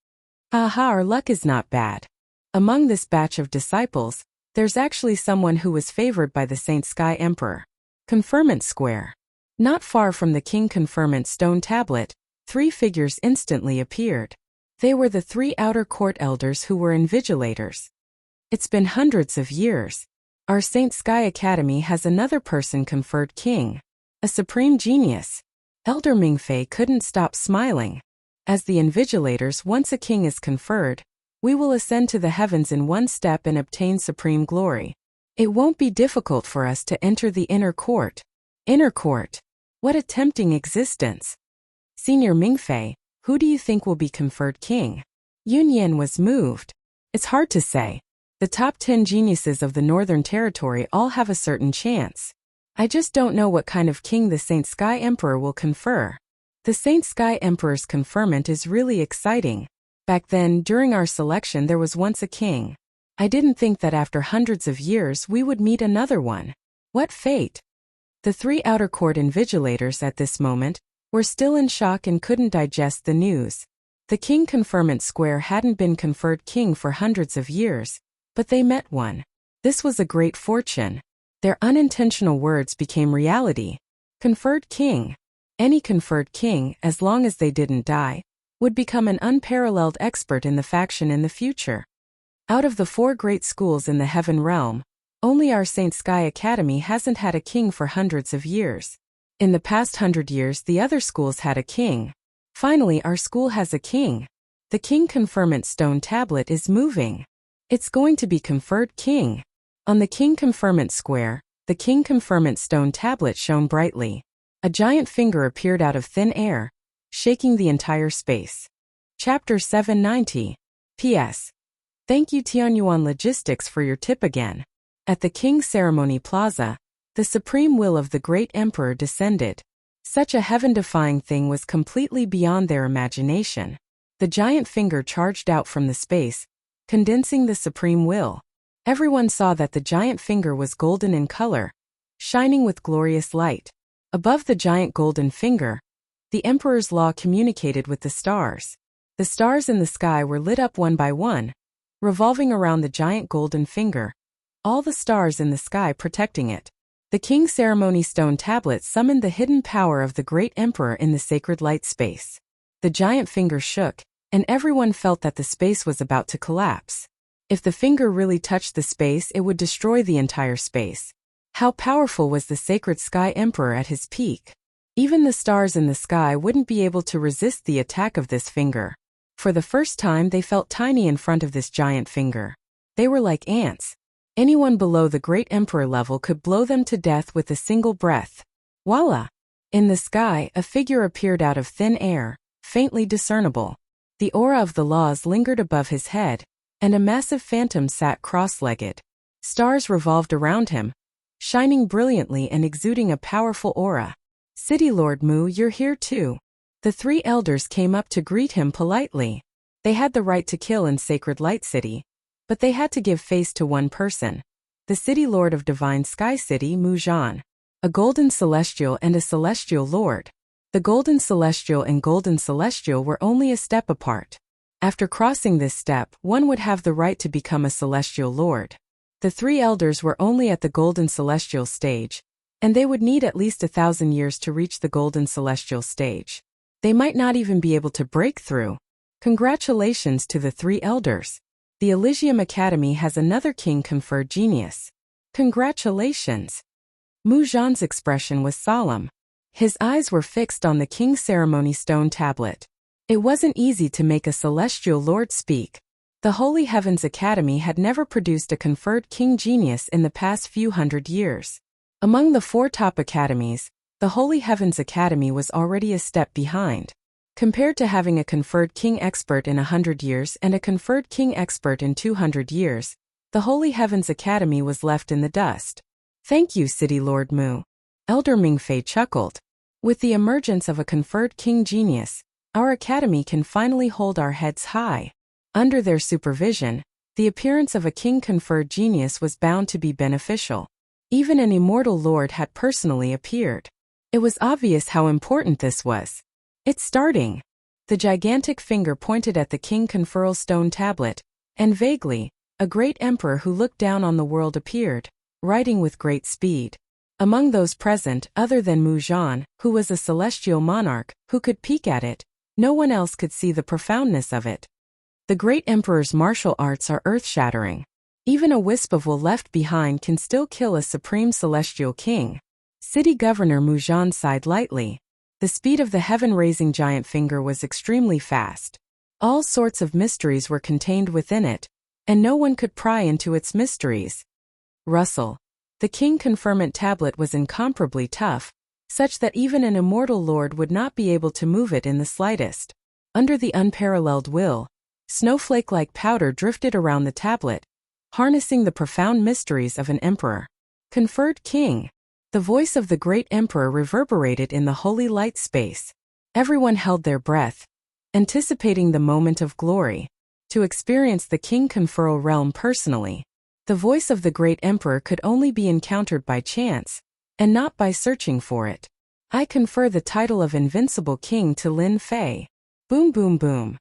Aha, our luck is not bad. Among this batch of disciples, there's actually someone who was favored by the Saint Sky Emperor. Conferment Square. Not far from the King Conferment Stone Tablet, 3 figures instantly appeared. They were the 3 outer court elders who were invigilators. It's been hundreds of years. Our Saint Sky Academy has another person conferred king. A supreme genius. Elder Mingfei couldn't stop smiling. As the invigilators, once a king is conferred, we will ascend to the heavens in one step and obtain supreme glory. It won't be difficult for us to enter the inner court. Inner court. What a tempting existence. Senior Mingfei, who do you think will be conferred king? Yun Yan was moved. It's hard to say. The top 10 geniuses of the Northern Territory all have a certain chance. I just don't know what kind of king the Saint Sky Emperor will confer. The Saint Sky Emperor's conferment is really exciting. Back then, during our selection, there was once a king. I didn't think that after hundreds of years we would meet another one. What fate! The 3 outer court invigilators at this moment were still in shock and couldn't digest the news. The king conferment square hadn't been conferred king for hundreds of years, but they met one. This was a great fortune. Their unintentional words became reality. Conferred king. Any conferred king, as long as they didn't die, would become an unparalleled expert in the faction in the future. Out of the 4 great schools in the heaven realm, only our Saint Sky Academy hasn't had a king for hundreds of years. In the past 100 years, the other schools had a king. Finally, our school has a king. The king conferment stone tablet is moving. It's going to be conferred king. On the king conferment square, the king conferment stone tablet shone brightly. A giant finger appeared out of thin air, shaking the entire space. Chapter 790. P.S. Thank you Tianyuan Logistics for your tip again. At the King Ceremony Plaza, the supreme will of the great emperor descended. Such a heaven-defying thing was completely beyond their imagination. The giant finger charged out from the space, condensing the supreme will. Everyone saw that the giant finger was golden in color, shining with glorious light. Above the giant golden finger, the emperor's law communicated with the stars. The stars in the sky were lit up one by one, revolving around the giant golden finger, all the stars in the sky protecting it. The king ceremony stone tablet summoned the hidden power of the great emperor in the sacred light space. The giant finger shook, and everyone felt that the space was about to collapse. If the finger really touched the space, it would destroy the entire space. How powerful was the sacred sky emperor at his peak? Even the stars in the sky wouldn't be able to resist the attack of this finger. For the first time, they felt tiny in front of this giant finger. They were like ants. Anyone below the great emperor level could blow them to death with a single breath. Voila! In the sky, a figure appeared out of thin air, faintly discernible. The aura of the laws lingered above his head, and a massive phantom sat cross-legged. Stars revolved around him, shining brilliantly and exuding a powerful aura. City Lord Mu, you're here too. The 3 elders came up to greet him politely. They had the right to kill in Sacred Light City, but they had to give face to one person. The City Lord of Divine Sky City, Mu Zhan. A Golden Celestial and a Celestial Lord. The Golden Celestial and Golden Celestial were only a step apart. After crossing this step, one would have the right to become a Celestial Lord. The 3 elders were only at the Golden Celestial stage, and they would need at least 1,000 years to reach the Golden Celestial stage. They might not even be able to break through. Congratulations to the 3 elders. The Elysium Academy has another king conferred genius. Congratulations. Mu Zhan's expression was solemn. His eyes were fixed on the king ceremony stone tablet. It wasn't easy to make a celestial lord speak. The Holy Heavens Academy had never produced a conferred king genius in the past few hundred years. Among the 4 top academies, the Holy Heavens Academy was already a step behind. Compared to having a conferred king expert in 100 years and a conferred king expert in 200 years, the Holy Heavens Academy was left in the dust. Thank you, City Lord Mu. Elder Mingfei chuckled. With the emergence of a conferred king genius, our academy can finally hold our heads high. Under their supervision, the appearance of a king-conferred genius was bound to be beneficial. Even an immortal lord had personally appeared. It was obvious how important this was. It's starting. The gigantic finger pointed at the king conferral stone tablet, and vaguely, a great emperor who looked down on the world appeared, riding with great speed. Among those present, other than Mu Zhan, who was a celestial monarch, who could peek at it, no one else could see the profoundness of it. The great emperor's martial arts are earth-shattering. Even a wisp of wool left behind can still kill a supreme celestial king. City Governor Mu Zhan sighed lightly. The speed of the heaven-raising giant finger was extremely fast. All sorts of mysteries were contained within it, and no one could pry into its mysteries. Russell. The king conferment tablet was incomparably tough, such that even an immortal lord would not be able to move it in the slightest. Under the unparalleled will, snowflake-like powder drifted around the tablet, harnessing the profound mysteries of an emperor. Conferred king. The voice of the great emperor reverberated in the holy light space. Everyone held their breath, anticipating the moment of glory, to experience the king conferral realm personally. The voice of the great emperor could only be encountered by chance, and not by searching for it. I confer the title of invincible king to Lin Fei. Boom boom boom.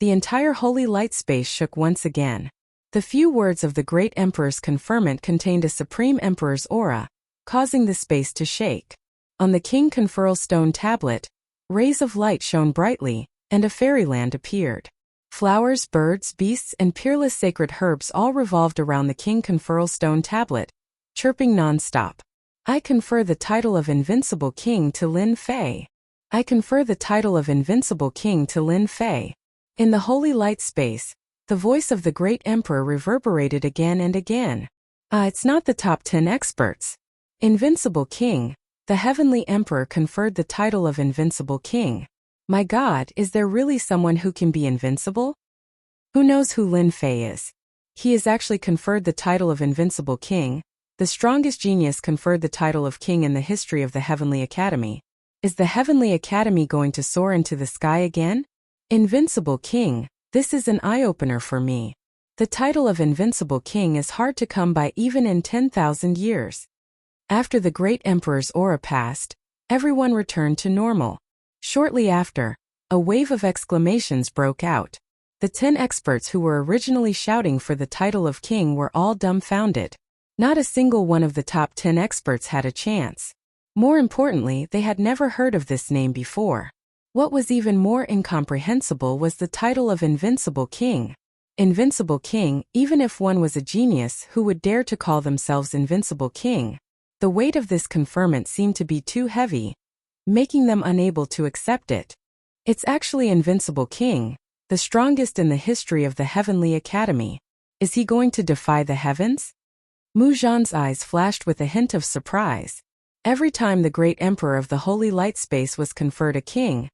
The entire holy light space shook once again. The few words of the great emperor's conferment contained a supreme emperor's aura, causing the space to shake. On the king conferral stone tablet, rays of light shone brightly, and a fairyland appeared. Flowers, birds, beasts, and peerless sacred herbs all revolved around the king conferral stone tablet, chirping non-stop. I confer the title of invincible king to Lin Fei. I confer the title of invincible king to Lin Fei. In the holy light space, the voice of the great emperor reverberated again and again. It's not the top 10 experts. Invincible king, the heavenly emperor conferred the title of invincible king. My God, is there really someone who can be invincible? Who knows who Lin Fei is? He has actually conferred the title of invincible king. The strongest genius conferred the title of king in the history of the Heavenly Academy. Is the Heavenly Academy going to soar into the sky again? Invincible king, this is an eye-opener for me. The title of invincible king is hard to come by even in 10,000 years. After the great emperor's aura passed, everyone returned to normal. Shortly after, a wave of exclamations broke out. The 10 experts who were originally shouting for the title of king were all dumbfounded. Not a single one of the top 10 experts had a chance. More importantly, they had never heard of this name before. What was even more incomprehensible was the title of invincible king. Invincible king, even if one was a genius who would dare to call themselves invincible king. The weight of this conferment seemed to be too heavy, making them unable to accept it. It's actually invincible king, the strongest in the history of the Heavenly Academy. Is he going to defy the heavens? Mu Zhan's eyes flashed with a hint of surprise. Every time the great emperor of the holy light space was conferred a king,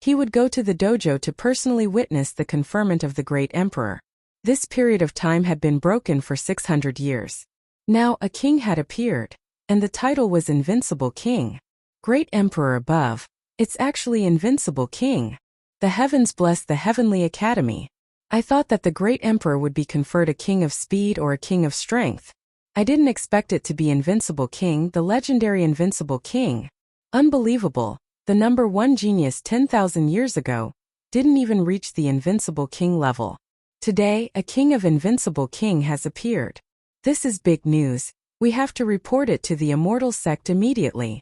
he would go to the dojo to personally witness the conferment of the great emperor. This period of time had been broken for 600 years. Now a king had appeared, and the title was invincible king. Great emperor above, it's actually invincible king. The heavens bless the Heavenly Academy. I thought that the great emperor would be conferred a king of speed or a king of strength. I didn't expect it to be invincible king, the legendary invincible king. Unbelievable, the number one genius 10,000 years ago didn't even reach the invincible king level. Today, a king of invincible king has appeared. This is big news. We have to report it to the immortal sect immediately.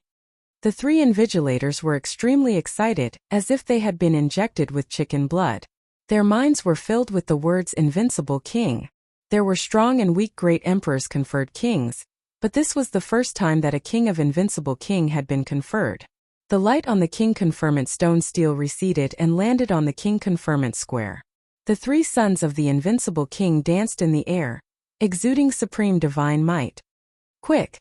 The 3 invigilators were extremely excited, as if they had been injected with chicken blood. Their minds were filled with the words invincible king. There were strong and weak great emperors conferred kings, but this was the first time that a king of invincible king had been conferred. The light on the king conferment stone stele receded and landed on the king conferment square. The 3 sons of the invincible king danced in the air, exuding supreme divine might. Quick!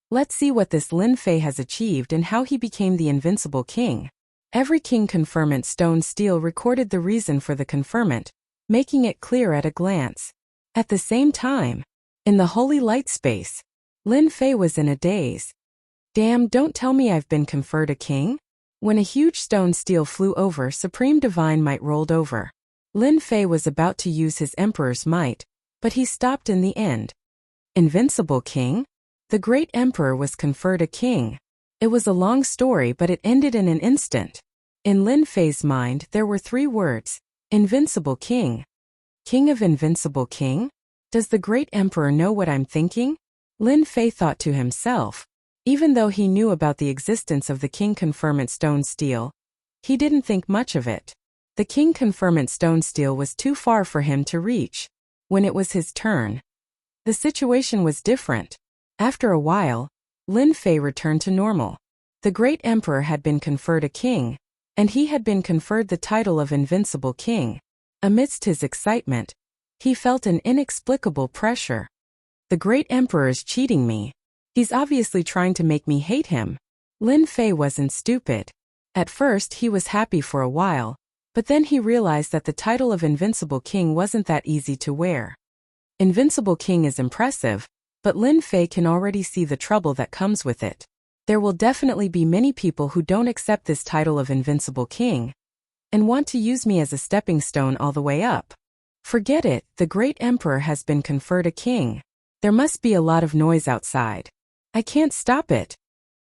Let's see what this Lin Fei has achieved and how he became the invincible king. Every king conferment stone stele recorded the reason for the conferment, making it clear at a glance. At the same time, in the holy light space, Lin Fei was in a daze. Damn, don't tell me I've been conferred a king? When a huge stone stele flew over, supreme divine might rolled over. Lin Fei was about to use his emperor's might, but he stopped in the end. Invincible king? The great emperor was conferred a king. It was a long story, but it ended in an instant. In Lin Fei's mind, there were 3 words: invincible king. King of invincible king? Does the great emperor know what I'm thinking? Lin Fei thought to himself. Even though he knew about the existence of the king conferment stone stele, he didn't think much of it. The king conferment stone stele was too far for him to reach. When it was his turn, the situation was different. After a while, Lin Fei returned to normal. The great emperor had been conferred a king, and he had been conferred the title of invincible king. Amidst his excitement, he felt an inexplicable pressure. The great emperor is cheating me. He's obviously trying to make me hate him. Lin Fei wasn't stupid. At first he was happy for a while, but then he realized that the title of invincible king wasn't that easy to wear. Invincible king is impressive, but Lin Fei can already see the trouble that comes with it. There will definitely be many people who don't accept this title of Invincible King and want to use me as a stepping stone all the way up. Forget it, the great emperor has been conferred a king. There must be a lot of noise outside. I can't stop it.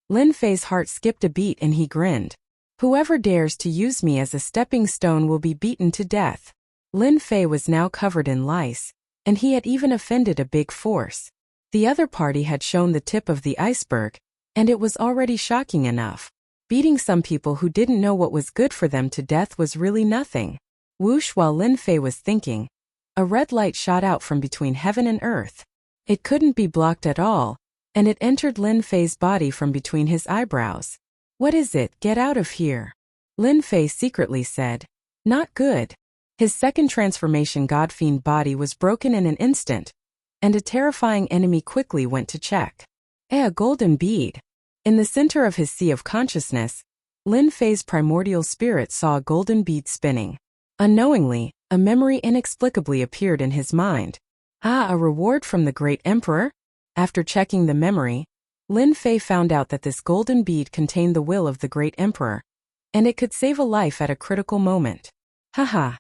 Lin Fei's heart skipped a beat and he grinned. Whoever dares to use me as a stepping stone will be beaten to death. Lin Fei was now covered in lice, and he had even offended a big force. The other party had shown the tip of the iceberg, and it was already shocking enough. Beating some people who didn't know what was good for them to death was really nothing. Whoosh, while Lin Fei was thinking, a red light shot out from between heaven and earth. It couldn't be blocked at all, and it entered Lin Fei's body from between his eyebrows. What is it? Get out of here. Lin Fei secretly said. Not good. His second transformation God-fiend body was broken in an instant, and a terrifying enemy quickly went to check. A golden bead. In the center of his sea of consciousness, Lin Fei's primordial spirit saw a golden bead spinning. Unknowingly, a memory inexplicably appeared in his mind. Ah, a reward from the great emperor? After checking the memory, Lin Fei found out that this golden bead contained the will of the great emperor, and it could save a life at a critical moment. Haha.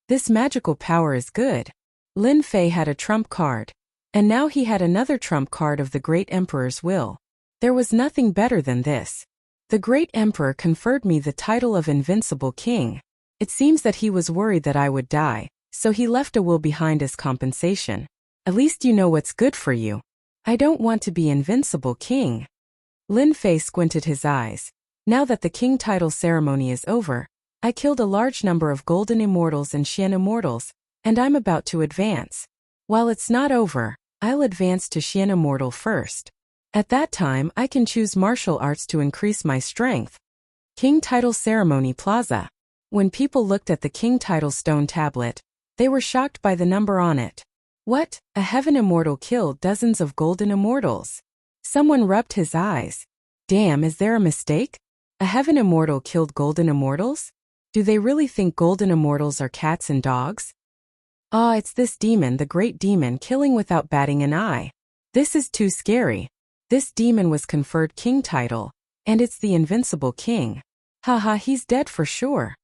This magical power is good. Lin Fei had a trump card, and now he had another trump card of the great emperor's will. There was nothing better than this. The great emperor conferred me the title of Invincible King. It seems that he was worried that I would die, so he left a will behind as compensation. At least you know what's good for you. I don't want to be Invincible King. Lin Fei squinted his eyes. Now that the king title ceremony is over, I killed a large number of golden immortals and Xian immortals, and I'm about to advance. While it's not over, I'll advance to Xian immortal first. At that time I can choose martial arts to increase my strength. King Title Ceremony Plaza. When people looked at the king title stone tablet, they were shocked by the number on it. What? A heaven immortal killed dozens of golden immortals. Someone rubbed his eyes. Damn, is there a mistake? A heaven immortal killed golden immortals? Do they really think golden immortals are cats and dogs? Ah, it's this demon, the great demon, killing without batting an eye. This is too scary. This demon was conferred king title, and it's the Invincible King. Haha, he's dead for sure.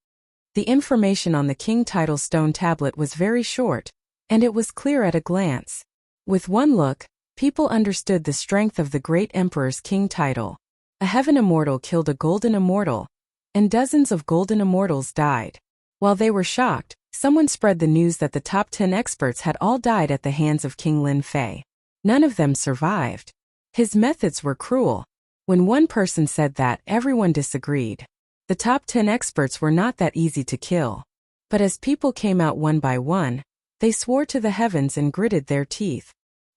The information on the king title stone tablet was very short, and it was clear at a glance. With one look, people understood the strength of the great emperor's king title. A heaven immortal killed a golden immortal, and dozens of golden immortals died. While they were shocked, someone spread the news that the top 10 experts had all died at the hands of King Lin Fei. None of them survived. His methods were cruel. When one person said that, everyone disagreed. The top 10 experts were not that easy to kill. But as people came out one by one, they swore to the heavens and gritted their teeth.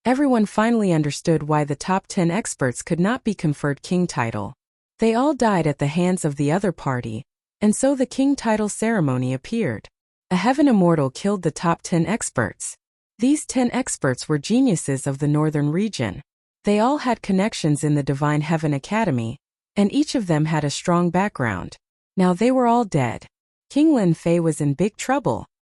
Everyone finally understood why the top 10 experts could not be conferred king title. They all died at the hands of the other party, and so the king title ceremony appeared. A heaven immortal killed the top 10 experts. These 10 experts were geniuses of the northern region. They all had connections in the Divine Heaven Academy, and each of them had a strong background. Now they were all dead. King Lin Fei was in big trouble.